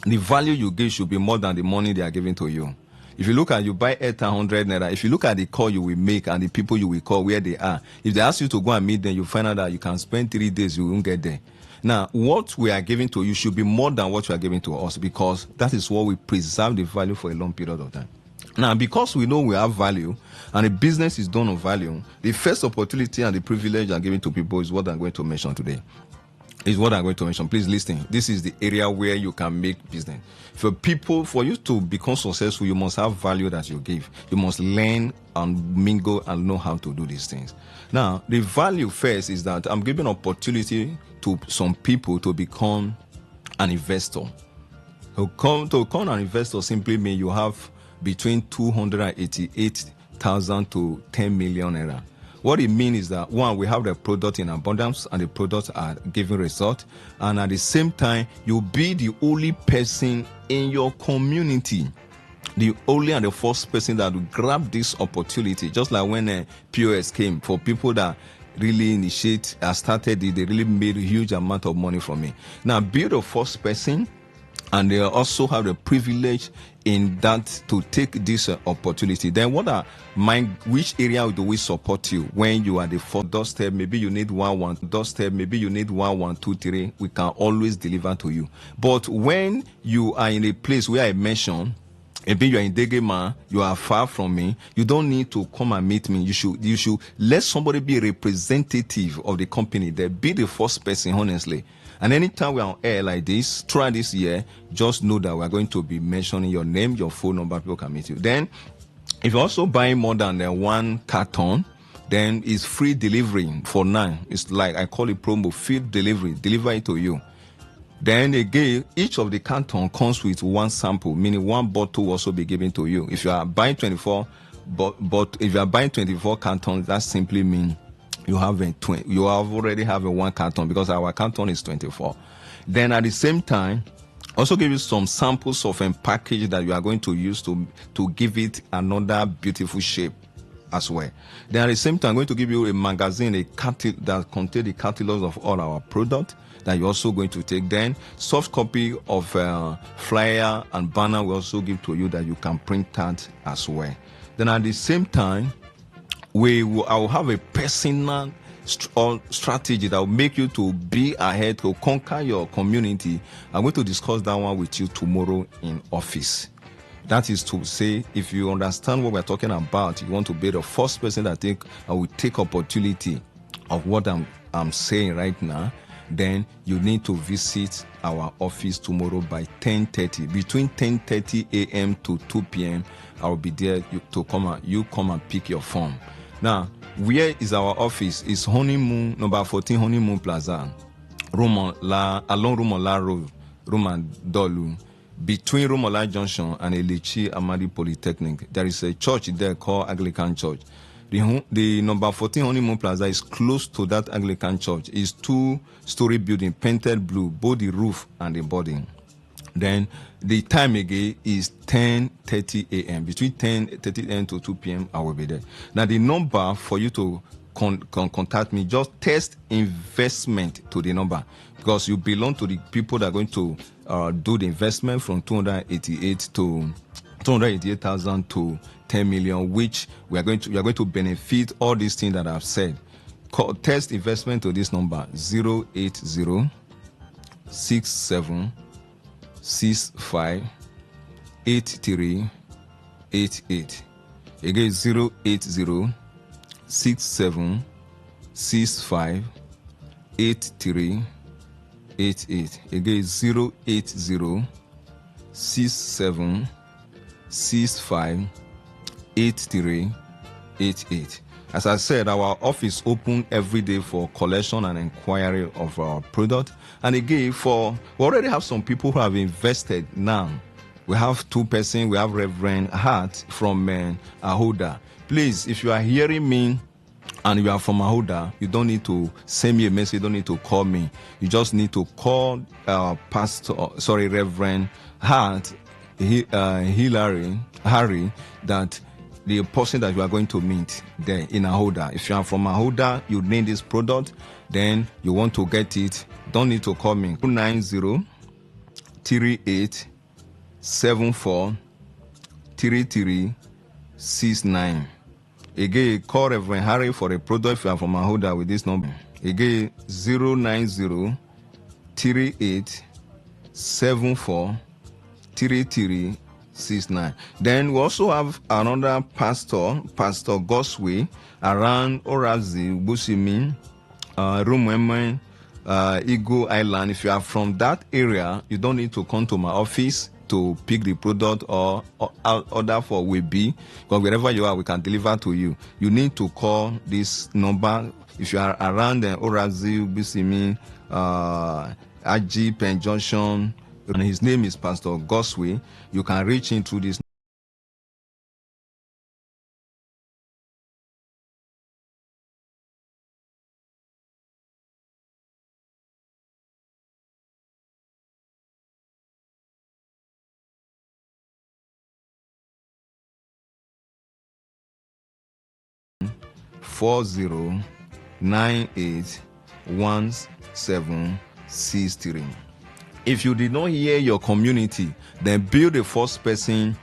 the value you give should be more than the money they are giving to you. If you look at, you buy 800 naira, if you look at the call you will make and the people you will call where they are, if they ask you to go and meet them, you find out that you can spend 3 days, you won't get there. Now, what we are giving to you should be more than what you are giving to us because that is what we preserve the value for a long period of time. Now, because we know we have value and the business is done on value, the first opportunity and the privilege I'm giving to people is what I'm going to mention today. Is what I'm going to mention. Please listen. This is the area where you can make business. For you to become successful, you must have value that you give. You must learn and mingle and know how to do these things. Now, the value first is that I'm giving opportunity to some people to become an investor. To become an investor simply means you have between 288,000 to 10 million naira. What it means is that, one, we have the product in abundance and the products are giving result. And at the same time, you'll be the only person in your community, the only and the first person that will grab this opportunity. Just like when POS came, for people that really started it, they really made a huge amount of money from it. Now, be the first person, and they also have the privilege in that to take this opportunity. Then which area do we support you when you are the fourth doorstep? Maybe you need one doorstep, maybe you need 1, 2, 3. We can always deliver to you. But when you are in a place where I mentioned, maybe you are in Degema, you are far from me, you don't need to come and meet me. You should let somebody be a representative of the company. They be the first person, honestly. And anytime we're on air like this, throughout this year, just know that we're going to be mentioning your name, your phone number, people can meet you. Then, if you're also buying more than 1 carton, then it's free delivery for now. It's like, I call it promo, free delivery, deliver it to you. Then again, each of the carton comes with 1 sample, meaning 1 bottle will also be given to you. If you are buying 24, but if you are buying 24 cartons, that simply means you have already have a 1 carton, because our carton is 24. Then at the same time, also give you some samples of a package that you are going to use to give it another beautiful shape as well. Then at the same time, I'm going to give you a magazine, that contains the catalogs of all our products that you're also going to take. Then soft copy of flyer and banner we also give to you that you can print out as well. Then at the same time, I will have a personal strategy that will make you to be ahead, to conquer your community. I'm going to discuss that one with you tomorrow in office. That is to say, if you understand what we're talking about, you want to be the first person that I will take opportunity of what I'm saying right now, then you need to visit our office tomorrow by 10:30. Between 10:30 a.m. to 2 p.m., I will be there to come and pick your form. Now, where is our office? It's Honeymoon, number 14 Honeymoon Plaza, along Rumola Road, Rumandolu, between Rumola Junction and Elichi Amadi Polytechnic. There is a church there called Anglican Church. The number 14 Honeymoon Plaza is close to that Anglican Church. It's 2-story building, painted blue, both the roof and the body. Then the time again is 10:30 a.m. Between 10:30 a.m. to 2 p.m. I will be there. Now the number for you to contact me, just text investment to the number, because you belong to the people that are going to do the investment from 288,000 to 10 million, which we are going to benefit all these things that I've said. Text investment to this number 080 67 65 8388. Again 080 67 65 8388. Again 080 67 65 8388. As I said, our office open every day for collection and inquiry of our product. And again, we already have some people who have invested now. We have 2 persons. We have Reverend Hart from Ahoda. Please, if you are hearing me and you are from Ahoda, you don't need to send me a message. You don't need to call me. You just need to call Reverend Hart, Harry, that the person that you are going to meet there in Ahoda. If you are from Ahoda, you need this product, then you want to get it, don't need to call me. 290 38 74 3369. Again, call Reverend Harry for a product if you are from Ahoda with this number. Again, 090 38 74 3369. Then we also have another Pastor Gosway, around Orazi, Busimi, Rumwemen, Eagle Island. If you are from that area, you don't need to come to my office to pick the product or order for WB, because wherever you are, we can deliver to you. You need to call this number. If you are around Orazi, Busimi, Aji, Pen Junction, and his name is Pastor Gosway, you can reach into this. Four 098 1763. If you did not hear your community, then build a first person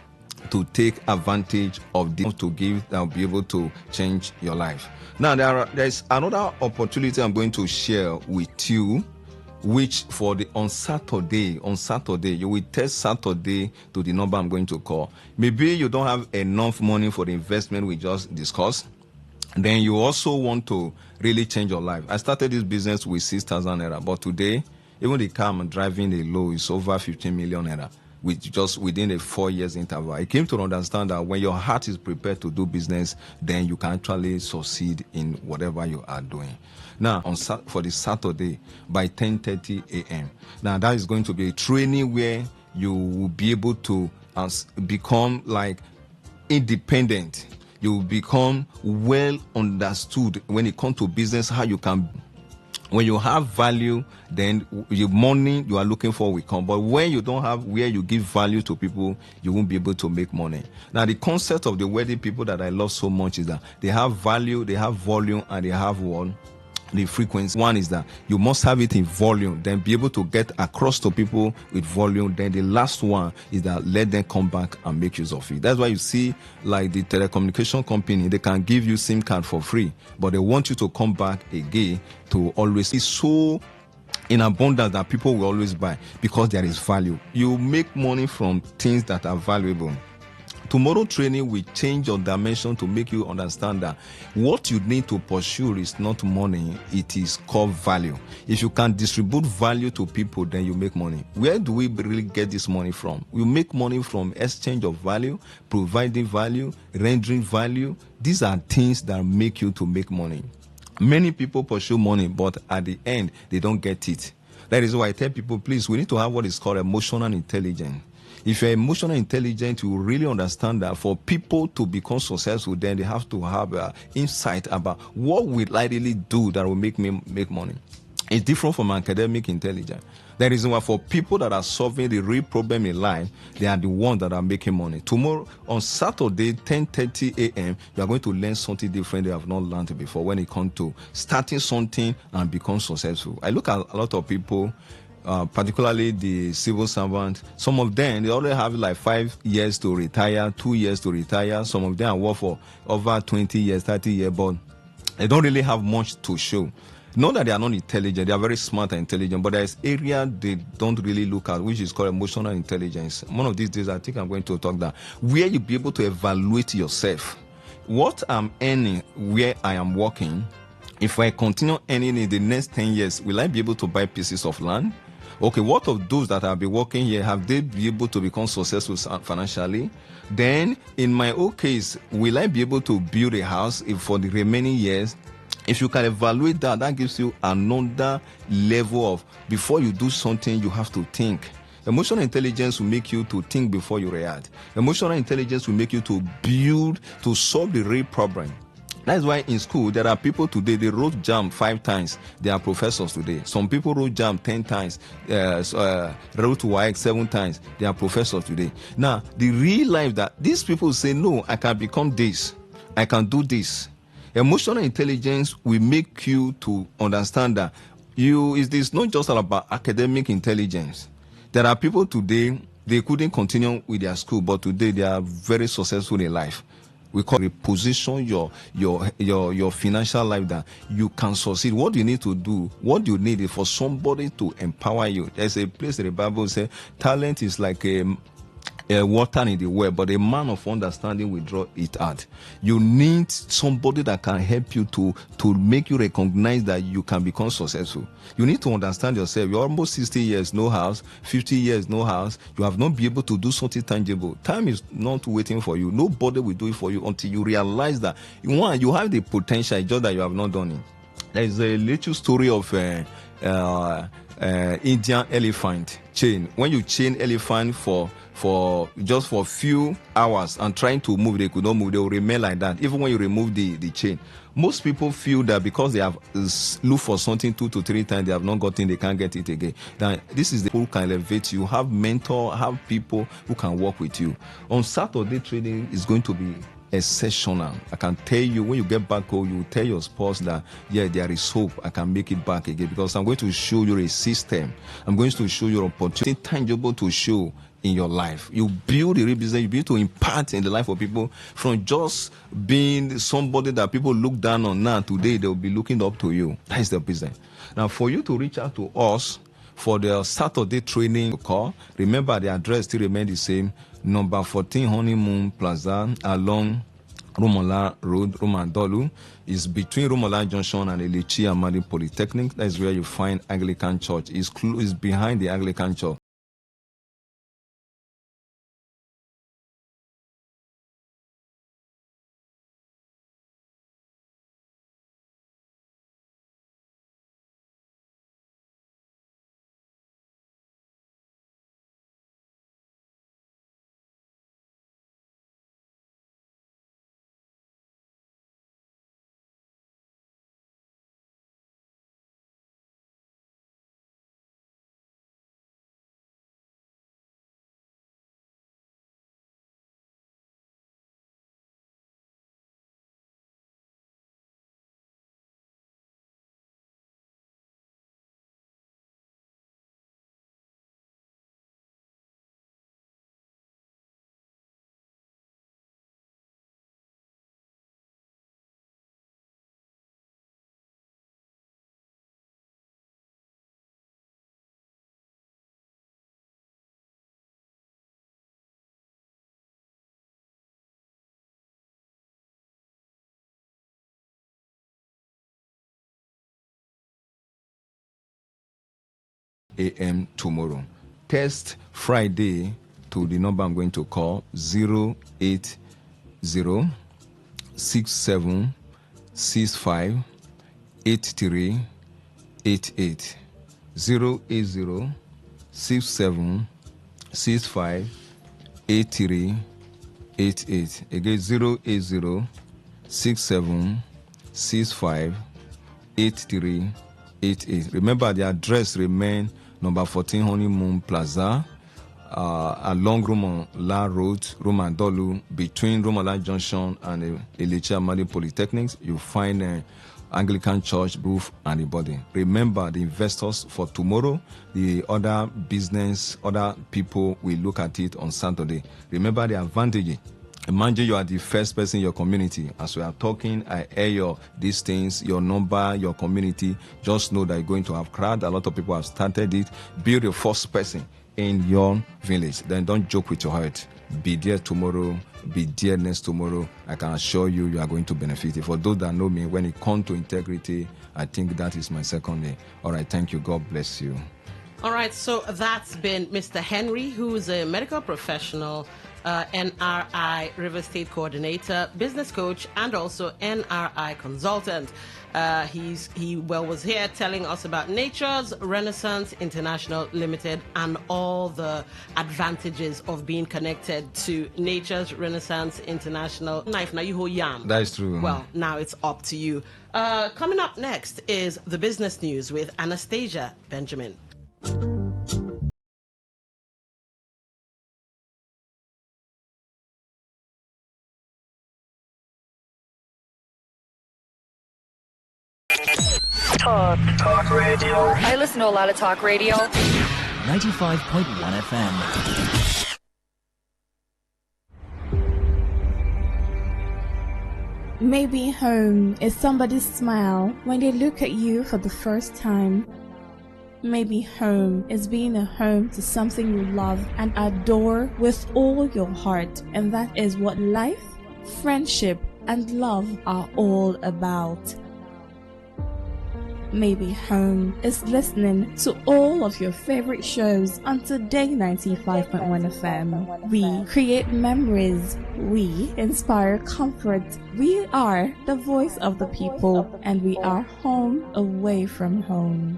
to take advantage of this to give that will be able to change your life. Now, there's another opportunity I'm going to share with you, which on Saturday, you will test Saturday to the number I'm going to call. Maybe you don't have enough money for the investment we just discussed. Then you also want to really change your life. I started this business with 6,000 naira, but today, even the car I'm driving the low is over 15 million naira. Just within a 4 years interval. I came to understand that when your heart is prepared to do business, then you can actually succeed in whatever you are doing. Now, for the Saturday by 10:30 a.m. Now, that is going to be a training where you will be able to become like independent. You will become well understood when it comes to business, how you can. When you have value, then your money you are looking for will come. But when you don't have where you give value to people, you won't be able to make money. Now, the concept of the wealthy people that I love so much is that they have value, they have volume, and they have the frequency. One is that you must have it in volume, then be able to get across to people with volume. Then the last one is that let them come back and make use of it. That's why you see, like the telecommunication company, they can give you SIM card for free, but they want you to come back again to always. It's so in abundance that people will always buy because there is value. You make money from things that are valuable. Tomorrow training will change your dimension to make you understand that what you need to pursue is not money, it is called value. If you can distribute value to people, then you make money. Where do we really get this money from? We make money from exchange of value, providing value, rendering value. These are things that make you to make money. Many people pursue money, but at the end, they don't get it. That is why I tell people, please, we need to have what is called emotional intelligence. If you're emotionally intelligent, you will really understand that for people to become successful, then they have to have insight about what will I really do that will make me make money. It's different from academic intelligence. The reason why for people that are solving the real problem in life, they are the ones that are making money. Tomorrow, on Saturday, 10:30 a.m., you are going to learn something different you have not learned before when it comes to starting something and become successful. I look at a lot of people, particularly the civil servants. Some of them, they already have like 5 years to retire, 2 years to retire. Some of them work for over 20 years, 30 years, but they don't really have much to show. Not that they are not intelligent, they are very smart and intelligent, but there's area they don't really look at, which is called emotional intelligence. One of these days, I think I'm going to talk that, where you be able to evaluate yourself. What I'm earning, where I am working, if I continue earning in the next 10 years, will I be able to buy pieces of land? Okay, what of those that have been working here, have they been able to become successful financially? Then, in my own case, will I be able to build a house for the remaining years? If you can evaluate that, that gives you another level of, before you do something, you have to think. Emotional intelligence will make you to think before you react. Emotional intelligence will make you to build, to solve the real problem. That's why in school, there are people today, they wrote JAM 5 times. They are professors today. Some people wrote JAM 10 times, wrote YX 7 times. They are professors today. Now, the real life that these people say, no, I can become this. I can do this. Emotional intelligence will make you to understand that it is not just all about academic intelligence. There are people today, they couldn't continue with their school, but today they are very successful in life. We call it reposition your financial life that you can succeed. What you need to do, what you need is for somebody to empower you. There's a place in the Bible says talent is like a water in the well, but a man of understanding will draw it out. You need somebody that can help you to make you recognize that you can become successful. You need to understand yourself. You're almost 60 years, no house, 50 years, no house. You have not been able to do something tangible. Time is not waiting for you. Nobody will do it for you until you realize that, one, you have the potential, just that you have not done it. There is a little story of Indian elephant chain. When you chain elephant for just for a few hours and trying to move, they could not move. They will remain like that even when you remove the chain. Most people feel that because they have looked for something 2 to 3 times, they have not gotten, they can't get it again. Now, this is the who can elevate you. Have mentor, have people who can work with you. On Saturday, trading is going to be exceptional. I can tell you when you get back home, you tell your spouse that, yeah, there is hope. I can make it back again because I'm going to show you a system. I'm going to show you an opportunity tangible to show in your life. You build a real business, you build to impact in the life of people from just being somebody that people look down on now. Today, they'll be looking up to you. That is the business. Now, for you to reach out to us for the Saturday training call, remember the address still remains the same. Number 14 Honeymoon Plaza along Rumola Road, Romandolu, is between Rumola Junction and Elechi Amadi Polytechnic. That is where you find Anglican Church. It's behind the Anglican Church. a.m. tomorrow. Text Friday to the number I'm going to call 080 67 65 83 88. 080 67 65 83 88. Again, 080 67 65 83 88. Remember, the address remains number 14 Honeymoon Plaza, along Rumola Road, Romandolu, between Rumola Junction and Elechi Amadi Polytechnics. You find Anglican Church, roof and the body. Remember, the investors for tomorrow, the other business, other people will look at it on Saturday. Remember the advantage. Imagine you are the first person in your community. As we are talking, I hear these things, your number, your community. Just know that you're going to have crowd. A lot of people have started it. Be the first person in your village. Then don't joke with your heart. Be there tomorrow. Be there next tomorrow. I can assure you, you are going to benefit. For those that know me, when it comes to integrity, I think that is my second name. All right, thank you. God bless you. All right, so that's been Mr. Henry, who is a medical professional, NRI River State Coordinator, business coach, and also NRI consultant. He was here telling us about Nature's Renaissance International Limited and all the advantages of being connected to Nature's Renaissance International. Knife now you hold yam. That is true. Well, now it's up to you. Coming up next is the business news with Anastasia Benjamin. Talk radio. I listen to a lot of talk radio. 95.1 FM. Maybe home is somebody's smile when they look at you for the first time. Maybe home is being a home to something you love and adore with all your heart. And that is what life, friendship, and love are all about. Maybe home is listening to all of your favorite shows on Today 95.1 FM. We create memories. We inspire comfort. We are the voice of the people, and we are home away from home.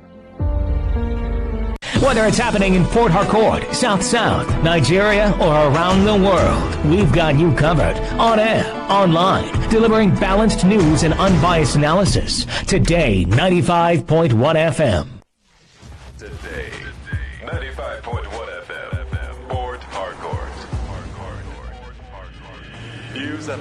Whether it's happening in Port Harcourt, South South, Nigeria, or around the world, we've got you covered. On air, online, delivering balanced news and unbiased analysis. Today, 95.1 FM. Today, 95.1 FM, Port Harcourt. News and